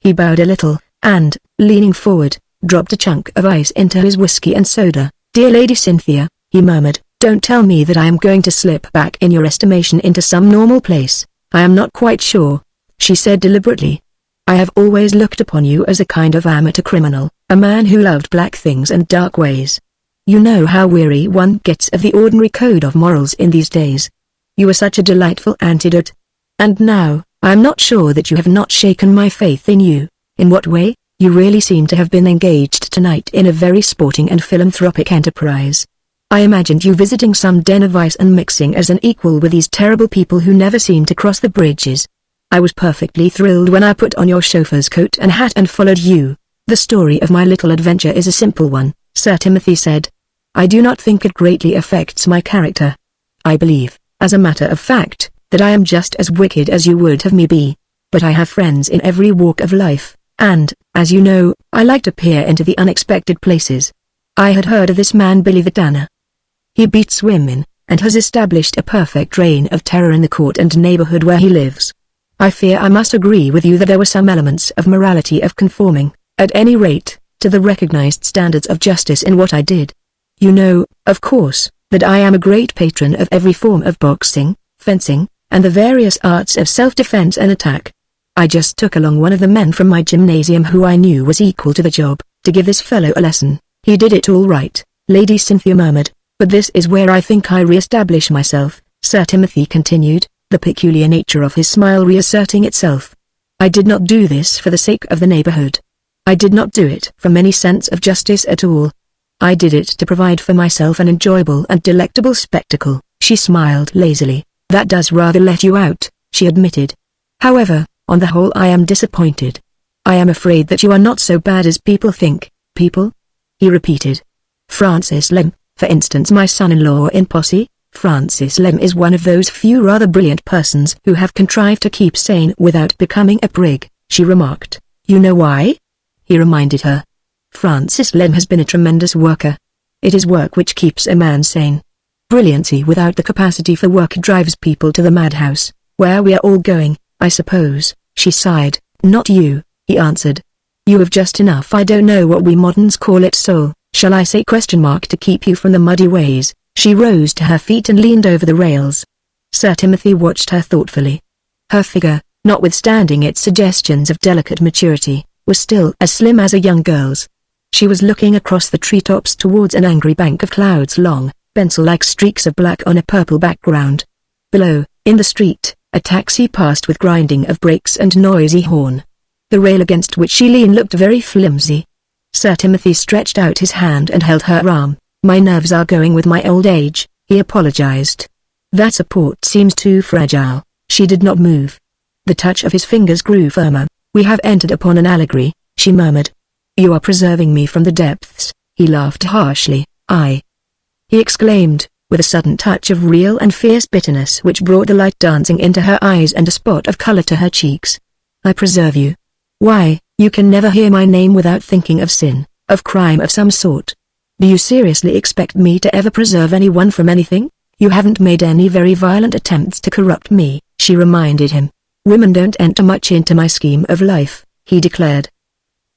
He bowed a little, and, leaning forward, dropped a chunk of ice into his whiskey and soda. "Dear Lady Cynthia," he murmured, "don't tell me that I am going to slip back in your estimation into some normal place." "I am not quite sure," she said deliberately. "I have always looked upon you as a kind of amateur criminal, a man who loved black things and dark ways. You know how weary one gets of the ordinary code of morals in these days. You were such a delightful antidote. And now, I am not sure that you have not shaken my faith in you." "In what way?" "You really seem to have been engaged tonight in a very sporting and philanthropic enterprise. I imagined you visiting some den of vice and mixing as an equal with these terrible people who never seem to cross the bridges. I was perfectly thrilled when I put on your chauffeur's coat and hat and followed you." "The story of my little adventure is a simple one," Sir Timothy said. "I do not think it greatly affects my character. I believe, as a matter of fact, that I am just as wicked as you would have me be. But I have friends in every walk of life, and, as you know, I like to peer into the unexpected places. I had heard of this man Billy the Tanner. He beats women, and has established a perfect reign of terror in the court and neighborhood where he lives. I fear I must agree with you that there were some elements of morality of conforming, at any rate, to the recognized standards of justice in what I did. You know, of course, that I am a great patron of every form of boxing, fencing, and the various arts of self-defense and attack. I just took along one of the men from my gymnasium who I knew was equal to the job, to give this fellow a lesson. He did it all right," Lady Cynthia murmured. "But this is where I think I re-establish myself," Sir Timothy continued, the peculiar nature of his smile reasserting itself. "I did not do this for the sake of the neighborhood. I did not do it from any sense of justice at all. I did it to provide for myself an enjoyable and delectable spectacle." She smiled lazily. "That does rather let you out," she admitted. "However, on the whole I am disappointed. I am afraid that you are not so bad as people think." "People?" he repeated. "Francis Lem, for instance, my son-in-law in Posse." Francis Lem is one of those few rather brilliant persons who have contrived to keep sane without becoming a prig, she remarked. "You know why?" he reminded her. "Francis Lem has been a tremendous worker. It is work which keeps a man sane. Brilliancy without the capacity for work drives people to the madhouse, where we are all going, I suppose." She sighed. "Not you," he answered. "You have just enough. I don't know what we moderns call it, soul, shall I say, to keep you from the muddy ways." She rose to her feet and leaned over the rails. Sir Timothy watched her thoughtfully. Her figure, notwithstanding its suggestions of delicate maturity, was still as slim as a young girl's. She was looking across the treetops towards an angry bank of clouds, long, pencil-like streaks of black on a purple background. Below, in the street, a taxi passed with grinding of brakes and noisy horn. The rail against which she leaned looked very flimsy. Sir Timothy stretched out his hand and held her arm. "My nerves are going with my old age," he apologized. "That support seems too fragile." She did not move. The touch of his fingers grew firmer. We have entered upon an allegory, she murmured. You are preserving me from the depths, he laughed harshly. He exclaimed, with a sudden touch of real and fierce bitterness which brought the light dancing into her eyes and a spot of color to her cheeks. I preserve you. Why, you can never hear my name without thinking of sin, of crime of some sort. Do you seriously expect me to ever preserve anyone from anything? You haven't made any very violent attempts to corrupt me, she reminded him. Women don't enter much into my scheme of life, he declared.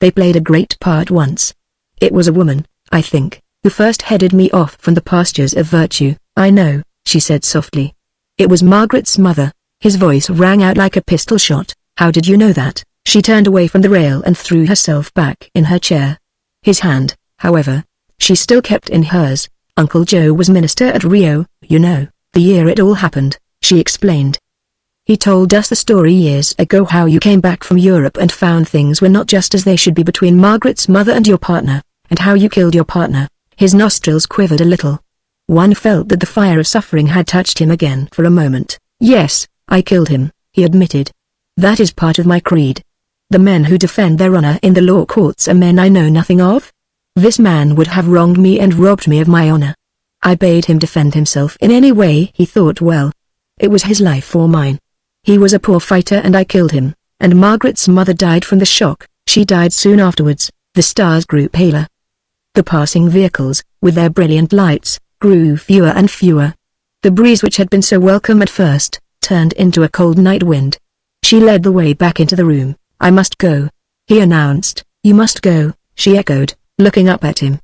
They played a great part once. It was a woman, I think, who first headed me off from the pastures of virtue. I know, she said softly. It was Margaret's mother. His voice rang out like a pistol shot. How did you know that? She turned away from the rail and threw herself back in her chair. His hand, however, she still kept in hers. Uncle Joe was minister at Rio, you know, the year it all happened, she explained. He told us the story years ago how you came back from Europe and found things were not just as they should be between Margaret's mother and your partner, and how you killed your partner. His nostrils quivered a little. One felt that the fire of suffering had touched him again for a moment. Yes, I killed him, he admitted. That is part of my creed. The men who defend their honor in the law courts are men I know nothing of. This man would have wronged me and robbed me of my honor. I bade him defend himself in any way he thought well. It was his life or mine. He was a poor fighter and I killed him, and Margaret's mother died from the shock. She died soon afterwards. The stars grew paler. The passing vehicles, with their brilliant lights, grew fewer and fewer. The breeze which had been so welcome at first, turned into a cold night wind. She led the way back into the room. I must go, he announced. You must go, she echoed, looking up at him.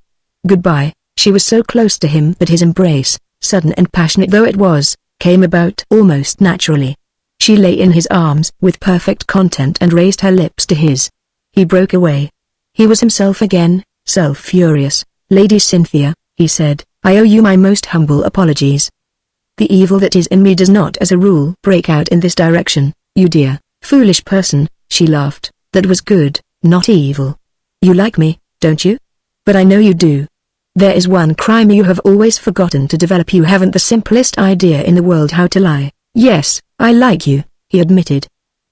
Goodbye. She was so close to him that his embrace, sudden and passionate though it was, came about almost naturally. She lay in his arms with perfect content and raised her lips to his. He broke away. He was himself again, self-furious. Lady Cynthia, he said, I owe you my most humble apologies. The evil that is in me does not as a rule break out in this direction, you dear, foolish person, she laughed. That was good, not evil. You like me, don't you? But I know you do. There is one crime you have always forgotten to develop. You haven't the simplest idea in the world how to lie. Yes, I like you, he admitted.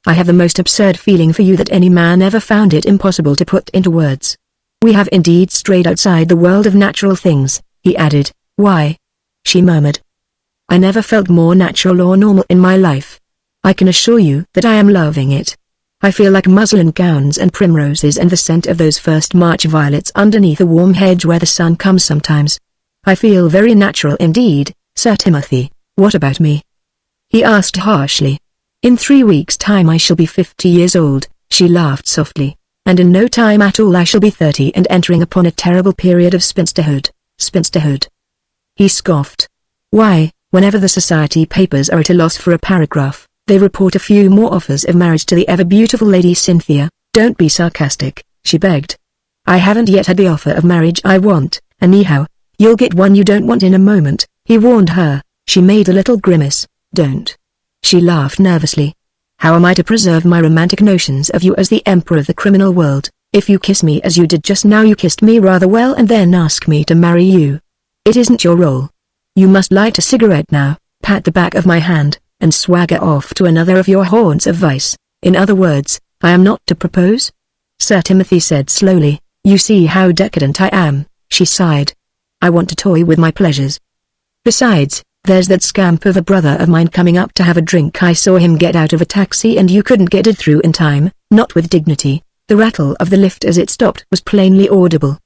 I have the most absurd feeling for you that any man ever found it impossible to put into words. We have indeed strayed outside the world of natural things, he added. Why? She murmured. I never felt more natural or normal in my life. I can assure you that I am loving it. I feel like muslin gowns and primroses and the scent of those first March violets underneath a warm hedge where the sun comes sometimes. I feel very natural indeed, Sir Timothy. What about me? He asked harshly. In 3 weeks' time I shall be 50 years old, she laughed softly, and in no time at all I shall be 30 and entering upon a terrible period of spinsterhood. Spinsterhood. He scoffed. Why, whenever the society papers are at a loss for a paragraph, they report a few more offers of marriage to the ever-beautiful Lady Cynthia. Don't be sarcastic, she begged. I haven't yet had the offer of marriage I want, anyhow. You'll get one you don't want in a moment, he warned her. She made a little grimace. Don't. She laughed nervously. How am I to preserve my romantic notions of you as the emperor of the criminal world, if you kiss me as you did just now? You kissed me rather well and then ask me to marry you. It isn't your role. You must light a cigarette now, pat the back of my hand, and swagger off to another of your haunts of vice. In other words, I am not to propose? Sir Timothy said slowly. You see how decadent I am, she sighed. I want to toy with my pleasures. Besides, there's that scamp of a brother of mine coming up to have a drink. I saw him get out of a taxi and you couldn't get it through in time, not with dignity. The rattle of the lift as it stopped was plainly audible.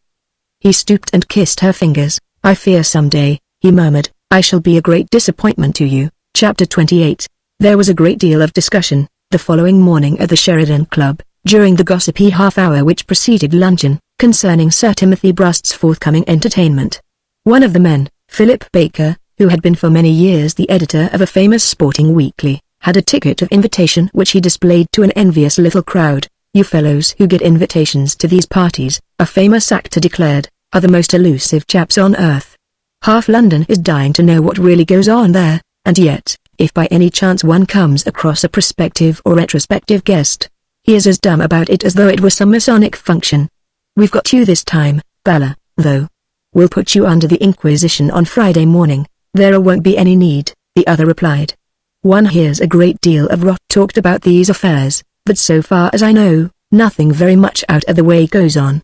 He stooped and kissed her fingers. I fear someday, he murmured, I shall be a great disappointment to you. Chapter 28. There was a great deal of discussion, the following morning at the Sheridan Club, during the gossipy half-hour which preceded luncheon, concerning Sir Timothy Brust's forthcoming entertainment. One of the men, Philip Baker, who had been for many years the editor of a famous sporting weekly, had a ticket of invitation which he displayed to an envious little crowd. You fellows who get invitations to these parties, a famous actor declared, are the most elusive chaps on earth. Half London is dying to know what really goes on there. And yet, if by any chance one comes across a prospective or retrospective guest, he is as dumb about it as though it were some Masonic function. We've got you this time, Bella, though. We'll put you under the Inquisition on Friday morning. There won't be any need, the other replied. One hears a great deal of rot talked about these affairs, But so far as I know, nothing very much out of the way goes on.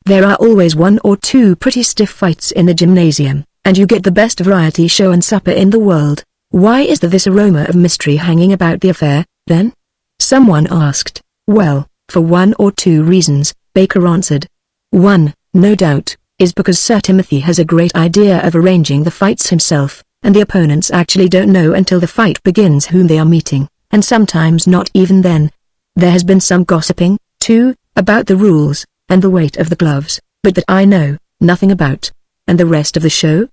There are always 1 or 2 pretty stiff fights in the gymnasium, and you get the best variety show and supper in the world. Why is there this aroma of mystery hanging about the affair, then? Someone asked. Well, for 1 or 2 reasons, Baker answered. 1, no doubt, is because Sir Timothy has a great idea of arranging the fights himself, and the opponents actually don't know until the fight begins whom they are meeting, and sometimes not even then. There has been some gossiping, too, about the rules, and the weight of the gloves, but that I know nothing about. And the rest of the show?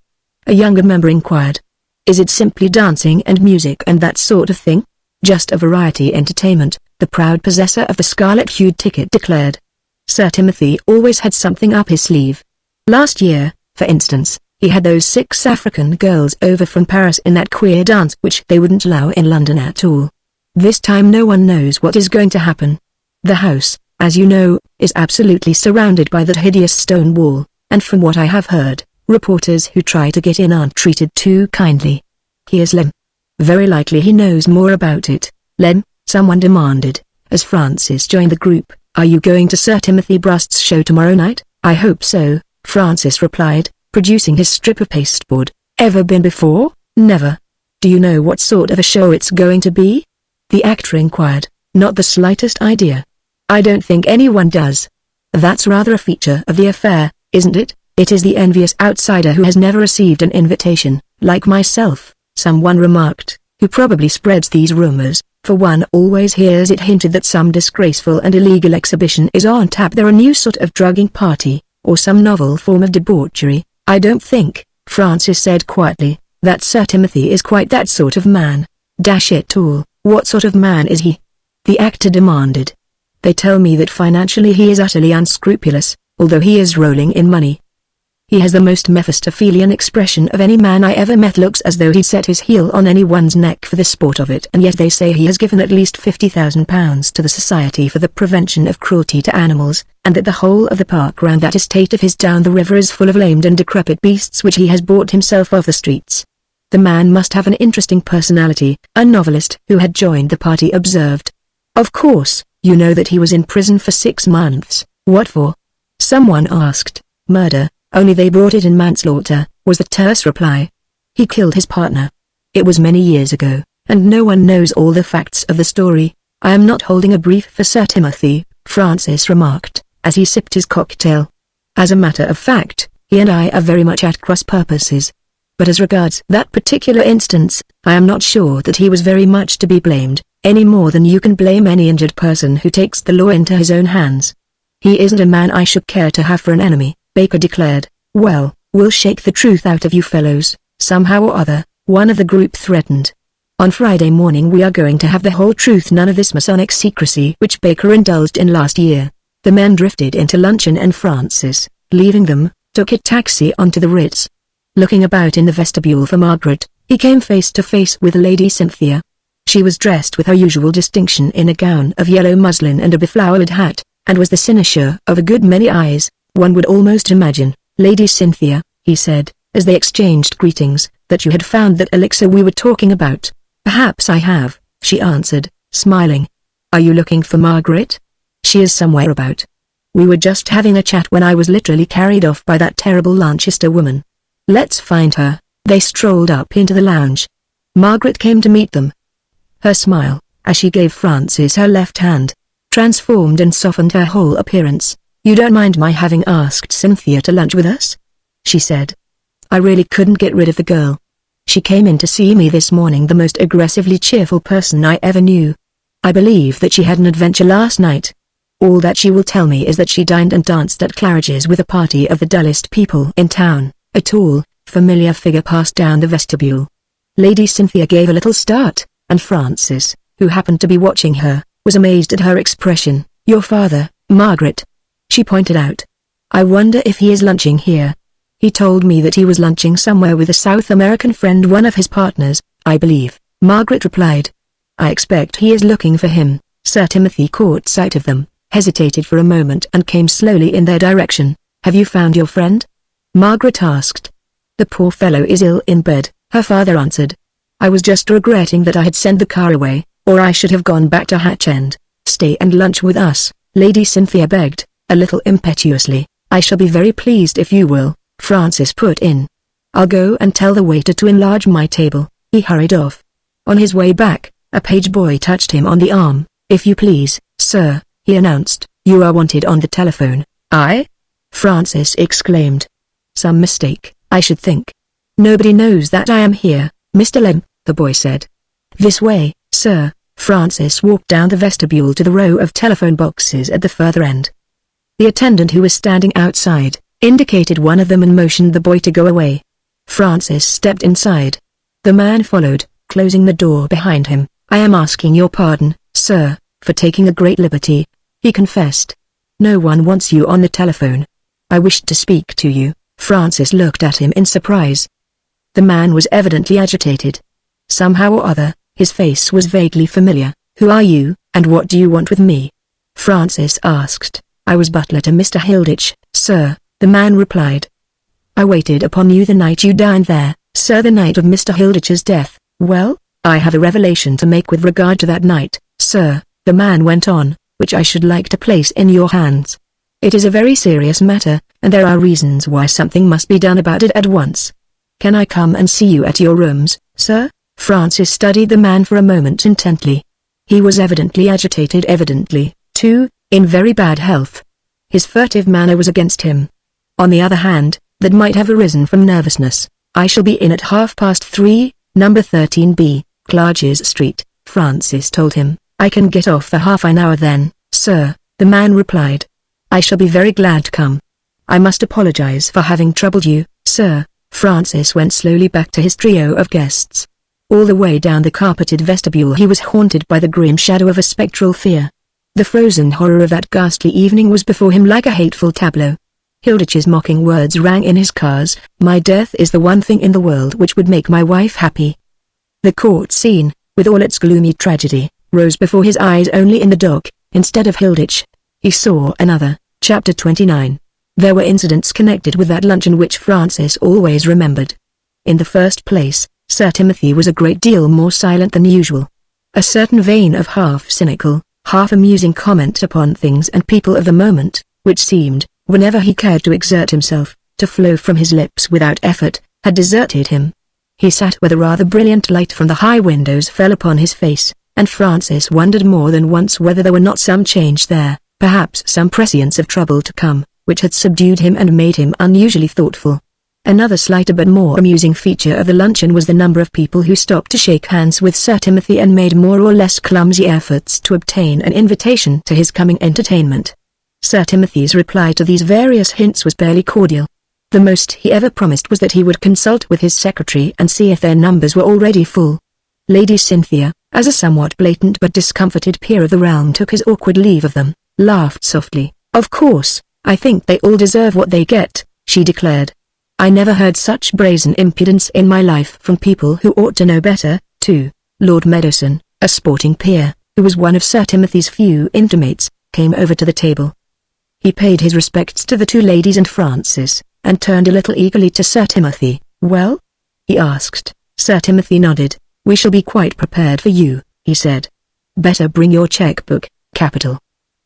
A younger member inquired. Is it simply dancing and music and that sort of thing? Just a variety entertainment, the proud possessor of the scarlet-hued ticket declared. Sir Timothy always had something up his sleeve. Last year, for instance, he had those 6 African girls over from Paris in that queer dance which they wouldn't allow in London at all. This time no one knows what is going to happen. The house, as you know, is absolutely surrounded by that hideous stone wall, and from what I have heard, reporters who try to get in aren't treated too kindly. Here's Lem. Very likely he knows more about it. Lem, someone demanded, as Francis joined the group, are you going to Sir Timothy Brust's show tomorrow night? I hope so, Francis replied, producing his strip of pasteboard. Ever been before? Never. Do you know what sort of a show it's going to be? The actor inquired. Not the slightest idea. I don't think anyone does. That's rather a feature of the affair, isn't it? It is the envious outsider who has never received an invitation, like myself, someone remarked, who probably spreads these rumors, for one always hears it hinted that some disgraceful and illegal exhibition is on tap. They're a new sort of drugging party, or some novel form of debauchery. I don't think, Francis said quietly, that Sir Timothy is quite that sort of man. Dash it all, what sort of man is he? The actor demanded. They tell me that financially he is utterly unscrupulous, although he is rolling in money. He has the most Mephistophelian expression of any man I ever met. Looks as though he'd set his heel on anyone's neck for the sport of it, and yet they say he has given at least £50,000 to the Society for the Prevention of Cruelty to Animals, and that the whole of the park round that estate of his down the river is full of lamed and decrepit beasts which he has bought himself off the streets. The man must have an interesting personality, a novelist who had joined the party observed. Of course, you know that he was in prison for 6 months. What for? Someone asked. Murder. Only they brought it in manslaughter, was the terse reply. He killed his partner. It was many years ago, and no one knows all the facts of the story. I am not holding a brief for Sir Timothy, Francis remarked, as he sipped his cocktail. As a matter of fact, he and I are very much at cross purposes. But as regards that particular instance, I am not sure that he was very much to be blamed, any more than you can blame any injured person who takes the law into his own hands. He isn't a man I should care to have for an enemy, Baker declared. Well, we'll shake the truth out of you fellows, somehow or other, one of the group threatened. On Friday morning we are going to have the whole truth, none of this Masonic secrecy which Baker indulged in last year. The men drifted into luncheon and Francis, leaving them, took a taxi onto the Ritz. Looking about in the vestibule for Margaret, he came face to face with Lady Cynthia. She was dressed with her usual distinction in a gown of yellow muslin and a beflowered hat, and was the cynosure of a good many eyes, one would almost imagine. Lady Cynthia, he said, as they exchanged greetings, that you had found that elixir we were talking about. Perhaps I have, she answered, smiling. Are you looking for Margaret? She is somewhere about. We were just having a chat when I was literally carried off by that terrible Lanchester woman. Let's find her. They strolled up into the lounge. Margaret came to meet them. Her smile, as she gave Francis her left hand, transformed and softened her whole appearance. You don't mind my having asked Cynthia to lunch with us? She said. I really couldn't get rid of the girl. She came in to see me this morning, the most aggressively cheerful person I ever knew. I believe that she had an adventure last night. All that she will tell me is that she dined and danced at Claridge's with a party of the dullest people in town. A tall, familiar figure passed down the vestibule. Lady Cynthia gave a little start, and Francis, who happened to be watching her, was amazed at her expression. Your father, Margaret, she pointed out. I wonder if he is lunching here. He told me that he was lunching somewhere with a South American friend, one of his partners, I believe, Margaret replied. I expect he is looking for him. Sir Timothy caught sight of them, hesitated for a moment and came slowly in their direction. Have you found your friend? Margaret asked. The poor fellow is ill in bed, her father answered. I was just regretting that I had sent the car away, or I should have gone back to Hatch End. "Stay and lunch with us," Lady Cynthia begged, a little impetuously. "I shall be very pleased if you will," Francis put in. "I'll go and tell the waiter to enlarge my table." He hurried off. On his way back, a page boy touched him on the arm. "If you please, sir," he announced, "you are wanted on the telephone." "I?" Francis exclaimed. "Some mistake, I should think." "Nobody knows that I am here, Mr. Lem," the boy said. "This way, sir." Francis walked down the vestibule to the row of telephone boxes at the further end. The attendant who was standing outside, indicated one of them and motioned the boy to go away. Francis stepped inside. The man followed, closing the door behind him. "I am asking your pardon, sir, for taking a great liberty," he confessed. "No one wants you on the telephone." "I wished to speak to you." Francis looked at him in surprise. The man was evidently agitated. Somehow or other, his face was vaguely familiar. "Who are you, and what do you want with me?" Francis asked. "I was butler to Mr. Hilditch, sir," the man replied. "I waited upon you the night you dined there, sir, the night of Mr. Hilditch's death." "Well, I have a revelation to make with regard to that night, sir," the man went on, "which I should like to place in your hands. It is a very serious matter, and there are reasons why something must be done about it at once. Can I come and see you at your rooms, sir?" Francis studied the man for a moment intently. He was evidently agitated, evidently, too, in very bad health. His furtive manner was against him. On the other hand, that might have arisen from nervousness. "I shall be in at 3:30, number 13B, Clarges Street," Francis told him. "I can get off for half an hour then, sir," the man replied. "I shall be very glad to come. I must apologize for having troubled you, sir." Francis went slowly back to his trio of guests. All the way down the carpeted vestibule he was haunted by the grim shadow of a spectral fear. The frozen horror of that ghastly evening was before him like a hateful tableau. Hilditch's mocking words rang in his cars, "My death is the one thing in the world which would make my wife happy." The court scene, with all its gloomy tragedy, rose before his eyes only in the dock. Instead of Hilditch, he saw another. Chapter 29. There were incidents connected with that luncheon which Francis always remembered. In the first place, Sir Timothy was a great deal more silent than usual. A certain vein of half-cynical, half-amusing comment upon things and people of the moment, which seemed, whenever he cared to exert himself, to flow from his lips without effort, had deserted him. He sat where the rather brilliant light from the high windows fell upon his face, and Francis wondered more than once whether there were not some change there, perhaps some prescience of trouble to come, which had subdued him and made him unusually thoughtful. Another slighter but more amusing feature of the luncheon was the number of people who stopped to shake hands with Sir Timothy and made more or less clumsy efforts to obtain an invitation to his coming entertainment. Sir Timothy's reply to these various hints was barely cordial. The most he ever promised was that he would consult with his secretary and see if their numbers were already full. Lady Cynthia, as a somewhat blatant but discomforted peer of the realm, took his awkward leave of them, laughed softly. "Of course, I think they all deserve what they get," she declared. "I never heard such brazen impudence in my life from people who ought to know better, too." Lord Meadowson, a sporting peer, who was one of Sir Timothy's few intimates, came over to the table. He paid his respects to the two ladies and Francis, and turned a little eagerly to Sir Timothy. "Well?" he asked. Sir Timothy nodded. "We shall be quite prepared for you," he said. "Better bring your checkbook, capital."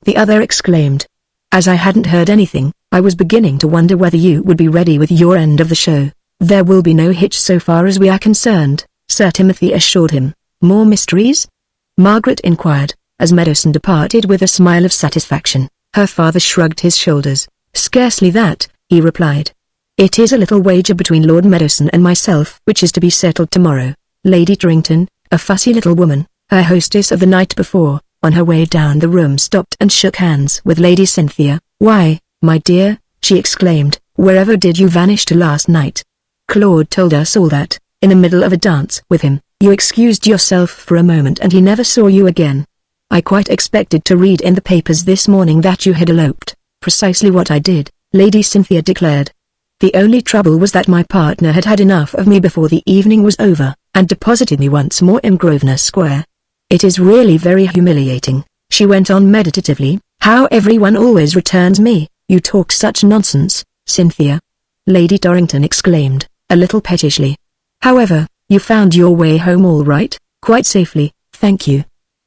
The other exclaimed. "As I hadn't heard anything, I was beginning to wonder whether you would be ready with your end of the show." "There will be no hitch so far as we are concerned," Sir Timothy assured him. "More mysteries?" Margaret inquired, as Meadowson departed with a smile of satisfaction. Her father shrugged his shoulders. "Scarcely that," he replied. "It is a little wager between Lord Meadowson and myself which is to be settled tomorrow." Lady Torrington, a fussy little woman, her hostess of the night before, on her way down the room stopped and shook hands with Lady Cynthia. "Why, my dear," she exclaimed, "wherever did you vanish to last night? Claude told us all that, in the middle of a dance with him, you excused yourself for a moment and he never saw you again. I quite expected to read in the papers this morning that you had eloped." "Precisely what I did," Lady Cynthia declared. "The only trouble was that my partner had had enough of me before the evening was over, and deposited me once more in Grosvenor Square. It is really very humiliating," she went on meditatively, "how everyone always returns me." "You talk such nonsense, Cynthia," Lady Torrington exclaimed, a little pettishly. "However, you found your way home all right?" "Quite safely, thank you.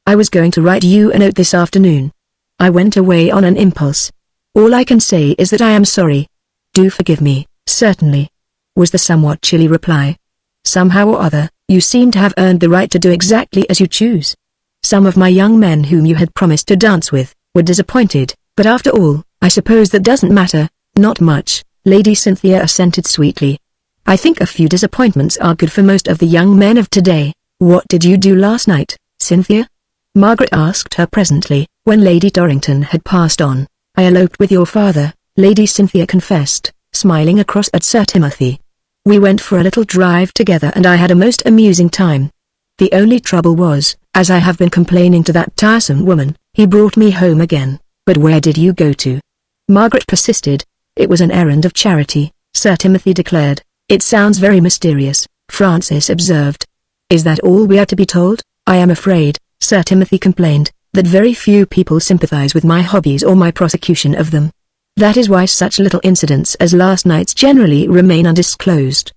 I was going to write you a note this afternoon. I went away on an impulse. All I can say is that I am sorry. Do forgive me." "Certainly," was the somewhat chilly reply. "Somehow or other, you seem to have earned the right to do exactly as you choose. Some of my young men whom you had promised to dance with, were disappointed, but after all, I suppose that doesn't matter." "Not much," Lady Cynthia assented sweetly. "I think a few disappointments are good for most of the young men of today." "What did you do last night, Cynthia?" Margaret asked her presently, when Lady Dorrington had passed on. "I eloped with your father," Lady Cynthia confessed, smiling across at Sir Timothy. "We went for a little drive together and I had a most amusing time. The only trouble was, as I have been complaining to that tiresome woman, he brought me home again." "But where did you go to?" Margaret persisted. "It was an errand of charity," Sir Timothy declared. "It sounds very mysterious," Francis observed. "Is that all we are to be told?" "I am afraid," Sir Timothy complained, "that very few people sympathize with my hobbies or my prosecution of them. That is why such little incidents as last night's generally remain undisclosed.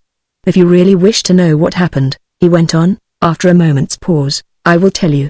If you really wish to know what happened," he went on, after a moment's pause, "I will tell you.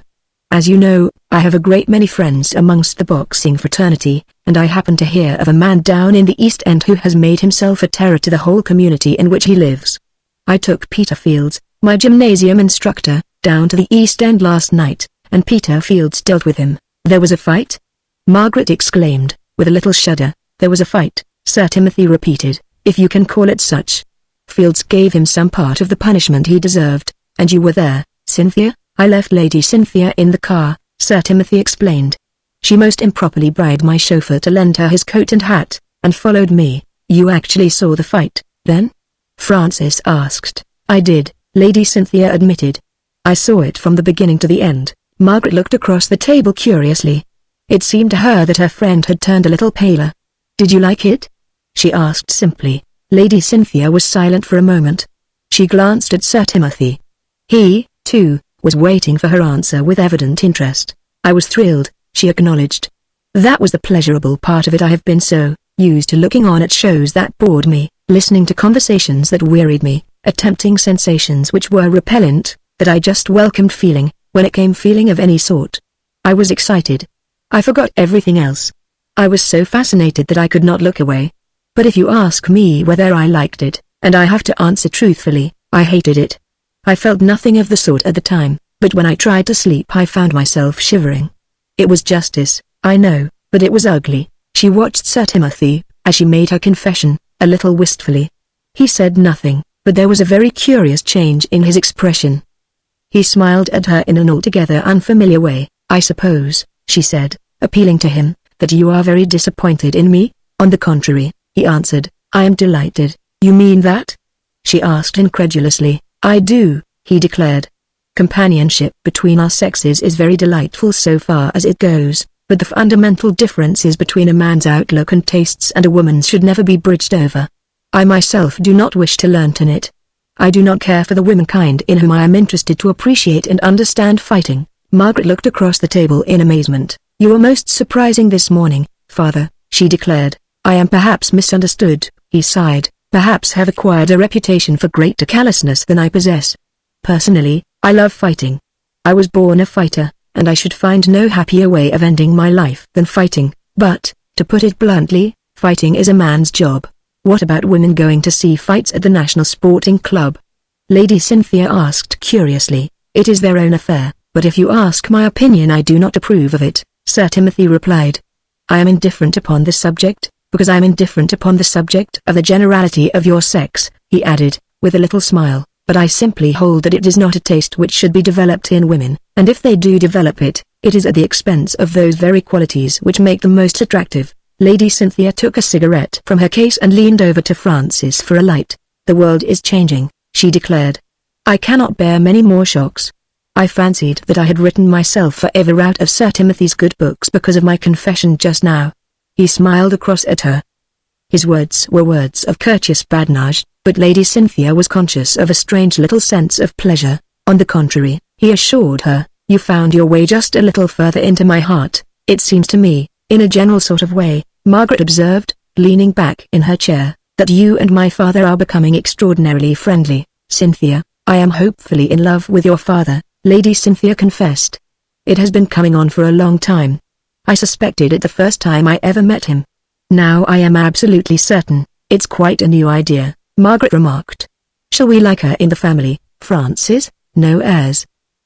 As you know, I have a great many friends amongst the boxing fraternity, and I happen to hear of a man down in the East End who has made himself a terror to the whole community in which he lives. I took Peter Fields, my gymnasium instructor, down to the East End last night, and Peter Fields dealt with him." "There was a fight?" Margaret exclaimed, with a little shudder. "There was a fight," Sir Timothy repeated, "if you can call it such. Fields gave him some part of the punishment he deserved, and you were there, Cynthia?" "I left Lady Cynthia in the car," Sir Timothy explained. "She most improperly bribed my chauffeur to lend her his coat and hat, and followed me." "You actually saw the fight, then?" Francis asked. "I did," Lady Cynthia admitted. "I saw it from the beginning to the end." Margaret looked across the table curiously. It seemed to her that her friend had turned a little paler. "Did you like it?" she asked simply. Lady Cynthia was silent for a moment. She glanced at Sir Timothy. He, too, was waiting for her answer with evident interest. "I was thrilled," she acknowledged. "That was the pleasurable part of it. I have been so used to looking on at shows that bored me, listening to conversations that wearied me, attempting sensations which were repellent, that I just welcomed feeling, when it came feeling of any sort. I was excited. I forgot everything else. I was so fascinated that I could not look away. But if you ask me whether I liked it, and I have to answer truthfully, I hated it. I felt nothing of the sort at the time, but when I tried to sleep I found myself shivering. It was justice, I know, but it was ugly." She watched Sir Timothy, as she made her confession, a little wistfully. He said nothing, but there was a very curious change in his expression. He smiled at her in an altogether unfamiliar way. "I suppose," she said, appealing to him, "that you are very disappointed in me?" "On the contrary," he answered, "I am delighted." "You mean that?" she asked incredulously. "I do," he declared. "Companionship between our sexes is very delightful so far as it goes, but the fundamental differences between a man's outlook and tastes and a woman's should never be bridged over. I myself do not wish to learn it. I do not care for the womankind in whom I am interested to appreciate and understand fighting." Margaret looked across the table in amazement. "You were most surprising this morning, father," she declared. "I am perhaps misunderstood," he sighed, "perhaps have acquired a reputation for greater callousness than I possess. Personally, I love fighting. I was born a fighter, and I should find no happier way of ending my life than fighting, but, to put it bluntly, fighting is a man's job. What about women going to see fights at the National Sporting Club?" Lady Cynthia asked curiously. "It is their own affair, but if you ask my opinion I do not approve of it," Sir Timothy replied. "I am indifferent upon this subject, because I am indifferent upon the subject of the generality of your sex," he added, with a little smile, "but I simply hold that it is not a taste which should be developed in women, and if they do develop it, it is at the expense of those very qualities which make them most attractive." Lady Cynthia took a cigarette from her case and leaned over to Francis for a light. "The world is changing," she declared. "I cannot bear many more shocks. I fancied that I had written myself forever out of Sir Timothy's good books because of my confession just now." He smiled across at her. His words were words of courteous badinage, but Lady Cynthia was conscious of a strange little sense of pleasure. "On the contrary," he assured her, "you found your way just a little further into my heart, it seems to me, in a general sort of way." Margaret observed, leaning back in her chair, "that you and my father are becoming extraordinarily friendly, Cynthia." "I am hopefully in love with your father," Lady Cynthia confessed. It has been coming on for a long time. I suspected it the first time I ever met him. Now I am absolutely certain. It's quite a new idea, Margaret remarked. Shall we like her in the family, Francis? No airs.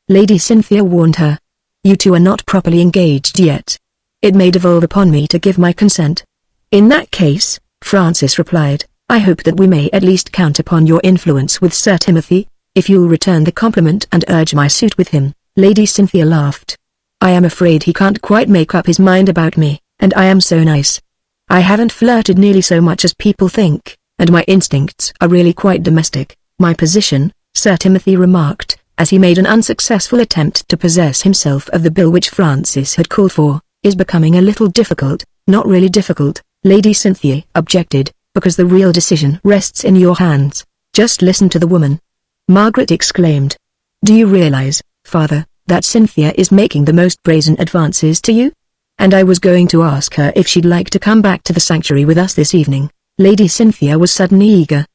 Lady Cynthia warned her. You two are not properly engaged yet. It may devolve upon me to give my consent. In that case, Francis replied, I hope that we may at least count upon your influence with Sir Timothy, if you'll return the compliment and urge my suit with him. Lady Cynthia laughed. I am afraid he can't quite make up his mind about me, and I am so nice. I haven't flirted nearly so much as people think, and my instincts are really quite domestic. My position, Sir Timothy remarked, as he made an unsuccessful attempt to possess himself of the bill which Francis had called for, is becoming a little difficult. Not really difficult, Lady Cynthia objected, because the real decision rests in your hands. Just listen to the woman. Margaret exclaimed. Do you realize, Father, that Cynthia is making the most brazen advances to you? And I was going to ask her if she'd like to come back to the sanctuary with us this evening. Lady Cynthia was suddenly eager.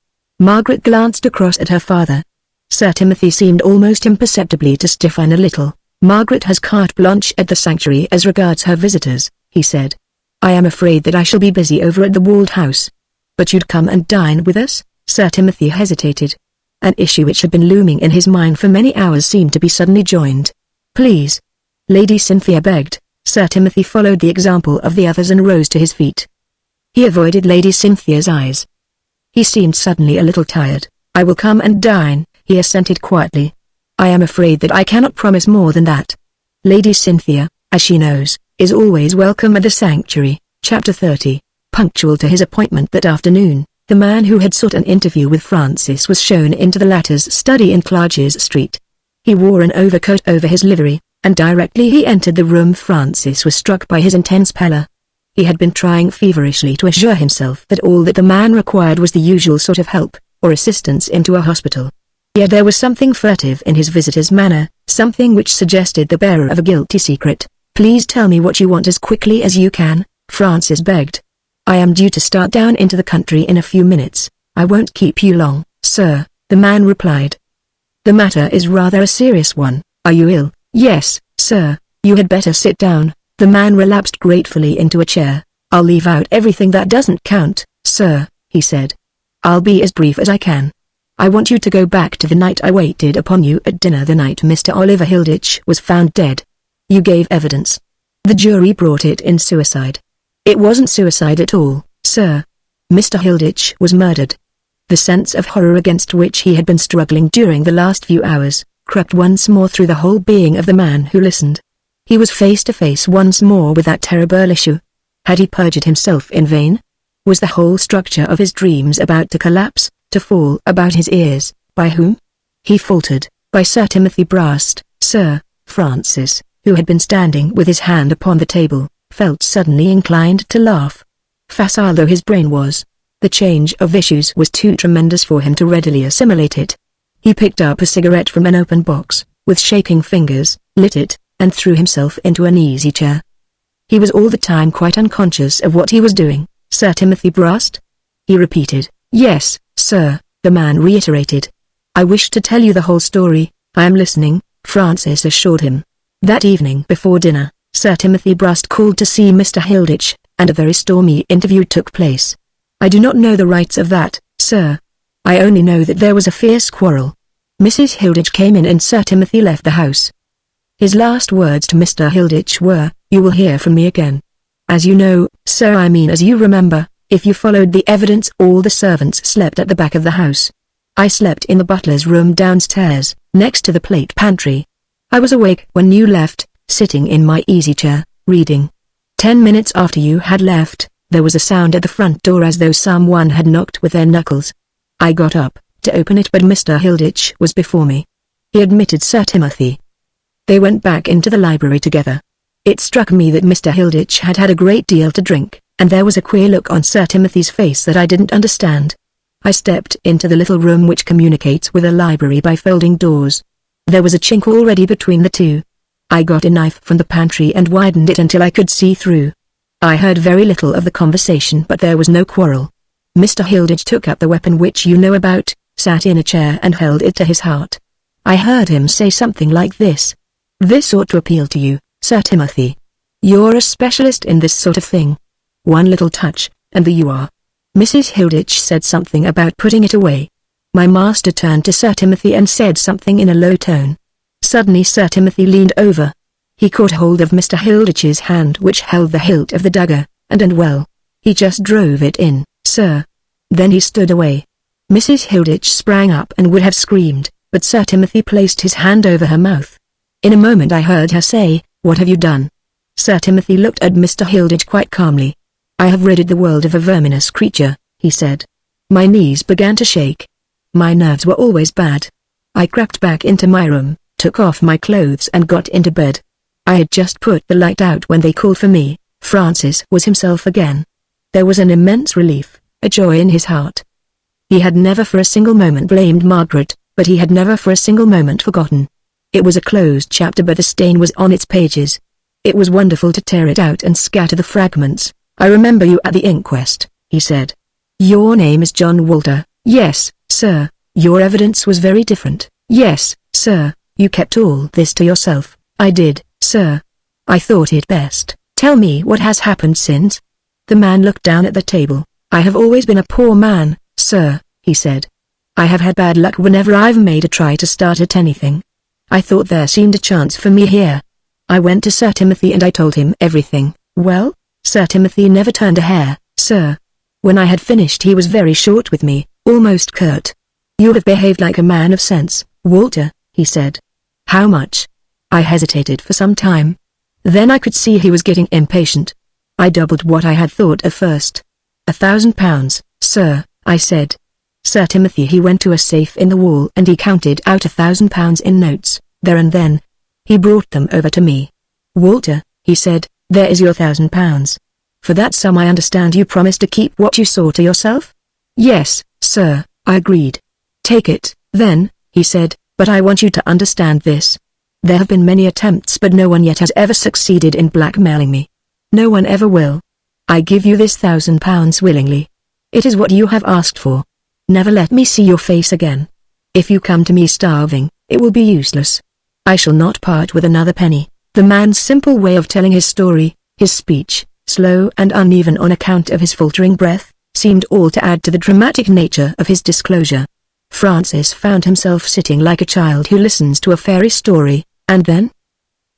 Margaret glanced across at her father. Sir Timothy seemed almost imperceptibly to stiffen a little. Margaret has carte blanche at the sanctuary as regards her visitors, he said. I am afraid that I shall be busy over at the walled house. But you'd come and dine with us? Sir Timothy hesitated. An issue which had been looming in his mind for many hours seemed to be suddenly joined. Please. Lady Cynthia begged. Sir Timothy followed the example of the others and rose to his feet. He avoided Lady Cynthia's eyes. He seemed suddenly a little tired. I will come and dine, he assented quietly. I am afraid that I cannot promise more than that. Lady Cynthia, as she knows, is always welcome at the sanctuary. Chapter 30. Punctual to his appointment that afternoon, the man who had sought an interview with Francis was shown into the latter's study in Clarges Street. He wore an overcoat over his livery, and directly he entered the room Francis was struck by his intense pallor. He had been trying feverishly to assure himself that all that the man required was the usual sort of help, or assistance into a hospital. Yet there was something furtive in his visitor's manner, something which suggested the bearer of a guilty secret. Please tell me what you want as quickly as you can, Francis begged. I am due to start down into the country in a few minutes. I won't keep you long, sir, the man replied. The matter is rather a serious one. Are you ill? Yes, sir. You had better sit down. The man relapsed gratefully into a chair. I'll leave out everything that doesn't count, sir, he said. I'll be as brief as I can. I want you to go back to the night I waited upon you at dinner, the night Mr. Oliver Hilditch was found dead. You gave evidence. The jury brought it in suicide. It wasn't suicide at all, sir. Mr. Hilditch was murdered. The sense of horror against which he had been struggling during the last few hours, crept once more through the whole being of the man who listened. He was face to face once more with that terrible issue. Had he perjured himself in vain? Was the whole structure of his dreams about to collapse, to fall about his ears? By whom? He faltered. By Sir Timothy Brast. Sir Francis, who had been standing with his hand upon the table, felt suddenly inclined to laugh. Facile though his brain was, the change of issues was too tremendous for him to readily assimilate it. He picked up a cigarette from an open box, with shaking fingers, lit it, and threw himself into an easy chair. He was all the time quite unconscious of what he was doing. Sir Timothy Brast? He repeated. Yes, sir, the man reiterated. I wish to tell you the whole story. I am listening, Francis assured him. That evening before dinner, Sir Timothy Brast called to see Mr. Hilditch, and a very stormy interview took place. I do not know the rights of that, sir. I only know that there was a fierce quarrel. Mrs. Hilditch came in and Sir Timothy left the house. His last words to Mr. Hilditch were, "You will hear from me again." As you know, sir, I mean as you remember, if you followed the evidence, all the servants slept at the back of the house. I slept in the butler's room downstairs, next to the plate pantry. I was awake when you left, sitting in my easy chair, reading. 10 minutes after you had left, there was a sound at the front door as though someone had knocked with their knuckles. I got up, to open it, but Mr. Hilditch was before me. He admitted Sir Timothy. They went back into the library together. It struck me that Mr. Hilditch had had a great deal to drink, and there was a queer look on Sir Timothy's face that I didn't understand. I stepped into the little room which communicates with a library by folding doors. There was a chink already between the two. I got a knife from the pantry and widened it until I could see through. I heard very little of the conversation, but there was no quarrel. Mr. Hilditch took up the weapon which you know about, sat in a chair and held it to his heart. I heard him say something like this. This ought to appeal to you, Sir Timothy. You're a specialist in this sort of thing. One little touch, and there you are." Mrs. Hilditch said something about putting it away. My master turned to Sir Timothy and said something in a low tone. Suddenly Sir Timothy leaned over. He caught hold of Mr. Hilditch's hand which held the hilt of the dagger, and well, he just drove it in, sir. Then he stood away. Mrs. Hilditch sprang up and would have screamed, but Sir Timothy placed his hand over her mouth. In a moment I heard her say, "What have you done?" Sir Timothy looked at Mr. Hilditch quite calmly. "I have ridded the world of a verminous creature," he said. My knees began to shake. My nerves were always bad. I crept back into my room, took off my clothes and got into bed. I had just put the light out when they called for me. Francis was himself again. There was an immense relief, a joy in his heart. He had never for a single moment blamed Margaret, but he had never for a single moment forgotten. It was a closed chapter but the stain was on its pages. It was wonderful to tear it out and scatter the fragments. "I remember you at the inquest," he said. "Your name is John Walter." "Yes, sir." "Your evidence was very different." "Yes, sir." "You kept all this to yourself." "I did, sir. I thought it best." "Tell me what has happened since." The man looked down at the table. "I have always been a poor man, sir," he said. "I have had bad luck whenever I've made a try to start at anything. I thought there seemed a chance for me here. I went to Sir Timothy and I told him everything." "Well?" "Sir Timothy never turned a hair, sir. When I had finished he was very short with me, almost curt. 'You have behaved like a man of sense, Walter,' he said. 'How much?' I hesitated for some time. Then I could see he was getting impatient. I doubled what I had thought at first. £1,000, sir," I said. "Sir Timothy," he went to a safe in the wall and he counted out £1,000 in notes, there and then. He brought them over to me. "Walter," he said, "there is your £1,000. For that sum I understand you promised to keep what you saw to yourself?" "Yes, sir," I agreed. "Take it, then," he said, "but I want you to understand this. There have been many attempts but no one yet has ever succeeded in blackmailing me. No one ever will. I give you this £1,000 willingly. It is what you have asked for. Never let me see your face again. If you come to me starving, it will be useless. I shall not part with another penny." The man's simple way of telling his story, his speech, slow and uneven on account of his faltering breath, seemed all to add to the dramatic nature of his disclosure. Francis found himself sitting like a child who listens to a fairy story. "And then?"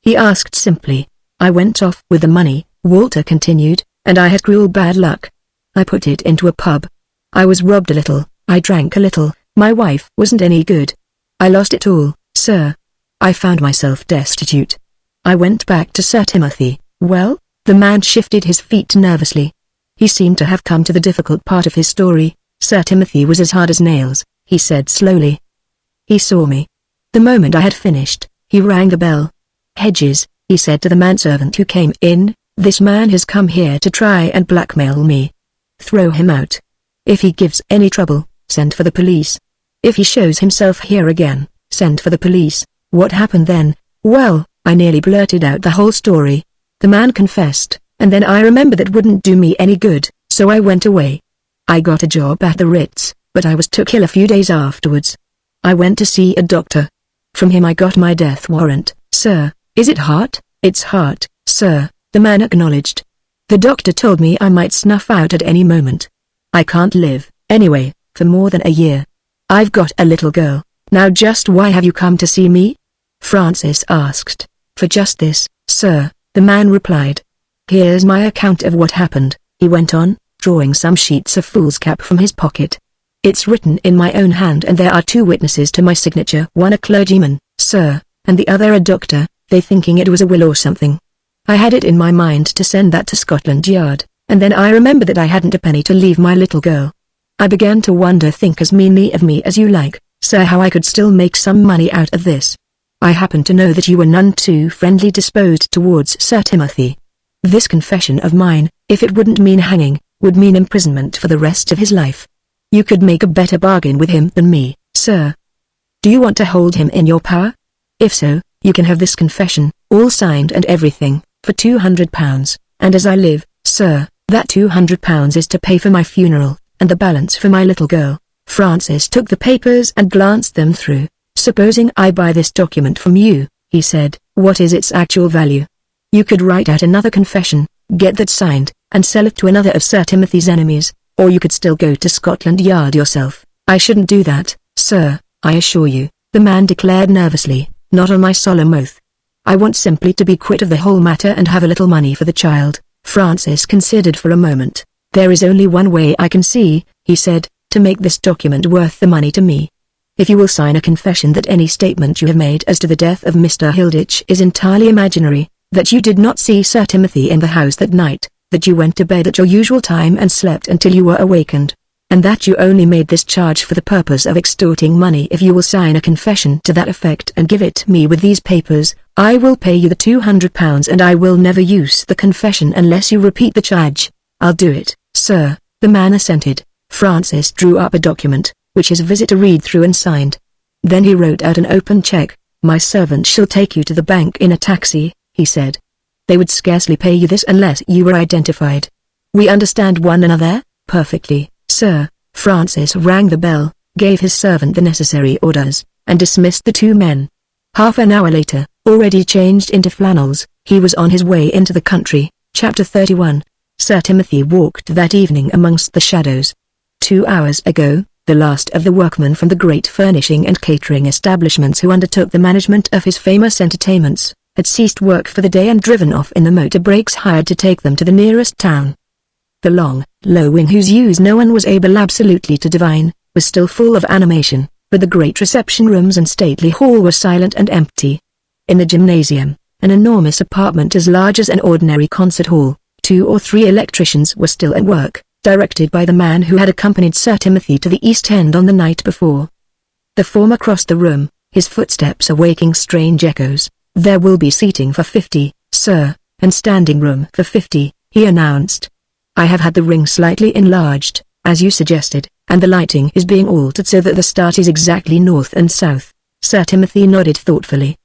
he asked simply. "I went off with the money," Walter continued, "and I had cruel bad luck. I put it into a pub. I was robbed a little, I drank a little, my wife wasn't any good. I lost it all, sir. I found myself destitute. I went back to Sir Timothy." "Well?" The man shifted his feet nervously. He seemed to have come to the difficult part of his story. "Sir Timothy was as hard as nails," he said slowly. "He saw me. The moment I had finished, he rang the bell. 'Hedges,' he said to the manservant who came in, 'this man has come here to try and blackmail me. Throw him out. If he gives any trouble, send for the police. If he shows himself here again, send for the police.' What happened then? Well, I nearly blurted out the whole story. The man confessed, and then I remembered that wouldn't do me any good, so I went away. I got a job at the Ritz, but I was took ill a few days afterwards. I went to see a doctor. From him I got my death warrant." "Sir, is it heart?" "It's heart, sir," the man acknowledged. "The doctor told me I might snuff out at any moment. I can't live, anyway, for more than a year. I've got a little girl. Now just why have you come to see me?" Francis asked. "For just this, sir," the man replied. "Here's my account of what happened," he went on, drawing some sheets of foolscap from his pocket. "It's written in my own hand and there are 2 witnesses to my signature, one a clergyman, sir, and the other a doctor, they thinking it was a will or something. I had it in my mind to send that to Scotland Yard, and then I remembered that I hadn't a penny to leave my little girl. I began to wonder, think as meanly of me as you like, sir, how I could still make some money out of this. I happen to know that you were none too friendly disposed towards Sir Timothy. This confession of mine, if it wouldn't mean hanging, would mean imprisonment for the rest of his life. You could make a better bargain with him than me, sir. Do you want to hold him in your power? If so, you can have this confession, all signed and everything, for £200, and as I live, sir, that £200 is to pay for my funeral, and the balance for my little girl." Francis took the papers and glanced them through. "Supposing I buy this document from you," he said. What is its actual value? You could write out another confession, get that signed, and sell it to another of Sir Timothy's enemies, or you could still go to Scotland Yard yourself. I shouldn't do that, sir, I assure you, the man declared nervously, not on my solemn oath. I want simply to be quit of the whole matter and have a little money for the child. Francis considered for a moment. There is only one way I can see, he said, to make this document worth the money to me. If you will sign a confession that any statement you have made as to the death of Mr. Hilditch is entirely imaginary, that you did not see Sir Timothy in the house that night, that you went to bed at your usual time and slept until you were awakened, and that you only made this charge for the purpose of extorting money. If you will sign a confession to that effect and give it me with these papers, I will pay you the £200 and I will never use the confession unless you repeat the charge. I'll do it, sir, the man assented. Francis drew up a document, which his visitor read through and signed. Then he wrote out an open check. My servant shall take you to the bank in a taxi, he said. They would scarcely pay you this unless you were identified. We understand one another? Perfectly, sir. Francis rang the bell, gave his servant the necessary orders, and dismissed the two men. Half an hour later, already changed into flannels, he was on his way into the country. Chapter 31. Sir Timothy walked that evening amongst the shadows. 2 hours ago, the last of the workmen from the great furnishing and catering establishments who undertook the management of his famous entertainments, had ceased work for the day and driven off in the motor brakes hired to take them to the nearest town. The long, low wing whose use no one was able absolutely to divine, was still full of animation, but the great reception rooms and stately hall were silent and empty. In the gymnasium, an enormous apartment as large as an ordinary concert hall, 2 or 3 electricians were still at work, directed by the man who had accompanied Sir Timothy to the East End on the night before. The former crossed the room, his footsteps awaking strange echoes. There will be seating for 50, sir, and standing room for 50, he announced. I have had the ring slightly enlarged, as you suggested, and the lighting is being altered so that the start is exactly north and south. Sir Timothy nodded thoughtfully.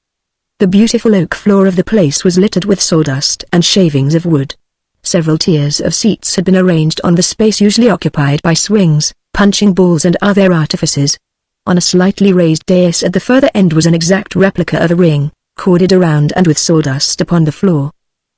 The beautiful oak floor of the place was littered with sawdust and shavings of wood. Several tiers of seats had been arranged on the space usually occupied by swings, punching balls and other artifices. On a slightly raised dais at the further end was an exact replica of a ring, corded around and with sawdust upon the floor.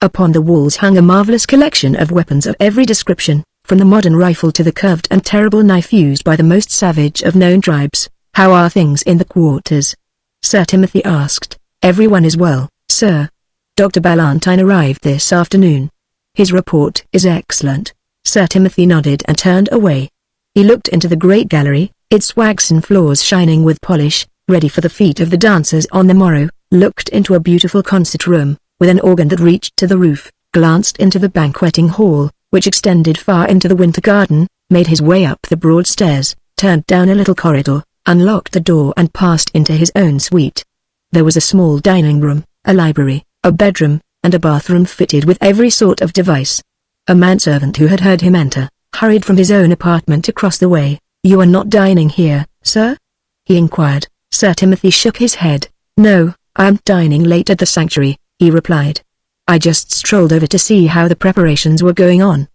Upon the walls hung a marvelous collection of weapons of every description, from the modern rifle to the curved and terrible knife used by the most savage of known tribes. How are things in the quarters? Sir Timothy asked. Everyone is well, sir. Dr. Ballantyne arrived this afternoon. His report is excellent. Sir Timothy nodded and turned away. He looked into the great gallery, its waxen floors shining with polish, ready for the feet of the dancers on the morrow, looked into a beautiful concert room, with an organ that reached to the roof, glanced into the banqueting hall, which extended far into the winter garden, made his way up the broad stairs, turned down a little corridor, unlocked the door and passed into his own suite. There was a small dining room, a library, a bedroom, and a bathroom fitted with every sort of device. A manservant who had heard him enter, hurried from his own apartment across the way. You are not dining here, sir? He inquired. Sir Timothy shook his head. No, I am dining late at the sanctuary, he replied. I just strolled over to see how the preparations were going on.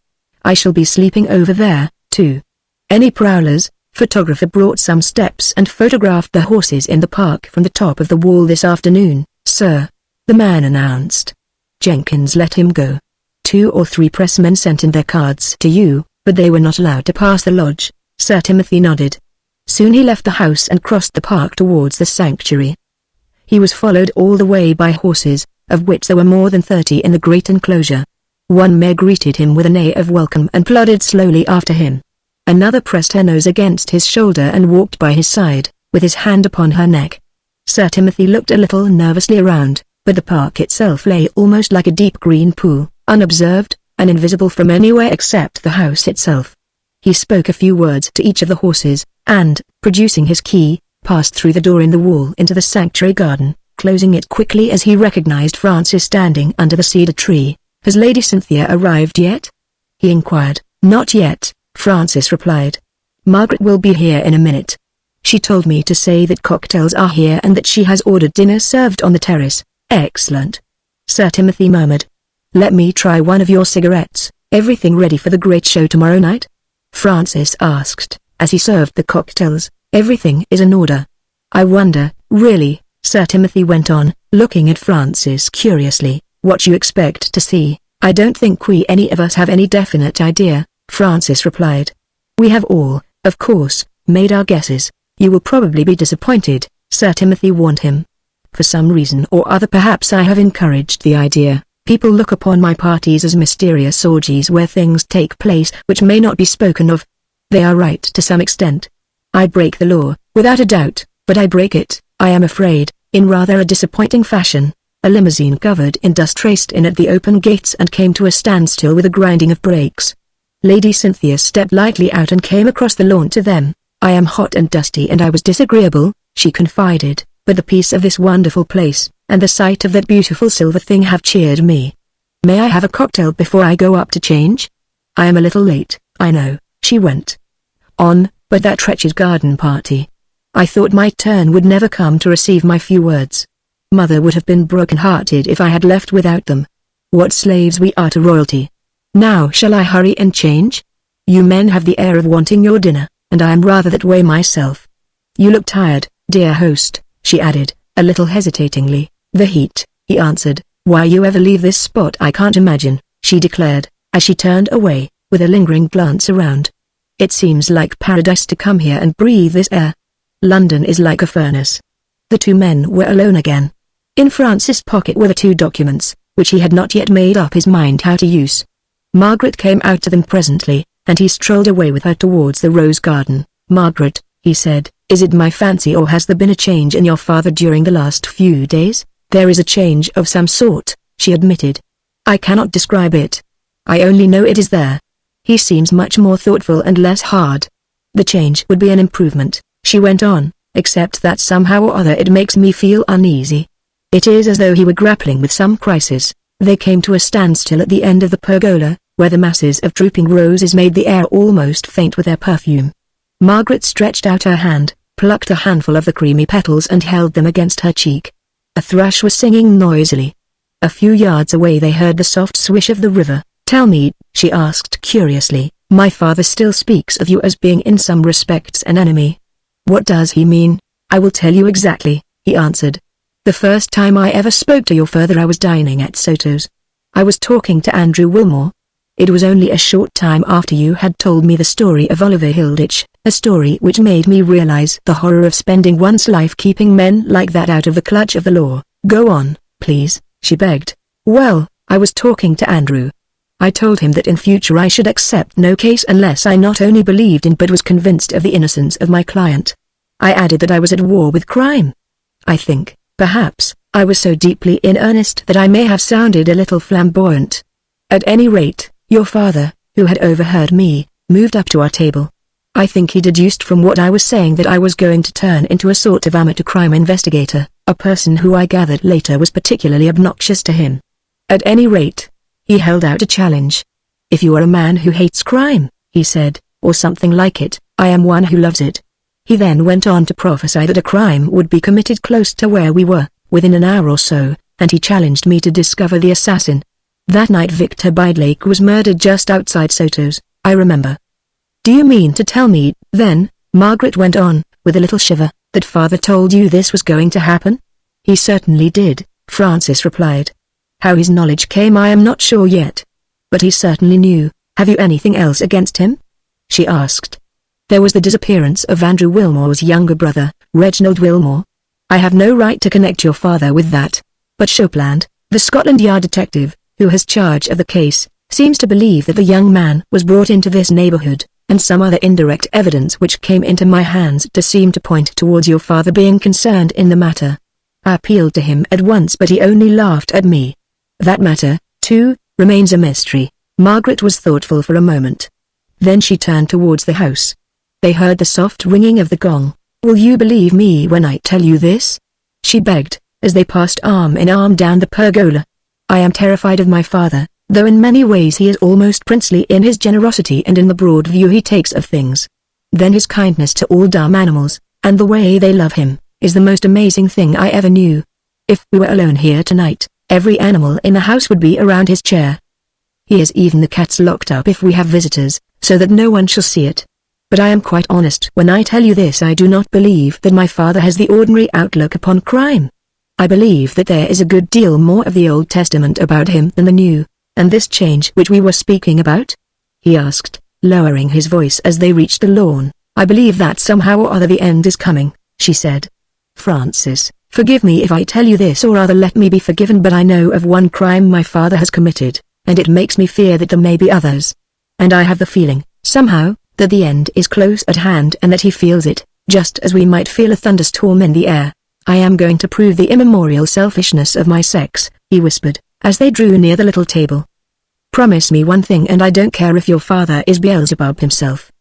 I shall be sleeping over there, too. Any prowlers? Photographer brought some steps and photographed the horses in the park from the top of the wall this afternoon, sir, the man announced. Jenkins let him go. 2 or 3 pressmen sent in their cards to you, but they were not allowed to pass the lodge. Sir Timothy nodded. Soon he left the house and crossed the park towards the sanctuary. He was followed all the way by horses, of which there were more than 30 in the great enclosure. One mare greeted him with a neigh of welcome and plodded slowly after him. Another pressed her nose against his shoulder and walked by his side, with his hand upon her neck. Sir Timothy looked a little nervously around, but the park itself lay almost like a deep green pool, unobserved, and invisible from anywhere except the house itself. He spoke a few words to each of the horses, and, producing his key, passed through the door in the wall into the sanctuary garden, closing it quickly as he recognized Francis standing under the cedar tree. Has Lady Cynthia arrived yet? He inquired. Not yet, Francis replied. Margaret will be here in a minute. She told me to say that cocktails are here and that she has ordered dinner served on the terrace. Excellent. Sir Timothy murmured. Let me try one of your cigarettes. Everything ready for the great show tomorrow night? Francis asked, as he served the cocktails. Everything is in order. I wonder, really, Sir Timothy went on, looking at Francis curiously. "What you expect to see? I don't think we any of us have any definite idea," Francis replied. "We have all, of course, made our guesses. You will probably be disappointed," Sir Timothy warned him. "For some reason or other, perhaps I have encouraged the idea. People look upon my parties as mysterious orgies where things take place which may not be spoken of. They are right to some extent. I break the law, without a doubt, but I break it, I am afraid, in rather a disappointing fashion." A limousine covered in dust raced in at the open gates and came to a standstill with a grinding of brakes. Lady Cynthia stepped lightly out and came across the lawn to them. "I am hot and dusty and I was disagreeable," she confided, "but the peace of this wonderful place, and the sight of that beautiful silver thing have cheered me. May I have a cocktail before I go up to change? I am a little late, I know," she went on, "but that wretched garden party. I thought my turn would never come to receive my few words. Mother would have been broken-hearted if I had left without them. What slaves we are to royalty. Now shall I hurry and change? You men have the air of wanting your dinner, and I am rather that way myself. You look tired, dear host," she added, a little hesitatingly. "The heat," he answered. "Why you ever leave this spot I can't imagine," she declared, as she turned away, with a lingering glance around. "It seems like paradise to come here and breathe this air. London is like a furnace." The two men were alone again. In Francis' pocket were the two documents, which he had not yet made up his mind how to use. Margaret came out to them presently, and he strolled away with her towards the rose garden. "Margaret," he said, "is it my fancy or has there been a change in your father during the last few days?" "There is a change of some sort," she admitted. "I cannot describe it. I only know it is there. He seems much more thoughtful and less hard. The change would be an improvement," she went on, "except that somehow or other it makes me feel uneasy. It is as though he were grappling with some crisis." They came to a standstill at the end of the pergola, where the masses of drooping roses made the air almost faint with their perfume. Margaret stretched out her hand, plucked a handful of the creamy petals and held them against her cheek. A thrush was singing noisily. A few yards away they heard the soft swish of the river. "Tell me," she asked curiously, "my father still speaks of you as being in some respects an enemy. What does he mean?" "I will tell you exactly," he answered. "The first time I ever spoke to your father I was dining at Soto's. I was talking to Andrew Wilmore. It was only a short time after you had told me the story of Oliver Hilditch, a story which made me realize the horror of spending one's life keeping men like that out of the clutch of the law." "Go on, please," she begged. "Well, I was talking to Andrew. I told him that in future I should accept no case unless I not only believed in but was convinced of the innocence of my client. I added that I was at war with crime. I think, perhaps, I was so deeply in earnest that I may have sounded a little flamboyant. At any rate, your father, who had overheard me, moved up to our table. I think he deduced from what I was saying that I was going to turn into a sort of amateur crime investigator, a person who I gathered later was particularly obnoxious to him. At any rate, he held out a challenge. 'If you are a man who hates crime,' he said, 'or something like it, I am one who loves it.' He then went on to prophesy that a crime would be committed close to where we were, within an hour or so, and he challenged me to discover the assassin. That night Victor Bidlake was murdered just outside Soto's, I remember." "Do you mean to tell me, then," Margaret went on, with a little shiver, "that father told you this was going to happen?" "He certainly did," Francis replied. "How his knowledge came I am not sure yet. But he certainly knew. Have you anything else against him?" she asked. "There was the disappearance of Andrew Wilmore's younger brother, Reginald Wilmore. I have no right to connect your father with that. But Shopland, the Scotland Yard detective, who has charge of the case, seems to believe that the young man was brought into this neighborhood, and some other indirect evidence which came into my hands to seem to point towards your father being concerned in the matter. I appealed to him at once but he only laughed at me. That matter, too, remains a mystery." Margaret was thoughtful for a moment. Then she turned towards the house. They heard the soft ringing of the gong. "Will you believe me when I tell you this?" she begged, as they passed arm in arm down the pergola. "I am terrified of my father, though in many ways he is almost princely in his generosity and in the broad view he takes of things. Then his kindness to all dumb animals, and the way they love him, is the most amazing thing I ever knew. If we were alone here tonight, every animal in the house would be around his chair. He has even the cats locked up if we have visitors, so that no one shall see it. But I am quite honest when I tell you this. I do not believe that my father has the ordinary outlook upon crime. I believe that there is a good deal more of the Old Testament about him than the New. And this change which we were speaking about?" he asked, lowering his voice as they reached the lawn. "I believe that somehow or other the end is coming," she said. "Francis, forgive me if I tell you this, or rather let me be forgiven, but I know of one crime my father has committed, and it makes me fear that there may be others. And I have the feeling, somehow, that the end is close at hand and that he feels it, just as we might feel a thunderstorm in the air. I am going to prove the immemorial selfishness of my sex," he whispered, as they drew near the little table. "Promise me one thing, and I don't care if your father is Beelzebub himself.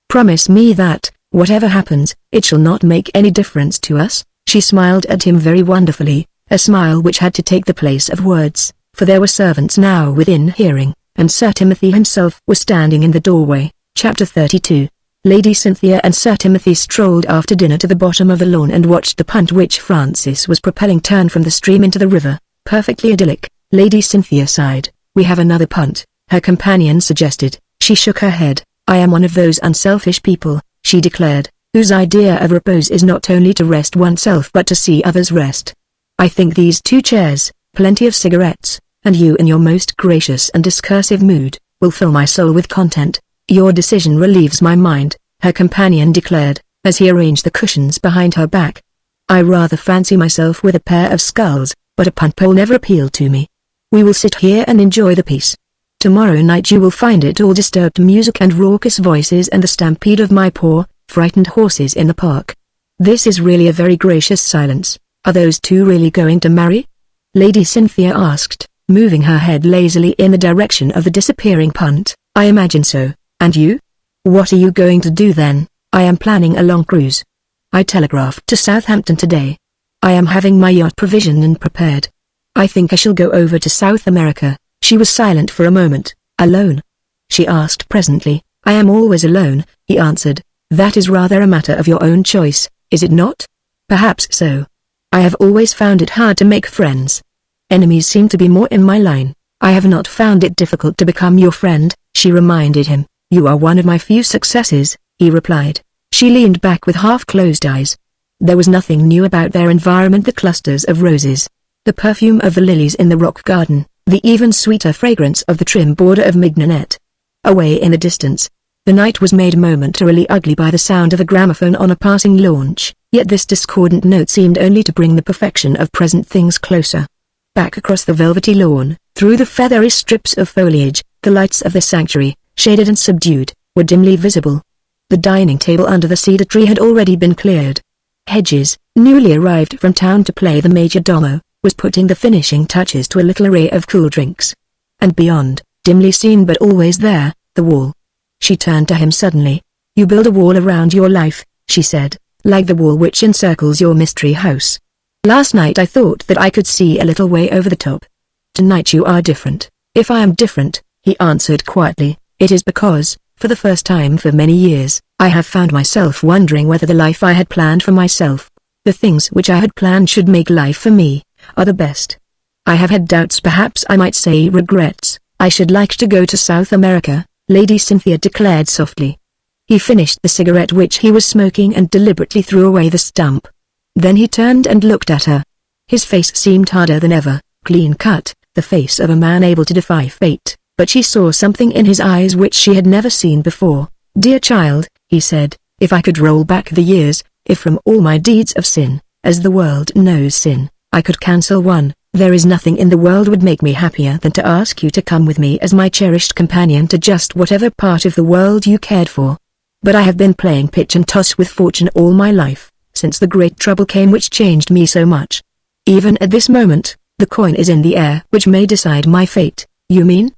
Promise me that, whatever happens, it shall not make any difference to us." She smiled at him very wonderfully, a smile which had to take the place of words, for there were servants now within hearing, and Sir Timothy himself was standing in the doorway. Chapter 32. Lady Cynthia and Sir Timothy strolled after dinner to the bottom of the lawn and watched the punt which Francis was propelling turn from the stream into the river. Perfectly idyllic. Lady Cynthia sighed. "We have another punt," her companion suggested. She shook her head. "I am one of those unselfish people," she declared, "whose idea of repose is not only to rest oneself but to see others rest. I think these 2 chairs, plenty of cigarettes, and you in your most gracious and discursive mood, will fill my soul with content." "Your decision relieves my mind," her companion declared, as he arranged the cushions behind her back. "I rather fancy myself with a pair of sculls, but a punt pole never appealed to me. We will sit here and enjoy the peace. Tomorrow night you will find it all disturbed music and raucous voices and the stampede of my poor, frightened horses in the park. This is really a very gracious silence. Are those 2 really going to marry?" Lady Cynthia asked, moving her head lazily in the direction of the disappearing punt. "I imagine so. And you? What are you going to do then?" "I am planning a long cruise. I telegraphed to Southampton today. I am having my yacht provisioned and prepared. I think I shall go over to South America." She was silent for a moment. "Alone?" she asked presently. "I am always alone," he answered. "That is rather a matter of your own choice, is it not?" "Perhaps so. I have always found it hard to make friends. Enemies seem to be more in my line." "I have not found it difficult to become your friend," she reminded him. "You are one of my few successes," he replied. She leaned back with half-closed eyes. There was nothing new about their environment: the clusters of roses, the perfume of the lilies in the rock garden, the even sweeter fragrance of the trim border of mignonette. Away in the distance, the night was made momentarily ugly by the sound of a gramophone on a passing launch, yet this discordant note seemed only to bring the perfection of present things closer. Back across the velvety lawn, through the feathery strips of foliage, the lights of the sanctuary, shaded and subdued, were dimly visible. The dining table under the cedar tree had already been cleared. Hedges, newly arrived from town to play the major domo, was putting the finishing touches to a little array of cool drinks. And beyond, dimly seen but always there, the wall. She turned to him suddenly. "You build a wall around your life," she said, "like the wall which encircles your mystery house. Last night I thought that I could see a little way over the top. Tonight you are different." "If I am different," he answered quietly, "it is because, for the first time for many years, I have found myself wondering whether the life I had planned for myself, the things which I had planned should make life for me, are the best. I have had doubts, perhaps I might say regrets. I should like to go to South America," Lady Cynthia declared softly. He finished the cigarette which he was smoking and deliberately threw away the stump. Then he turned and looked at her. His face seemed harder than ever, clean-cut, the face of a man able to defy fate, but she saw something in his eyes which she had never seen before. "Dear child," he said, "if I could roll back the years, if from all my deeds of sin, as the world knows sin, I could cancel one, there is nothing in the world would make me happier than to ask you to come with me as my cherished companion to just whatever part of the world you cared for. But I have been playing pitch and toss with fortune all my life, since the great trouble came which changed me so much. Even at this moment, the coin is in the air which may decide my fate." "You mean?"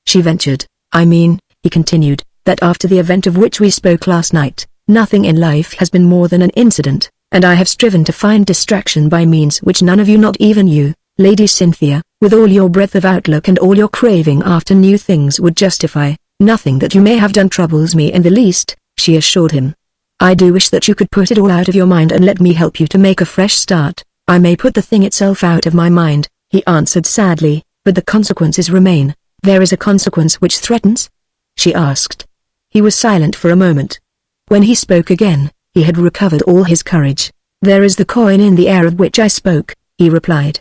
she ventured. "I mean," he continued, "that after the event of which we spoke last night, nothing in life has been more than an incident, and I have striven to find distraction by means which none of you, not even you, Lady Cynthia, with all your breadth of outlook and all your craving after new things, would justify. Nothing that you may have done troubles me in the least," she assured him. "I do wish that you could put it all out of your mind and let me help you to make a fresh start." "I may put the thing itself out of my mind," he answered sadly, "but the consequences remain." "There is a consequence which threatens?" she asked. He was silent for a moment. When he spoke again, he had recovered all his courage. "There is the coin in the air of which I spoke," he replied.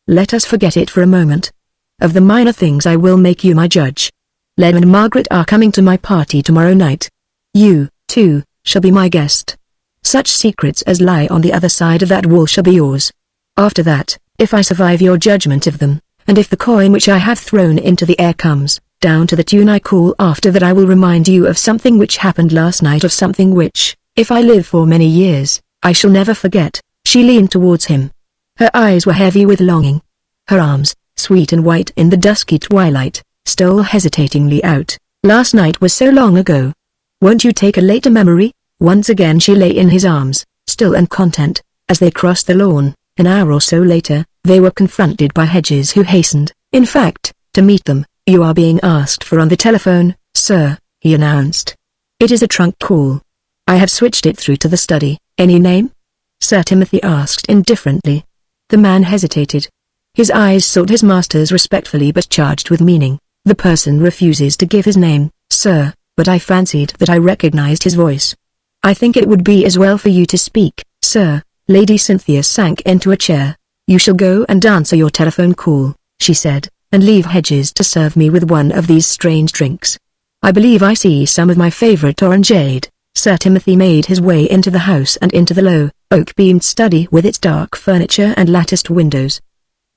Let us forget it for a moment. Of the minor things I will make you my judge. Len and Margaret are coming to my party tomorrow night. You, too, shall be my guest. Such secrets as lie on the other side of that wall shall be yours. After that, if I survive your judgment of them, and if the coin which I have thrown into the air comes down to the tune I call, after that I will remind you of something which happened last night, of something which, if I live for many years, I shall never forget. She leaned towards him. Her eyes were heavy with longing. Her arms, sweet and white in the dusky twilight, stole hesitatingly out. Last night was so long ago. Won't you take a later memory? Once again she lay in his arms, still and content. As they crossed the lawn, an hour or so later, they were confronted by Hedges, who hastened, in fact, to meet them. You are being asked for on the telephone, sir, he announced. It is a trunk call. I have switched it through to the study. Any name? Sir Timothy asked indifferently. The man hesitated. His eyes sought his master's respectfully but charged with meaning. The person refuses to give his name, sir, but I fancied that I recognized his voice. I think it would be as well for you to speak, sir. Lady Cynthia sank into a chair. You shall go and answer your telephone call, she said, and leave Hedges to serve me with one of these strange drinks. I believe I see some of my favorite orangeade. Sir Timothy made his way into the house and into the low, oak-beamed study with its dark furniture and latticed windows.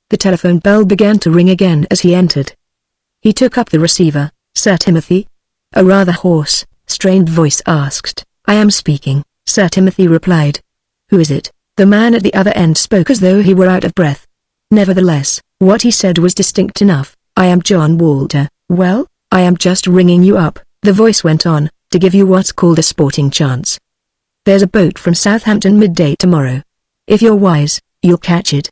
The telephone bell began to ring again as he entered. He took up the receiver. Sir Timothy? A rather hoarse, strained voice asked. I am speaking, Sir Timothy replied. Who is it? The man at the other end spoke as though he were out of breath. Nevertheless, what he said was distinct enough. I am John Walter. Well, I am just ringing you up, the voice went on, to give you what's called a sporting chance. There's a boat from Southampton midday tomorrow. If you're wise, you'll catch it.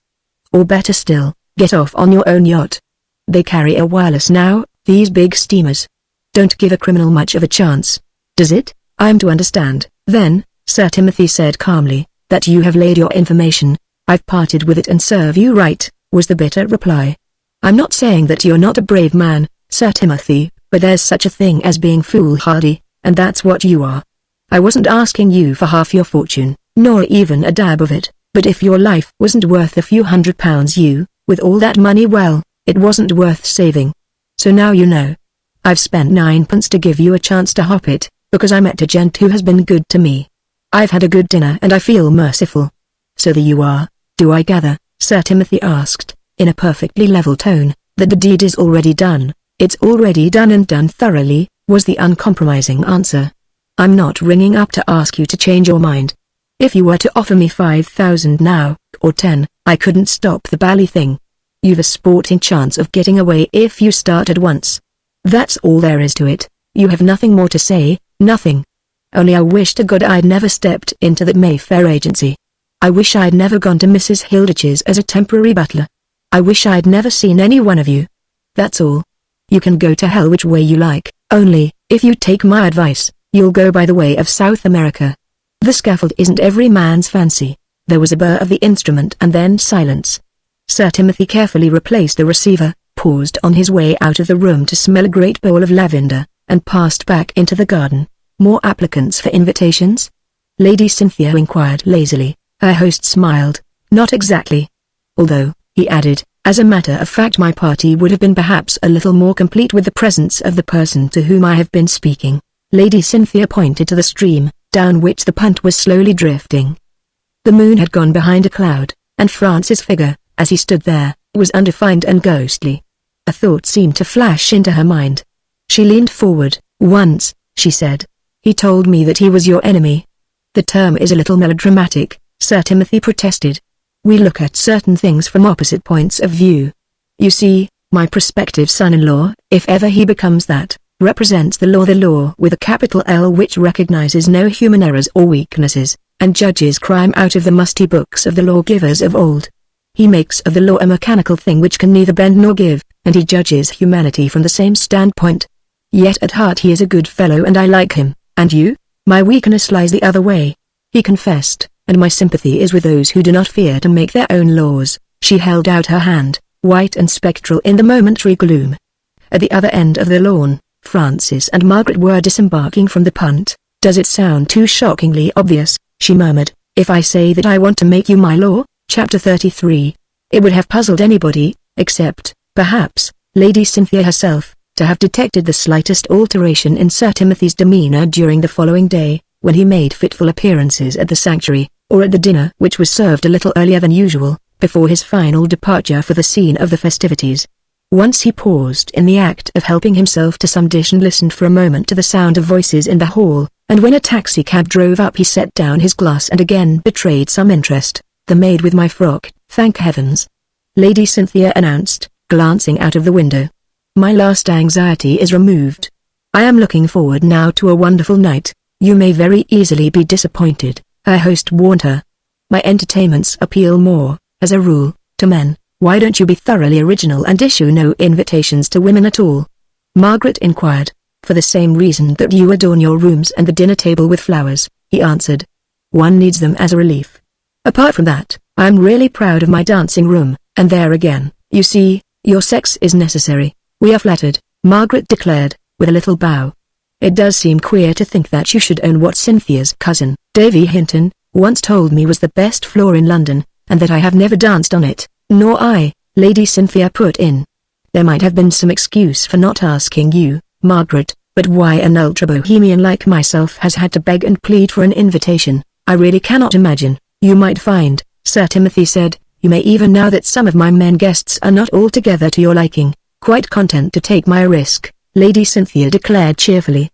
Or better still, get off on your own yacht. They carry a wireless now, these big steamers. Don't give a criminal much of a chance. Does it? I'm to understand, then, Sir Timothy said calmly, that you have laid your information. I've parted with it and serve you right, was the bitter reply. I'm not saying that you're not a brave man, Sir Timothy, but there's such a thing as being foolhardy, and that's what you are. I wasn't asking you for half your fortune, nor even a dab of it, but if your life wasn't worth a few £100 you, with all that money, well, it wasn't worth saving. So now you know. I've spent 9p to give you a chance to hop it, because I met a gent who has been good to me. I've had a good dinner and I feel merciful. So there you are, do I gather, Sir Timothy asked, in a perfectly level tone, that the deed is already done. It's already done and done thoroughly, was the uncompromising answer. I'm not ringing up to ask you to change your mind. If you were to offer me 5,000 now, or 10, I couldn't stop the bally thing. You've a sporting chance of getting away if you start at once. That's all there is to it. You have nothing more to say, nothing. Only I wish to God I'd never stepped into that Mayfair agency. I wish I'd never gone to Mrs. Hilditch's as a temporary butler. I wish I'd never seen any one of you. That's all. You can go to hell which way you like, only, if you take my advice, you'll go by the way of South America. The scaffold isn't every man's fancy. There was a burr of the instrument and then silence. Sir Timothy carefully replaced the receiver, paused on his way out of the room to smell a great bowl of lavender, and passed back into the garden. More applicants for invitations? Lady Cynthia inquired lazily. Her host smiled. Not exactly. Although, he added, as a matter of fact my party would have been perhaps a little more complete with the presence of the person to whom I have been speaking. Lady Cynthia pointed to the stream, down which the punt was slowly drifting. The moon had gone behind a cloud, and Francis' figure, as he stood there, was undefined and ghostly. A thought seemed to flash into her mind. She leaned forward. Once, she said, he told me that he was your enemy. The term is a little melodramatic, Sir Timothy protested. We look at certain things from opposite points of view. You see, my prospective son-in-law, if ever he becomes that, represents the law with a capital L, which recognizes no human errors or weaknesses, and judges crime out of the musty books of the lawgivers of old. He makes of the law a mechanical thing which can neither bend nor give, and he judges humanity from the same standpoint. Yet at heart he is a good fellow and I like him. And you? My weakness lies the other way. He confessed, and my sympathy is with those who do not fear to make their own laws. She held out her hand, white and spectral in the momentary gloom. At the other end of the lawn, Francis and Margaret were disembarking from the punt. Does it sound too shockingly obvious, she murmured, if I say that I want to make you my law? Chapter 33. It would have puzzled anybody, except, perhaps, Lady Cynthia herself, to have detected the slightest alteration in Sir Timothy's demeanor during the following day, when he made fitful appearances at the sanctuary, or at the dinner which was served a little earlier than usual, before his final departure for the scene of the festivities. Once he paused in the act of helping himself to some dish and listened for a moment to the sound of voices in the hall, and when a taxicab drove up he set down his glass and again betrayed some interest. "The maid with my frock, thank heavens," Lady Cynthia announced, glancing out of the window. "My last anxiety is removed. I am looking forward now to a wonderful night." "You may very easily be disappointed," her host warned her. "My entertainments appeal more, as a rule, to men. Why don't you be thoroughly original and issue no invitations to women at all?" Margaret inquired. "For the same reason that you adorn your rooms and the dinner table with flowers," he answered. "One needs them as a relief. Apart from that, I am really proud of my dancing room, and there again, you see, your sex is necessary." "We are flattered," Margaret declared, with a little bow. "It does seem queer to think that you should own what Cynthia's cousin, Davy Hinton, once told me was the best floor in London, and that I have never danced on it." "Nor I," Lady Cynthia put in. "There might have been some excuse for not asking you, Margaret, but why an ultra-bohemian like myself has had to beg and plead for an invitation, I really cannot imagine." "You might find," Sir Timothy said, "you may even now that some of my men guests are not altogether to your liking, quite content to take my risk," Lady Cynthia declared cheerfully.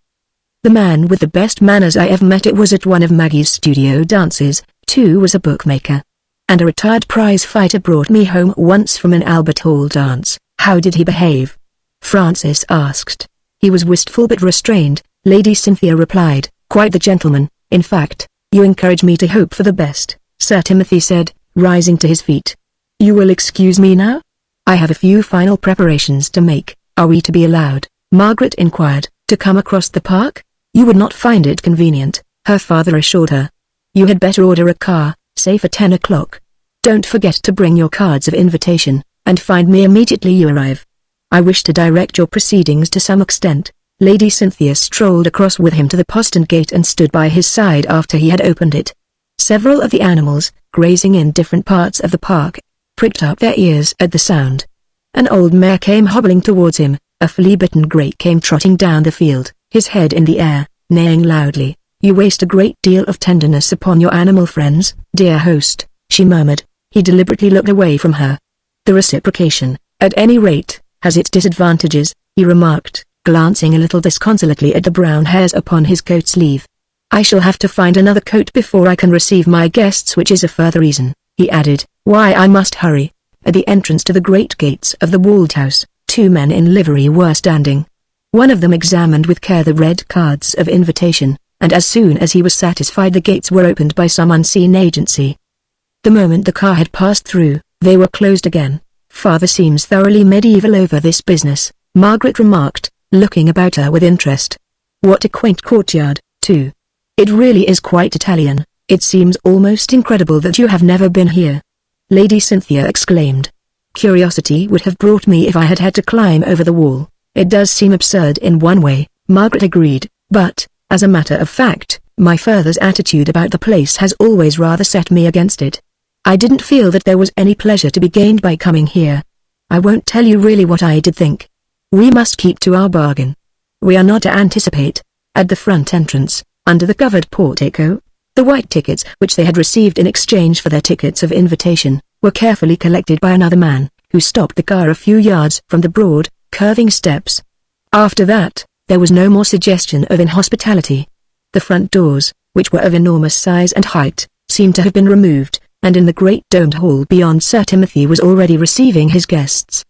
"The man with the best manners I ever met, it was at one of Maggie's studio dances, too, was a bookmaker. And a retired prize fighter brought me home once from an Albert Hall dance." "How did he behave?" Francis asked. "He was wistful but restrained," Lady Cynthia replied. "Quite the gentleman, in fact." "You encourage me to hope for the best," Sir Timothy said, rising to his feet. "You will excuse me now? I have a few final preparations to make." "Are we to be allowed," Margaret inquired, "to come across the park?" "You would not find it convenient," her father assured her. "You had better order a car, say for 10 o'clock. Don't forget to bring your cards of invitation, and find me immediately you arrive. I wish to direct your proceedings to some extent." Lady Cynthia strolled across with him to the postern gate and stood by his side after he had opened it. Several of the animals, grazing in different parts of the park, pricked up their ears at the sound. An old mare came hobbling towards him, a flea-bitten grey came trotting down the field, his head in the air, neighing loudly. "You waste a great deal of tenderness upon your animal friends, dear host," she murmured. He deliberately looked away from her. "The reciprocation, at any rate, has its disadvantages," he remarked, glancing a little disconsolately at the brown hairs upon his coat sleeve. "I shall have to find another coat before I can receive my guests, which is a further reason," he added, "why I must hurry." At the entrance to the great gates of the walled house, 2 men in livery were standing. One of them examined with care the red cards of invitation, and as soon as he was satisfied the gates were opened by some unseen agency. The moment the car had passed through, they were closed again. "Father seems thoroughly medieval over this business," Margaret remarked, looking about her with interest. "What a quaint courtyard, too. It really is quite Italian. It seems almost incredible that you have never been here," Lady Cynthia exclaimed. "Curiosity would have brought me if I had had to climb over the wall. It does seem absurd in one way," Margaret agreed, "but, as a matter of fact, my father's attitude about the place has always rather set me against it. I didn't feel that there was any pleasure to be gained by coming here. I won't tell you really what I did think. We must keep to our bargain. We are not to anticipate." At the front entrance, under the covered portico, the white tickets which they had received in exchange for their tickets of invitation, were carefully collected by another man, who stopped the car a few yards from the broad, curving steps. After that, there was no more suggestion of inhospitality. The front doors, which were of enormous size and height, seemed to have been removed, and in the great domed hall beyond Sir Timothy was already receiving his guests.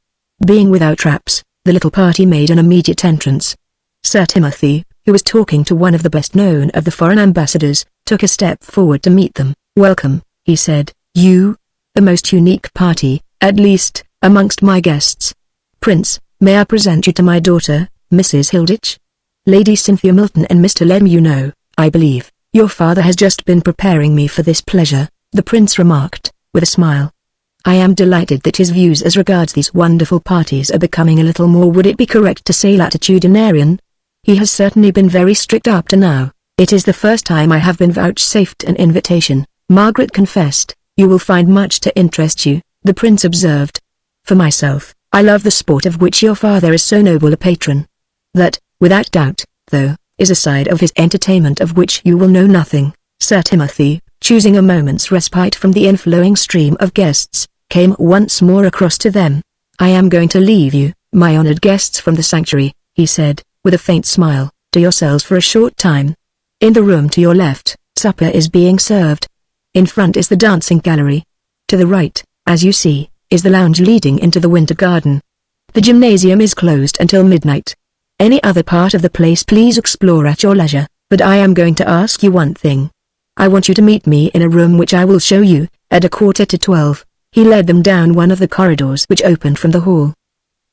Being without traps, the little party made an immediate entrance. Sir Timothy, who was talking to one of the best-known of the foreign ambassadors, took a step forward to meet them. "Welcome," he said, "you, a most unique party, at least, amongst my guests. Prince, may I present you to my daughter, Mrs. Hilditch? Lady Cynthia Milton and Mr. Lemuel, I believe. Your father has just been preparing me for this pleasure," the prince remarked, with a smile. "I am delighted that his views as regards these wonderful parties are becoming a little more, would it be correct to say, latitudinarian? He has certainly been very strict up to now. It is the first time I have been vouchsafed an invitation," Margaret confessed. "You will find much to interest you, the prince observed. For myself, I love the sport of which your father is so noble a patron. That, without doubt, though, is a side of his entertainment of which you will know nothing. Sir Timothy, choosing a moment's respite from the inflowing stream of guests, came once more across to them. I am going to leave you, my honored guests from the sanctuary, he said, with a faint smile, to yourselves for a short time. In the room to your left, supper is being served. In front is the dancing gallery. To the right, as you see, is the lounge leading into the winter garden. The gymnasium is closed until midnight. Any other part of the place please explore at your leisure, but I am going to ask you one thing. I want you to meet me in a room which I will show you, at 11:45. He led them down one of the corridors which opened from the hall.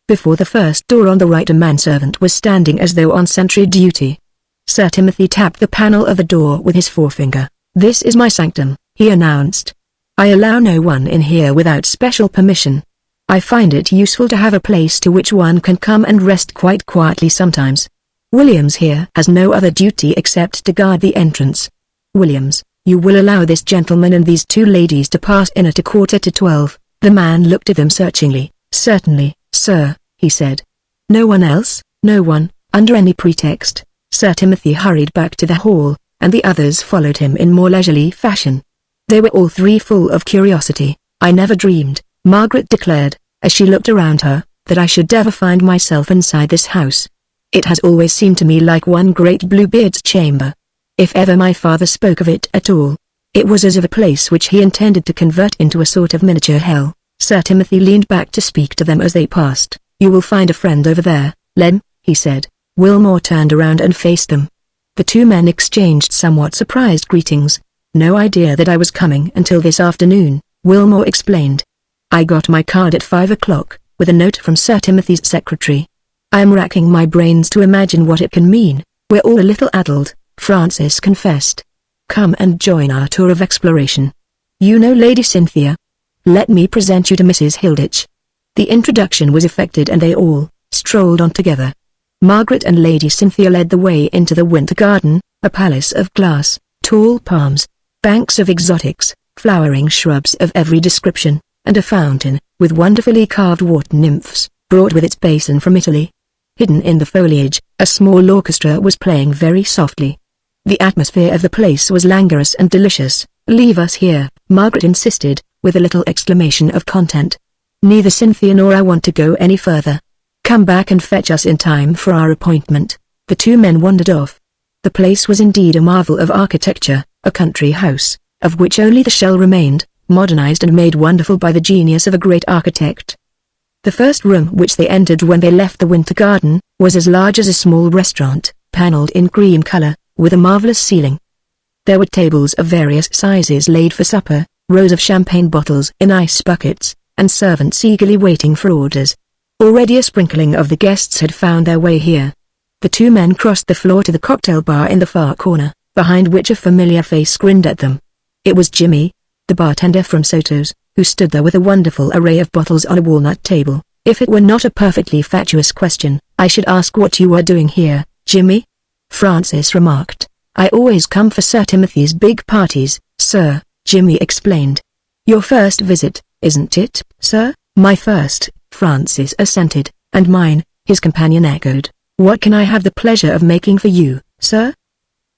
Before the first door on the right a manservant was standing as though on sentry duty. Sir Timothy tapped the panel of the door with his forefinger. This is my sanctum, he announced. I allow no one in here without special permission. I find it useful to have a place to which one can come and rest quite quietly sometimes. Williams here has no other duty except to guard the entrance. Williams, you will allow this gentleman and these two ladies to pass in at 11:45. The man looked at them searchingly. Certainly, sir, he said. No one else? No one, under any pretext. Sir Timothy hurried back to the hall, and the others followed him in more leisurely fashion. They were all three full of curiosity. I never dreamed, Margaret declared, as she looked around her, that I should ever find myself inside this house. It has always seemed to me like one great Bluebeard's chamber. If ever my father spoke of it at all, it was as of a place which he intended to convert into a sort of miniature hell. Sir Timothy leaned back to speak to them as they passed. You will find a friend over there, Lem, he said. Wilmore turned around and faced them. The two men exchanged somewhat surprised greetings. No idea that I was coming until this afternoon, Wilmore explained. I got my card at 5 o'clock, with a note from Sir Timothy's secretary. I am racking my brains to imagine what it can mean. We're all a little addled, Francis confessed. Come and join our tour of exploration. You know Lady Cynthia? Let me present you to Mrs. Hilditch. The introduction was effected and they all strolled on together. Margaret and Lady Cynthia led the way into the winter garden, a palace of glass, tall palms, banks of exotics, flowering shrubs of every description, and a fountain, with wonderfully carved water nymphs, brought with its basin from Italy. Hidden in the foliage, a small orchestra was playing very softly. The atmosphere of the place was languorous and delicious. Leave us here, Margaret insisted, with a little exclamation of content. Neither Cynthia nor I want to go any further. Come back and fetch us in time for our appointment. The two men wandered off. The place was indeed a marvel of architecture, a country house, of which only the shell remained, modernized and made wonderful by the genius of a great architect. The first room which they entered when they left the winter garden, was as large as a small restaurant, paneled in cream color, with a marvelous ceiling. There were tables of various sizes laid for supper, rows of champagne bottles in ice buckets, and servants eagerly waiting for orders. Already a sprinkling of the guests had found their way here. The two men crossed the floor to the cocktail bar in the far corner, behind which a familiar face grinned at them. It was Jimmy, the bartender from Soto's, who stood there with a wonderful array of bottles on a walnut table. If it were not a perfectly fatuous question, I should ask what you are doing here, Jimmy? Francis remarked. I always come for Sir Timothy's big parties, sir, Jimmy explained. Your first visit, isn't it, sir? My first, Francis assented. And mine, his companion echoed. What can I have the pleasure of making for you, sir?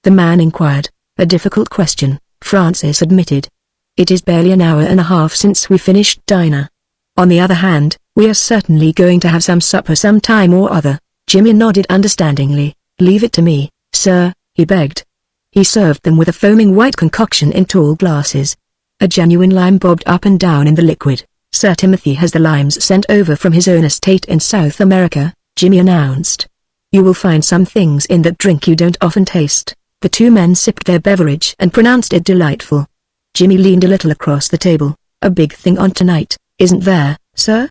The man inquired. A difficult question, Francis admitted. It is barely an hour and a half since we finished dinner. On the other hand, we are certainly going to have some supper some time or other. Jimmy nodded understandingly. Leave it to me, sir, he begged. He served them with a foaming white concoction in tall glasses. A genuine lime bobbed up and down in the liquid. Sir Timothy has the limes sent over from his own estate in South America, Jimmy announced. You will find some things in that drink you don't often taste. The two men sipped their beverage and pronounced it delightful. Jimmy leaned a little across the table. A big thing on tonight, isn't there, sir?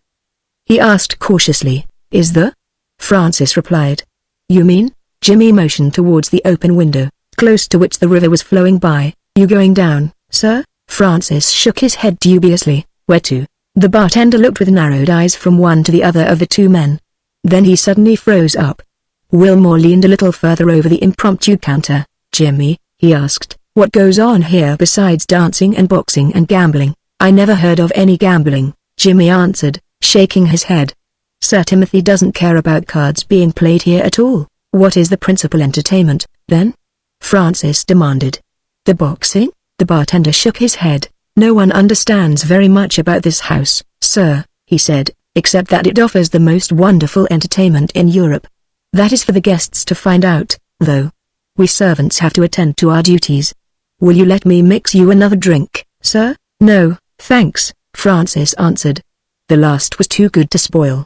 He asked cautiously. Is there? Francis replied. You mean? Jimmy motioned towards the open window, close to which the river was flowing by. You going down, sir? Francis shook his head dubiously. Where to? The bartender looked with narrowed eyes from one to the other of the two men. Then he suddenly froze up. Wilmore leaned a little further over the impromptu counter. Jimmy, he asked, what goes on here besides dancing and boxing and gambling? I never heard of any gambling, Jimmy answered, shaking his head. Sir Timothy doesn't care about cards being played here at all. What is the principal entertainment, then? Francis demanded. The boxing? The bartender shook his head. No one understands very much about this house, sir, he said, except that it offers the most wonderful entertainment in Europe. That is for the guests to find out, though. We servants have to attend to our duties. Will you let me mix you another drink, sir? No, thanks, Francis answered. The last was too good to spoil.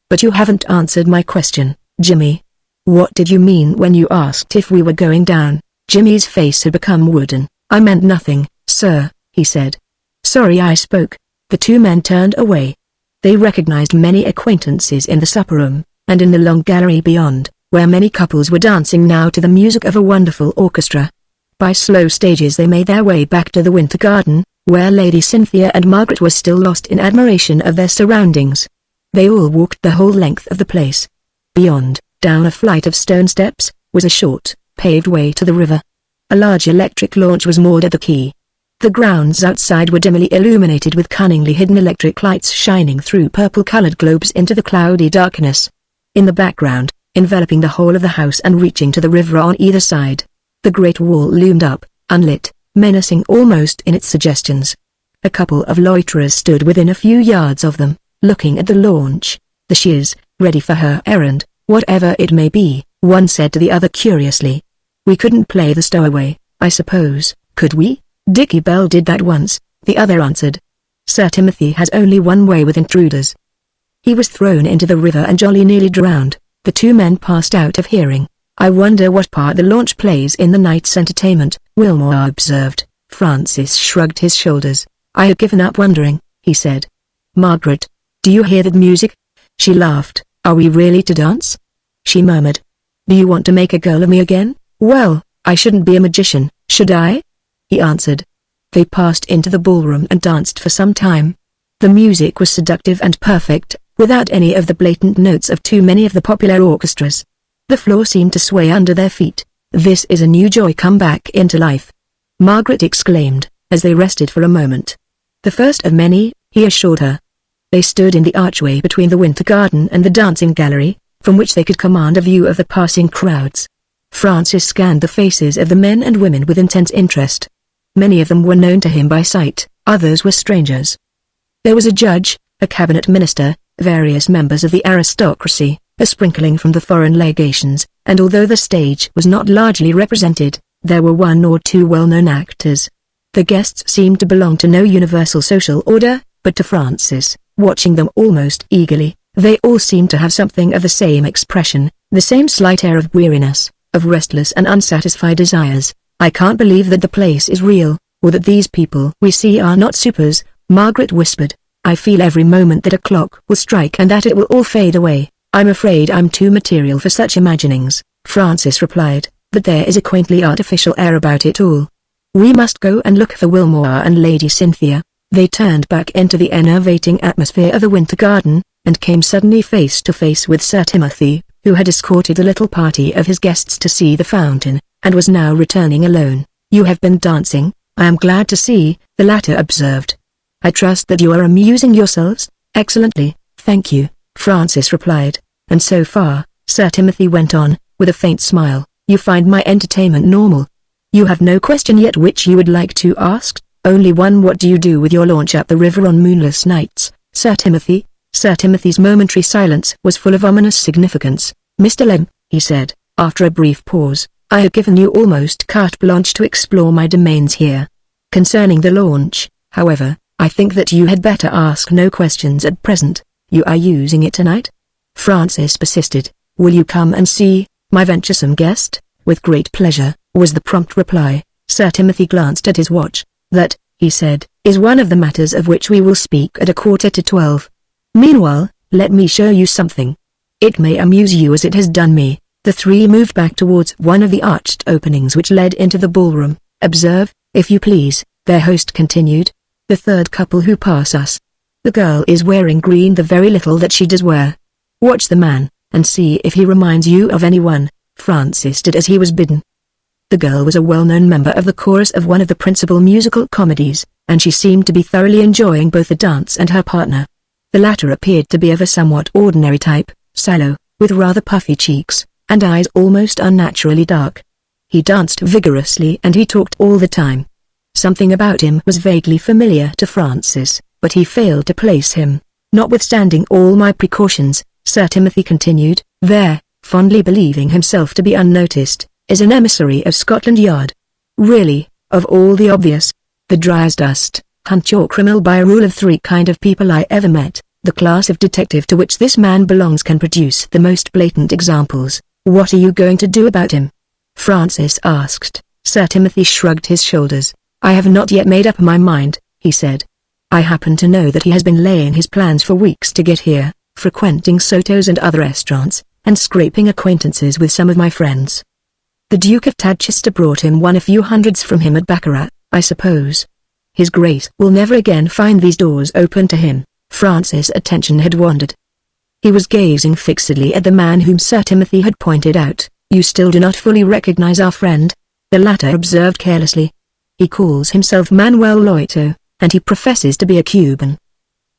But you haven't answered my question, Jimmy. What did you mean when you asked if we were going down? Jimmy's face had become wooden. I meant nothing, sir, he said. Sorry I spoke. The two men turned away. They recognized many acquaintances in the supper room, and in the long gallery beyond, where many couples were dancing now to the music of a wonderful orchestra. By slow stages they made their way back to the Winter Garden, where Lady Cynthia and Margaret were still lost in admiration of their surroundings. They all walked the whole length of the place. Beyond, down a flight of stone steps, was a short, paved way to the river. A large electric launch was moored at the quay. The grounds outside were dimly illuminated with cunningly hidden electric lights shining through purple-colored globes into the cloudy darkness. In the background, enveloping the whole of the house and reaching to the river on either side, the great wall loomed up, unlit, menacing almost in its suggestions. A couple of loiterers stood within a few yards of them, looking at the launch. The shears, ready for her errand, whatever it may be, one said to the other curiously. We couldn't play the stowaway, I suppose, could we? Dickie Bell did that once, the other answered. Sir Timothy has only one way with intruders. He was thrown into the river and jolly nearly drowned. The two men passed out of hearing. I wonder what part the launch plays in the night's entertainment, Wilmore observed. Francis shrugged his shoulders. I had given up wondering, he said. Margaret, do you hear that music? She laughed. Are we really to dance? She murmured. Do you want to make a girl of me again? Well, I shouldn't be a magician, should I? He answered. They passed into the ballroom and danced for some time. The music was seductive and perfect, without any of the blatant notes of too many of the popular orchestras. The floor seemed to sway under their feet. This is a new joy come back into life, Margaret exclaimed, as they rested for a moment. The first of many, he assured her. They stood in the archway between the Winter Garden and the dancing gallery, from which they could command a view of the passing crowds. Francis scanned the faces of the men and women with intense interest. Many of them were known to him by sight, others were strangers. There was a judge, a cabinet minister, various members of the aristocracy, a sprinkling from the foreign legations, and although the stage was not largely represented, there were one or two well-known actors. The guests seemed to belong to no universal social order, but to Francis, watching them almost eagerly, they all seemed to have something of the same expression, the same slight air of weariness, of restless and unsatisfied desires. I can't believe that the place is real, or that these people we see are not supers, Margaret whispered. I feel every moment that a clock will strike and that it will all fade away. I'm afraid I'm too material for such imaginings, Francis replied, but there is a quaintly artificial air about it all. We must go and look for Wilmore and Lady Cynthia. They turned back into the enervating atmosphere of the Winter Garden, and came suddenly face to face with Sir Timothy, who had escorted the little party of his guests to see the fountain, and was now returning alone. You have been dancing, I am glad to see, the latter observed. I trust that you are amusing yourselves? Excellently, thank you, Francis replied, and so far, Sir Timothy went on, with a faint smile, you find my entertainment normal. You have no question yet which you would like to ask? Only one. What do you do with your launch up the river on moonless nights, Sir Timothy? Sir Timothy's momentary silence was full of ominous significance. Mr. Lem, he said, after a brief pause, I have given you almost carte blanche to explore my domains here. Concerning the launch, however, I think that you had better ask no questions at present. You are using it tonight? Francis persisted. Will you come and see, my venturesome guest? With great pleasure, was the prompt reply. Sir Timothy glanced at his watch. That, he said, is one of the matters of which we will speak at 11:45. Meanwhile, let me show you something. It may amuse you as it has done me. The three moved back towards one of the arched openings which led into the ballroom. Observe, if you please, their host continued. The third couple who pass us. The girl is wearing green, the very little that she does wear. Watch the man, and see if he reminds you of anyone. Francis did as he was bidden. The girl was a well-known member of the chorus of one of the principal musical comedies, and she seemed to be thoroughly enjoying both the dance and her partner. The latter appeared to be of a somewhat ordinary type, sallow, with rather puffy cheeks, and eyes almost unnaturally dark. He danced vigorously and he talked all the time. Something about him was vaguely familiar to Francis, but he failed to place him. Notwithstanding all my precautions, Sir Timothy continued, there, fondly believing himself to be unnoticed, is an emissary of Scotland Yard. Really, of all the obvious, the dry as dust, hunt your criminal by a rule of three kind of people I ever met, the class of detective to which this man belongs can produce the most blatant examples. What are you going to do about him? Francis asked. Sir Timothy shrugged his shoulders. I have not yet made up my mind, he said. I happen to know that he has been laying his plans for weeks to get here, frequenting Soto's and other restaurants, and scraping acquaintances with some of my friends. The Duke of Tadchester brought him a few hundreds from him at baccarat, I suppose. His Grace will never again find these doors open to him. Francis' attention had wandered. He was gazing fixedly at the man whom Sir Timothy had pointed out. You still do not fully recognize our friend? The latter observed carelessly. He calls himself Manuel Loito, and he professes to be a Cuban.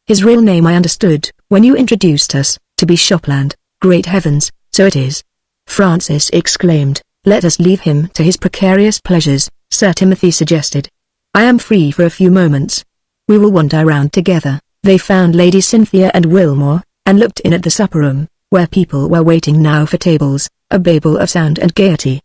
His real name I understood, when you introduced us, to be Shopland. Great heavens, so it is! Francis exclaimed. Let us leave him to his precarious pleasures, Sir Timothy suggested. I am free for a few moments. We will wander round together. They found Lady Cynthia and Wilmore, and looked in at the supper room, where people were waiting now for tables, a babel of sound and gaiety.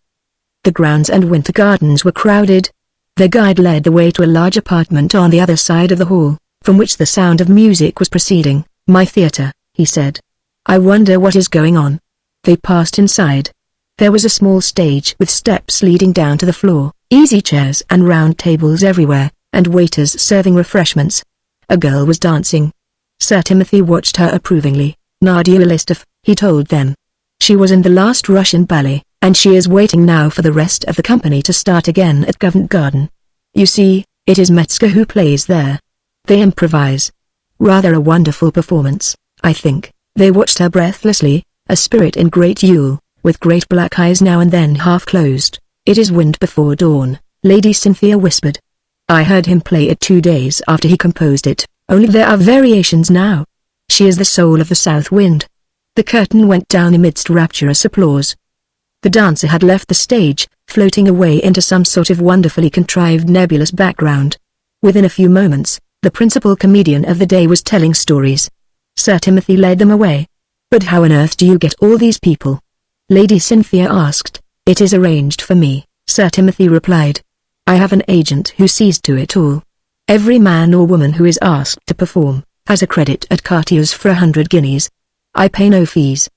The grounds and winter gardens were crowded. Their guide led the way to a large apartment on the other side of the hall, from which the sound of music was proceeding. My theatre, he said. I wonder what is going on. They passed inside. There was a small stage with steps leading down to the floor, easy chairs and round tables everywhere, and waiters serving refreshments. A girl was dancing. Sir Timothy watched her approvingly. Nadia Listov, he told them. She was in the last Russian ballet, and she is waiting now for the rest of the company to start again at Covent Garden. You see, it is Metzger who plays there. They improvise. Rather a wonderful performance, I think. They watched her breathlessly, a spirit in great Yule, with great black eyes now and then half closed. It is Wind Before Dawn, Lady Cynthia whispered. I heard him play it 2 days after he composed it, only there are variations now. She is the soul of the south wind. The curtain went down amidst rapturous applause. The dancer had left the stage, floating away into some sort of wonderfully contrived nebulous background. Within a few moments, the principal comedian of the day was telling stories. Sir Timothy led them away. But how on earth do you get all these people? Lady Cynthia asked. It is arranged for me, Sir Timothy replied. I have an agent who sees to it all. Every man or woman who is asked to perform, has a credit at Cartier's for 100 guineas. I pay no fees.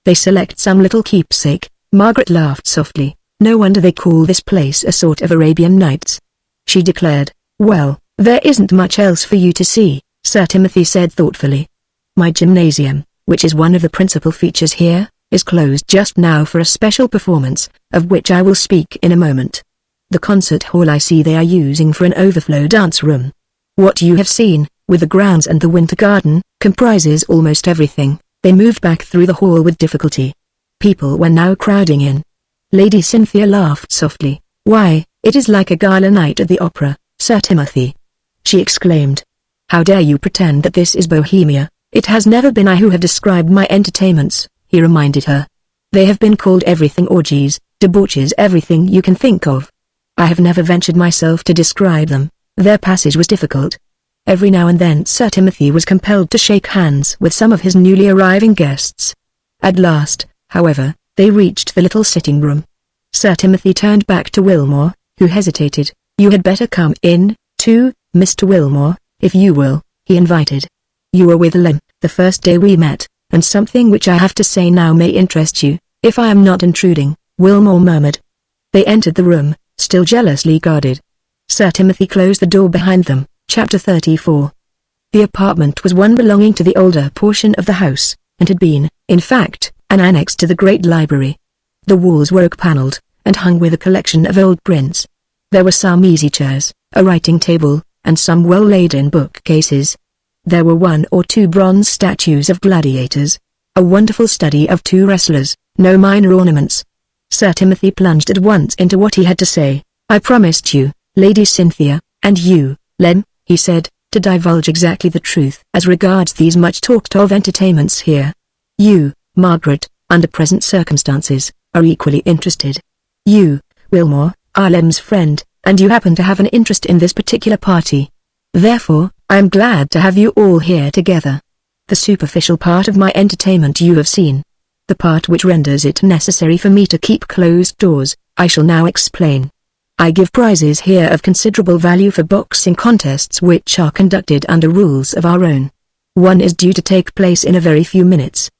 They select some little keepsake. Margaret laughed softly. No wonder they call this place a sort of Arabian Nights. She declared. Well, there isn't much else for you to see, Sir Timothy said thoughtfully. My gymnasium, which is one of the principal features here, is closed just now for a special performance, of which I will speak in a moment. The concert hall I see they are using for an overflow dance room. What you have seen, with the grounds and the winter garden, comprises almost everything. They moved back through the hall with difficulty. People were now crowding in. Lady Cynthia laughed softly. Why, it is like a gala night at the opera, Sir Timothy. She exclaimed. How dare you pretend that this is Bohemia? It has never been I who have described my entertainments, he reminded her. They have been called everything orgies, debauches, everything you can think of. I have never ventured myself to describe them. Their passage was difficult. Every now and then Sir Timothy was compelled to shake hands with some of his newly arriving guests. At last, however, they reached the little sitting room. Sir Timothy turned back to Wilmore, who hesitated. You had better come in, too, Mr. Wilmore, if you will, he invited. You were with Lem, the first day we met, and something which I have to say now may interest you, if I am not intruding, Wilmore murmured. They entered the room, still jealously guarded. Sir Timothy closed the door behind them. Chapter 34. The apartment was one belonging to the older portion of the house, and had been, in fact, an annex to the great library. The walls were oak-panelled, and hung with a collection of old prints. There were some easy chairs, a writing table, and some well-laden bookcases. There were 1 or 2 bronze statues of gladiators. A wonderful study of 2 wrestlers, no minor ornaments. Sir Timothy plunged at once into what he had to say. I promised you, Lady Cynthia, and you, Lem, he said, to divulge exactly the truth as regards these much talked of entertainments here. You, Margaret, under present circumstances, are equally interested. You, Wilmore, are Lem's friend, and you happen to have an interest in this particular party. Therefore, I am glad to have you all here together. The superficial part of my entertainment you have seen. The part which renders it necessary for me to keep closed doors, I shall now explain. I give prizes here of considerable value for boxing contests which are conducted under rules of our own. One is due to take place in a very few minutes.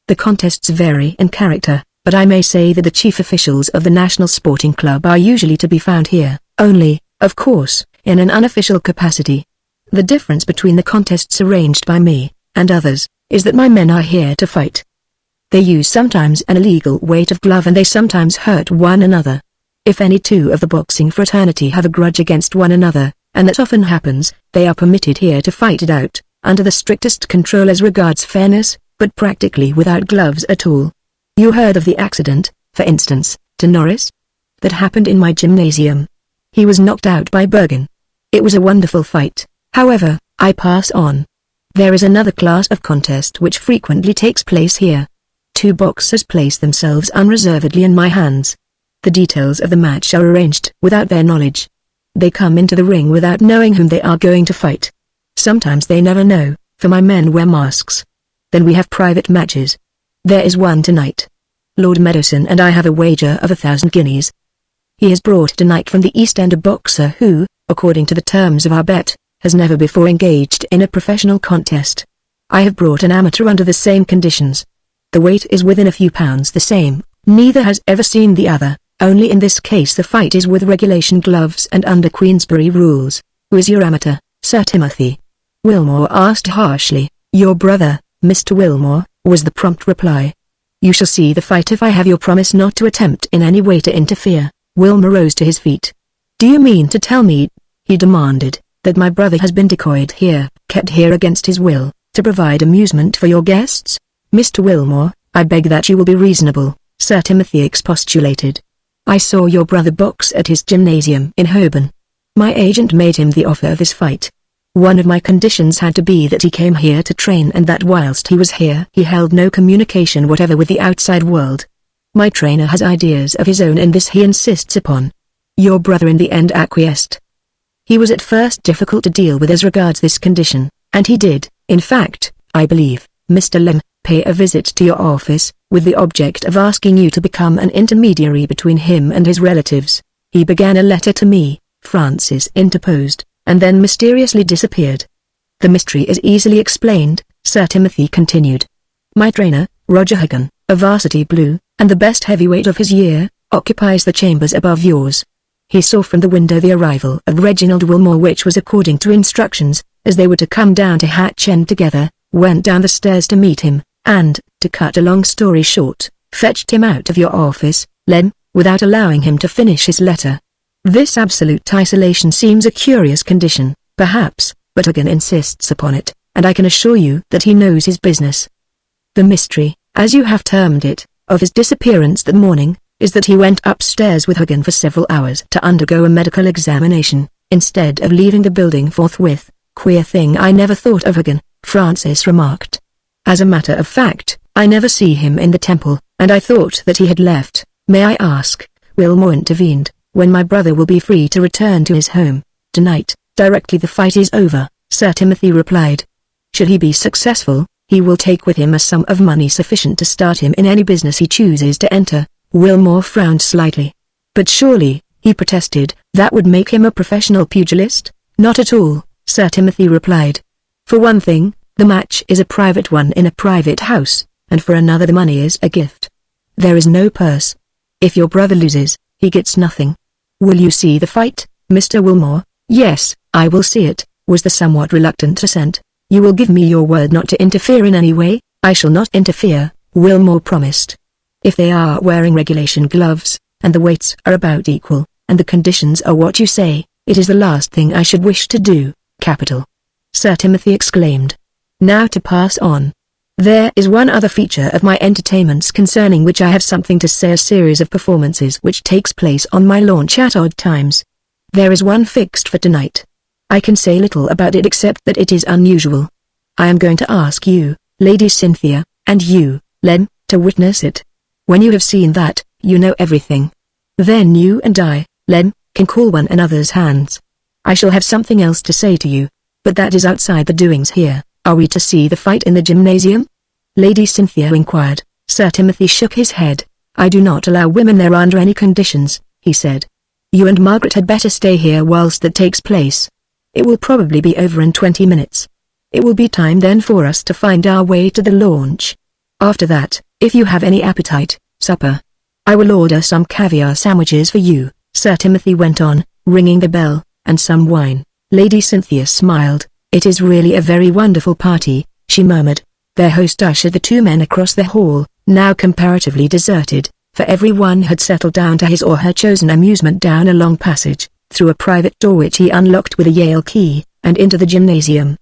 The contests vary in character, but I may say that the chief officials of the National Sporting Club are usually to be found here, only, of course, in an unofficial capacity. The difference between the contests arranged by me, and others, is that my men are here to fight. They use sometimes an illegal weight of glove and they sometimes hurt one another. If any two of the boxing fraternity have a grudge against one another, and that often happens, they are permitted here to fight it out, under the strictest control as regards fairness, but practically without gloves at all. You heard of the accident, for instance, to Norris? That happened in my gymnasium. He was knocked out by Bergen. It was a wonderful fight, however, I pass on. There is another class of contest which frequently takes place here. Two boxers place themselves unreservedly in my hands. The details of the match are arranged without their knowledge. They come into the ring without knowing whom they are going to fight. Sometimes they never know, for my men wear masks. Then we have private matches. There is one tonight. Lord Meadowson and I have a wager of 1,000 guineas. He has brought tonight from the East End a boxer who, according to the terms of our bet, has never before engaged in a professional contest. I have brought an amateur under the same conditions. The weight is within a few pounds the same, neither has ever seen the other. Only in this case the fight is with regulation gloves and under Queensberry rules. Who is your amateur, Sir Timothy? Wilmore asked harshly. Your brother, Mr. Wilmore, was the prompt reply. You shall see the fight if I have your promise not to attempt in any way to interfere. Wilmore rose to his feet. Do you mean to tell me, he demanded, that my brother has been decoyed here, kept here against his will, to provide amusement for your guests? Mr. Wilmore, I beg that you will be reasonable, Sir Timothy expostulated. I saw your brother box at his gymnasium in Holborn. My agent made him the offer of his fight. One of my conditions had to be that he came here to train and that whilst he was here he held no communication whatever with the outside world. My trainer has ideas of his own and this he insists upon. Your brother in the end acquiesced. He was at first difficult to deal with as regards this condition, and he did, in fact, I believe, Mr. Lem, pay a visit to your office, with the object of asking you to become an intermediary between him and his relatives. He began a letter to me, Francis interposed, and then mysteriously disappeared. The mystery is easily explained, Sir Timothy continued. My trainer, Roger Hagan, a varsity blue, and the best heavyweight of his year, occupies the chambers above yours. He saw from the window the arrival of Reginald Wilmore, which was according to instructions, as they were to come down to Hatch End together, went down the stairs to meet him, and, to cut a long story short, fetched him out of your office, Lem, without allowing him to finish his letter. This absolute isolation seems a curious condition, perhaps, but Hagan insists upon it, and I can assure you that he knows his business. The mystery, as you have termed it, of his disappearance that morning, is that he went upstairs with Hagan for several hours to undergo a medical examination, instead of leaving the building forthwith. Queer thing, I never thought of Hagan, Francis remarked. As a matter of fact, I never see him in the temple, and I thought that he had left. May I ask, Wilmore intervened, when my brother will be free to return to his home? Tonight, directly the fight is over, Sir Timothy replied. Should he be successful, he will take with him a sum of money sufficient to start him in any business he chooses to enter. Wilmore frowned slightly. But surely, he protested, that would make him a professional pugilist? Not at all, Sir Timothy replied. For one thing, the match is a private one in a private house, and for another the money is a gift. There is no purse. If your brother loses, he gets nothing. Will you see the fight, Mr. Wilmore? Yes, I will see it, was the somewhat reluctant assent. You will give me your word not to interfere in any way? I shall not interfere, Wilmore promised. If they are wearing regulation gloves, and the weights are about equal, and the conditions are what you say, it is the last thing I should wish to do. Capital! Sir Timothy exclaimed. Now to pass on. There is one other feature of my entertainments concerning which I have something to say, a series of performances which takes place on my launch at odd times. There is one fixed for tonight. I can say little about it except that it is unusual. I am going to ask you, Lady Cynthia, and you, Lem, to witness it. When you have seen that, you know everything. Then you and I, Lem, can call one another's hands. I shall have something else to say to you, but that is outside the doings here. Are we to see the fight in the gymnasium? Lady Cynthia inquired. Sir Timothy shook his head. I do not allow women there under any conditions, he said. You and Margaret had better stay here whilst that takes place. It will probably be over in 20 minutes. It will be time then for us to find our way to the launch. After that, if you have any appetite, supper. I will order some caviar sandwiches for you, Sir Timothy went on, ringing the bell, and some wine. Lady Cynthia smiled. It is really a very wonderful party, she murmured. Their host ushered the two men across the hall, now comparatively deserted, for everyone had settled down to his or her chosen amusement down a long passage, through a private door which he unlocked with a Yale key, and into the gymnasium.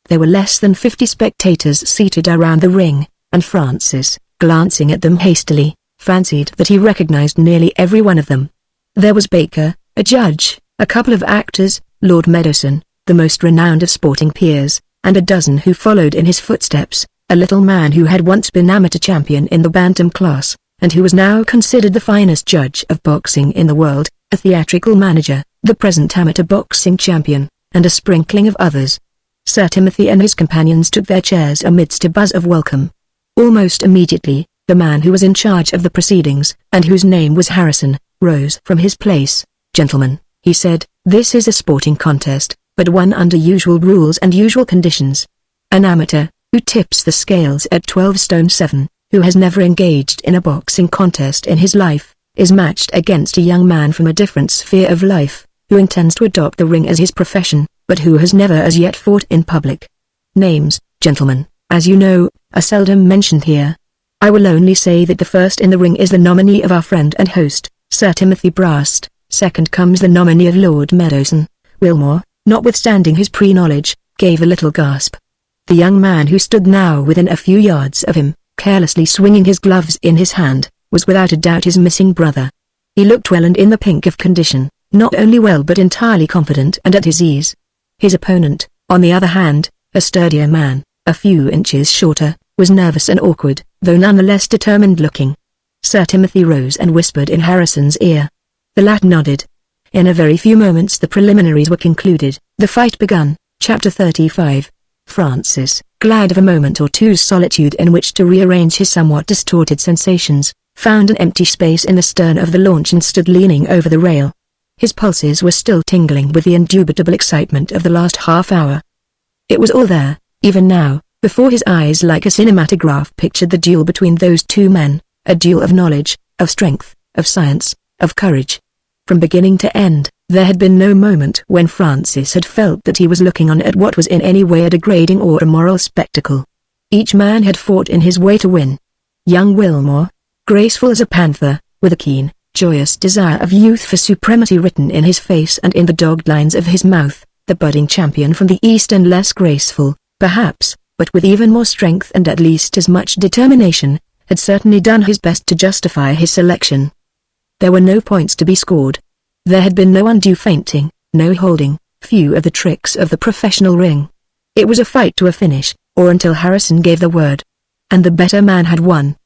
There were less than 50 spectators seated around the ring, and Francis, glancing at them hastily, fancied that he recognized nearly every one of them. There was Baker, a judge, a couple of actors, Lord Meadowson, the most renowned of sporting peers, and a dozen who followed in his footsteps, a little man who had once been amateur champion in the bantam class, and who was now considered the finest judge of boxing in the world, a theatrical manager, the present amateur boxing champion, and a sprinkling of others. Sir Timothy and his companions took their chairs amidst a buzz of welcome. Almost immediately, the man who was in charge of the proceedings, and whose name was Harrison, rose from his place. Gentlemen, he said, this is a sporting contest, but one under usual rules and usual conditions. An amateur, who tips the scales at 12 stone 7, who has never engaged in a boxing contest in his life, is matched against a young man from a different sphere of life, who intends to adopt the ring as his profession, but who has never as yet fought in public. Names, gentlemen, as you know, are seldom mentioned here. I will only say that the first in the ring is the nominee of our friend and host, Sir Timothy Brast. Second comes the nominee of Lord Meadowson. Wilmore, notwithstanding his pre-knowledge, gave a little gasp. The young man who stood now within a few yards of him, carelessly swinging his gloves in his hand, was without a doubt his missing brother. He looked well and in the pink of condition, not only well but entirely confident and at his ease. His opponent, on the other hand, a sturdier man, a few inches shorter, was nervous and awkward, though none the less determined-looking. Sir Timothy rose and whispered in Harrison's ear. The lad nodded. In a very few moments the preliminaries were concluded, the fight begun. Chapter 35. Francis, glad of a moment or two's solitude in which to rearrange his somewhat distorted sensations, found an empty space in the stern of the launch and stood leaning over the rail. His pulses were still tingling with the indubitable excitement of the last half hour. It was all there, even now, before his eyes like a cinematograph pictured the duel between those two men, a duel of knowledge, of strength, of science, of courage. From beginning to end, there had been no moment when Francis had felt that he was looking on at what was in any way a degrading or immoral spectacle. Each man had fought in his way to win. Young Wilmore, graceful as a panther, with a keen, joyous desire of youth for supremacy written in his face and in the dogged lines of his mouth, the budding champion from the East and less graceful, perhaps, but with even more strength and at least as much determination, had certainly done his best to justify his selection. There were no points to be scored. There had been no undue feinting, no holding, few of the tricks of the professional ring. It was a fight to a finish, or until Harrison gave the word. And the better man had won.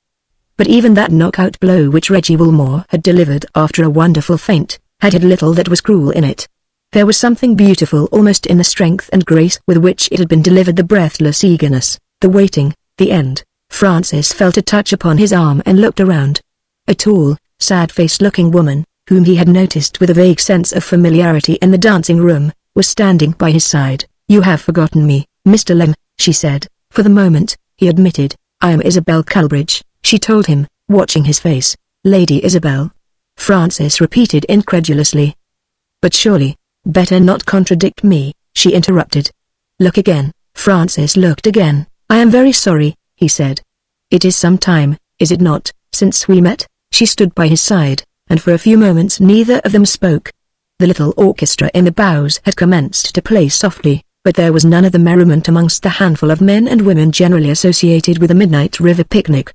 But even that knockout blow which Reggie Wilmore had delivered after a wonderful feint, had little that was cruel in it. There was something beautiful almost in the strength and grace with which it had been delivered, the breathless eagerness, the waiting, the end. Francis felt a touch upon his arm and looked around. A tall, sad-faced-looking woman, whom he had noticed with a vague sense of familiarity in the dancing room, was standing by his side. "You have forgotten me, Mr. Lem," she said. "For the moment," he admitted. "I am Isabel Culbridge," she told him, watching his face. "Lady Isabel?" Francis repeated incredulously. "But surely, better not contradict me," she interrupted. "Look again." Francis looked again. "I am very sorry," he said. "It is some time, is it not, since we met?" She stood by his side, and for a few moments neither of them spoke. The little orchestra in the bows had commenced to play softly, but there was none of the merriment amongst the handful of men and women generally associated with a midnight river picnic.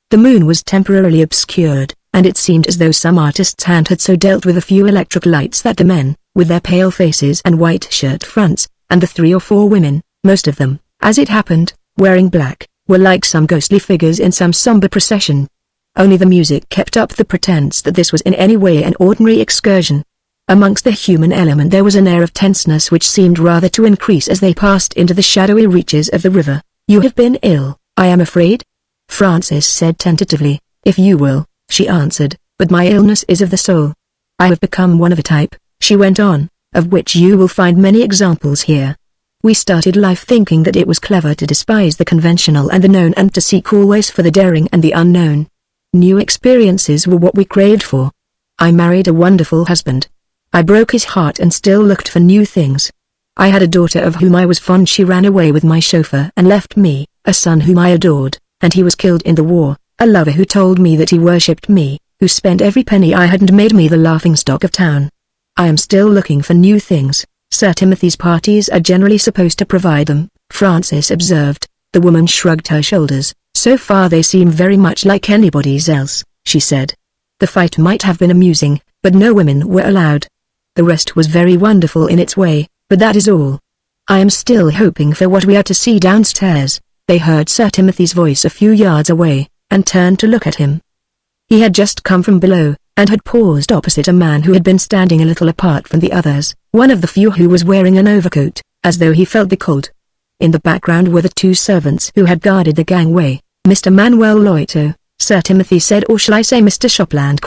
The moon was temporarily obscured, and it seemed as though some artist's hand had so dealt with a few electric lights that the men, with their pale faces and white shirt fronts, and the 3 or 4 women, most of them, as it happened, wearing black, were like some ghostly figures in some somber procession. Only the music kept up the pretense that this was in any way an ordinary excursion. Amongst the human element there was an air of tenseness which seemed rather to increase as they passed into the shadowy reaches of the river. "You have been ill, I am afraid?" Francis said tentatively. "If you will," she answered, "but my illness is of the soul. I have become one of a type," she went on, "of which you will find many examples here. We started life thinking that it was clever to despise the conventional and the known and to seek always for the daring and the unknown. New experiences were what we craved for. I married a wonderful husband. I broke his heart and still looked for new things. I had a daughter of whom I was fond. She ran away with my chauffeur and left me, a son whom I adored, and he was killed in the war, a lover who told me that he worshipped me, who spent every penny I had and made me the laughingstock of town. I am still looking for new things. Sir Timothy's parties are generally supposed to provide them," Francis observed. The woman shrugged her shoulders. "So far they seem very much like anybody's else," she said. "The fight might have been amusing, but no women were allowed. The rest was very wonderful in its way, but that is all. I am still hoping for what we are to see downstairs." They heard Sir Timothy's voice a few yards away, and turned to look at him. He had just come from below, and had paused opposite a man who had been standing a little apart from the others, one of the few who was wearing an overcoat, as though he felt the cold. In the background were the 2 servants who had guarded the gangway. "Mr. Manuel Loito," Sir Timothy said, "or shall I say Mr. Shopland?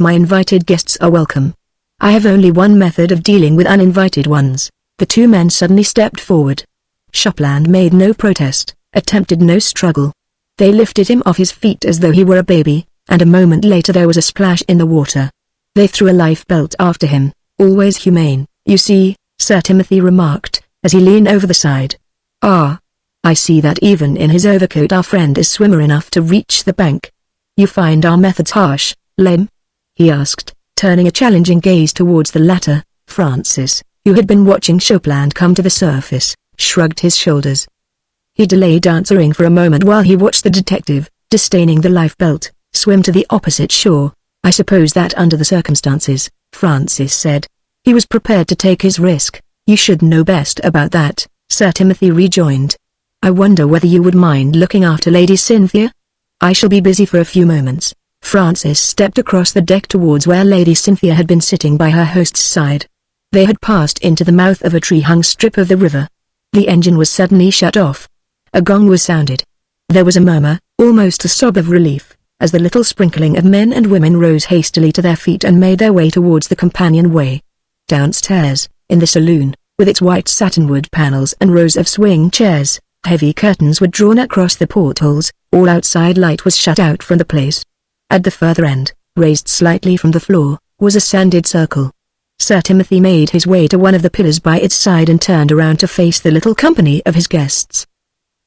My invited guests are welcome. I have only one method of dealing with uninvited ones." The 2 men suddenly stepped forward. Shopland made no protest, attempted no struggle. They lifted him off his feet as though he were a baby, and a moment later there was a splash in the water. They threw a life belt after him. "Always humane, you see," Sir Timothy remarked, as he leaned over the side. "Ah. I see that even in his overcoat our friend is swimmer enough to reach the bank. You find our methods harsh, lame?" he asked, turning a challenging gaze towards the latter. Francis, who had been watching Shopland come to the surface, shrugged his shoulders. He delayed answering for a moment while he watched the detective, disdaining the life belt, swim to the opposite shore. "I suppose that under the circumstances," Francis said, "he was prepared to take his risk." "You should know best about that," Sir Timothy rejoined. "I wonder whether you would mind looking after Lady Cynthia? I shall be busy for a few moments." Francis stepped across the deck towards where Lady Cynthia had been sitting by her host's side. They had passed into the mouth of a tree-hung strip of the river. The engine was suddenly shut off. A gong was sounded. There was a murmur, almost a sob of relief, as the little sprinkling of men and women rose hastily to their feet and made their way towards the companionway. Downstairs, in the saloon, with its white satinwood panels and rows of swing chairs, heavy curtains were drawn across the portholes. All outside light was shut out from the place. At the further end, raised slightly from the floor, was a sanded circle. Sir Timothy made his way to one of the pillars by its side and turned around to face the little company of his guests.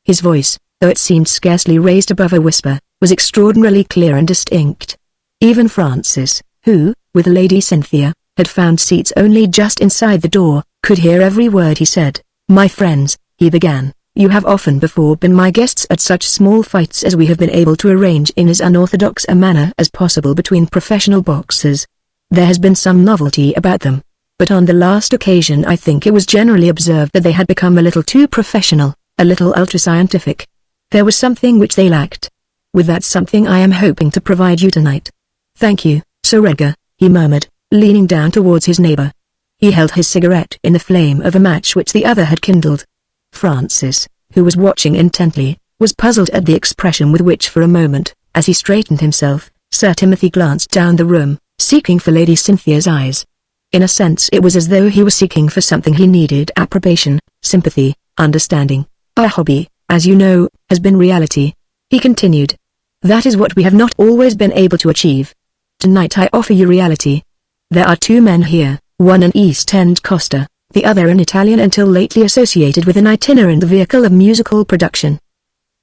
His voice, though it seemed scarcely raised above a whisper, was extraordinarily clear and distinct. Even Francis, who, with Lady Cynthia, had found seats only just inside the door, could hear every word he said. "My friends," he began, "you have often before been my guests at such small fights as we have been able to arrange in as unorthodox a manner as possible between professional boxers. There has been some novelty about them, but on the last occasion I think it was generally observed that they had become a little too professional, a little ultra-scientific. There was something which they lacked. With that something I am hoping to provide you tonight." "Thank you, Sir Edgar," he murmured, leaning down towards his neighbor. He held his cigarette in the flame of a match which the other had kindled. Francis, who was watching intently, was puzzled at the expression with which for a moment, as he straightened himself, Sir Timothy glanced down the room, seeking for Lady Cynthia's eyes. In a sense it was as though he was seeking for something he needed: approbation, sympathy, understanding. "Our hobby, as you know, has been reality," he continued. "That is what we have not always been able to achieve. Tonight I offer you reality. There are 2 men here, one an East End coster, the other an Italian until lately associated with an itinerant vehicle of musical production.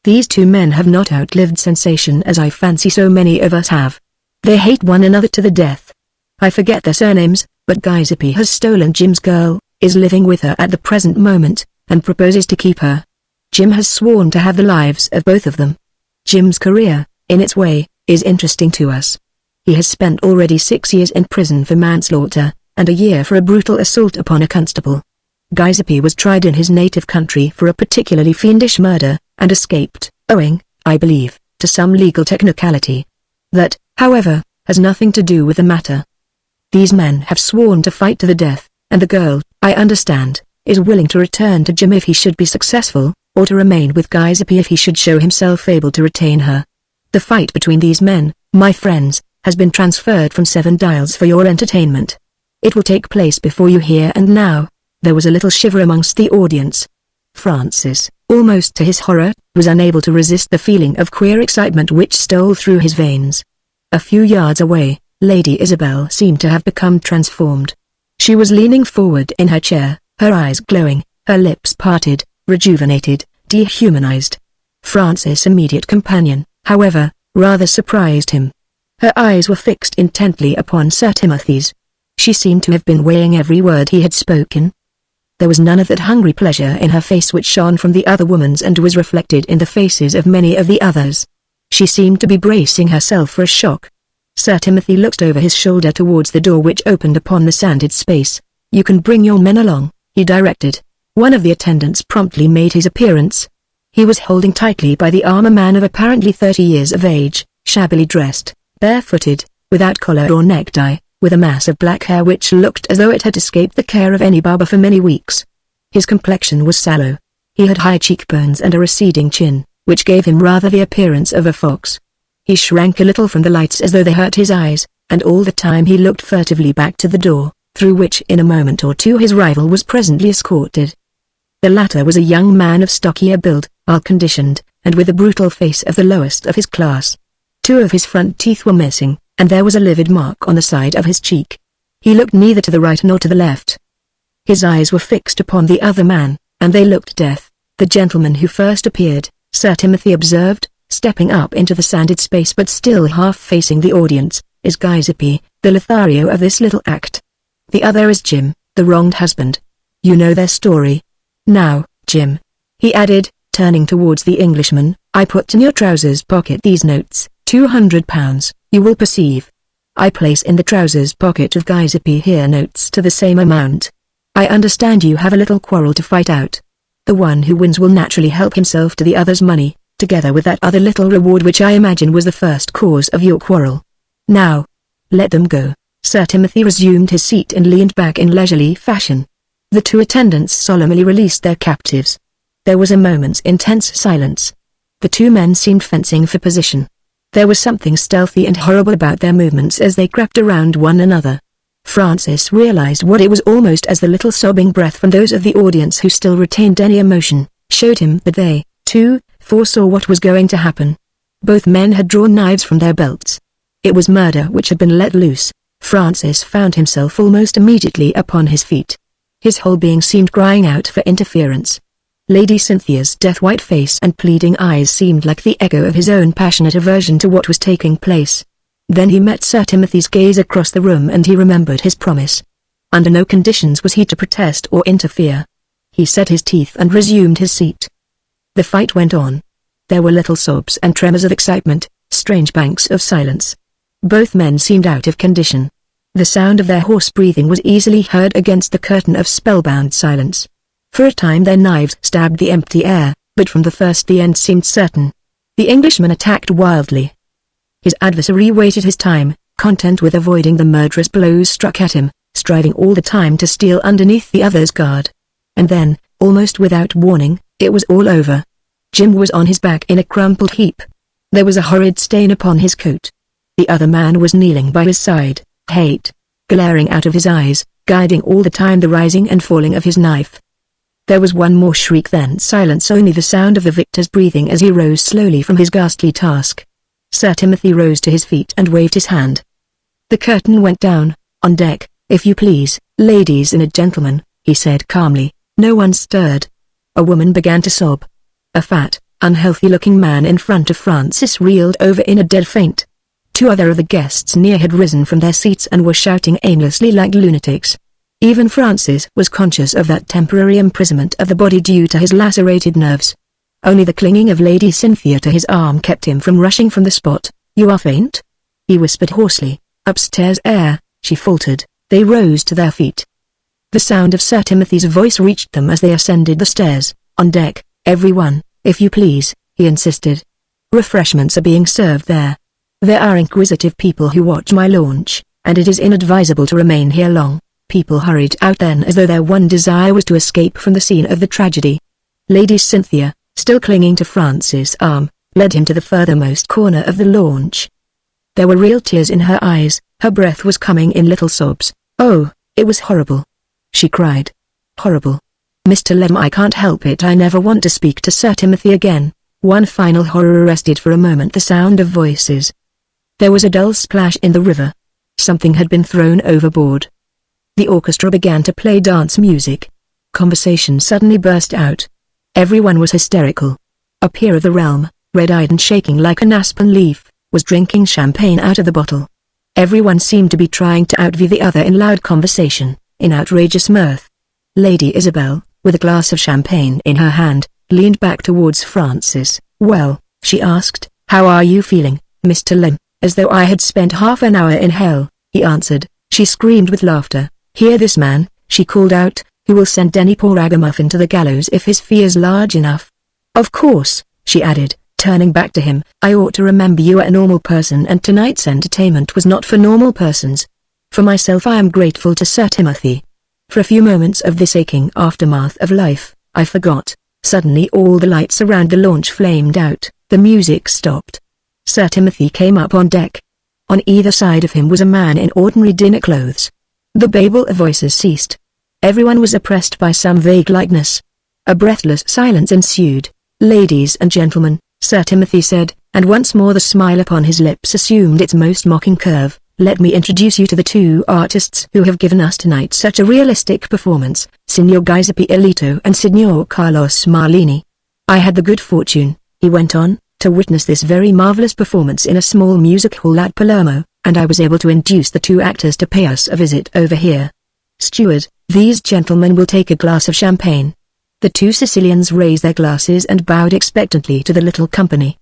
These 2 men have not outlived sensation as I fancy so many of us have. They hate one another to the death. I forget their surnames, but Giuseppe has stolen Jim's girl, is living with her at the present moment, and proposes to keep her. Jim has sworn to have the lives of both of them. Jim's career, in its way, is interesting to us. He has spent already 6 years in prison for manslaughter, and a year for a brutal assault upon a constable. Giuseppe was tried in his native country for a particularly fiendish murder, and escaped, owing, I believe, to some legal technicality. That, however, has nothing to do with the matter. These men have sworn to fight to the death, and the girl, I understand, is willing to return to Jim if he should be successful, or to remain with Giuseppe if he should show himself able to retain her. The fight between these men, my friends, has been transferred from 7 Dials for your entertainment. It will take place before you here and now. There was a little shiver amongst the audience. Francis, almost to his horror, was unable to resist the feeling of queer excitement which stole through his veins. A few yards away, Lady Isabel seemed to have become transformed. She was leaning forward in her chair, her eyes glowing, her lips parted, rejuvenated, dehumanized. Francis' immediate companion, however, rather surprised him. Her eyes were fixed intently upon Sir Timothy's. She seemed to have been weighing every word he had spoken. There was none of that hungry pleasure in her face which shone from the other woman's and was reflected in the faces of many of the others. She seemed to be bracing herself for a shock. Sir Timothy looked over his shoulder towards the door which opened upon the sanded space. "You can bring your men along," he directed. One of the attendants promptly made his appearance. He was holding tightly by the arm a man of apparently 30 years of age, shabbily dressed, barefooted, without collar or necktie, with a mass of black hair which looked as though it had escaped the care of any barber for many weeks. His complexion was sallow. He had high cheekbones and a receding chin, which gave him rather the appearance of a fox. He shrank a little from the lights as though they hurt his eyes, and all the time he looked furtively back to the door, through which in a moment or two his rival was presently escorted. The latter was a young man of stockier build, well-conditioned, and with a brutal face of the lowest of his class. 2 of his front teeth were missing, and there was a livid mark on the side of his cheek. He looked neither to the right nor to the left. His eyes were fixed upon the other man, and they looked death. "The gentleman who first appeared," Sir Timothy observed, stepping up into the sanded space but still half facing the audience, "is Giuseppe, the Lothario of this little act. The other is Jim, the wronged husband. You know their story. Now, Jim," he added, turning towards the Englishman, "I put in your trousers pocket these notes, £200, you will perceive. I place in the trousers pocket of Giuseppe here notes to the same amount. I understand you have a little quarrel to fight out. The one who wins will naturally help himself to the other's money, together with that other little reward which I imagine was the first cause of your quarrel. Now, let them go." Sir Timothy resumed his seat and leaned back in leisurely fashion. The 2 attendants solemnly released their captives. There was a moment's intense silence. The 2 men seemed fencing for position. There was something stealthy and horrible about their movements as they crept around one another. Francis realized what it was almost as the little sobbing breath from those of the audience who still retained any emotion, showed him that they, too, foresaw what was going to happen. Both men had drawn knives from their belts. It was murder which had been let loose. Francis found himself almost immediately upon his feet. His whole being seemed crying out for interference. Lady Cynthia's death-white face and pleading eyes seemed like the echo of his own passionate aversion to what was taking place. Then he met Sir Timothy's gaze across the room and he remembered his promise. Under no conditions was he to protest or interfere. He set his teeth and resumed his seat. The fight went on. There were little sobs and tremors of excitement, strange banks of silence. Both men seemed out of condition. The sound of their hoarse breathing was easily heard against the curtain of spellbound silence. For a time their knives stabbed the empty air, but from the first the end seemed certain. The Englishman attacked wildly. His adversary waited his time, content with avoiding the murderous blows struck at him, striving all the time to steal underneath the other's guard. And then, almost without warning, it was all over. Jim was on his back in a crumpled heap. There was a horrid stain upon his coat. The other man was kneeling by his side, hate glaring out of his eyes, guiding all the time the rising and falling of his knife. There was one more shriek, then silence, only the sound of the victor's breathing as he rose slowly from his ghastly task. Sir Timothy rose to his feet and waved his hand. The curtain went down. "On deck, if you please, ladies and gentlemen," he said calmly. No one stirred. A woman began to sob. A fat, unhealthy-looking man in front of Francis reeled over in a dead faint. 2 other of the guests near had risen from their seats and were shouting aimlessly like lunatics. Even Francis was conscious of that temporary imprisonment of the body due to his lacerated nerves. Only the clinging of Lady Cynthia to his arm kept him from rushing from the spot. "You are faint?" he whispered hoarsely. "Upstairs air," she faltered. They rose to their feet. The sound of Sir Timothy's voice reached them as they ascended the stairs. "On deck, everyone, if you please," he insisted. "Refreshments are being served there. There are inquisitive people who watch my launch, and it is inadvisable to remain here long." People hurried out then as though their one desire was to escape from the scene of the tragedy. Lady Cynthia, still clinging to Francis' arm, led him to the furthermost corner of the launch. There were real tears in her eyes, her breath was coming in little sobs. "Oh, it was horrible," she cried. "Horrible. Mr. Lem, I can't help it. I never want to speak to Sir Timothy again." One final horror arrested for a moment the sound of voices. There was a dull splash in the river. Something had been thrown overboard. The orchestra began to play dance music. Conversation suddenly burst out. Everyone was hysterical. A peer of the realm, red-eyed and shaking like an aspen leaf, was drinking champagne out of the bottle. Everyone seemed to be trying to outvie the other in loud conversation, in outrageous mirth. Lady Isabel, with a glass of champagne in her hand, leaned back towards Francis. "Well," she asked, "how are you feeling, Mr. Lem?" "As though I had spent half an hour in hell," he answered. She screamed with laughter. "Hear this man," she called out, "who will send any poor ragamuffin to the gallows if his fee is large enough. Of course," she added, turning back to him, "I ought to remember you are a normal person and tonight's entertainment was not for normal persons. For myself, I am grateful to Sir Timothy. For a few moments of this aching aftermath of life, I forgot." Suddenly all the lights around the launch flamed out, the music stopped. Sir Timothy came up on deck. On either side of him was a man in ordinary dinner clothes. The babel of voices ceased. Everyone was oppressed by some vague likeness. A breathless silence ensued. "Ladies and gentlemen," Sir Timothy said, and once more the smile upon his lips assumed its most mocking curve, "let me introduce you to the two artists who have given us tonight such a realistic performance, Signor Giuseppe Elito and Signor Carlos Marlini. I had the good fortune," he went on, "to witness this very marvelous performance in a small music hall at Palermo, and I was able to induce the two actors to pay us a visit over here. Steward, these gentlemen will take a glass of champagne." The two Sicilians raised their glasses and bowed expectantly to the little company.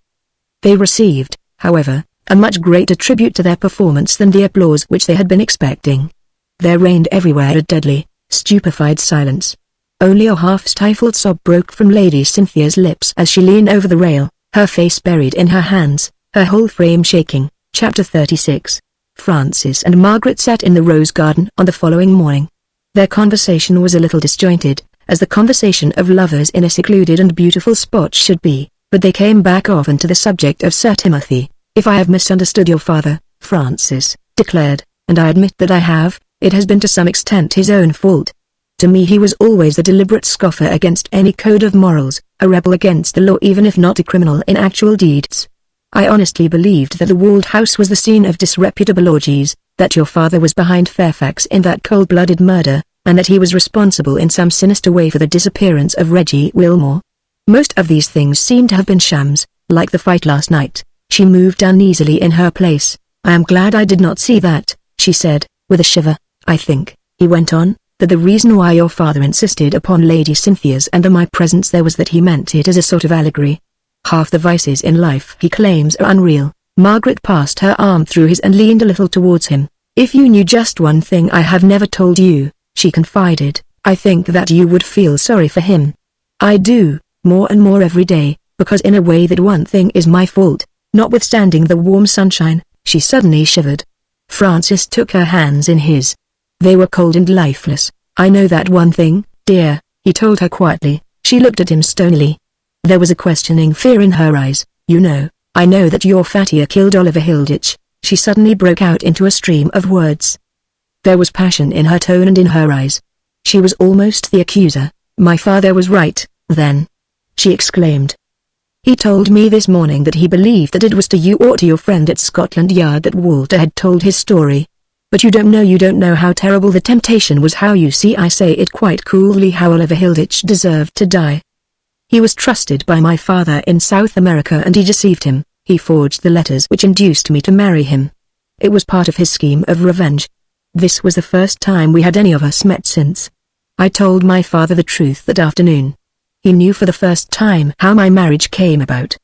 They received, however, a much greater tribute to their performance than the applause which they had been expecting. There reigned everywhere a deadly, stupefied silence. Only a half-stifled sob broke from Lady Cynthia's lips as she leaned over the rail, her face buried in her hands, her whole frame shaking. Chapter 36. Francis and Margaret sat in the rose garden on the following morning. Their conversation was a little disjointed, as the conversation of lovers in a secluded and beautiful spot should be, but they came back often to the subject of Sir Timothy. "If I have misunderstood your father," Francis declared, "and I admit that I have, it has been to some extent his own fault. To me he was always a deliberate scoffer against any code of morals, a rebel against the law even if not a criminal in actual deeds. I honestly believed that the walled house was the scene of disreputable orgies, that your father was behind Fairfax in that cold-blooded murder, and that he was responsible in some sinister way for the disappearance of Reggie Wilmore. Most of these things seem to have been shams, like the fight last night." She moved uneasily in her place. "I am glad I did not see that," she said, with a shiver. "I think," he went on, "that the reason why your father insisted upon Lady Cynthia's and my presence there was that he meant it as a sort of allegory. Half the vices in life he claims are unreal." Margaret passed her arm through his and leaned a little towards him. "If you knew just one thing I have never told you," she confided, "I think that you would feel sorry for him. I do, more and more every day, because in a way that one thing is my fault." Notwithstanding the warm sunshine, she suddenly shivered. Francis took her hands in his. They were cold and lifeless. "I know that one thing, dear," he told her quietly. She looked at him stonily. There was a questioning fear in her eyes. I know that your father killed Oliver Hilditch." She suddenly broke out into a stream of words. There was passion in her tone and in her eyes. She was almost the accuser. "My father was right, then," she exclaimed. "He told me this morning that he believed that it was to you or to your friend at Scotland Yard that Walter had told his story. But you don't know how terrible the temptation was. How you see, I say it quite coolly, how Oliver Hilditch deserved to die. He was trusted by my father in South America and he deceived him. He forged the letters which induced me to marry him. It was part of his scheme of revenge. This was the first time we had any of us met since. I told my father the truth that afternoon. He knew for the first time how my marriage came about.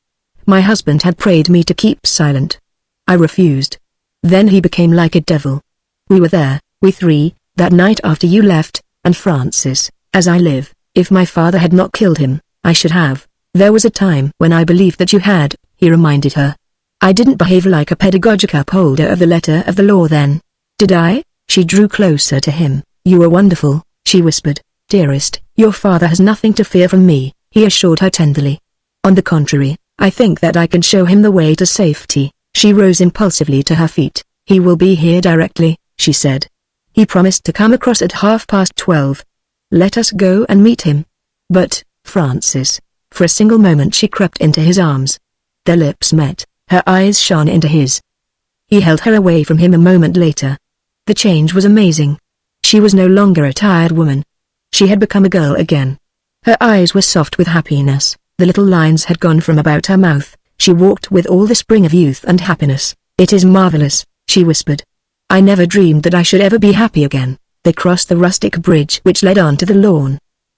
My husband had prayed me to keep silent. I refused. Then he became like a devil. We were there, We three, that night after you left, and Francis, as I live, if my father had not killed him, I should have. There was a time when I believed that you had, he reminded her. I didn't behave like a pedagogic upholder of the letter of the law then. Did I? She drew closer to him. You were wonderful, she whispered. Dearest, your father has nothing to fear from me, he assured her tenderly. On the contrary, I think that I can show him the way to safety. She rose impulsively to her feet. He will be here directly, she said. He promised to come across at 12:30. Let us go and meet him. But, Francis. For a single moment she crept into his arms. Their lips met, her eyes shone into his. He held her away from him a moment later. The change was amazing. She was no longer a tired woman. She had become a girl again. Her eyes were soft with happiness, the little lines had gone from about her mouth, she walked with all the spring of youth and happiness. It is marvelous, she whispered. I never dreamed that I should ever be happy again. They crossed the rustic bridge which led onto the lawn.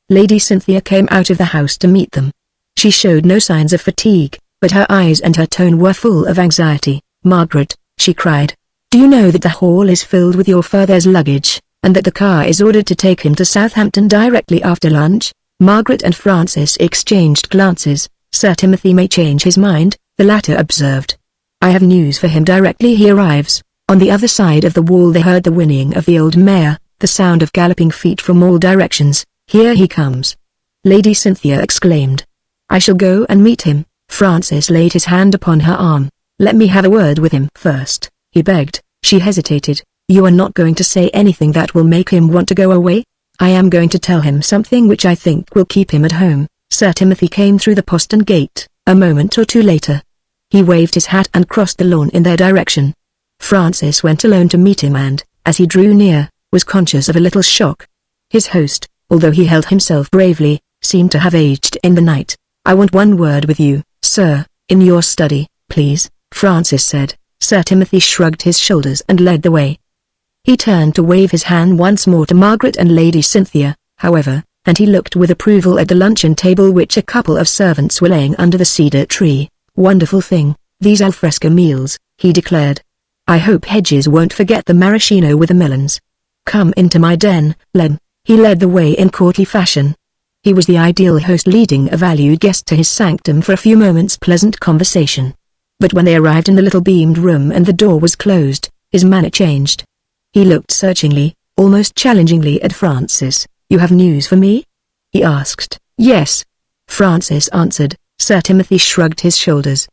Lady Cynthia came out of the house to meet them. She showed no signs of fatigue, but her eyes and her tone were full of anxiety. Margaret, she cried. Do you know that the hall is filled with your father's luggage, and that the car is ordered to take him to Southampton directly after lunch? Margaret and Francis exchanged glances. Sir Timothy may change his mind, the latter observed. I have news for him directly he arrives. On the other side of the wall they heard the whinnying of the old mare, the sound of galloping feet from all directions. Here he comes. Lady Cynthia exclaimed. I shall go and meet him. Francis laid his hand upon her arm. Let me have a word with him first, he begged. She hesitated. You are not going to say anything that will make him want to go away? I am going to tell him something which I think will keep him at home. Sir Timothy came through the postern gate, a moment or two later. He waved his hat and crossed the lawn in their direction. Francis went alone to meet him and, as he drew near, was conscious of a little shock. His host, although he held himself bravely, seemed to have aged in the night. I want one word with you, sir, in your study, please, Francis said. Sir Timothy shrugged his shoulders and led the way. He turned to wave his hand once more to Margaret and Lady Cynthia, however, and he looked with approval at the luncheon table which a couple of servants were laying under the cedar tree. Wonderful thing, these alfresco meals, he declared. I hope Hedges won't forget the maraschino with the melons. Come into my den, Lem. He led the way in courtly fashion. He was the ideal host leading a valued guest to his sanctum for a few moments' pleasant conversation. But when they arrived in the little beamed room and the door was closed, his manner changed. He looked searchingly, almost challengingly at Francis. You have news for me? He asked. Yes. Francis answered. Sir Timothy shrugged his shoulders.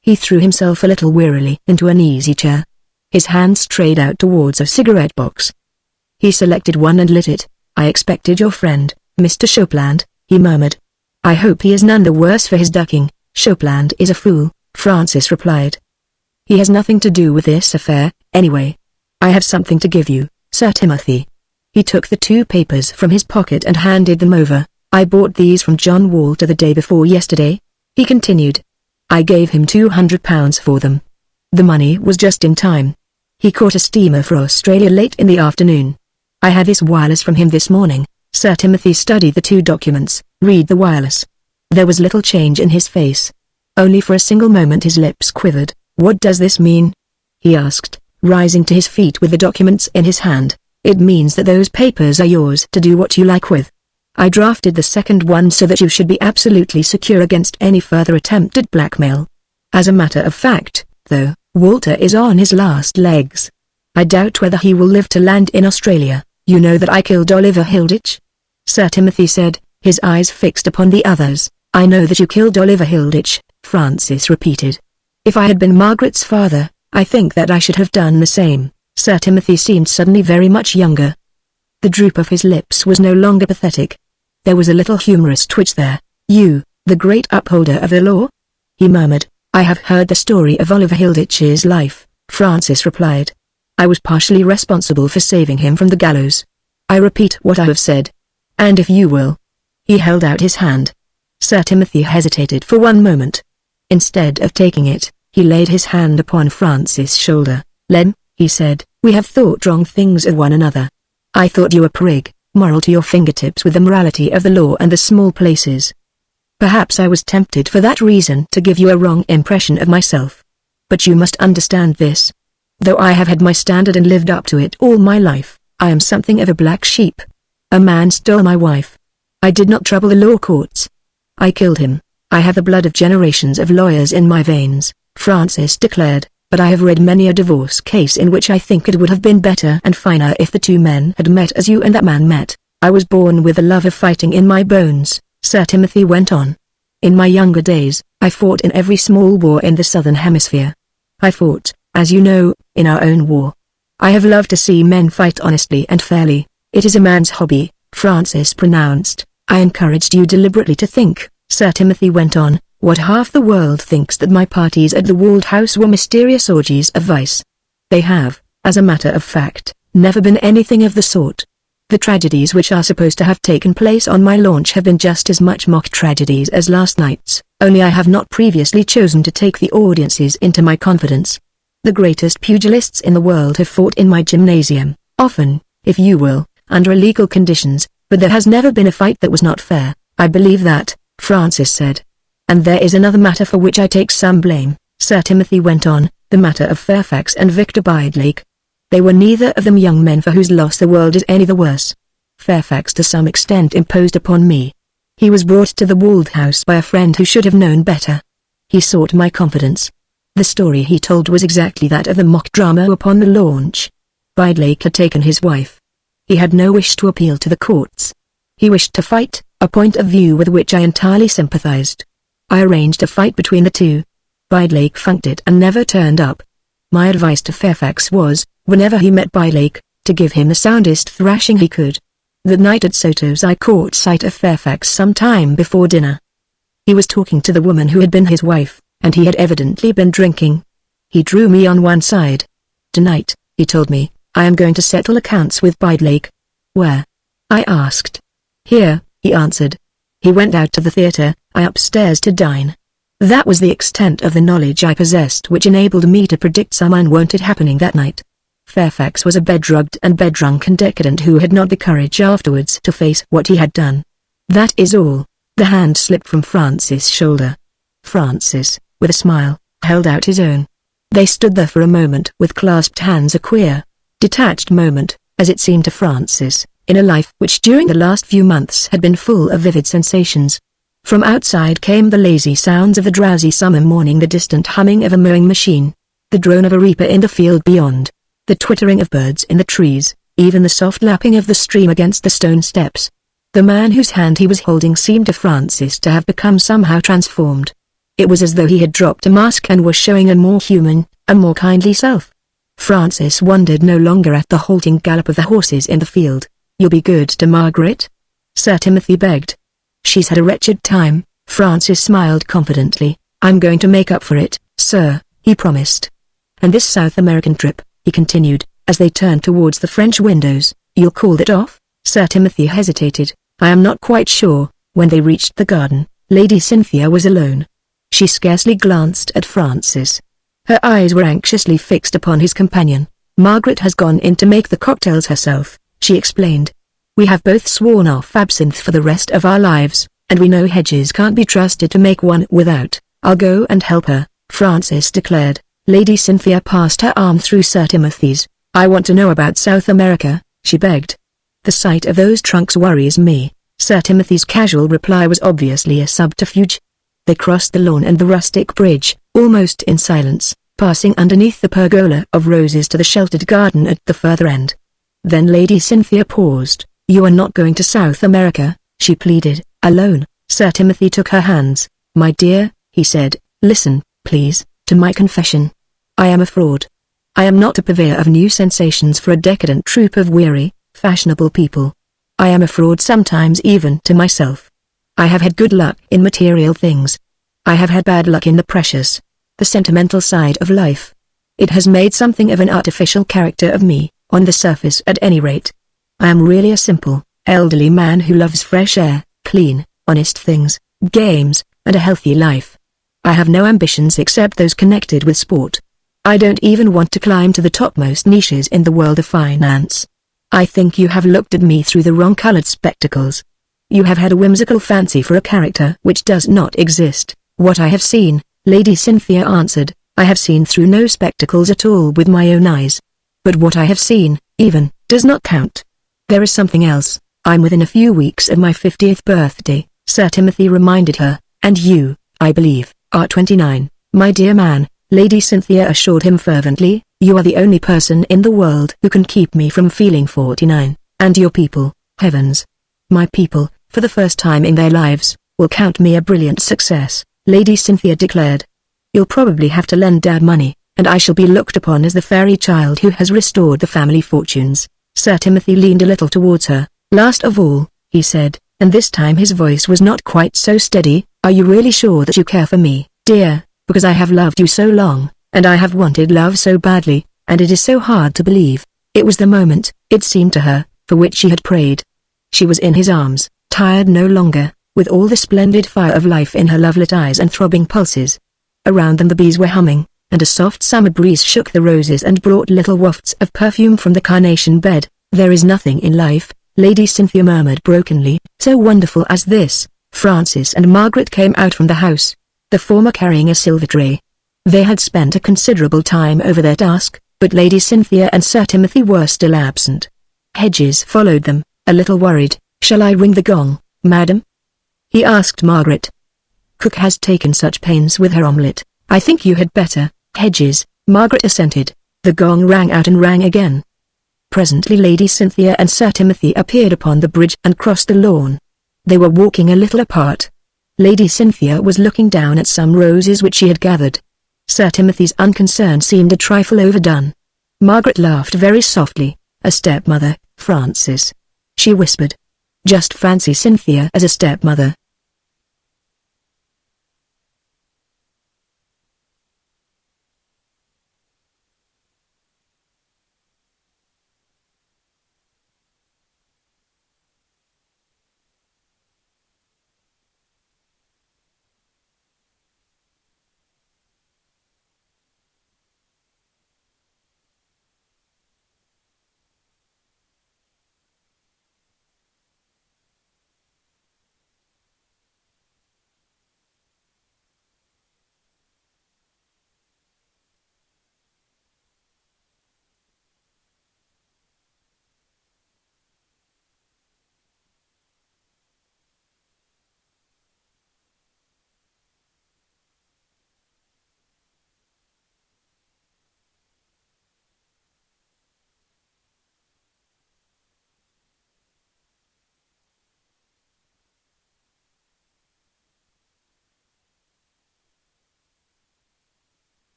He threw himself a little wearily into an easy chair. His hand strayed out towards a cigarette box. He selected one and lit it. I expected your friend, Mr. Chopland, he murmured. I hope he is none the worse for his ducking. Chopland is a fool, Francis replied. He has nothing to do with this affair, anyway. I have something to give you, Sir Timothy. He took the two papers from his pocket and handed them over. I bought these from John Walter the day before yesterday, he continued. I gave him £200 for them. The money was just in time. He caught a steamer for Australia late in the afternoon. I had this wireless from him this morning. Sir Timothy studied the two documents. Read the wireless. There was little change in his face. Only for a single moment his lips quivered. What does this mean? He asked, rising to his feet with the documents in his hand. It means that those papers are yours to do what you like with. I drafted the second one so that you should be absolutely secure against any further attempt at blackmail. As a matter of fact, though, Walter is on his last legs. I doubt whether he will live to land in Australia. You know that I killed Oliver Hilditch? Sir Timothy said, his eyes fixed upon the others. I know that you killed Oliver Hilditch, Francis repeated. If I had been Margaret's father, I think that I should have done the same. Sir Timothy seemed suddenly very much younger. The droop of his lips was no longer pathetic. There was a little humorous twitch there. You, the great upholder of the law? He murmured. I have heard the story of Oliver Hilditch's life, Francis replied. I was partially responsible for saving him from the gallows. I repeat what I have said. And if you will. He held out his hand. Sir Timothy hesitated for one moment. Instead of taking it, he laid his hand upon Francis' shoulder. Lem, he said, we have thought wrong things of one another. I thought you a prig, moral to your fingertips with the morality of the law and the small places. Perhaps I was tempted for that reason to give you a wrong impression of myself. But you must understand this. Though I have had my standard and lived up to it all my life, I am something of a black sheep. A man stole my wife. I did not trouble the law courts. I killed him. I have the blood of generations of lawyers in my veins, Francis declared, but I have read many a divorce case in which I think it would have been better and finer if the two men had met as you and that man met. I was born with the love of fighting in my bones, Sir Timothy went on. In my younger days, I fought in every small war in the southern hemisphere. I fought, as you know, in our own war. I have loved to see men fight honestly and fairly. It is a man's hobby, Francis pronounced. I encouraged you deliberately to think, Sir Timothy went on, what half the world thinks that my parties at the Walled House were mysterious orgies of vice. They have, as a matter of fact, never been anything of the sort. The tragedies which are supposed to have taken place on my launch have been just as much mock tragedies as last night's, only I have not previously chosen to take the audiences into my confidence. The greatest pugilists in the world have fought in my gymnasium, often, if you will, under illegal conditions, but there has never been a fight that was not fair. I believe that, Francis said. And there is another matter for which I take some blame, Sir Timothy went on, the matter of Fairfax and Victor Bidlake. They were neither of them young men for whose loss the world is any the worse. Fairfax to some extent imposed upon me. He was brought to the Walled House by a friend who should have known better. He sought my confidence. The story he told was exactly that of the mock drama upon the launch. Bidlake had taken his wife. He had no wish to appeal to the courts. He wished to fight, a point of view with which I entirely sympathized. I arranged a fight between the two. Bidlake funked it and never turned up. My advice to Fairfax was, whenever he met Bidlake, to give him the soundest thrashing he could. That night at Soto's I caught sight of Fairfax some time before dinner. He was talking to the woman who had been his wife, and he had evidently been drinking. He drew me on one side. Tonight, he told me, I am going to settle accounts with Bidlake. Where? I asked. Here, he answered. He went out to the theatre, I upstairs to dine. That was the extent of the knowledge I possessed which enabled me to predict some unwanted happening that night. Fairfax was a bed-drugged and bed-drunken decadent who had not the courage afterwards to face what he had done. That is all. The hand slipped from Francis' shoulder. Francis, with a smile, held out his own. They stood there for a moment with clasped hands, a queer, detached moment, as it seemed to Francis, in a life which during the last few months had been full of vivid sensations. From outside came the lazy sounds of the drowsy summer morning, the distant humming of a mowing machine, the drone of a reaper in the field beyond, the twittering of birds in the trees, even the soft lapping of the stream against the stone steps. The man whose hand he was holding seemed to Francis to have become somehow transformed. It was as though he had dropped a mask and was showing a more human, a more kindly self. Francis wondered no longer at the halting gallop of the horses in the field. You'll be good to Margaret? Sir Timothy begged. She's had a wretched time, Francis smiled confidently. I'm going to make up for it, sir, he promised. And this South American trip, he continued, as they turned towards the French windows, you'll call that off? Sir Timothy hesitated. I am not quite sure. When they reached the garden, Lady Cynthia was alone. She scarcely glanced at Francis. Her eyes were anxiously fixed upon his companion. Margaret has gone in to make the cocktails herself, she explained. We have both sworn off absinthe for the rest of our lives, and we know Hedges can't be trusted to make one without. I'll go and help her, Francis declared. Lady Cynthia passed her arm through Sir Timothy's. I want to know about South America, she begged. The sight of those trunks worries me. Sir Timothy's casual reply was obviously a subterfuge. They crossed the lawn and the rustic bridge, almost in silence, passing underneath the pergola of roses to the sheltered garden at the further end. Then Lady Cynthia paused. You are not going to South America, she pleaded, alone. Sir Timothy took her hands. My dear, he said, listen, please, to my confession. I am a fraud. I am not a purveyor of new sensations for a decadent troop of weary, fashionable people. I am a fraud sometimes even to myself. I have had good luck in material things. I have had bad luck in the precious, the sentimental side of life. It has made something of an artificial character of me, on the surface at any rate. I am really a simple, elderly man who loves fresh air, clean, honest things, games, and a healthy life. I have no ambitions except those connected with sport. I don't even want to climb to the topmost niches in the world of finance. I think you have looked at me through the wrong-colored spectacles. You have had a whimsical fancy for a character which does not exist. What I have seen, Lady Cynthia answered, I have seen through no spectacles at all with my own eyes. But what I have seen, even, does not count. There is something else. I'm within a few weeks of my 50th birthday, Sir Timothy reminded her, and you, I believe, are 29, my dear man, Lady Cynthia assured him fervently. You are the only person in the world who can keep me from feeling 49, and your people, heavens. My people, for the first time in their lives, will count me a brilliant success, Lady Cynthia declared. You'll probably have to lend Dad money, and I shall be looked upon as the fairy child who has restored the family fortunes. Sir Timothy leaned a little towards her. Last of all, he said, and this time his voice was not quite so steady, are you really sure that you care for me, dear, because I have loved you so long, and I have wanted love so badly, and it is so hard to believe. It was the moment, it seemed to her, for which she had prayed. She was in his arms, tired no longer, with all the splendid fire of life in her lovelit eyes and throbbing pulses. Around them the bees were humming, and a soft summer breeze shook the roses and brought little wafts of perfume from the carnation bed. There is nothing in life, Lady Cynthia murmured brokenly, so wonderful as this. Francis and Margaret came out from the house, the former carrying a silver tray. They had spent a considerable time over their task, but Lady Cynthia and Sir Timothy were still absent. Hedges followed them, a little worried. Shall I ring the gong, madam? He asked Margaret. Cook has taken such pains with her omelette. I think you had better, Hedges, Margaret assented. The gong rang out and rang again. Presently Lady Cynthia and Sir Timothy appeared upon the bridge and crossed the lawn. They were walking a little apart. Lady Cynthia was looking down at some roses which she had gathered. Sir Timothy's unconcern seemed a trifle overdone. Margaret laughed very softly. A stepmother, Francis, she whispered. Just fancy Cynthia as a stepmother,